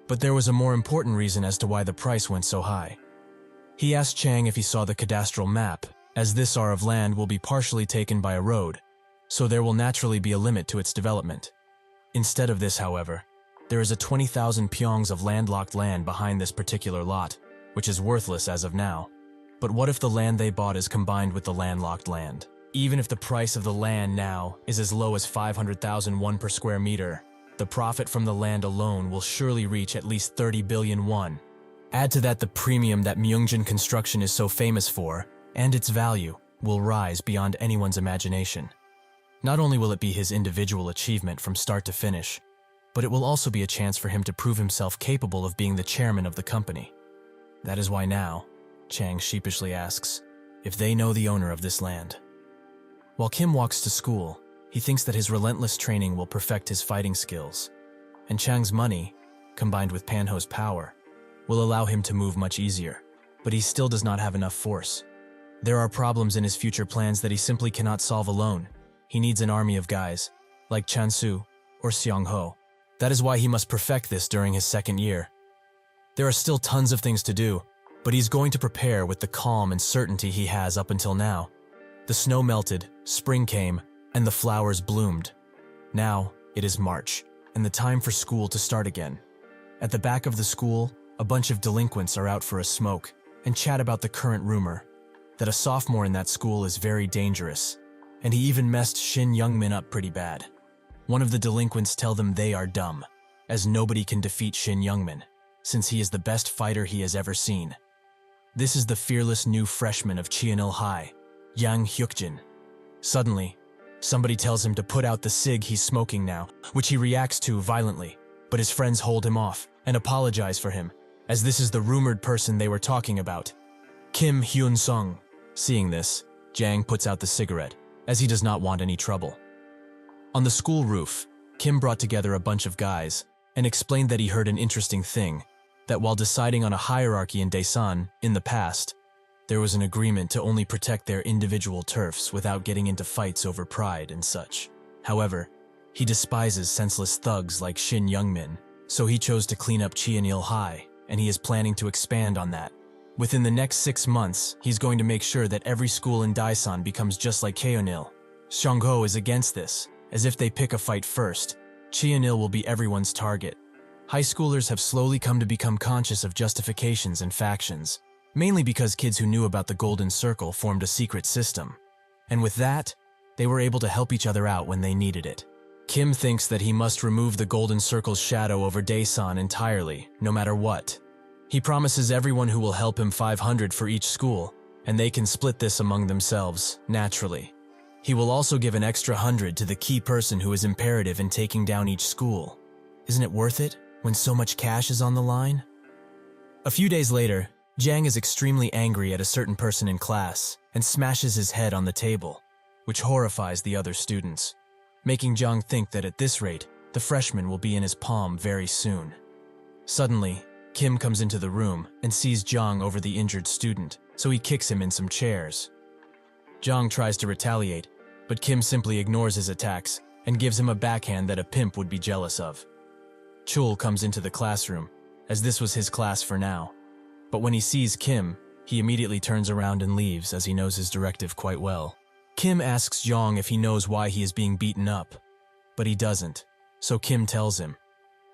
But there was a more important reason as to why the price went so high. He asked Chang if he saw the cadastral map, as this ar of land will be partially taken by a road, so there will naturally be a limit to its development. Instead of this, however, there is a 20,000 pyongs of landlocked land behind this particular lot, which is worthless as of now. But what if the land they bought is combined with the landlocked land? Even if the price of the land now is as low as 500,000 won per square meter, the profit from the land alone will surely reach at least 30 billion won. Add to that the premium that Myeongjin Construction is so famous for, and its value will rise beyond anyone's imagination. Not only will it be his individual achievement from start to finish, but it will also be a chance for him to prove himself capable of being the chairman of the company. That is why now, Chang sheepishly asks, if they know the owner of this land. While Kim walks to school, he thinks that his relentless training will perfect his fighting skills, and Chang's money, combined with Panho's power, will allow him to move much easier. But he still does not have enough force. There are problems in his future plans that he simply cannot solve alone. He needs an army of guys, like Chansu or Seong-ho. That is why he must perfect this during his second year. There are still tons of things to do, but he's going to prepare with the calm and certainty he has up until now. The snow melted, spring came, and the flowers bloomed. Now, it is March, and the time for school to start again. At the back of the school, a bunch of delinquents are out for a smoke and chat about the current rumor that a sophomore in that school is very dangerous, and he even messed Shin Youngmin up pretty bad. One of the delinquents tell them they are dumb, as nobody can defeat Shin Youngmin, since he is the best fighter he has ever seen. This is the fearless new freshman of Cheonil High, Yang Hyukjin. Suddenly, somebody tells him to put out the cig he's smoking now, which he reacts to violently, but his friends hold him off and apologize for him, as this is the rumored person they were talking about, Kim Hyun-sung. Seeing this, Jang puts out the cigarette, as he does not want any trouble. On the school roof, Kim brought together a bunch of guys and explained that he heard an interesting thing, that while deciding on a hierarchy in Daesan in the past, there was an agreement to only protect their individual turfs without getting into fights over pride and such. However, he despises senseless thugs like Shin Youngmin, so he chose to clean up Cheonil High, and he is planning to expand on that. Within the next 6 months, he's going to make sure that every school in Daesan becomes just like Cheonil. Seong-ho is against this, as if they pick a fight first, Cheonil will be everyone's target. High schoolers have slowly come to become conscious of justifications and factions, mainly because kids who knew about the Golden Circle formed a secret system. And with that, they were able to help each other out when they needed it. Kim thinks that he must remove the Golden Circle's shadow over Daesan entirely, no matter what. He promises everyone who will help him 500 for each school, and they can split this among themselves, naturally. He will also give an extra 100 to the key person who is imperative in taking down each school. Isn't it worth it, when so much cash is on the line? A few days later, Jang is extremely angry at a certain person in class and smashes his head on the table, which horrifies the other students, making Jang think that at this rate, the freshman will be in his palm very soon. Suddenly, Kim comes into the room and sees Jang over the injured student, so he kicks him in some chairs. Jang tries to retaliate, but Kim simply ignores his attacks and gives him a backhand that a pimp would be jealous of. Chul comes into the classroom, as this was his class for now. But when he sees Kim, he immediately turns around and leaves, as he knows his directive quite well. Kim asks Jang if he knows why he is being beaten up, but he doesn't, so Kim tells him.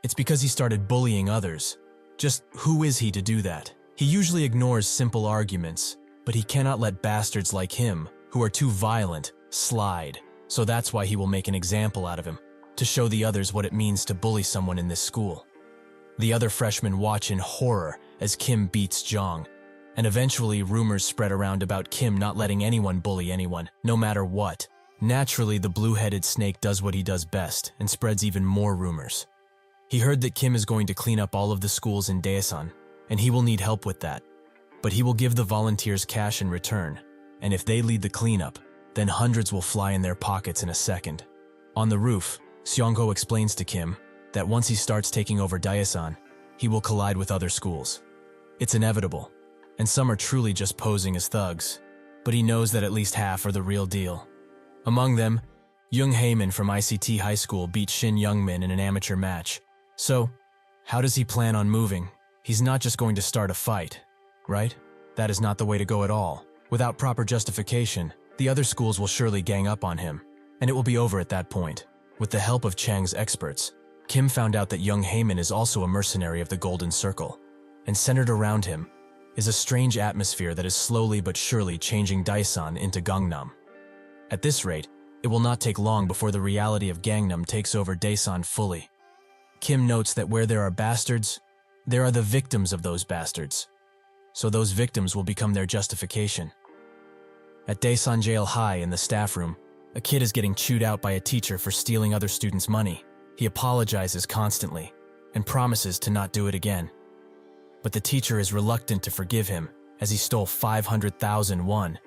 It's because he started bullying others. Just who is he to do that? He usually ignores simple arguments, but he cannot let bastards like him, who are too violent, slide. So that's why he will make an example out of him, to show the others what it means to bully someone in this school. The other freshmen watch in horror as Kim beats Jang, and eventually rumors spread around about Kim not letting anyone bully anyone, no matter what. Naturally, the blue-headed snake does what he does best and spreads even more rumors. He heard that Kim is going to clean up all of the schools in Daesan, and he will need help with that. But he will give the volunteers cash in return, and if they lead the cleanup, then hundreds will fly in their pockets in a second. On the roof, Seong-ho explains to Kim that once he starts taking over Daesan, he will collide with other schools. It's inevitable, and some are truly just posing as thugs, but he knows that at least half are the real deal. Among them, Young Haemin from ICT High School beat Shin Youngmin in an amateur match. So, how does he plan on moving? He's not just going to start a fight, right? That is not the way to go at all. Without proper justification, the other schools will surely gang up on him, and it will be over at that point. With the help of Chang's experts, Kim found out that Young Haemin is also a mercenary of the Golden Circle, and centered around him is a strange atmosphere that is slowly but surely changing Daesan into Gangnam. At this rate, it will not take long before the reality of Gangnam takes over Daesan fully. Kim notes that where there are bastards, there are the victims of those bastards. So those victims will become their justification. At Daesan Jail High in the staff room, A kid is getting chewed out by a teacher for stealing other students' money. He apologizes constantly and promises to not do it again. But the teacher is reluctant to forgive him as he stole 500,000 won.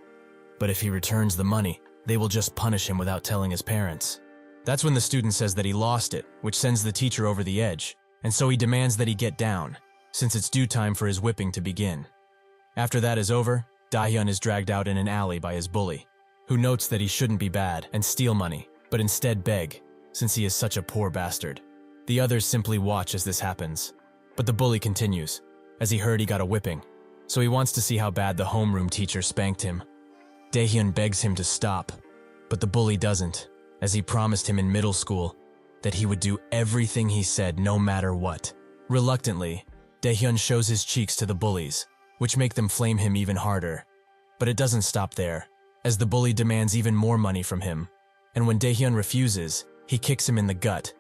But if he returns the money, they will just punish him without telling his parents. That's when the student says that he lost it, which sends the teacher over the edge, and so he demands that he get down, since it's due time for his whipping to begin. After that is over, Dahyun is dragged out in an alley by his bully, who notes that he shouldn't be bad and steal money, but instead beg, since he is such a poor bastard. The others simply watch as this happens. But the bully continues, as he heard he got a whipping, so he wants to see how bad the homeroom teacher spanked him. Dahyun begs him to stop, but the bully doesn't, as he promised him in middle school that he would do everything he said no matter what. Reluctantly, Dahyun shows his cheeks to the bullies, which make them flame him even harder. But it doesn't stop there, as the bully demands even more money from him, and when Dahyun refuses, he kicks him in the gut,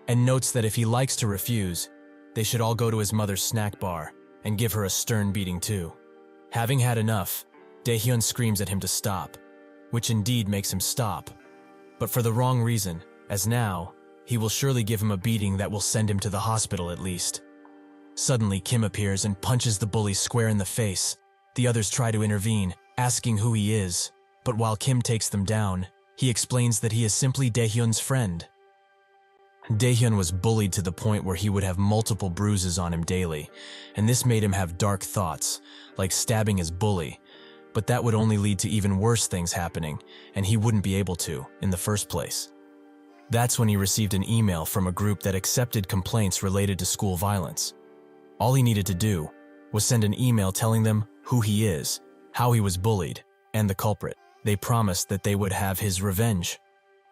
and notes that if he likes to refuse, they should all go to his mother's snack bar and give her a stern beating too. Having had enough, Dahyun screams at him to stop, which indeed makes him stop, but for the wrong reason, as now, he will surely give him a beating that will send him to the hospital at least. Suddenly, Kim appears and punches the bully square in the face. The others try to intervene, asking who he is, but while Kim takes them down, he explains that he is simply Dahyun's friend. Dahyun was bullied to the point where he would have multiple bruises on him daily, and this made him have dark thoughts, like stabbing his bully, but that would only lead to even worse things happening, and he wouldn't be able to, in the first place. That's when he received an email from a group that accepted complaints related to school violence. All he needed to do was send an email telling them who he is, how he was bullied, and the culprit. They promised that they would have his revenge.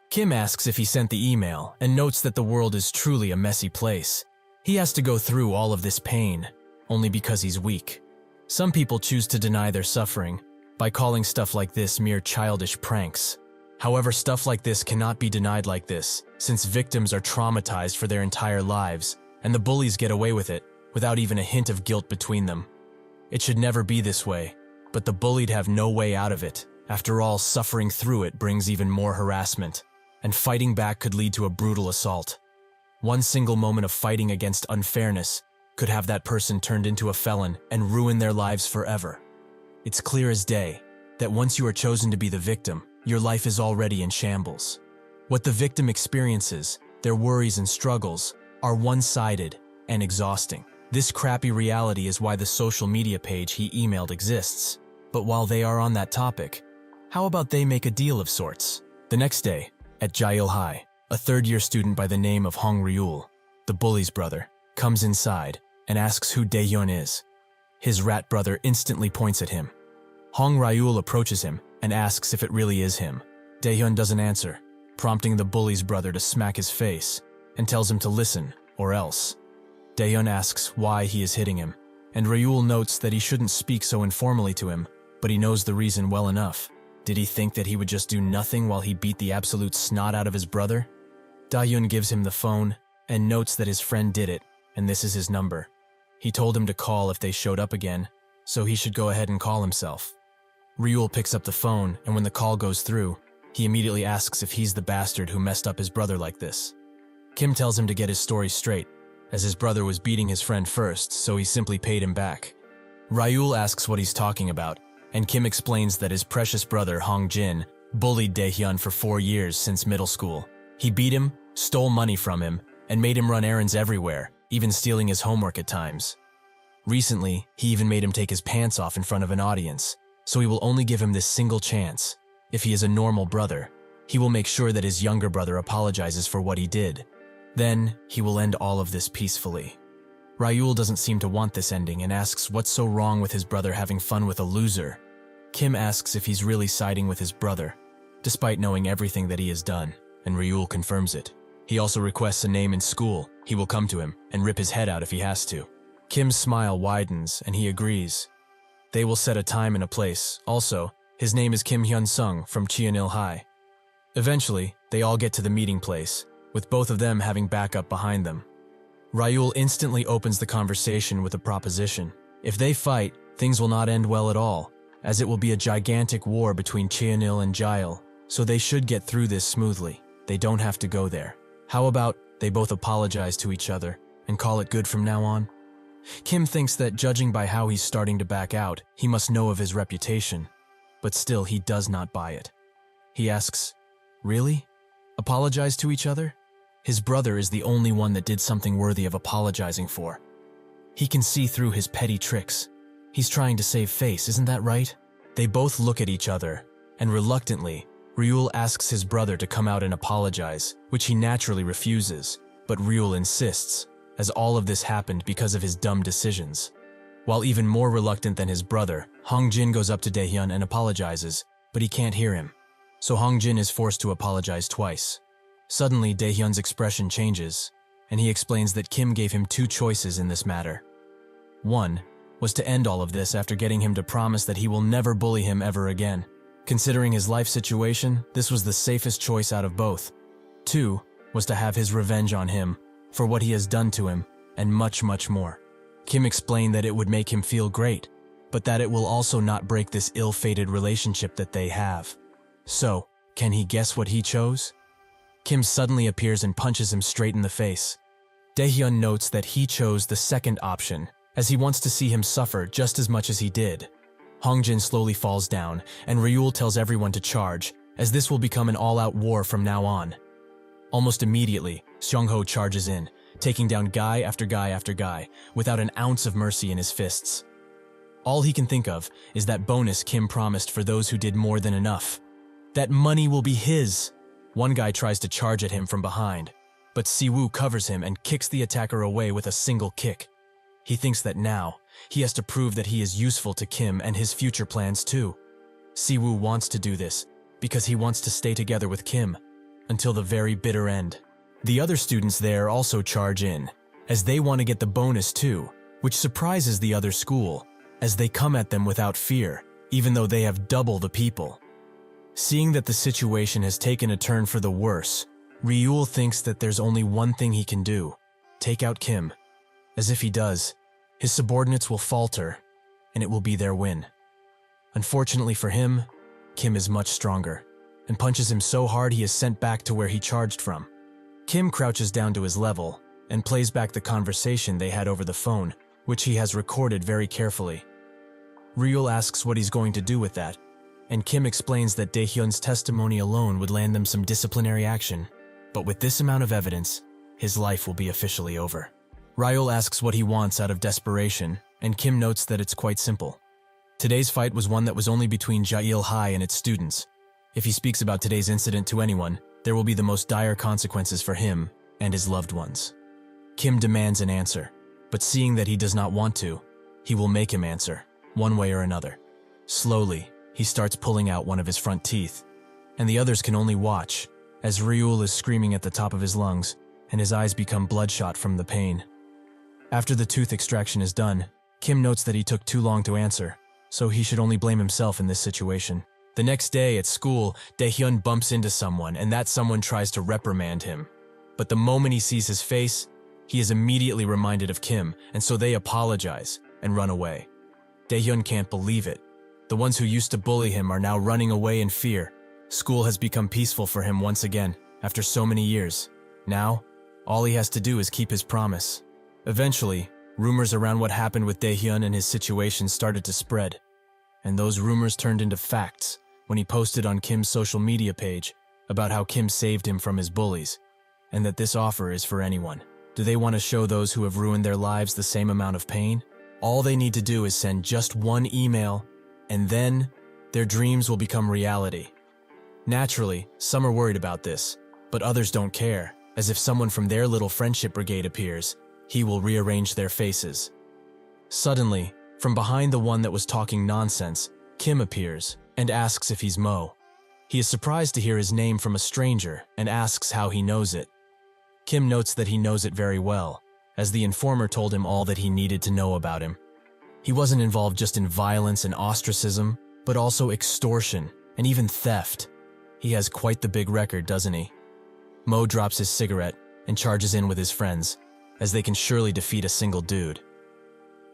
Kim asks if he sent the email and notes that the world is truly a messy place. He has to go through all of this pain only because he's weak. Some people choose to deny their suffering by calling stuff like this mere childish pranks. However, stuff like this cannot be denied like this, since victims are traumatized for their entire lives, and the bullies get away with it without even a hint of guilt between them. It should never be this way, but the bullied have no way out of it. After all, suffering through it brings even more harassment, and fighting back could lead to a brutal assault. One single moment of fighting against unfairness could have that person turned into a felon and ruin their lives forever. It's clear as day that once you are chosen to be the victim, your life is already in shambles. What the victim experiences, their worries and struggles, are one-sided and exhausting. This crappy reality is why the social media page he emailed exists. But while they are on that topic, how about they make a deal of sorts? The next day, at Jail High, a third-year student by the name of Hong Ryul, the bully's brother, comes inside and asks who Dahyun is. His rat brother instantly points at him. Hong Ryul approaches him and asks if it really is him. Dahyun doesn't answer, prompting the bully's brother to smack his face, and tells him to listen, or else. Dahyun asks why he is hitting him, and Ryul notes that he shouldn't speak so informally to him, but he knows the reason well enough. Did he think that he would just do nothing while he beat the absolute snot out of his brother? Dahyun gives him the phone and notes that his friend did it, and this is his number. He told him to call if they showed up again, so he should go ahead and call himself. Ryul picks up the phone, and when the call goes through, he immediately asks if he's the bastard who messed up his brother like this. Kim tells him to get his story straight, as his brother was beating his friend first, so he simply paid him back. Ryul asks what he's talking about, and Kim explains that his precious brother Hong Jin bullied Dahyun for 4 years since middle school. He beat him, stole money from him, and made him run errands everywhere, even stealing his homework at times. Recently, he even made him take his pants off in front of an audience, so he will only give him this single chance. If he is a normal brother, he will make sure that his younger brother apologizes for what he did. Then, he will end all of this peacefully. Ryul doesn't seem to want this ending and asks what's so wrong with his brother having fun with a loser. Kim asks if he's really siding with his brother, despite knowing everything that he has done, and Ryul confirms it. He also requests a name in school. He will come to him and rip his head out if he has to. Kim's smile widens and he agrees. They will set a time and a place. Also, his name is Kim Hyun-sung from Cheonil High. Eventually, they all get to the meeting place, with both of them having backup behind them. Ryul instantly opens the conversation with a proposition. If they fight, things will not end well at all, as it will be a gigantic war between Cheonil and Jail. so they should get through this smoothly. They don't have to go there. How about they both apologize to each other and call it good from now on? Kim thinks that judging by how he's starting to back out, he must know of his reputation. But still, he does not buy it. He asks, "Really? Apologize to each other?" His brother is the only one that did something worthy of apologizing for. He can see through his petty tricks. He's trying to save face, isn't that right? They both look at each other, and reluctantly, Ryul asks his brother to come out and apologize, which he naturally refuses, but Ryul insists, as all of this happened because of his dumb decisions. While even more reluctant than his brother, Hongjin goes up to Daehyun and apologizes, but he can't hear him. So Hongjin is forced to apologize twice. Suddenly, Daehyun's expression changes, and he explains that Kim gave him two choices in this matter. One was to end all of this after getting him to promise that he will never bully him ever again. Considering his life situation, this was the safest choice out of both. Two was to have his revenge on him for what he has done to him, and much, much more. Kim explained that it would make him feel great, but that it will also not break this ill-fated relationship that they have. So, can he guess what he chose? Kim suddenly appears and punches him straight in the face. Daehyun notes that he chose the second option, as he wants to see him suffer just as much as he did. Hongjin slowly falls down, and Ryul tells everyone to charge, as this will become an all-out war from now on. Almost immediately, Seongho charges in, taking down guy after guy after guy, without an ounce of mercy in his fists. All he can think of is that bonus Kim promised for those who did more than enough. That money will be his. One guy tries to charge at him from behind, but Siwoo covers him and kicks the attacker away with a single kick. He thinks that now, he has to prove that he is useful to Kim and his future plans too. Siwoo wants to do this because he wants to stay together with Kim until the very bitter end. The other students there also charge in, as they want to get the bonus too, which surprises the other school, as they come at them without fear, even though they have double the people. Seeing that the situation has taken a turn for the worse, Ryul thinks that there's only one thing he can do: take out Kim. As if he does, his subordinates will falter, and it will be their win. Unfortunately for him, Kim is much stronger, and punches him so hard he is sent back to where he charged from. Kim crouches down to his level, and plays back the conversation they had over the phone, which he has recorded very carefully. Ryul asks what he's going to do with that, and Kim explains that Daehyun's testimony alone would land them some disciplinary action, but with this amount of evidence, his life will be officially over. Ryul asks what he wants out of desperation, and Kim notes that it's quite simple. Today's fight was one that was only between Jail High and its students. If he speaks about today's incident to anyone, there will be the most dire consequences for him and his loved ones. Kim demands an answer, but seeing that he does not want to, he will make him answer, one way or another. Slowly, he starts pulling out one of his front teeth, and the others can only watch, as Ryul is screaming at the top of his lungs, and his eyes become bloodshot from the pain. After the tooth extraction is done, Kim notes that he took too long to answer, so he should only blame himself in this situation. The next day at school, Daehyun bumps into someone, and that someone tries to reprimand him. But the moment he sees his face, he is immediately reminded of Kim, and so they apologize and run away. Daehyun can't believe it. The ones who used to bully him are now running away in fear. School has become peaceful for him once again, after so many years. Now, all he has to do is keep his promise. Eventually, rumors around what happened with Daehyun and his situation started to spread. And those rumors turned into facts when he posted on Kim's social media page about how Kim saved him from his bullies, and that this offer is for anyone. Do they want to show those who have ruined their lives the same amount of pain? All they need to do is send just one email, and then their dreams will become reality. Naturally, some are worried about this, but others don't care, as if someone from their little friendship brigade appears, he will rearrange their faces. Suddenly, from behind the one that was talking nonsense, Kim appears and asks if he's Mo. He is surprised to hear his name from a stranger and asks how he knows it. Kim notes that he knows it very well, as the informer told him all that he needed to know about him. He wasn't involved just in violence and ostracism, but also extortion and even theft. He has quite the big record, doesn't he? Mo drops his cigarette and charges in with his friends, as they can surely defeat a single dude.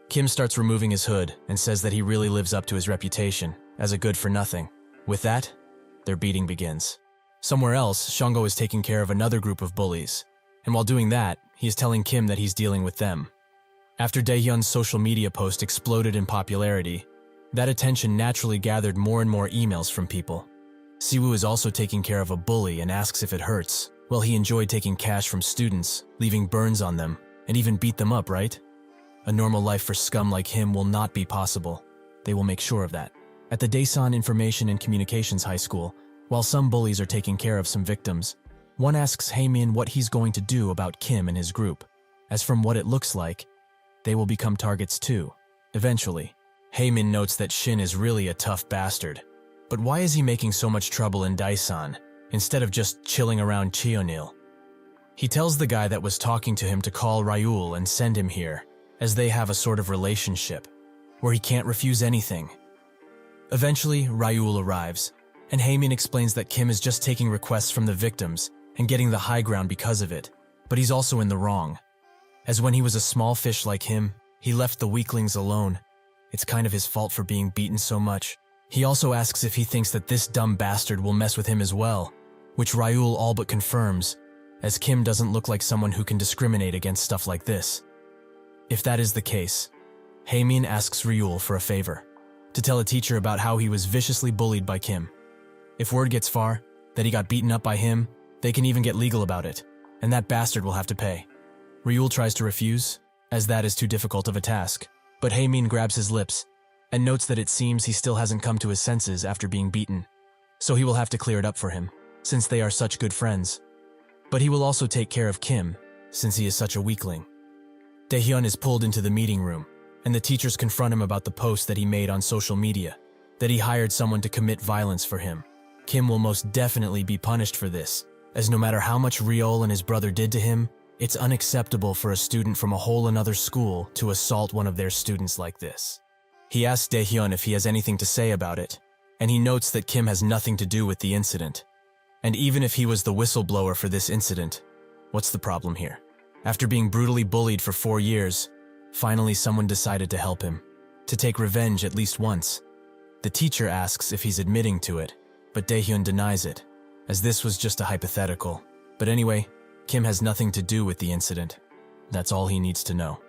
Kim starts removing his hood and says that he really lives up to his reputation as a good-for-nothing. With that, their beating begins. Somewhere else, Shango is taking care of another group of bullies, and while doing that, he is telling Kim that he's dealing with them. After Daehyun's social media post exploded in popularity, that attention naturally gathered more and more emails from people. Siwoo is also taking care of a bully and asks if it hurts. Well, he enjoyed taking cash from students, leaving burns on them, and even beat them up, right? A normal life for scum like him will not be possible. They will make sure of that. At the Daesan Information and Communications High School, while some bullies are taking care of some victims, one asks Haemin what he's going to do about Kim and his group, as from what it looks like, they will become targets too, eventually. Haemin notes that Shin is really a tough bastard. But why is he making so much trouble in Daesan, instead of just chilling around Cheonil? He tells the guy that was talking to him to call Ryul and send him here, as they have a sort of relationship, where he can't refuse anything. Eventually, Ryul arrives, and Haemin explains that Kim is just taking requests from the victims and getting the high ground because of it, but he's also in the wrong. As when he was a small fish like him, he left the weaklings alone. It's kind of his fault for being beaten so much. He also asks if he thinks that this dumb bastard will mess with him as well, which Ryul all but confirms, as Kim doesn't look like someone who can discriminate against stuff like this. If that is the case, Haemin asks Ryul for a favor, to tell a teacher about how he was viciously bullied by Kim. If word gets far that he got beaten up by him, they can even get legal about it, and that bastard will have to pay. Ryul tries to refuse, as that is too difficult of a task, but Haemin grabs his lips and notes that it seems he still hasn't come to his senses after being beaten, so he will have to clear it up for him, since they are such good friends. But he will also take care of Kim, since he is such a weakling. Daehyun is pulled into the meeting room, and the teachers confront him about the post that he made on social media, that he hired someone to commit violence for him. Kim will most definitely be punished for this, as no matter how much Ryul and his brother did to him, it's unacceptable for a student from a whole another school to assault one of their students like this. He asks Daehyun if he has anything to say about it, and he notes that Kim has nothing to do with the incident. And even if he was the whistleblower for this incident, what's the problem here? After being brutally bullied for 4 years, finally someone decided to help him, to take revenge at least once. The teacher asks if he's admitting to it, but Daehyun denies it, as this was just a hypothetical. But anyway, Kim has nothing to do with the incident. That's all he needs to know.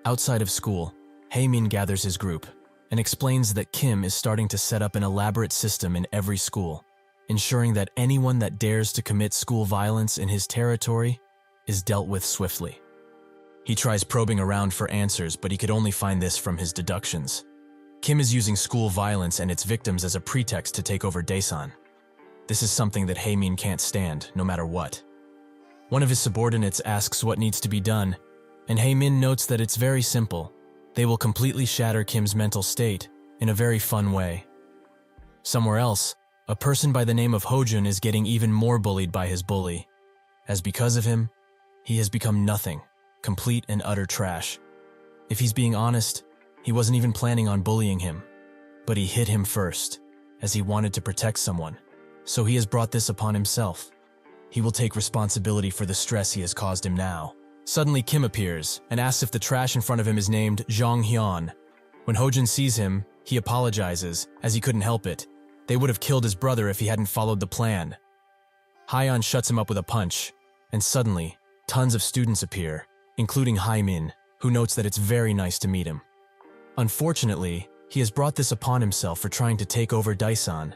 Outside of school, Haemin gathers his group and explains that Kim is starting to set up an elaborate system in every school, ensuring that anyone that dares to commit school violence in his territory is dealt with swiftly. He tries probing around for answers, but he could only find this from his deductions. Kim is using school violence and its victims as a pretext to take over Daesan. This is something that Haemin can't stand, no matter what. One of his subordinates asks what needs to be done, and Haemin notes that it's very simple. They will completely shatter Kim's mental state in a very fun way. Somewhere else, a person by the name of Hojun is getting even more bullied by his bully, as because of him, he has become nothing, complete and utter trash. If he's being honest, he wasn't even planning on bullying him, but he hit him first, as he wanted to protect someone, so he has brought this upon himself. He will take responsibility for the stress he has caused him now. Suddenly Kim appears and asks if the trash in front of him is named Jong Hyun. When Hojun sees him, he apologizes, as he couldn't help it. They would have killed his brother if he hadn't followed the plan. Hyun shuts him up with a punch, and suddenly, tons of students appear, including Haemin, who notes that it's very nice to meet him. Unfortunately, he has brought this upon himself for trying to take over Daesan.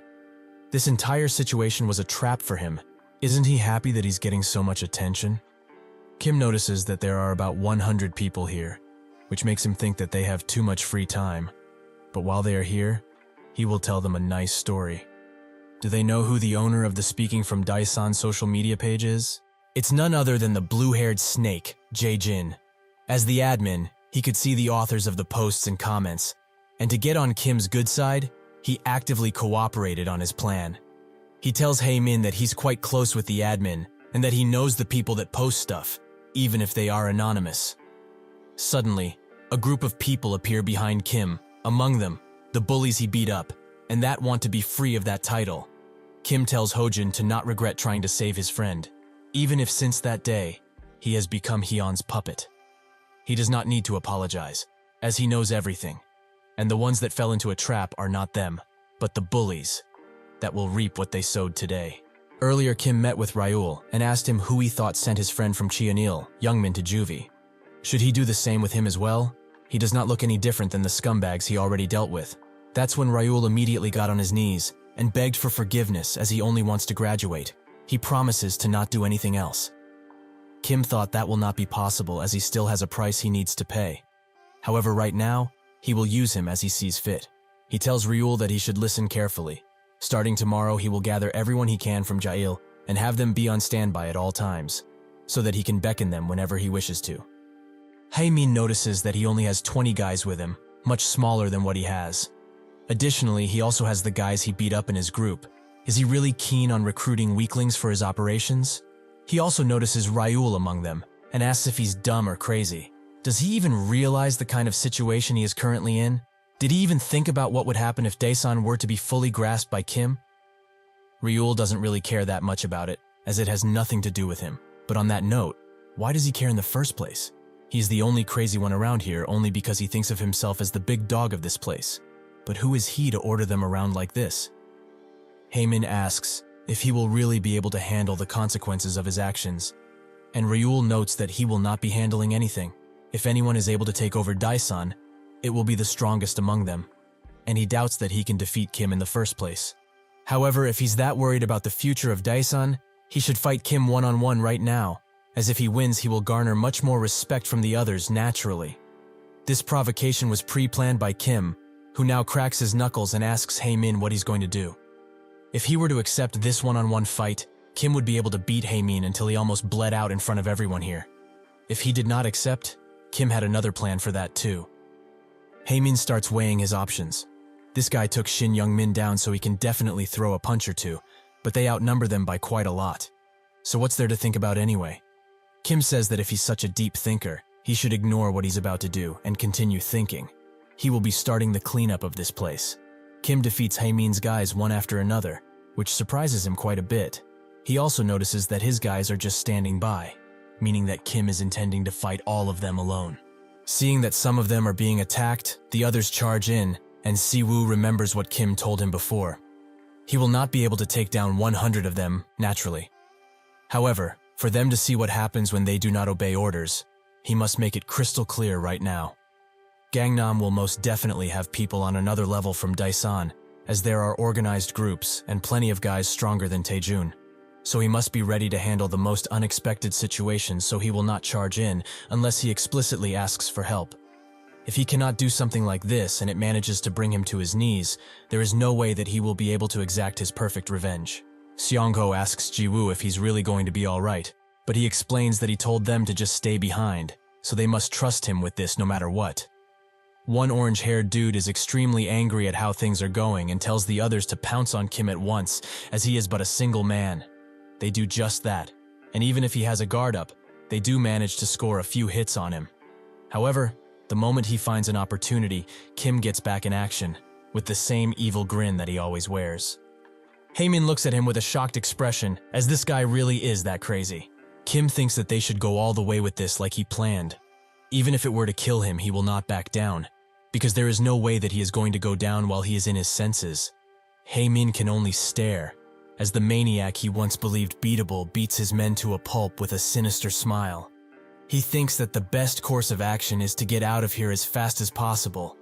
This entire situation was a trap for him. Isn't he happy that he's getting so much attention? Kim notices that there are about 100 people here, which makes him think that they have too much free time. But while they are here, he will tell them a nice story. Do they know who the owner of the Speaking from Daesan social media page is? It's none other than the blue-haired snake, Jae-jin. As the admin, he could see the authors of the posts and comments, and to get on Kim's good side, he actively cooperated on his plan. He tells Haemin that he's quite close with the admin, and that he knows the people that post stuff, even if they are anonymous. Suddenly, a group of people appear behind Kim, among them, the bullies he beat up, and that want to be free of that title. Kim tells Hojun to not regret trying to save his friend, even if since that day, he has become Hyun's puppet. He does not need to apologize, as he knows everything, and the ones that fell into a trap are not them, but the bullies. that will reap what they sowed today. Earlier, Kim met with Ryul and asked him who he thought sent his friend from Cheonil, Youngmin, to juvie. Should he do the same with him as well? He does not look any different than the scumbags he already dealt with. That's when Ryul immediately got on his knees and begged for forgiveness as he only wants to graduate. He promises to not do anything else. Kim thought that will not be possible as he still has a price he needs to pay. However, right now, he will use him as he sees fit. He tells Ryul that he should listen carefully. Starting tomorrow, he will gather everyone he can from Jail and have them be on standby at all times, so that he can beckon them whenever he wishes to. Haemin notices that he only has 20 guys with him, much smaller than what he has. Additionally, he also has the guys he beat up in his group. Is he really keen on recruiting weaklings for his operations? He also notices Ryul among them and asks if he's dumb or crazy. Does he even realize the kind of situation he is currently in? Did he even think about what would happen if Daesan were to be fully grasped by Kim? Ryul doesn't really care that much about it, as it has nothing to do with him. But on that note, why does he care in the first place? He's the only crazy one around here only because he thinks of himself as the big dog of this place. But who is he to order them around like this? Haemin asks if he will really be able to handle the consequences of his actions, and Ryul notes that he will not be handling anything. If anyone is able to take over Daesan, it will be the strongest among them, and he doubts that he can defeat Kim in the first place. However, if he's that worried about the future of Daesan, he should fight Kim one-on-one right now, as if he wins he will garner much more respect from the others naturally. This provocation was pre-planned by Kim, who now cracks his knuckles and asks Haemin what he's going to do. If he were to accept this one-on-one fight, Kim would be able to beat Haemin until he almost bled out in front of everyone here. If he did not accept, Kim had another plan for that too. Haemin starts weighing his options. This guy took Shin Youngmin down so he can definitely throw a punch or two, but they outnumber them by quite a lot. So what's there to think about anyway? Kim says that if he's such a deep thinker, he should ignore what he's about to do and continue thinking. He will be starting the cleanup of this place. Kim defeats Haemin's guys one after another, which surprises him quite a bit. He also notices that his guys are just standing by, meaning that Kim is intending to fight all of them alone. Seeing that some of them are being attacked, the others charge in, and Siwoo remembers what Kim told him before. He will not be able to take down 100 of them, naturally. However, for them to see what happens when they do not obey orders, he must make it crystal clear right now. Gangnam will most definitely have people on another level from Daesan, as there are organized groups and plenty of guys stronger than Taejun. So he must be ready to handle the most unexpected situations so he will not charge in unless he explicitly asks for help. If he cannot do something like this and it manages to bring him to his knees, there is no way that he will be able to exact his perfect revenge. Seongho asks Jiwoo if he's really going to be alright, but he explains that he told them to just stay behind, so they must trust him with this no matter what. One orange-haired dude is extremely angry at how things are going and tells the others to pounce on Kim at once, as he is but a single man. They do just that, and even if he has a guard up, they do manage to score a few hits on him. However, the moment he finds an opportunity, Kim gets back in action, with the same evil grin that he always wears. Haemin looks at him with a shocked expression, as this guy really is that crazy. Kim thinks that they should go all the way with this like he planned. Even if it were to kill him, he will not back down, because there is no way that he is going to go down while he is in his senses. Haemin can only stare, as the maniac he once believed beatable beats his men to a pulp with a sinister smile. He thinks that the best course of action is to get out of here as fast as possible,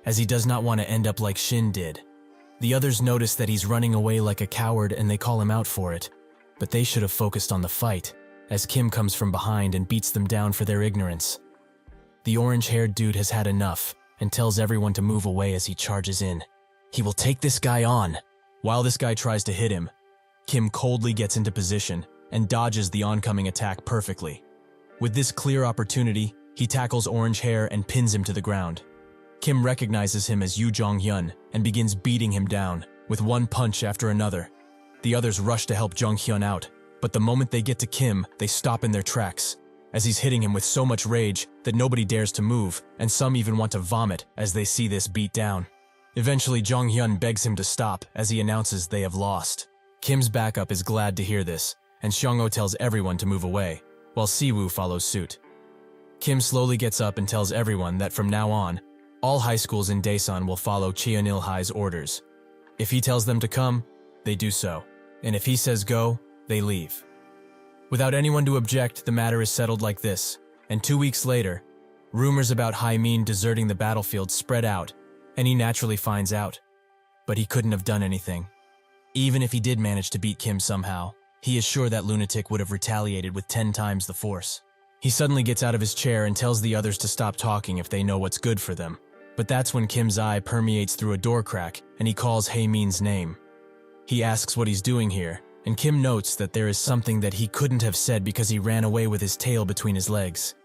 as he does not want to end up like Shin did. The others notice that he's running away like a coward and they call him out for it, but they should have focused on the fight, as Kim comes from behind and beats them down for their ignorance. The orange-haired dude has had enough and tells everyone to move away as he charges in. He will take this guy on. While this guy tries to hit him, Kim coldly gets into position and dodges the oncoming attack perfectly. With this clear opportunity, he tackles Orange Hair and pins him to the ground. Kim recognizes him as Yu Jong-hyun and begins beating him down, with one punch after another. The others rush to help Jong-hyun out, but the moment they get to Kim, they stop in their tracks, as he's hitting him with so much rage that nobody dares to move, and some even want to vomit as they see this beat down. Eventually, Jong-hyun begs him to stop as he announces they have lost. Kim's backup is glad to hear this, and Seongho tells everyone to move away, while Siwoo follows suit. Kim slowly gets up and tells everyone that from now on, all high schools in Daesan will follow Cheonil High's orders. If he tells them to come, they do so, and if he says go, they leave. Without anyone to object, the matter is settled like this, and 2 weeks later, rumors about Hae-min deserting the battlefield spread out, and he naturally finds out. But he couldn't have done anything. Even if he did manage to beat Kim somehow, he is sure that lunatic would have retaliated with 10 times the force. He suddenly gets out of his chair and tells the others to stop talking if they know what's good for them. But that's when Kim's eye permeates through a door crack and he calls Hae-min's name. He asks what he's doing here, and Kim notes that there is something that he couldn't have said because he ran away with his tail between his legs.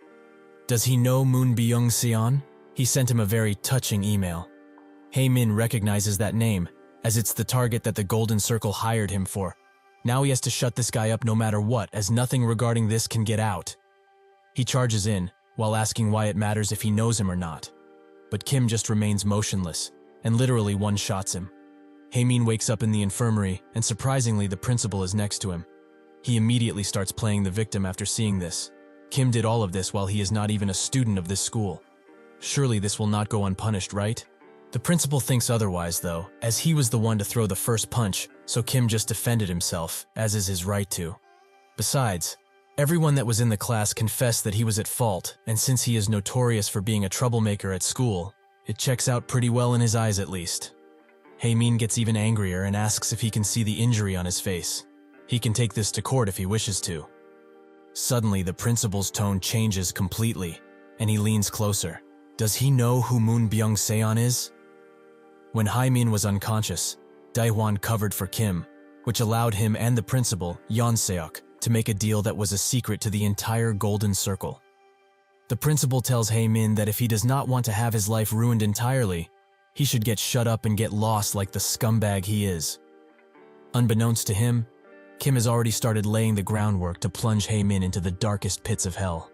Does he know Moon Byung-seon? He sent him a very touching email. Hae-min recognizes that name, as it's the target that the Golden Circle hired him for. Now he has to shut this guy up no matter what, as nothing regarding this can get out. He charges in, while asking why it matters if he knows him or not. But Kim just remains motionless, and literally one-shots him. Hae-min wakes up in the infirmary, and surprisingly the principal is next to him. He immediately starts playing the victim after seeing this. Kim did all of this while he is not even a student of this school. Surely this will not go unpunished, right? The principal thinks otherwise though, as he was the one to throw the first punch, so Kim just defended himself, as is his right to. Besides, everyone that was in the class confessed that he was at fault, and since he is notorious for being a troublemaker at school, it checks out pretty well in his eyes at least. Hae-min gets even angrier and asks if he can see the injury on his face. He can take this to court if he wishes to. Suddenly, the principal's tone changes completely, and he leans closer. Does he know who Moon Byung-seon is? When Hae-min was unconscious, Dae-hwan covered for Kim, which allowed him and the principal, Yeon-seok, to make a deal that was a secret to the entire Golden Circle. The principal tells Hae-min that if he does not want to have his life ruined entirely, he should get shut up and get lost like the scumbag he is. Unbeknownst to him, Kim has already started laying the groundwork to plunge Hae-min into the darkest pits of hell.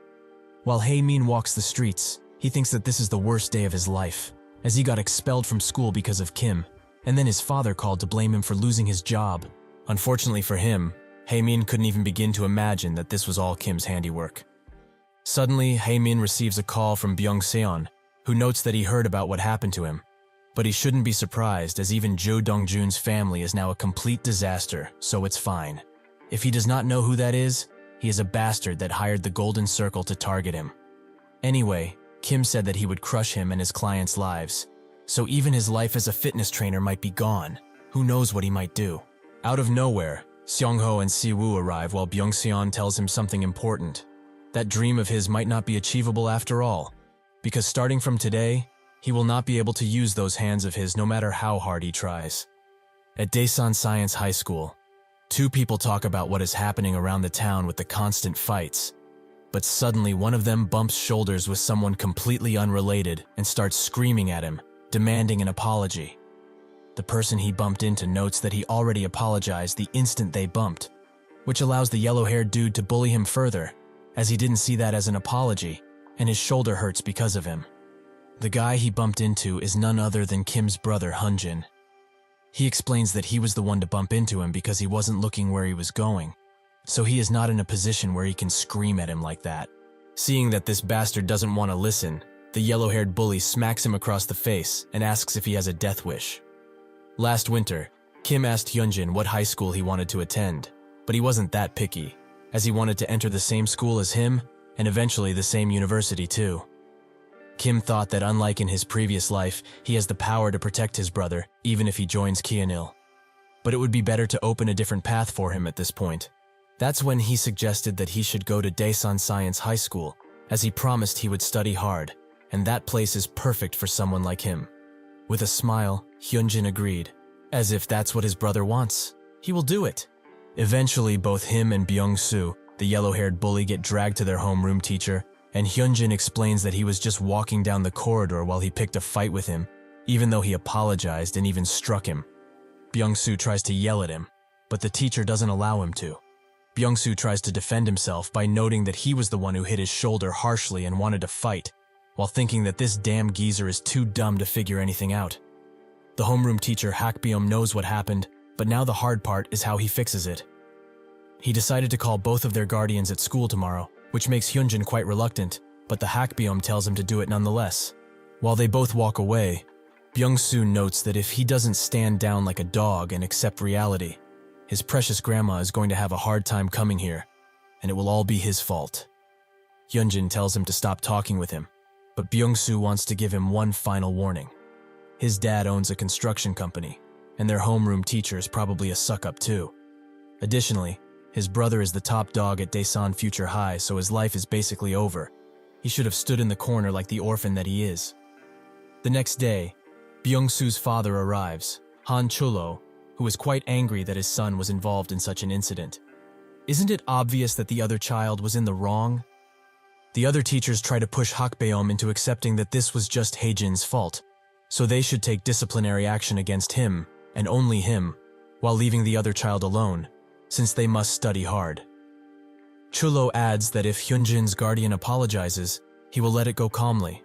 While Hae-min walks the streets, he thinks that this is the worst day of his life, as he got expelled from school because of Kim, and then his father called to blame him for losing his job. Unfortunately for him, Hae-min couldn't even begin to imagine that this was all Kim's handiwork. Suddenly, Hae-min receives a call from Byung-seon, who notes that he heard about what happened to him. But he shouldn't be surprised, as even Jo Dong-jun's family is now a complete disaster, so it's fine. If he does not know who that is, he is a bastard that hired the Golden Circle to target him. Anyway, Kim said that he would crush him and his clients' lives, so even his life as a fitness trainer might be gone. Who knows what he might do? Out of nowhere, Seong-ho and Si-woo arrive while Byung-seon tells him something important. That dream of his might not be achievable after all, because starting from today, he will not be able to use those hands of his no matter how hard he tries. At Daesan Science High School, two people talk about what is happening around the town with the constant fights. But suddenly one of them bumps shoulders with someone completely unrelated and starts screaming at him, demanding an apology. The person he bumped into notes that he already apologized the instant they bumped, which allows the yellow-haired dude to bully him further, as he didn't see that as an apology, and his shoulder hurts because of him. The guy he bumped into is none other than Kim's brother, Hunjin. He explains that he was the one to bump into him because he wasn't looking where he was going, so he is not in a position where he can scream at him like that. Seeing that this bastard doesn't want to listen, the yellow-haired bully smacks him across the face and asks if he has a death wish. Last winter, Kim asked Hyunjin what high school he wanted to attend, but he wasn't that picky, as he wanted to enter the same school as him and eventually the same university too. Kim thought that unlike in his previous life, he has the power to protect his brother, even if he joins Kyeonil. But it would be better to open a different path for him at this point. That's when he suggested that he should go to Daesan Science High School, as he promised he would study hard, and that place is perfect for someone like him. With a smile, Hyunjin agreed, as if that's what his brother wants. He will do it. Eventually, both him and Byung-soo, the yellow-haired bully, get dragged to their homeroom teacher, and Hyunjin explains that he was just walking down the corridor while he picked a fight with him, even though he apologized and even struck him. Byung-soo tries to yell at him, but the teacher doesn't allow him to. Byung-soo tries to defend himself by noting that he was the one who hit his shoulder harshly and wanted to fight, while thinking that this damn geezer is too dumb to figure anything out. The homeroom teacher Hakbyum knows what happened, but now the hard part is how he fixes it. He decided to call both of their guardians at school tomorrow, which makes Hyunjin quite reluctant, but the Hakbyum tells him to do it nonetheless. While they both walk away, Byung-soo notes that if he doesn't stand down like a dog and accept reality, his precious grandma is going to have a hard time coming here, and it will all be his fault. Hyunjin tells him to stop talking with him, but Byung-soo wants to give him one final warning. His dad owns a construction company, and their homeroom teacher is probably a suck-up too. Additionally, his brother is the top dog at Daesan Future High, so his life is basically over. He should have stood in the corner like the orphan that he is. The next day, Byung-soo's father arrives, Han Chulo, who is quite angry that his son was involved in such an incident. Isn't it obvious that the other child was in the wrong? The other teachers try to push Hakbeom into accepting that this was just Haejin's fault, so they should take disciplinary action against him, and only him, while leaving the other child alone, since they must study hard. Chulo adds that if Hyunjin's guardian apologizes, he will let it go calmly.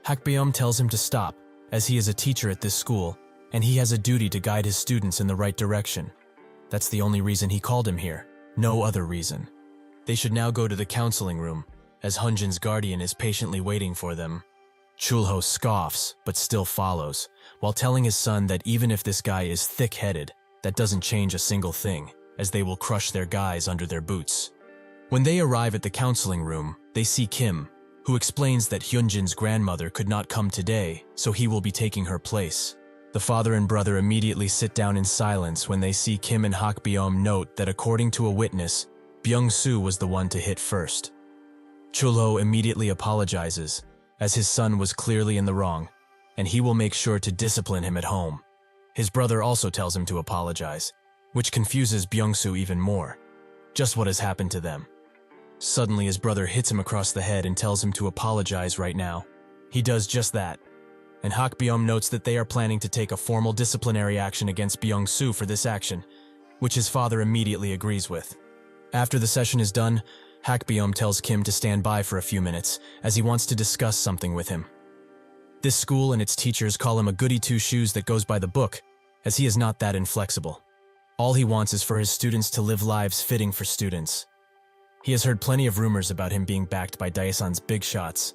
Hakbeom tells him to stop, as he is a teacher at this school, and he has a duty to guide his students in the right direction. That's the only reason he called him here, no other reason. They should now go to the counseling room, as Hyunjin's guardian is patiently waiting for them. Chulho scoffs, but still follows, while telling his son that even if this guy is thick-headed, that doesn't change a single thing, as they will crush their guys under their boots. When they arrive at the counseling room, they see Kim, who explains that Hyunjin's grandmother could not come today, so he will be taking her place. The father and brother immediately sit down in silence when they see Kim and Hakbeom note that according to a witness, Byung-soo was the one to hit first. Chulho immediately apologizes, as his son was clearly in the wrong, and he will make sure to discipline him at home. His brother also tells him to apologize, which confuses Byung-soo even more. Just what has happened to them? Suddenly his brother hits him across the head and tells him to apologize right now. He does just that, and Hakbeom notes that they are planning to take a formal disciplinary action against Byung-soo for this action, which his father immediately agrees with. After the session is done, Hakbeom tells Kim to stand by for a few minutes, as he wants to discuss something with him. This school and its teachers call him a goody-two-shoes that goes by the book, as he is not that inflexible. All he wants is for his students to live lives fitting for students. He has heard plenty of rumors about him being backed by Daesan's big shots,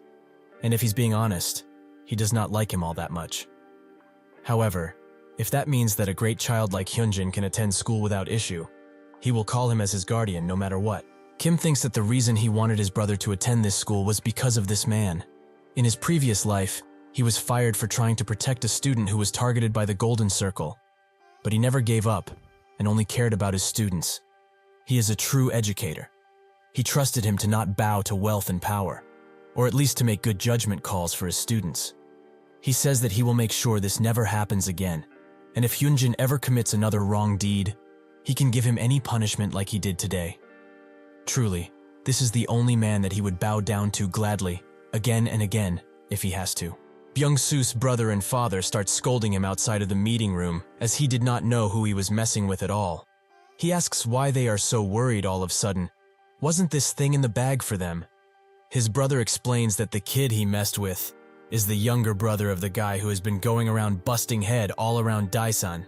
and if he's being honest, he does not like him all that much. However, if that means that a great child like Hyunjin can attend school without issue, he will call him as his guardian no matter what. Kim thinks that the reason he wanted his brother to attend this school was because of this man. In his previous life, he was fired for trying to protect a student who was targeted by the Golden Circle, but he never gave up and only cared about his students. He is a true educator. He trusted him to not bow to wealth and power, or at least to make good judgment calls for his students. He says that he will make sure this never happens again, and if Hyunjin ever commits another wrong deed, he can give him any punishment like he did today. Truly, this is the only man that he would bow down to gladly, again and again, if he has to. Byung-soo's brother and father start scolding him outside of the meeting room, as he did not know who he was messing with at all. He asks why they are so worried all of a sudden. Wasn't this thing in the bag for them? His brother explains that the kid he messed with is the younger brother of the guy who has been going around busting head all around Daesan.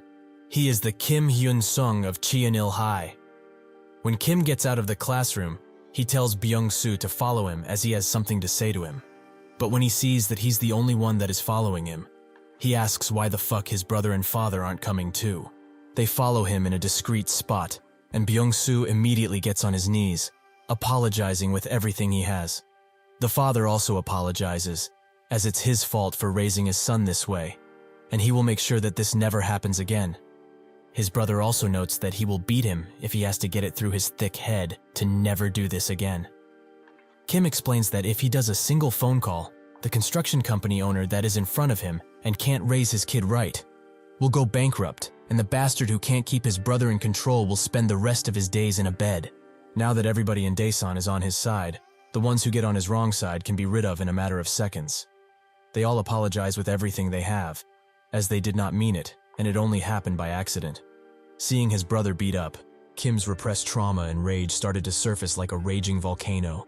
He is the Kim Hyun-sung of Cheonil High. When Kim gets out of the classroom, he tells Byung-soo to follow him as he has something to say to him. But when he sees that he's the only one that is following him, he asks why the fuck his brother and father aren't coming too. They follow him in a discreet spot, and Byung-soo immediately gets on his knees, apologizing with everything he has. The father also apologizes, as it's his fault for raising his son this way, and he will make sure that this never happens again. His brother also notes that he will beat him if he has to get it through his thick head to never do this again. Kim explains that if he does a single phone call, the construction company owner that is in front of him and can't raise his kid right will go bankrupt, and the bastard who can't keep his brother in control will spend the rest of his days in a bed. Now that everybody in Daesan is on his side, the ones who get on his wrong side can be rid of in a matter of seconds. They all apologize with everything they have, as they did not mean it, and it only happened by accident. Seeing his brother beat up, Kim's repressed trauma and rage started to surface like a raging volcano.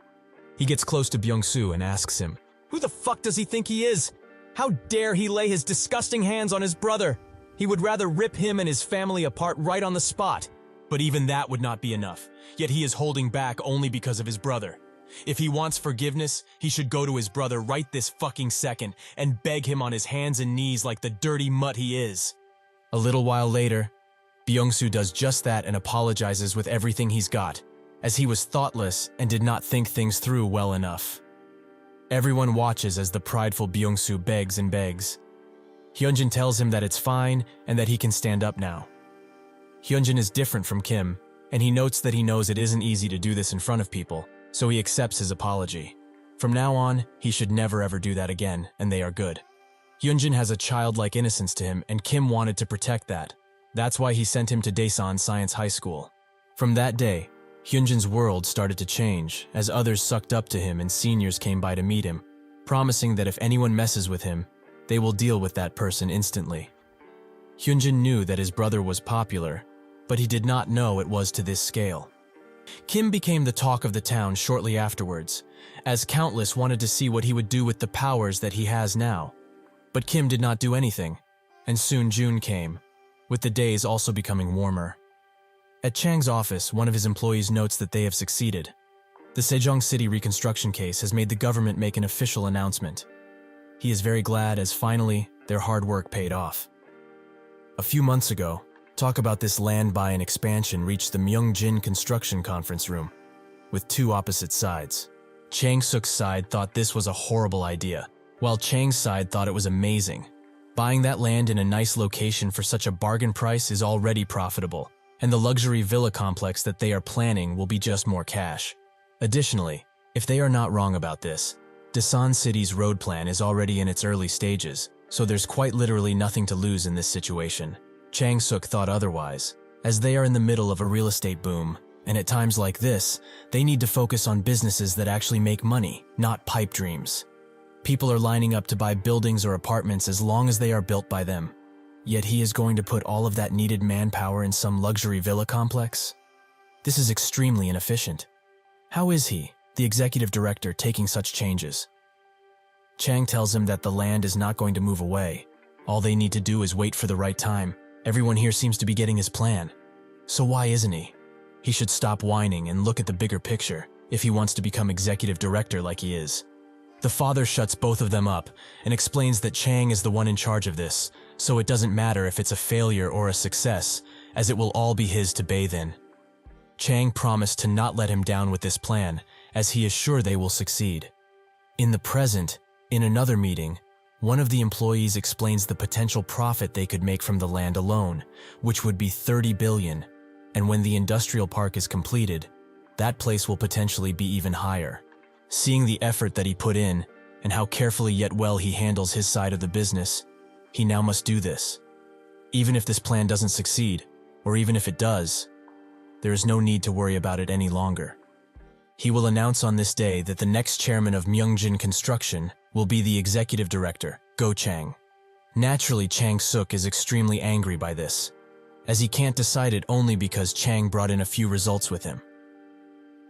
He gets close to Byung-soo and asks him, "Who the fuck does he think he is? How dare he lay his disgusting hands on his brother? He would rather rip him and his family apart right on the spot." But even that would not be enough, yet he is holding back only because of his brother. If he wants forgiveness, he should go to his brother right this fucking second and beg him on his hands and knees like the dirty mutt he is. A little while later, Byung-soo does just that and apologizes with everything he's got, as he was thoughtless and did not think things through well enough. Everyone watches as the prideful Byung-soo begs and begs. Hyunjin tells him that it's fine and that he can stand up now. Hyunjin is different from Kim, and he notes that he knows it isn't easy to do this in front of people, so he accepts his apology. From now on, he should never ever do that again, and they are good. Hyunjin has a childlike innocence to him, and Kim wanted to protect that. That's why he sent him to Daesan Science High School. From that day, Hyunjin's world started to change, as others sucked up to him and seniors came by to meet him, promising that if anyone messes with him, they will deal with that person instantly. Hyunjin knew that his brother was popular, but he did not know it was to this scale. Kim became the talk of the town shortly afterwards, as countless wanted to see what he would do with the powers that he has now. But Kim did not do anything, and soon June came, with the days also becoming warmer. At Chang's office, one of his employees notes that they have succeeded. The Sejong City reconstruction case has made the government make an official announcement. He is very glad as finally their hard work paid off. A few months ago, talk about this land buy and expansion reached the Myeongjin construction conference room, with two opposite sides. Chang-suk's side thought this was a horrible idea, while Chang's side thought it was amazing. Buying that land in a nice location for such a bargain price is already profitable, and the luxury villa complex that they are planning will be just more cash. Additionally, if they are not wrong about this, Daesan City's road plan is already in its early stages, so there's quite literally nothing to lose in this situation. Chang-suk thought otherwise, as they are in the middle of a real estate boom, and at times like this, they need to focus on businesses that actually make money, not pipe dreams. People are lining up to buy buildings or apartments as long as they are built by them. Yet he is going to put all of that needed manpower in some luxury villa complex? This is extremely inefficient. How is he, the executive director, taking such changes? Chang tells him that the land is not going to move away. All they need to do is wait for the right time. Everyone here seems to be getting his plan. So why isn't he? He should stop whining and look at the bigger picture if he wants to become executive director like he is. The father shuts both of them up and explains that Chang is the one in charge of this, so it doesn't matter if it's a failure or a success, as it will all be his to bathe in. Chang promised to not let him down with this plan, as he is sure they will succeed. In the present, in another meeting, one of the employees explains the potential profit they could make from the land alone, which would be 30 billion, and when the industrial park is completed, that place will potentially be even higher. Seeing the effort that he put in, and how carefully yet well he handles his side of the business, he now must do this. Even if this plan doesn't succeed, or even if it does, there is no need to worry about it any longer. He will announce on this day that the next chairman of Myeongjin Construction will be the executive director, Go Chang. Naturally, Chang-suk is extremely angry by this, as he can't decide it only because Chang brought in a few results with him.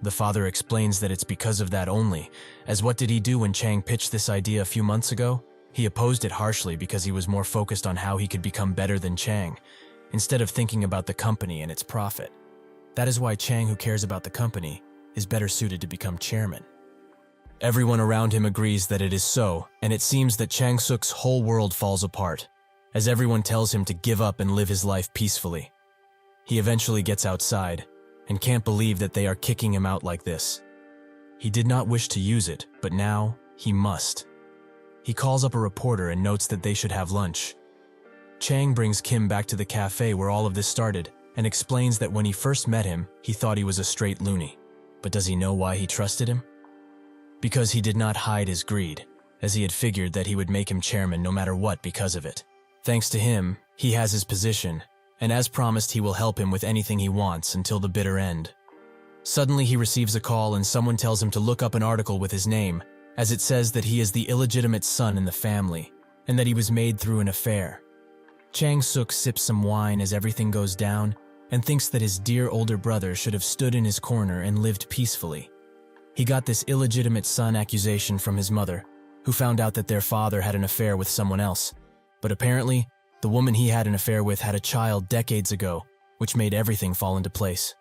The father explains that it's because of that only, as what did he do when Chang pitched this idea a few months ago? He opposed it harshly because he was more focused on how he could become better than Chang, instead of thinking about the company and its profit. That is why Chang, who cares about the company, is better suited to become chairman. Everyone around him agrees that it is so, and it seems that Chang-suk's whole world falls apart, as everyone tells him to give up and live his life peacefully. He eventually gets outside, and can't believe that they are kicking him out like this. He did not wish to use it, but now he must. He calls up a reporter and notes that they should have lunch. Chang brings Kim back to the cafe where all of this started, and explains that when he first met him, he thought he was a straight loony. But does he know why he trusted him? Because he did not hide his greed, as he had figured that he would make him chairman no matter what because of it. Thanks to him, he has his position, and as promised he will help him with anything he wants until the bitter end. Suddenly he receives a call and someone tells him to look up an article with his name, as it says that he is the illegitimate son in the family, and that he was made through an affair. Chang-suk sips some wine as everything goes down, and thinks that his dear older brother should have stood in his corner and lived peacefully. He got this illegitimate son accusation from his mother, who found out that their father had an affair with someone else. But apparently, the woman he had an affair with had a child decades ago, which made everything fall into place.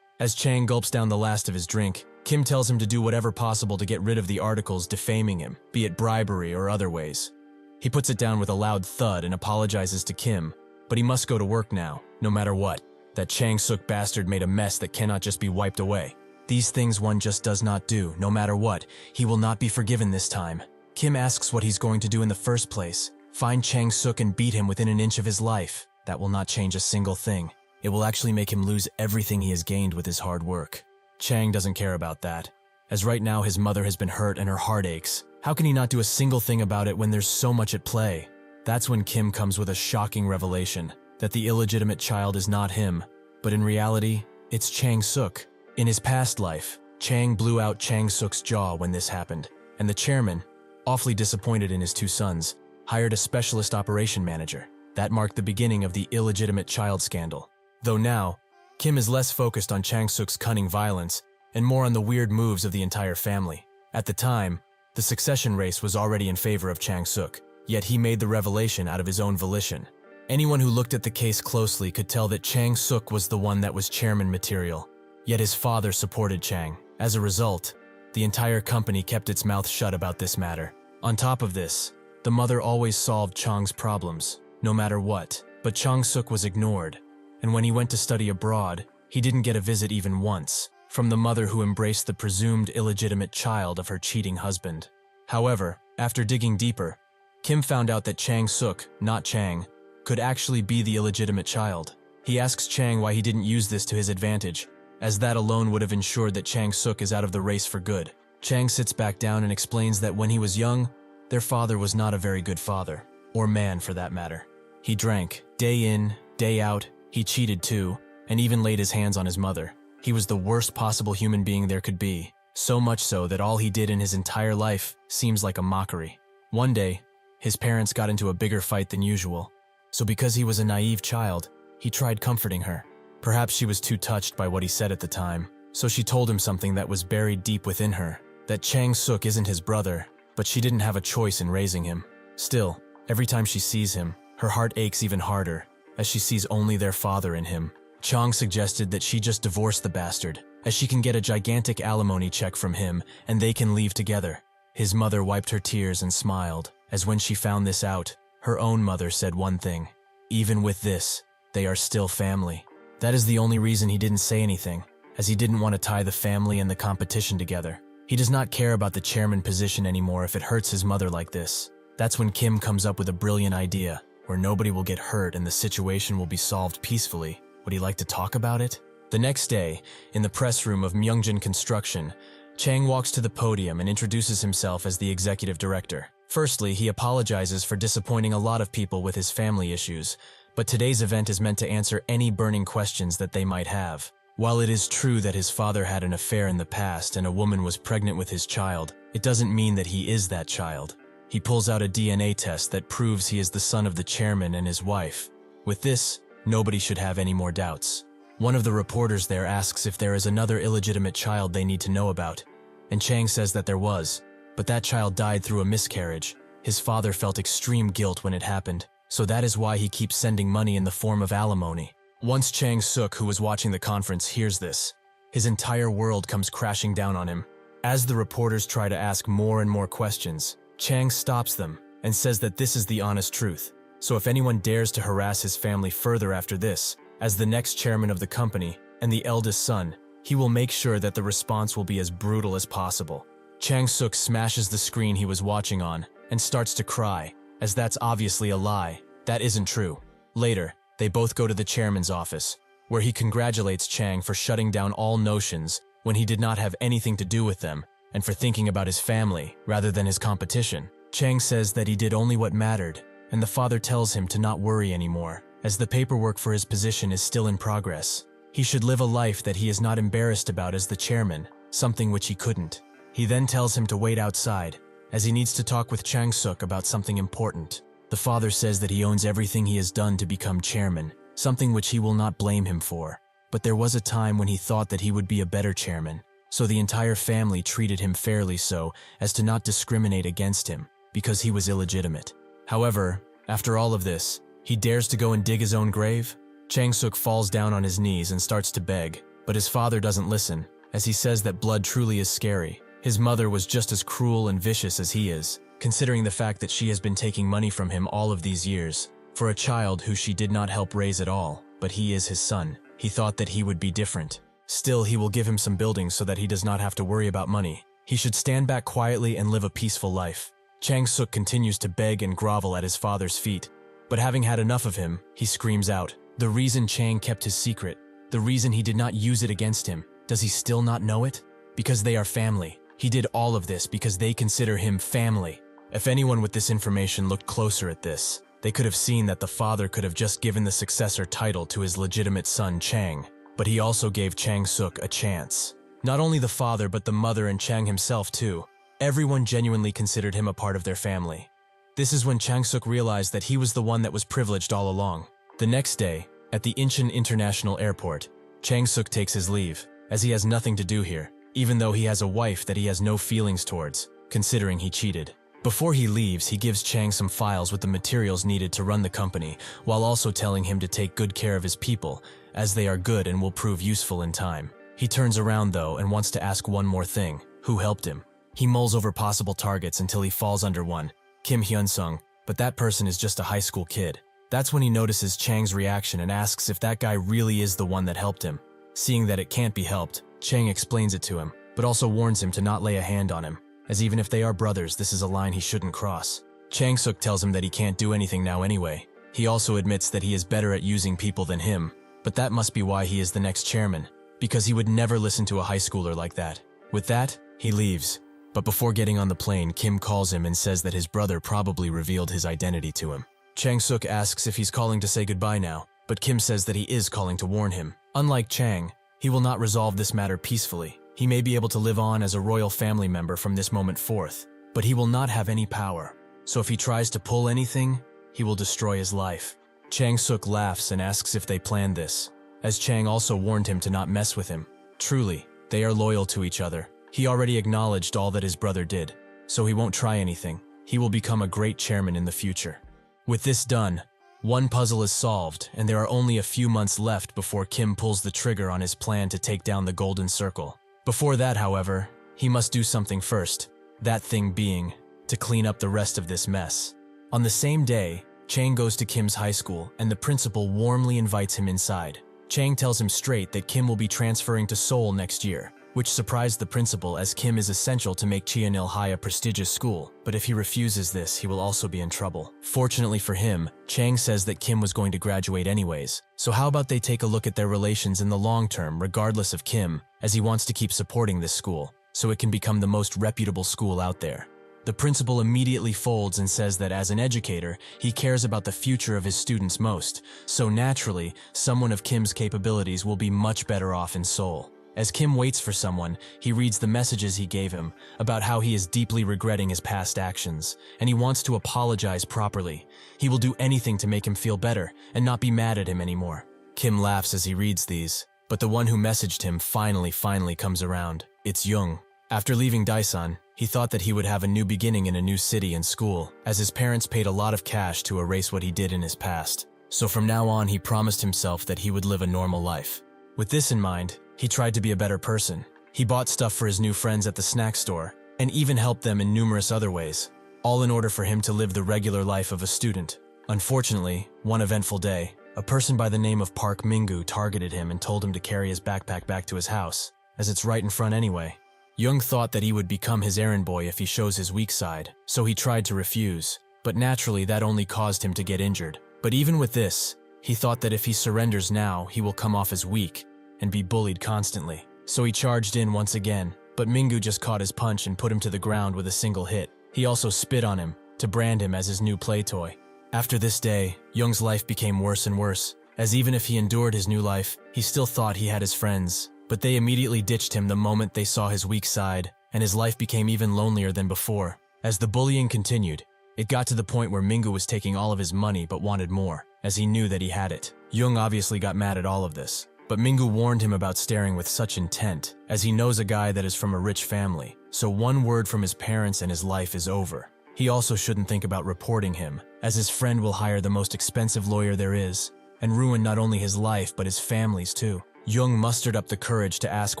As Chang gulps down the last of his drink, Kim tells him to do whatever possible to get rid of the articles defaming him, be it bribery or other ways. He puts it down with a loud thud and apologizes to Kim, but he must go to work now, no matter what. That Chang-suk bastard made a mess that cannot just be wiped away. These things one just does not do, no matter what. He will not be forgiven this time. Kim asks what he's going to do in the first place. Find Chang-suk and beat him within an inch of his life. That will not change a single thing. It will actually make him lose everything he has gained with his hard work. Chang doesn't care about that, as right now his mother has been hurt and her heart aches. How can he not do a single thing about it when there's so much at play? That's when Kim comes with a shocking revelation, that the illegitimate child is not him, but in reality, it's Chang-suk. In his past life, Chang blew out Chang-suk's jaw when this happened, and the chairman, awfully disappointed in his two sons, hired a specialist operation manager. That marked the beginning of the illegitimate child scandal. Though now, Kim is less focused on Chang-suk's cunning violence and more on the weird moves of the entire family. At the time, the succession race was already in favor of Chang-suk, yet he made the revelation out of his own volition. Anyone who looked at the case closely could tell that Chang-suk was the one that was chairman material, yet his father supported Chang. As a result, the entire company kept its mouth shut about this matter. On top of this, the mother always solved Chang's problems, no matter what, but Chang-suk was ignored. And when he went to study abroad, he didn't get a visit even once, from the mother who embraced the presumed illegitimate child of her cheating husband. However, after digging deeper, Kim found out that Chang-suk, not Chang, could actually be the illegitimate child. He asks Chang why he didn't use this to his advantage, as that alone would have ensured that Chang-suk is out of the race for good. Chang sits back down and explains that when he was young, their father was not a very good father, or man for that matter. He drank, day in, day out. He cheated too, and even laid his hands on his mother. He was the worst possible human being there could be, so much so that all he did in his entire life seems like a mockery. One day, his parents got into a bigger fight than usual, so because he was a naive child, he tried comforting her. Perhaps she was too touched by what he said at the time, so she told him something that was buried deep within her, that Chang-suk isn't his brother, but she didn't have a choice in raising him. Still, every time she sees him, her heart aches even harder, as she sees only their father in him. Chang suggested that she just divorce the bastard, as she can get a gigantic alimony check from him and they can leave together. His mother wiped her tears and smiled, as when she found this out, her own mother said one thing: even with this, they are still family. That is the only reason he didn't say anything, as he didn't want to tie the family and the competition together. He does not care about the chairman position anymore if it hurts his mother like this. That's when Kim comes up with a brilliant idea, where nobody will get hurt and the situation will be solved peacefully. Would he like to talk about it? The next day, in the press room of Myungjin Construction, Chang walks to the podium and introduces himself as the executive director. Firstly, he apologizes for disappointing a lot of people with his family issues, but today's event is meant to answer any burning questions that they might have. While it is true that his father had an affair in the past and a woman was pregnant with his child, it doesn't mean that he is that child. He pulls out a DNA test that proves he is the son of the chairman and his wife. With this, nobody should have any more doubts. One of the reporters there asks if there is another illegitimate child they need to know about, and Chang says that there was, but that child died through a miscarriage. His father felt extreme guilt when it happened, so that is why he keeps sending money in the form of alimony. Once Chang-suk, who was watching the conference, hears this, his entire world comes crashing down on him. As the reporters try to ask more and more questions, Chang stops them and says that this is the honest truth. So if anyone dares to harass his family further after this, as the next chairman of the company and the eldest son, he will make sure that the response will be as brutal as possible. Chang-suk smashes the screen he was watching on and starts to cry, as that's obviously a lie. That isn't true. Later, they both go to the chairman's office, where he congratulates Chang for shutting down all notions when he did not have anything to do with them, and for thinking about his family rather than his competition. Chang says that he did only what mattered, and the father tells him to not worry anymore, as the paperwork for his position is still in progress. He should live a life that he is not embarrassed about as the chairman, something which he couldn't. He then tells him to wait outside, as he needs to talk with Chang-suk about something important. The father says that he owns everything he has done to become chairman, something which he will not blame him for. But there was a time when he thought that he would be a better chairman, so the entire family treated him fairly so as to not discriminate against him, because he was illegitimate. However, after all of this, he dares to go and dig his own grave? Chang-suk falls down on his knees and starts to beg, but his father doesn't listen, as he says that blood truly is scary. His mother was just as cruel and vicious as he is, considering the fact that she has been taking money from him all of these years, for a child who she did not help raise at all, but he is his son. He thought that he would be different. Still, he will give him some buildings so that he does not have to worry about money. He should stand back quietly and live a peaceful life. Chang-suk continues to beg and grovel at his father's feet, but having had enough of him, he screams out. The reason Chang kept his secret, the reason he did not use it against him, does he still not know it? Because they are family. He did all of this because they consider him family. If anyone with this information looked closer at this, they could have seen that the father could have just given the successor title to his legitimate son Chang, but he also gave Chang-suk a chance. Not only the father but the mother and Chang himself too. Everyone genuinely considered him a part of their family. This is when Chang-suk realized that he was the one that was privileged all along. The next day, at the Incheon International Airport, Chang-suk takes his leave, as he has nothing to do here, even though he has a wife that he has no feelings towards, considering he cheated. Before he leaves, he gives Chang some files with the materials needed to run the company, while also telling him to take good care of his people, as they are good and will prove useful in time. He turns around though and wants to ask one more thing: who helped him? He mulls over possible targets until he falls under one, Kim Hyun-sung, but that person is just a high school kid. That's when he notices Chang's reaction and asks if that guy really is the one that helped him. Seeing that it can't be helped, Chang explains it to him, but also warns him to not lay a hand on him, as even if they are brothers, this is a line he shouldn't cross. Chang-suk tells him that he can't do anything now anyway. He also admits that he is better at using people than him, but that must be why he is the next chairman, because he would never listen to a high schooler like that. With that, he leaves. But before getting on the plane, Kim calls him and says that his brother probably revealed his identity to him. Chang-suk asks if he's calling to say goodbye now, but Kim says that he is calling to warn him. Unlike Chang, he will not resolve this matter peacefully. He may be able to live on as a royal family member from this moment forth, but he will not have any power. So if he tries to pull anything, he will destroy his life. Chang-suk laughs and asks if they planned this, as Chang also warned him to not mess with him. Truly, they are loyal to each other. He already acknowledged all that his brother did, so he won't try anything. He will become a great chairman in the future. With this done, one puzzle is solved, and there are only a few months left before Kim pulls the trigger on his plan to take down the Golden Circle. Before that, however, he must do something first, that thing being to clean up the rest of this mess. On the same day, Chang goes to Kim's high school, and the principal warmly invites him inside. Chang tells him straight that Kim will be transferring to Seoul next year, which surprised the principal as Kim is essential to make Cheonil High a prestigious school, but if he refuses this, he will also be in trouble. Fortunately for him, Chang says that Kim was going to graduate anyways, so how about they take a look at their relations in the long term regardless of Kim, as he wants to keep supporting this school, so it can become the most reputable school out there. The principal immediately folds and says that as an educator, he cares about the future of his students most, so naturally, someone of Kim's capabilities will be much better off in Seoul. As Kim waits for someone, he reads the messages he gave him about how he is deeply regretting his past actions, and he wants to apologize properly. He will do anything to make him feel better and not be mad at him anymore. Kim laughs as he reads these, but the one who messaged him finally comes around. It's Jung. After leaving Daesan, he thought that he would have a new beginning in a new city and school, as his parents paid a lot of cash to erase what he did in his past. So from now on, he promised himself that he would live a normal life. With this in mind, he tried to be a better person. He bought stuff for his new friends at the snack store, and even helped them in numerous other ways, all in order for him to live the regular life of a student. Unfortunately, one eventful day, a person by the name of Park Mingu targeted him and told him to carry his backpack back to his house, as it's right in front anyway. Jung thought that he would become his errand boy if he shows his weak side, so he tried to refuse, but naturally that only caused him to get injured. But even with this, he thought that if he surrenders now, he will come off as weak and be bullied constantly. So he charged in once again, but Mingu just caught his punch and put him to the ground with a single hit. He also spit on him to brand him as his new play toy. After this day, Jung's life became worse and worse, as even if he endured his new life, he still thought he had his friends, but they immediately ditched him the moment they saw his weak side, and his life became even lonelier than before. As the bullying continued, it got to the point where Mingu was taking all of his money but wanted more, as he knew that he had it. Jung obviously got mad at all of this, but Mingu warned him about staring with such intent, as he knows a guy that is from a rich family, so one word from his parents and his life is over. He also shouldn't think about reporting him, as his friend will hire the most expensive lawyer there is, and ruin not only his life but his family's too. Jung mustered up the courage to ask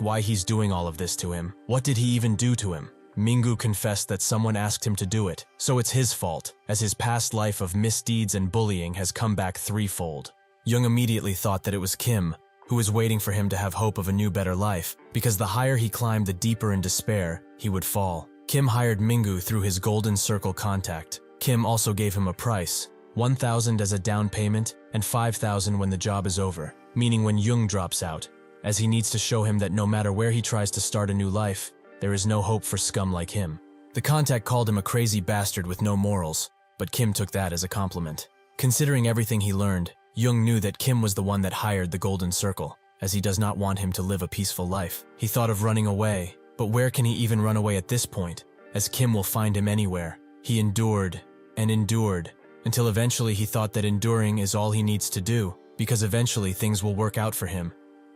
why he's doing all of this to him. What did he even do to him? Mingu confessed that someone asked him to do it, so it's his fault, as his past life of misdeeds and bullying has come back threefold. Jung immediately thought that it was Kim, who was waiting for him to have hope of a new better life, because the higher he climbed, the deeper in despair he would fall. Kim hired Mingu through his golden circle contact. Kim also gave him a price, 1,000 as a down payment and 5,000 when the job is over, meaning when Jung drops out, as he needs to show him that no matter where he tries to start a new life, there is no hope for scum like him. The contact called him a crazy bastard with no morals, but Kim took that as a compliment. Considering everything he learned, Jung knew that Kim was the one that hired the golden circle, as he does not want him to live a peaceful life. He thought of running away, but where can he even run away at this point, as Kim will find him anywhere? He endured and endured, until eventually he thought that enduring is all he needs to do, because eventually things will work out for him,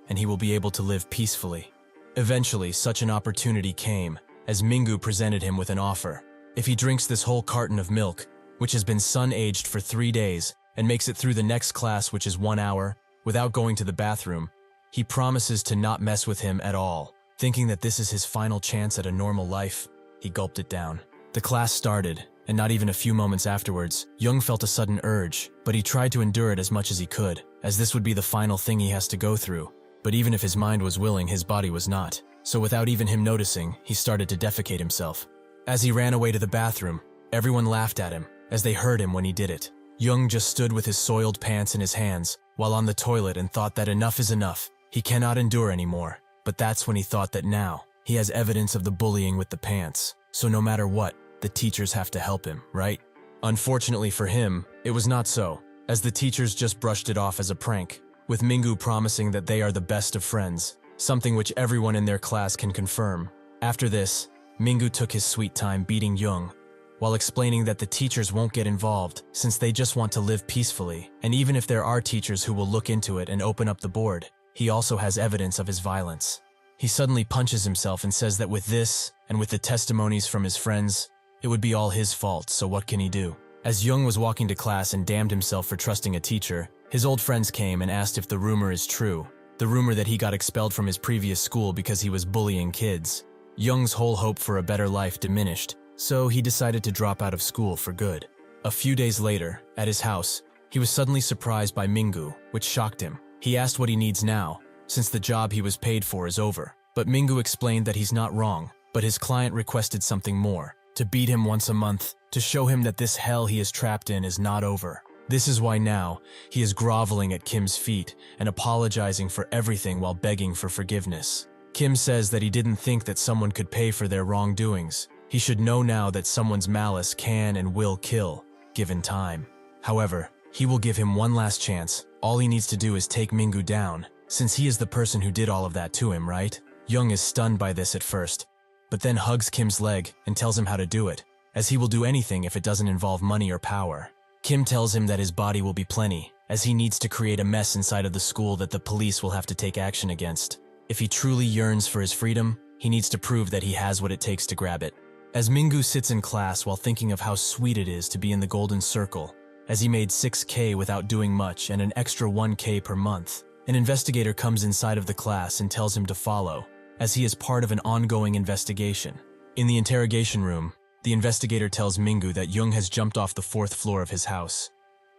and he will be able to live peacefully. Eventually, such an opportunity came, as Mingu presented him with an offer. If he drinks this whole carton of milk, which has been sun-aged for 3 days, and makes it through the next class, which is 1 hour, without going to the bathroom, he promises to not mess with him at all. Thinking that this is his final chance at a normal life, he gulped it down. The class started, and not even a few moments afterwards, Jung felt a sudden urge, but he tried to endure it as much as he could, as this would be the final thing he has to go through. But even if his mind was willing, his body was not. So without even him noticing, he started to defecate himself. As he ran away to the bathroom, everyone laughed at him, as they heard him when he did it. Jung just stood with his soiled pants in his hands, while on the toilet, and thought that enough is enough. He cannot endure anymore. But that's when he thought that now, he has evidence of the bullying with the pants. So no matter what, the teachers have to help him, right? Unfortunately for him, it was not so, as the teachers just brushed it off as a prank, with Mingu promising that they are the best of friends, something which everyone in their class can confirm. After this, Mingu took his sweet time beating Jung, while explaining that the teachers won't get involved since they just want to live peacefully, and even if there are teachers who will look into it and open up the board, he also has evidence of his violence. He suddenly punches himself and says that with this, and with the testimonies from his friends, it would be all his fault, so what can he do? As Jung was walking to class and damned himself for trusting a teacher, his old friends came and asked if the rumor is true. The rumor that he got expelled from his previous school because he was bullying kids. Jung's whole hope for a better life diminished, so he decided to drop out of school for good. A few days later, at his house, he was suddenly surprised by Mingu, which shocked him. He asked what he needs now, since the job he was paid for is over. But Mingu explained that he's not wrong, but his client requested something more, to beat him once a month, to show him that this hell he is trapped in is not over. This is why now, he is groveling at Kim's feet and apologizing for everything while begging for forgiveness. Kim says that he didn't think that someone could pay for their wrongdoings. He should know now that someone's malice can and will kill, given time. However, he will give him one last chance. All he needs to do is take Mingu down, since he is the person who did all of that to him, right? Jung is stunned by this at first, but then hugs Kim's leg and tells him how to do it, as he will do anything if it doesn't involve money or power. Kim tells him that his body will be plenty, as he needs to create a mess inside of the school that the police will have to take action against. If he truly yearns for his freedom, he needs to prove that he has what it takes to grab it. As Mingu sits in class while thinking of how sweet it is to be in the golden circle, as he made 6K without doing much and an extra 1K per month, an investigator comes inside of the class and tells him to follow, as he is part of an ongoing investigation. In the interrogation room, the investigator tells Mingu that Jung has jumped off the 4th floor of his house.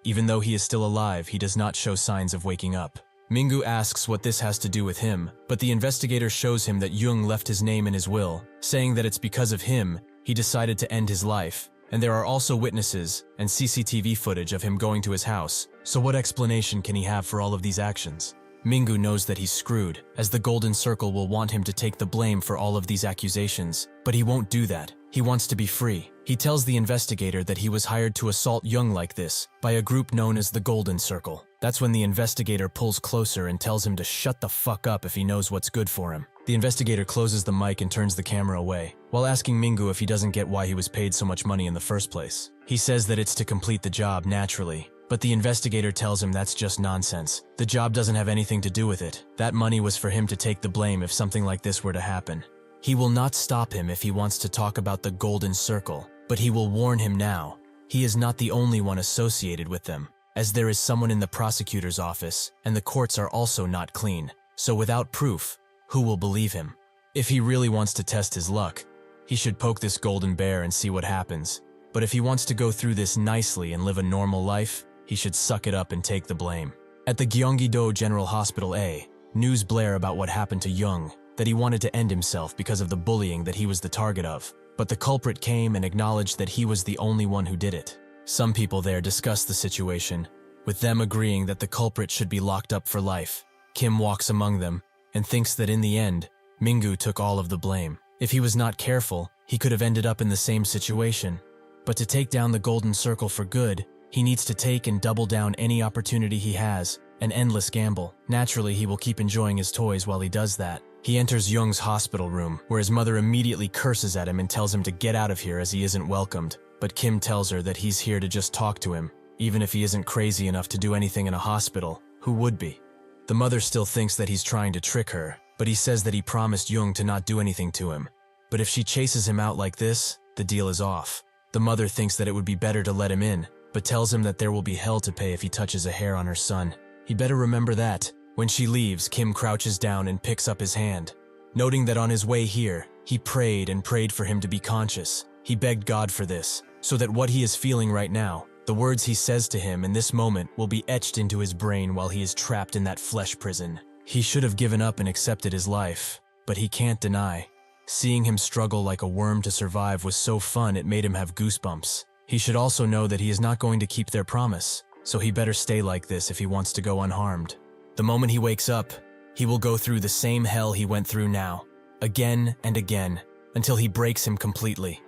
Even though he is still alive, he does not show signs of waking up. Mingu asks what this has to do with him, but the investigator shows him that Jung left his name in his will, saying that it's because of him he decided to end his life, and there are also witnesses and CCTV footage of him going to his house, so what explanation can he have for all of these actions? Mingu knows that he's screwed, as the Golden Circle will want him to take the blame for all of these accusations, but he won't do that. He wants to be free. He tells the investigator that he was hired to assault Jung like this by a group known as the Golden Circle. That's when the investigator pulls closer and tells him to shut the fuck up if he knows what's good for him. The investigator closes the mic and turns the camera away, while asking Mingu if he doesn't get why he was paid so much money in the first place. He says that it's to complete the job naturally, but the investigator tells him that's just nonsense. The job doesn't have anything to do with it. That money was for him to take the blame if something like this were to happen. He will not stop him if he wants to talk about the Golden Circle, but he will warn him now. He is not the only one associated with them, as there is someone in the prosecutor's office, and the courts are also not clean. So without proof, who will believe him? If he really wants to test his luck, he should poke this golden bear and see what happens. But if he wants to go through this nicely and live a normal life, he should suck it up and take the blame. At the Gyeonggi-do General Hospital A, news blare about what happened to Young, that he wanted to end himself because of the bullying that he was the target of. But the culprit came and acknowledged that he was the only one who did it. Some people there discussed the situation, with them agreeing that the culprit should be locked up for life. Kim walks among them and thinks that in the end, Mingu took all of the blame. If he was not careful, he could have ended up in the same situation. But to take down the golden circle for good, he needs to take and double down any opportunity he has, an endless gamble. Naturally, he will keep enjoying his toys while he does that. He enters Young's hospital room, where his mother immediately curses at him and tells him to get out of here as he isn't welcomed. But Kim tells her that he's here to just talk to him. Even if he isn't crazy enough to do anything in a hospital, who would be? The mother still thinks that he's trying to trick her, but he says that he promised Young to not do anything to him. But if she chases him out like this, the deal is off. The mother thinks that it would be better to let him in, but tells him that there will be hell to pay if he touches a hair on her son. He better remember that. When she leaves, Kim crouches down and picks up his hand. Noting that on his way here, he prayed and prayed for him to be conscious. He begged God for this, so that what he is feeling right now, the words he says to him in this moment, will be etched into his brain while he is trapped in that flesh prison. He should have given up and accepted his life, but he can't deny. Seeing him struggle like a worm to survive was so fun it made him have goosebumps. He should also know that he is not going to keep their promise, so he better stay like this if he wants to go unharmed. The moment he wakes up, he will go through the same hell he went through now, again and again, until he breaks him completely.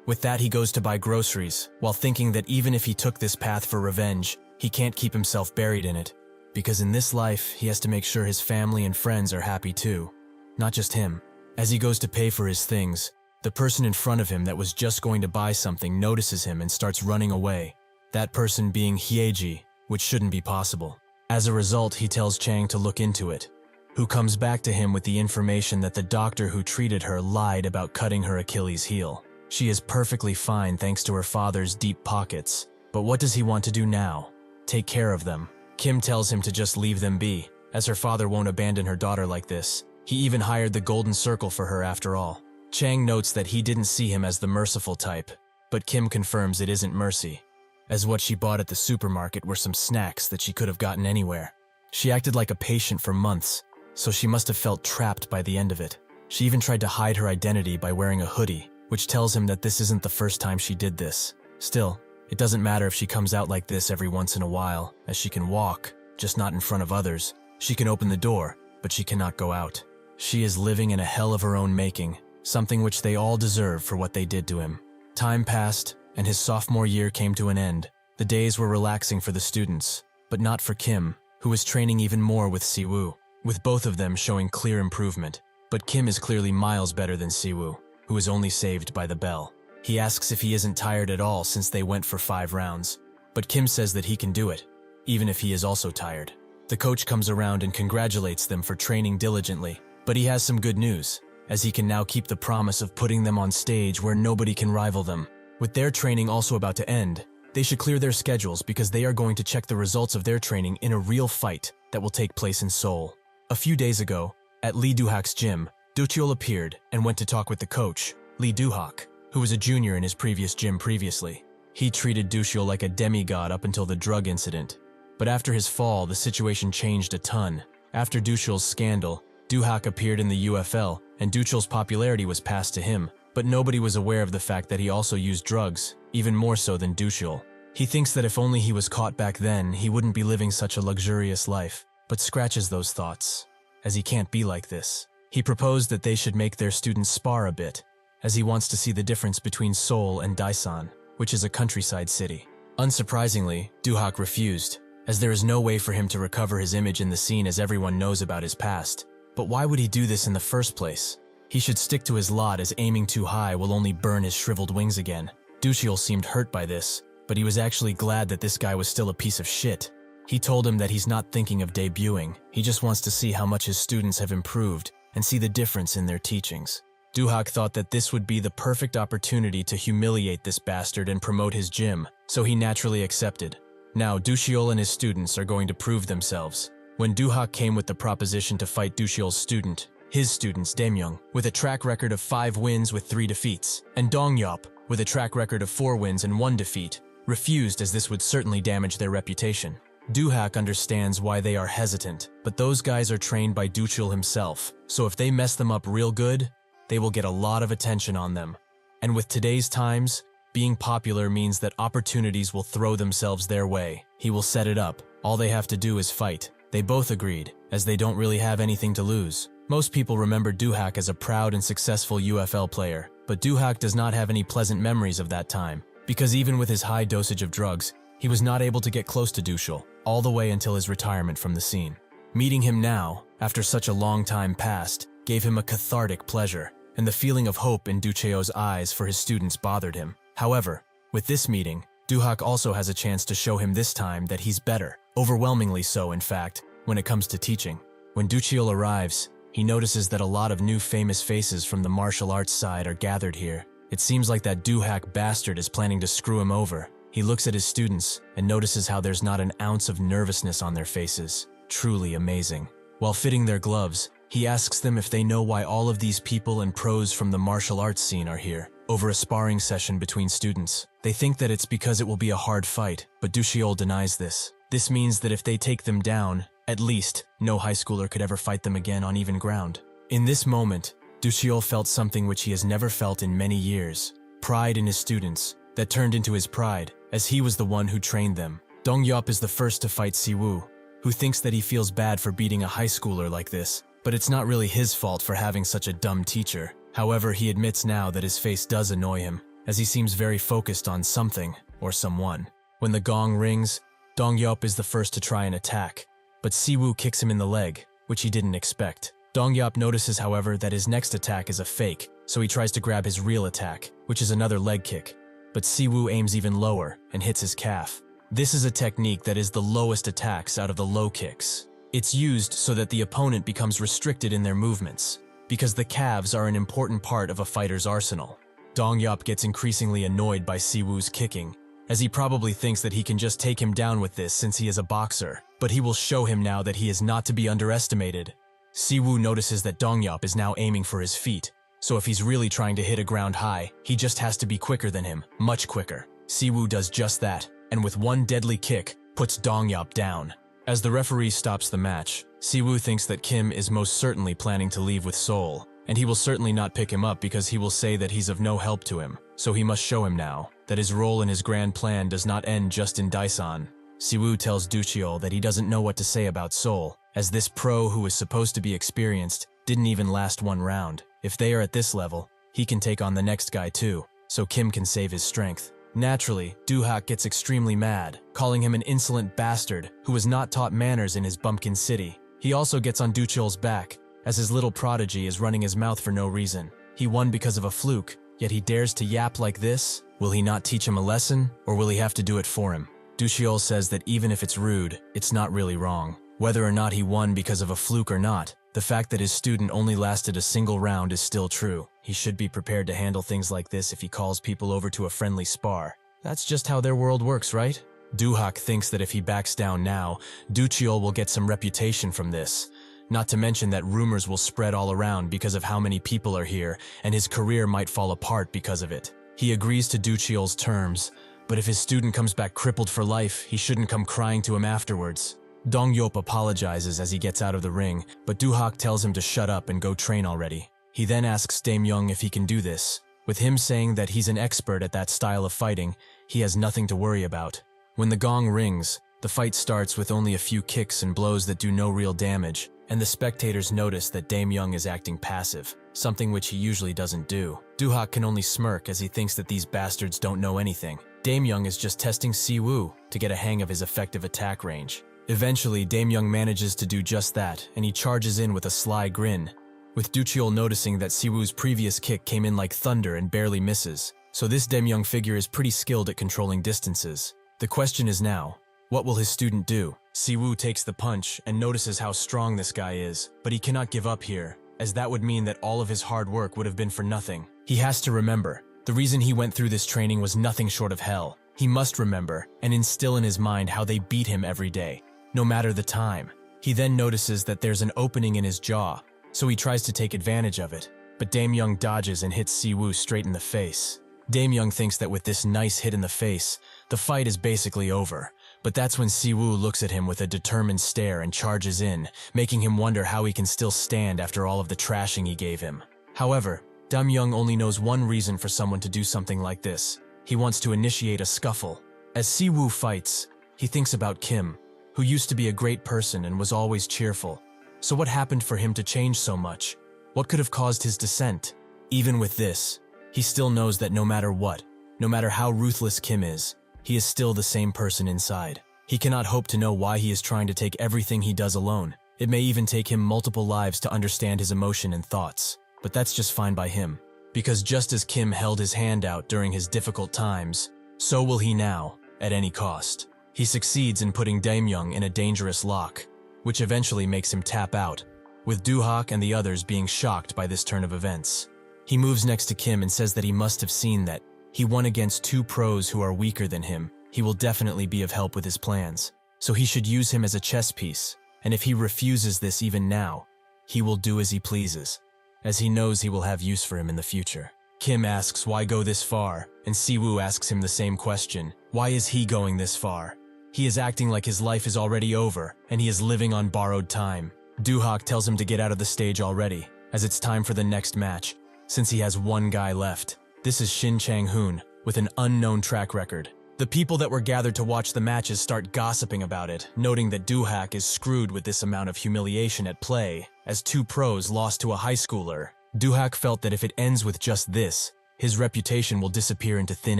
With that, he goes to buy groceries, while thinking that even if he took this path for revenge, he can't keep himself buried in it. Because in this life, he has to make sure his family and friends are happy too, not just him. As he goes to pay for his things, the person in front of him that was just going to buy something notices him and starts running away, that person being Hyeji, which shouldn't be possible. As a result, he tells Chang to look into it, who comes back to him with the information that the doctor who treated her lied about cutting her Achilles heel. She is perfectly fine thanks to her father's deep pockets, but what does he want to do now? Take care of them. Kim tells him to just leave them be, as her father won't abandon her daughter like this. He even hired the golden circle for her after all. Chang notes that he didn't see him as the merciful type, but Kim confirms it isn't mercy, as what she bought at the supermarket were some snacks that she could have gotten anywhere. She acted like a patient for months, so she must have felt trapped by the end of it. She even tried to hide her identity by wearing a hoodie, which tells him that this isn't the first time she did this. Still, it doesn't matter if she comes out like this every once in a while, as she can walk, just not in front of others. She can open the door, but she cannot go out. She is living in a hell of her own making, something which they all deserve for what they did to him. Time passed, and his sophomore year came to an end. The days were relaxing for the students, but not for Kim, who was training even more with Siwoo, with both of them showing clear improvement. But Kim is clearly miles better than Siwoo, who is only saved by the bell. He asks if he isn't tired at all since they went for 5 rounds, but Kim says that he can do it, even if he is also tired. The coach comes around and congratulates them for training diligently, but he has some good news, as he can now keep the promise of putting them on stage where nobody can rival them. With their training also about to end, they should clear their schedules because they are going to check the results of their training in a real fight that will take place in Seoul. A few days ago, at Lee Do-hak's gym, Do-cheol appeared and went to talk with the coach, Lee Do-hak, who was a junior in his previous gym previously. He treated Do-cheol like a demigod up until the drug incident. But after his fall, the situation changed a ton. After Do-cheol's scandal, Do-hak appeared in the UFL, and Do-cheol's popularity was passed to him, but nobody was aware of the fact that he also used drugs, even more so than Do-cheol. He thinks that if only he was caught back then, he wouldn't be living such a luxurious life, but scratches those thoughts, as he can't be like this. He proposed that they should make their students spar a bit, as he wants to see the difference between Seoul and Daesan, which is a countryside city. Unsurprisingly, Do-hak refused, as there is no way for him to recover his image in the scene as everyone knows about his past. But why would he do this in the first place? He should stick to his lot, as aiming too high will only burn his shriveled wings again. Do-cheol seemed hurt by this, but he was actually glad that this guy was still a piece of shit. He told him that he's not thinking of debuting, he just wants to see how much his students have improved and see the difference in their teachings. Do-hak thought that this would be the perfect opportunity to humiliate this bastard and promote his gym, so he naturally accepted. Now Do-cheol and his students are going to prove themselves, When Doo-hak came with the proposition to fight Doo-cheol's student, his students Dae-myung, with a track record of 5 wins with 3 defeats, and Dong-yeop, with a track record of 4 wins and 1 defeat, refused as this would certainly damage their reputation. Doo-hak understands why they are hesitant, but those guys are trained by Doo-cheol himself, so if they mess them up real good, they will get a lot of attention on them. And with today's times, being popular means that opportunities will throw themselves their way. He will set it up. All they have to do is fight. They both agreed, as they don't really have anything to lose. Most people remember Doo-hak as a proud and successful UFL player, but Doo-hak does not have any pleasant memories of that time, because even with his high dosage of drugs, he was not able to get close to Doo-cheol, all the way until his retirement from the scene. Meeting him now, after such a long time past, gave him a cathartic pleasure, and the feeling of hope in Doo-cheol's eyes for his students bothered him. However, with this meeting, Doo-hak also has a chance to show him this time that he's better, overwhelmingly so in fact, when it comes to teaching. When Doo-cheol arrives, he notices that a lot of new famous faces from the martial arts side are gathered here. It seems like that Doo-hak bastard is planning to screw him over. He looks at his students and notices how there's not an ounce of nervousness on their faces. Truly amazing. While fitting their gloves, he asks them if they know why all of these people and pros from the martial arts scene are here, over a sparring session between students. They think that it's because it will be a hard fight, but Doo-cheol denies this. This means that if they take them down, at least, no high schooler could ever fight them again on even ground. In this moment, Doo-cheol felt something which he has never felt in many years. Pride in his students, that turned into his pride, as he was the one who trained them. Dong-yeop is the first to fight Si-woo, who thinks that he feels bad for beating a high schooler like this, but it's not really his fault for having such a dumb teacher. However, he admits now that his face does annoy him, as he seems very focused on something, or someone. When the gong rings, Dong-yeop is the first to try an attack, but Si-woo kicks him in the leg, which he didn't expect. Dong-yeop notices, however, that his next attack is a fake, so he tries to grab his real attack, which is another leg kick. But Si-woo aims even lower and hits his calf. This is a technique that is the lowest attacks out of the low kicks. It's used so that the opponent becomes restricted in their movements, because the calves are an important part of a fighter's arsenal. Dong-yeop gets increasingly annoyed by Si-woo's kicking, as he probably thinks that he can just take him down with this since he is a boxer, but he will show him now that he is not to be underestimated. Si-woo notices that Dong-yeop is now aiming for his feet, so if he's really trying to hit a ground high, he just has to be quicker than him, much quicker. Si-woo does just that, and with one deadly kick, puts Dong-yeop down. As the referee stops the match, Si-woo thinks that Kim is most certainly planning to leave with Seoul, and he will certainly not pick him up because he will say that he's of no help to him, so he must show him now that his role in his grand plan does not end just in Daesan. Si-woo tells Doo-cheol that he doesn't know what to say about Seoul, as this pro who is supposed to be experienced didn't even last one round. If they are at this level, he can take on the next guy too, so Kim can save his strength. Naturally, Doo-hak gets extremely mad, calling him an insolent bastard who was not taught manners in his bumpkin city. He also gets on Doo-cheol's back, as his little prodigy is running his mouth for no reason. He won because of a fluke, yet he dares to yap like this? Will he not teach him a lesson, or will he have to do it for him? Doo-cheol says that even if it's rude, it's not really wrong. Whether or not he won because of a fluke or not, the fact that his student only lasted a single round is still true. He should be prepared to handle things like this if he calls people over to a friendly spar. That's just how their world works, right? Doo-hak thinks that if he backs down now, Doo-cheol will get some reputation from this. Not to mention that rumors will spread all around because of how many people are here, and his career might fall apart because of it. He agrees to Doo-cheol's terms, but if his student comes back crippled for life, he shouldn't come crying to him afterwards. Dong-yeop apologizes as he gets out of the ring, but Doo-hak tells him to shut up and go train already. He then asks Dae-myung if he can do this. With him saying that he's an expert at that style of fighting, he has nothing to worry about. When the gong rings, the fight starts with only a few kicks and blows that do no real damage, and the spectators notice that Dae-myung is acting passive, something which he usually doesn't do. Doo-hak can only smirk as he thinks that these bastards don't know anything. Dae-myung is just testing Si-woo to get a hang of his effective attack range. Eventually, Dae-myung manages to do just that, and he charges in with a sly grin, with Doo-cheol noticing that Si-woo's previous kick came in like thunder and barely misses, so this Dae-myung figure is pretty skilled at controlling distances. The question is now, what will his student do? Si-woo takes the punch and notices how strong this guy is, but he cannot give up here, as that would mean that all of his hard work would have been for nothing. He has to remember, the reason he went through this training was nothing short of hell. He must remember and instill in his mind how they beat him every day, no matter the time. He then notices that there's an opening in his jaw, so he tries to take advantage of it, but Dae-myung dodges and hits Si-woo straight in the face. Dae-myung thinks that with this nice hit in the face, the fight is basically over, but that's when Si-woo looks at him with a determined stare and charges in, making him wonder how he can still stand after all of the trashing he gave him. However, Dae-myung only knows one reason for someone to do something like this. He wants to initiate a scuffle. As Si-woo fights, he thinks about Kim, who used to be a great person and was always cheerful. So what happened for him to change so much? What could have caused his descent? Even with this, he still knows that no matter what, no matter how ruthless Kim is, he is still the same person inside. He cannot hope to know why he is trying to take everything he does alone. It may even take him multiple lives to understand his emotion and thoughts, but that's just fine by him. Because just as Kim held his hand out during his difficult times, so will he now, at any cost. He succeeds in putting Dae-myung in a dangerous lock, which eventually makes him tap out, with Do-hak and the others being shocked by this turn of events. He moves next to Kim and says that he must have seen that he won against two pros who are weaker than him. He will definitely be of help with his plans, so he should use him as a chess piece, and if he refuses this even now, he will do as he pleases, as he knows he will have use for him in the future. Kim asks why go this far, and Si-woo asks him the same question. Why is he going this far? He is acting like his life is already over, and he is living on borrowed time. Do-hak tells him to get out of the stage already, as it's time for the next match, since he has one guy left. This is Shin Chang-hoon, with an unknown track record. The people that were gathered to watch the matches start gossiping about it, noting that Do-hak is screwed with this amount of humiliation at play, as two pros lost to a high schooler. Do-hak felt that if it ends with just this, his reputation will disappear into thin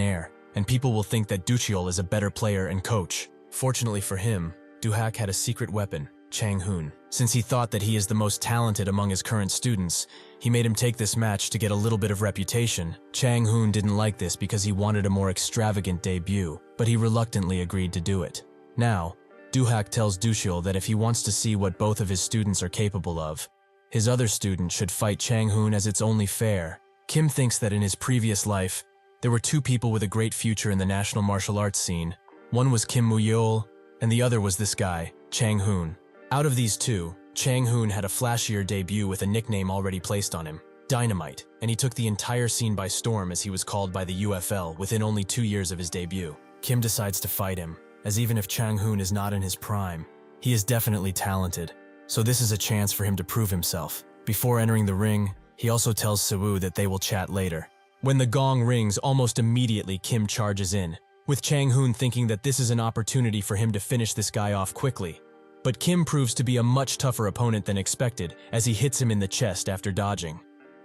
air, and people will think that Do-cheol is a better player and coach. Fortunately for him, Do-hak had a secret weapon, Chang-hoon. Since he thought that he is the most talented among his current students, he made him take this match to get a little bit of reputation. Chang-hoon didn't like this because he wanted a more extravagant debut, but he reluctantly agreed to do it. Now, Do-hak tells Do-cheol that if he wants to see what both of his students are capable of, his other student should fight Chang-hoon as it's only fair. Kim thinks that in his previous life, there were two people with a great future in the national martial arts scene. One was Kim Mu-yeol, and the other was this guy, Chang-hoon. Out of these two, Chang-hoon had a flashier debut with a nickname already placed on him, Dynamite, and he took the entire scene by storm as he was called by the UFL within only 2 years of his debut. Kim decides to fight him, as even if Chang-hoon is not in his prime, he is definitely talented, so this is a chance for him to prove himself. Before entering the ring, he also tells Si-woo that they will chat later. When the gong rings, almost immediately Kim charges in, with Chang-hoon thinking that this is an opportunity for him to finish this guy off quickly. But Kim proves to be a much tougher opponent than expected as he hits him in the chest after dodging.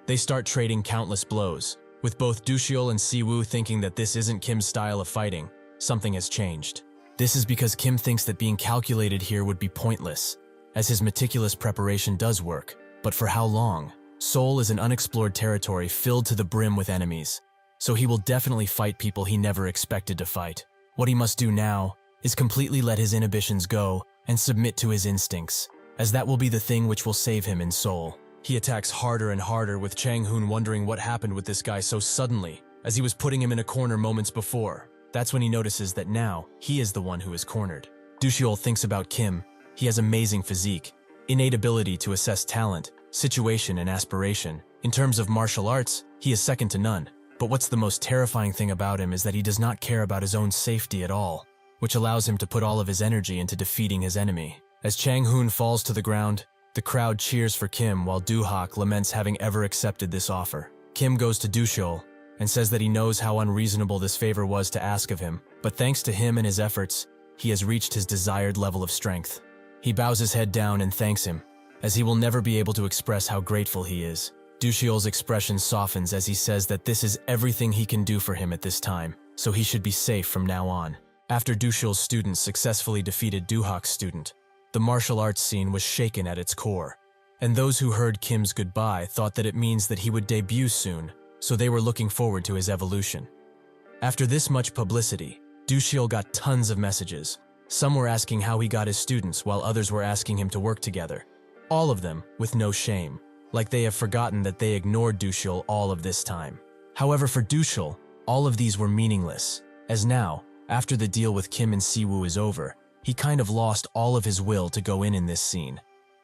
They start trading countless blows, with both Do-cheol and Si-woo thinking that this isn't Kim's style of fighting. Something has changed. This is because Kim thinks that being calculated here would be pointless, as his meticulous preparation does work. But for how long? Seoul is an unexplored territory filled to the brim with enemies, so he will definitely fight people he never expected to fight. What he must do now is completely let his inhibitions go and submit to his instincts, as that will be the thing which will save him in Seoul. He attacks harder and harder, with Chang-hoon wondering what happened with this guy so suddenly, as he was putting him in a corner moments before. That's when he notices that now he is the one who is cornered. Do-cheol thinks about Kim. He has amazing physique, innate ability to assess talent, situation, and aspiration. In terms of martial arts, he is second to none. But what's the most terrifying thing about him is that he does not care about his own safety at all, which allows him to put all of his energy into defeating his enemy. As Chang-hoon falls to the ground, the crowd cheers for Kim while Do-hak laments having ever accepted this offer. Kim goes to Do-cheol and says that he knows how unreasonable this favor was to ask of him, but thanks to him and his efforts, he has reached his desired level of strength. He bows his head down and thanks him, as he will never be able to express how grateful he is. Do-cheol's expression softens as he says that this is everything he can do for him at this time, so he should be safe from now on. After Do-cheol's student successfully defeated Do-hak's student, the martial arts scene was shaken at its core, and those who heard Kim's goodbye thought that it means that he would debut soon, so they were looking forward to his evolution. After this much publicity, Do-cheol got tons of messages. Some were asking how he got his students, while others were asking him to work together. All of them with no shame, like they have forgotten that they ignored Do-cheol all of this time. However, for Do-cheol, all of these were meaningless, as now, after the deal with Kim and Si-woo is over, he kind of lost all of his will to go in this scene.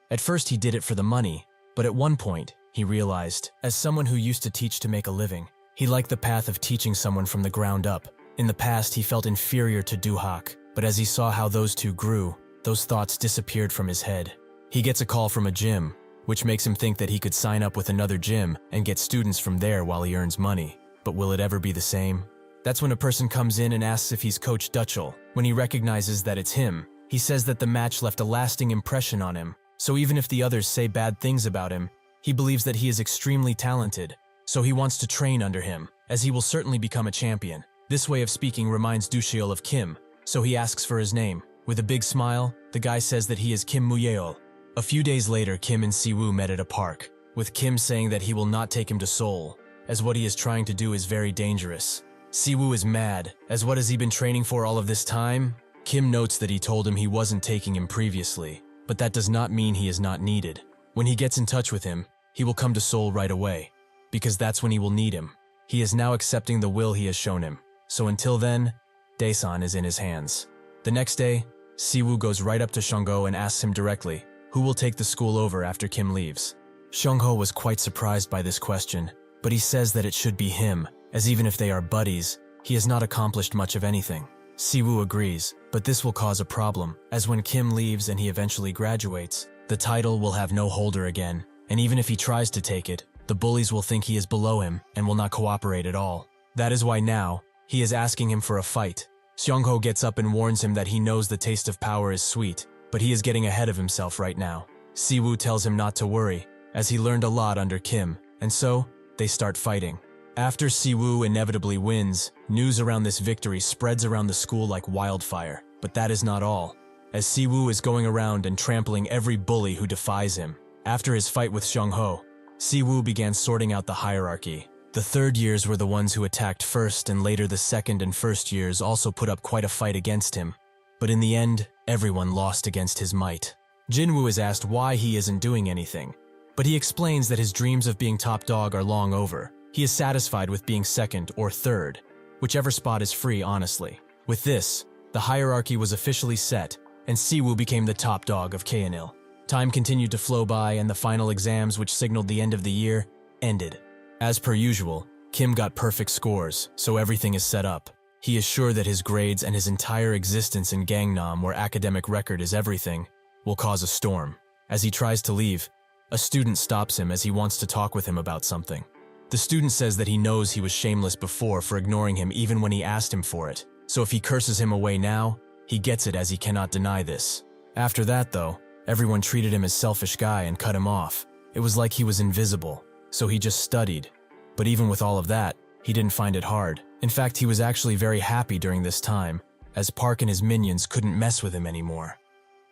At first he did it for the money, but at one point, he realized, as someone who used to teach to make a living, he liked the path of teaching someone from the ground up. In the past, he felt inferior to Do-hak, but as he saw how those two grew, those thoughts disappeared from his head. He gets a call from a gym, which makes him think that he could sign up with another gym and get students from there while he earns money. But will it ever be the same? That's when a person comes in and asks if he's Coach Dutchell. When he recognizes that it's him, he says that the match left a lasting impression on him. So even if the others say bad things about him, he believes that he is extremely talented. So he wants to train under him, as he will certainly become a champion. This way of speaking reminds Dusheol of Kim, so he asks for his name. With a big smile, the guy says that he is Kim Muyeol. A few days later, Kim and Siwoo met at a park, with Kim saying that he will not take him to Seoul, as what he is trying to do is very dangerous. Siwoo is mad, as what has he been training for all of this time? Kim notes that he told him he wasn't taking him previously, but that does not mean he is not needed. When he gets in touch with him, he will come to Seoul right away, because that's when he will need him. He is now accepting the will he has shown him, so until then, Daesan is in his hands. The next day, Siwoo goes right up to Seongho and asks him directly, who will take the school over after Kim leaves? Seongho was quite surprised by this question, but he says that it should be him, as even if they are buddies, he has not accomplished much of anything. Siwoo agrees, but this will cause a problem, as when Kim leaves and he eventually graduates, the title will have no holder again, and even if he tries to take it, the bullies will think he is below him and will not cooperate at all. That is why now, he is asking him for a fight. Seongho gets up and warns him that he knows the taste of power is sweet, but he is getting ahead of himself right now. Siwoo tells him not to worry, as he learned a lot under Kim, and so, they start fighting. After Siwoo inevitably wins, news around this victory spreads around the school like wildfire. But that is not all, as Siwoo is going around and trampling every bully who defies him. After his fight with Seongho, Siwoo began sorting out the hierarchy. The third years were the ones who attacked first, and later the second and first years also put up quite a fight against him. But in the end, everyone lost against his might. Jinwoo is asked why he isn't doing anything, but he explains that his dreams of being top dog are long over. He is satisfied with being second or third, whichever spot is free, honestly. With this, the hierarchy was officially set, and Siwoo became the top dog of Kaenil. Time continued to flow by, and the final exams, which signaled the end of the year, ended. As per usual, Kim got perfect scores, so everything is set up. He is sure that his grades and his entire existence in Gangnam, where academic record is everything, will cause a storm. As he tries to leave, a student stops him as he wants to talk with him about something. The student says that he knows he was shameless before for ignoring him even when he asked him for it, so if he curses him away now, he gets it as he cannot deny this. After that though, everyone treated him as selfish guy and cut him off. It was like he was invisible, so he just studied. But even with all of that, he didn't find it hard. In fact, he was actually very happy during this time, as Park and his minions couldn't mess with him anymore.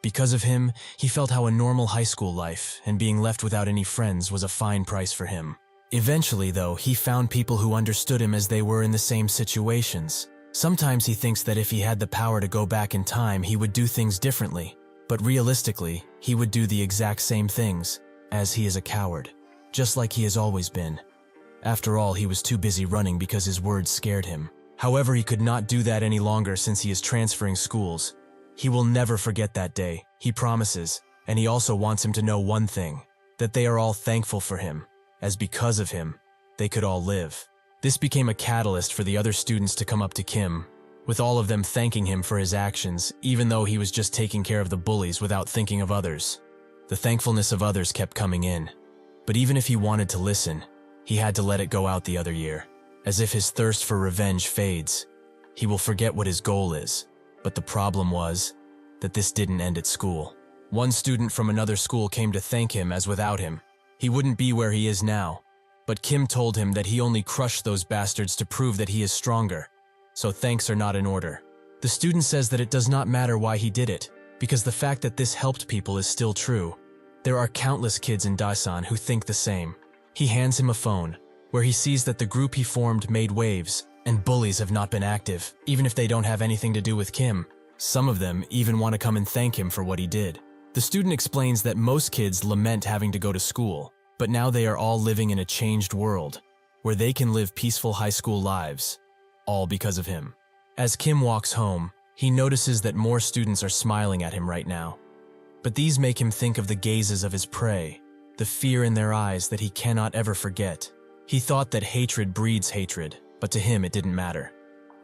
Because of him, he felt how a normal high school life and being left without any friends was a fine price for him. Eventually, though, he found people who understood him as they were in the same situations. Sometimes he thinks that if he had the power to go back in time, he would do things differently. But realistically, he would do the exact same things, as he is a coward, just like he has always been. After all, he was too busy running because his words scared him. However, he could not do that any longer since he is transferring schools. He will never forget that day, he promises, and he also wants him to know one thing, that they are all thankful for him, as because of him, they could all live. This became a catalyst for the other students to come up to Kim, with all of them thanking him for his actions, even though he was just taking care of the bullies without thinking of others. The thankfulness of others kept coming in, but even if he wanted to listen, he had to let it go out the other year. As if his thirst for revenge fades, he will forget what his goal is. But the problem was that this didn't end at school. One student from another school came to thank him, as without him, he wouldn't be where he is now. But Kim told him that he only crushed those bastards to prove that he is stronger, so thanks are not in order. The student says that it does not matter why he did it, because the fact that this helped people is still true. There are countless kids in Daesan who think the same. He hands him a phone, where he sees that the group he formed made waves, and bullies have not been active, even if they don't have anything to do with Kim. Some of them even want to come and thank him for what he did. The student explains that most kids lament having to go to school, but now they are all living in a changed world, where they can live peaceful high school lives, all because of him. As Kim walks home, he notices that more students are smiling at him right now. But these make him think of the gazes of his prey, the fear in their eyes that he cannot ever forget. He thought that hatred breeds hatred, but to him it didn't matter,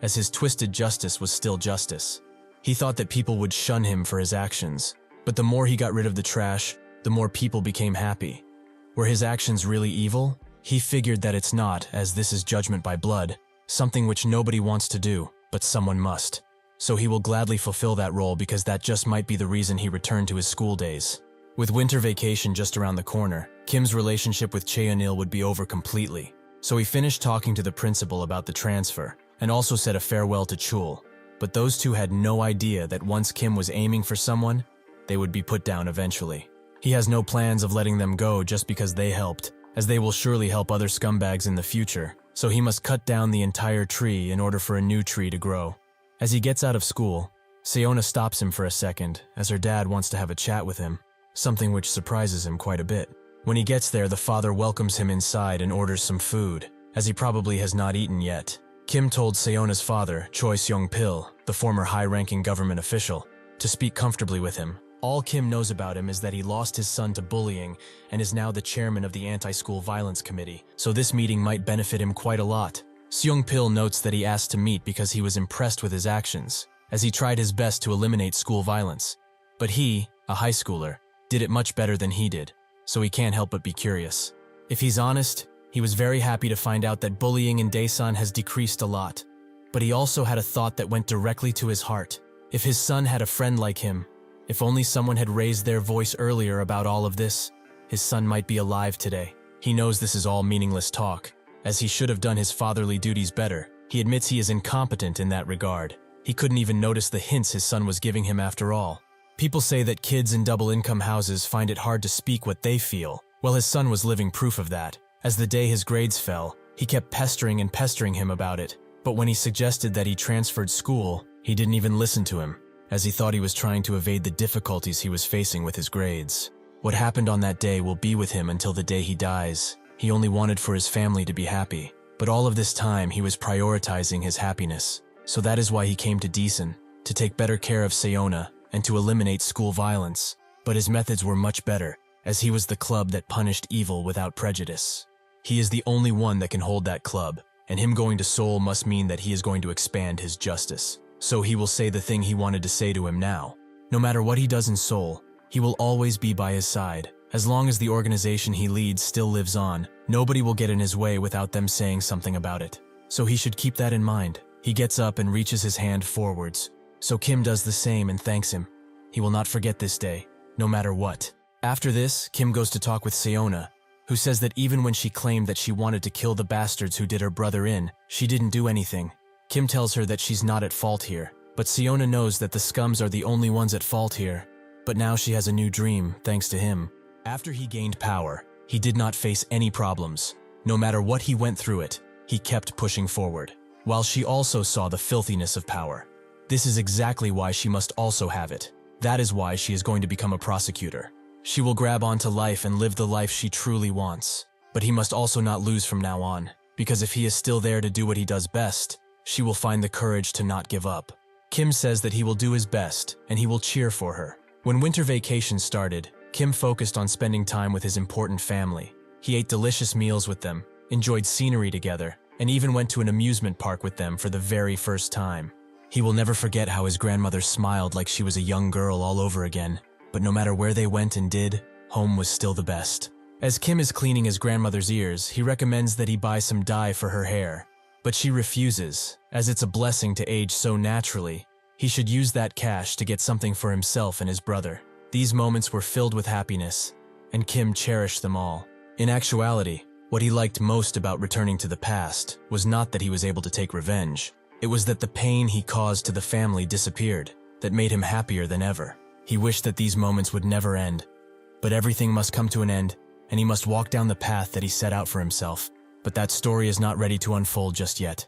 as his twisted justice was still justice. He thought that people would shun him for his actions, but the more he got rid of the trash, the more people became happy. Were his actions really evil? He figured that it's not, as this is judgment by blood, something which nobody wants to do, but someone must. So he will gladly fulfill that role because that just might be the reason he returned to his school days. With winter vacation just around the corner, Kim's relationship with Cheonil would be over completely. So he finished talking to the principal about the transfer, and also said a farewell to Chul. But those two had no idea that once Kim was aiming for someone, they would be put down eventually. He has no plans of letting them go just because they helped, as they will surely help other scumbags in the future, so he must cut down the entire tree in order for a new tree to grow. As he gets out of school, Seona stops him for a second, as her dad wants to have a chat with him, something which surprises him quite a bit. When he gets there, the father welcomes him inside and orders some food, as he probably has not eaten yet. Kim told Seona's father, Choi Seong-pil, the former high-ranking government official, to speak comfortably with him. All Kim knows about him is that he lost his son to bullying and is now the chairman of the Anti-School Violence Committee, so this meeting might benefit him quite a lot. Seong-pil notes that he asked to meet because he was impressed with his actions, as he tried his best to eliminate school violence. But he, a high schooler, did it much better than he did, so he can't help but be curious. If he's honest, he was very happy to find out that bullying in Daesan has decreased a lot. But he also had a thought that went directly to his heart. If his son had a friend like him, if only someone had raised their voice earlier about all of this, his son might be alive today. He knows this is all meaningless talk, as he should have done his fatherly duties better. He admits he is incompetent in that regard. He couldn't even notice the hints his son was giving him after all. People say that kids in double-income houses find it hard to speak what they feel. Well, his son was living proof of that. As the day his grades fell, he kept pestering him about it. But when he suggested that he transferred school, he didn't even listen to him, as he thought he was trying to evade the difficulties he was facing with his grades. What happened on that day will be with him until the day he dies. He only wanted for his family to be happy. But all of this time, he was prioritizing his happiness. So that is why he came to Daesan, to take better care of Seona and to eliminate school violence. But his methods were much better, as he was the club that punished evil without prejudice. He is the only one that can hold that club, and him going to Seoul must mean that he is going to expand his justice. So he will say the thing he wanted to say to him now. No matter what he does in Seoul, he will always be by his side. As long as the organization he leads still lives on, nobody will get in his way without them saying something about it. So he should keep that in mind. He gets up and reaches his hand forwards. So Kim does the same and thanks him. He will not forget this day, no matter what. After this, Kim goes to talk with Seona, who says that even when she claimed that she wanted to kill the bastards who did her brother in, she didn't do anything. Kim tells her that she's not at fault here, but Seona knows that the scums are the only ones at fault here. But now she has a new dream, thanks to him. After he gained power, he did not face any problems. No matter what he went through it, he kept pushing forward, while she also saw the filthiness of power. This is exactly why she must also have it. That is why she is going to become a prosecutor. She will grab onto life and live the life she truly wants. But he must also not lose from now on, because if he is still there to do what he does best, she will find the courage to not give up. Kim says that he will do his best, and he will cheer for her. When winter vacation started, Kim focused on spending time with his important family. He ate delicious meals with them, enjoyed scenery together, and even went to an amusement park with them for the very first time. He will never forget how his grandmother smiled like she was a young girl all over again. But no matter where they went and did, home was still the best. As Kim is cleaning his grandmother's ears, he recommends that he buy some dye for her hair. But she refuses, as it's a blessing to age so naturally. He should use that cash to get something for himself and his brother. These moments were filled with happiness, and Kim cherished them all. In actuality, what he liked most about returning to the past was not that he was able to take revenge. It was that the pain he caused to the family disappeared, that made him happier than ever. He wished that these moments would never end. But everything must come to an end, and he must walk down the path that he set out for himself. But that story is not ready to unfold just yet.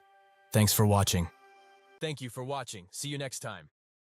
Thanks for watching. Thank you for watching. See you next time.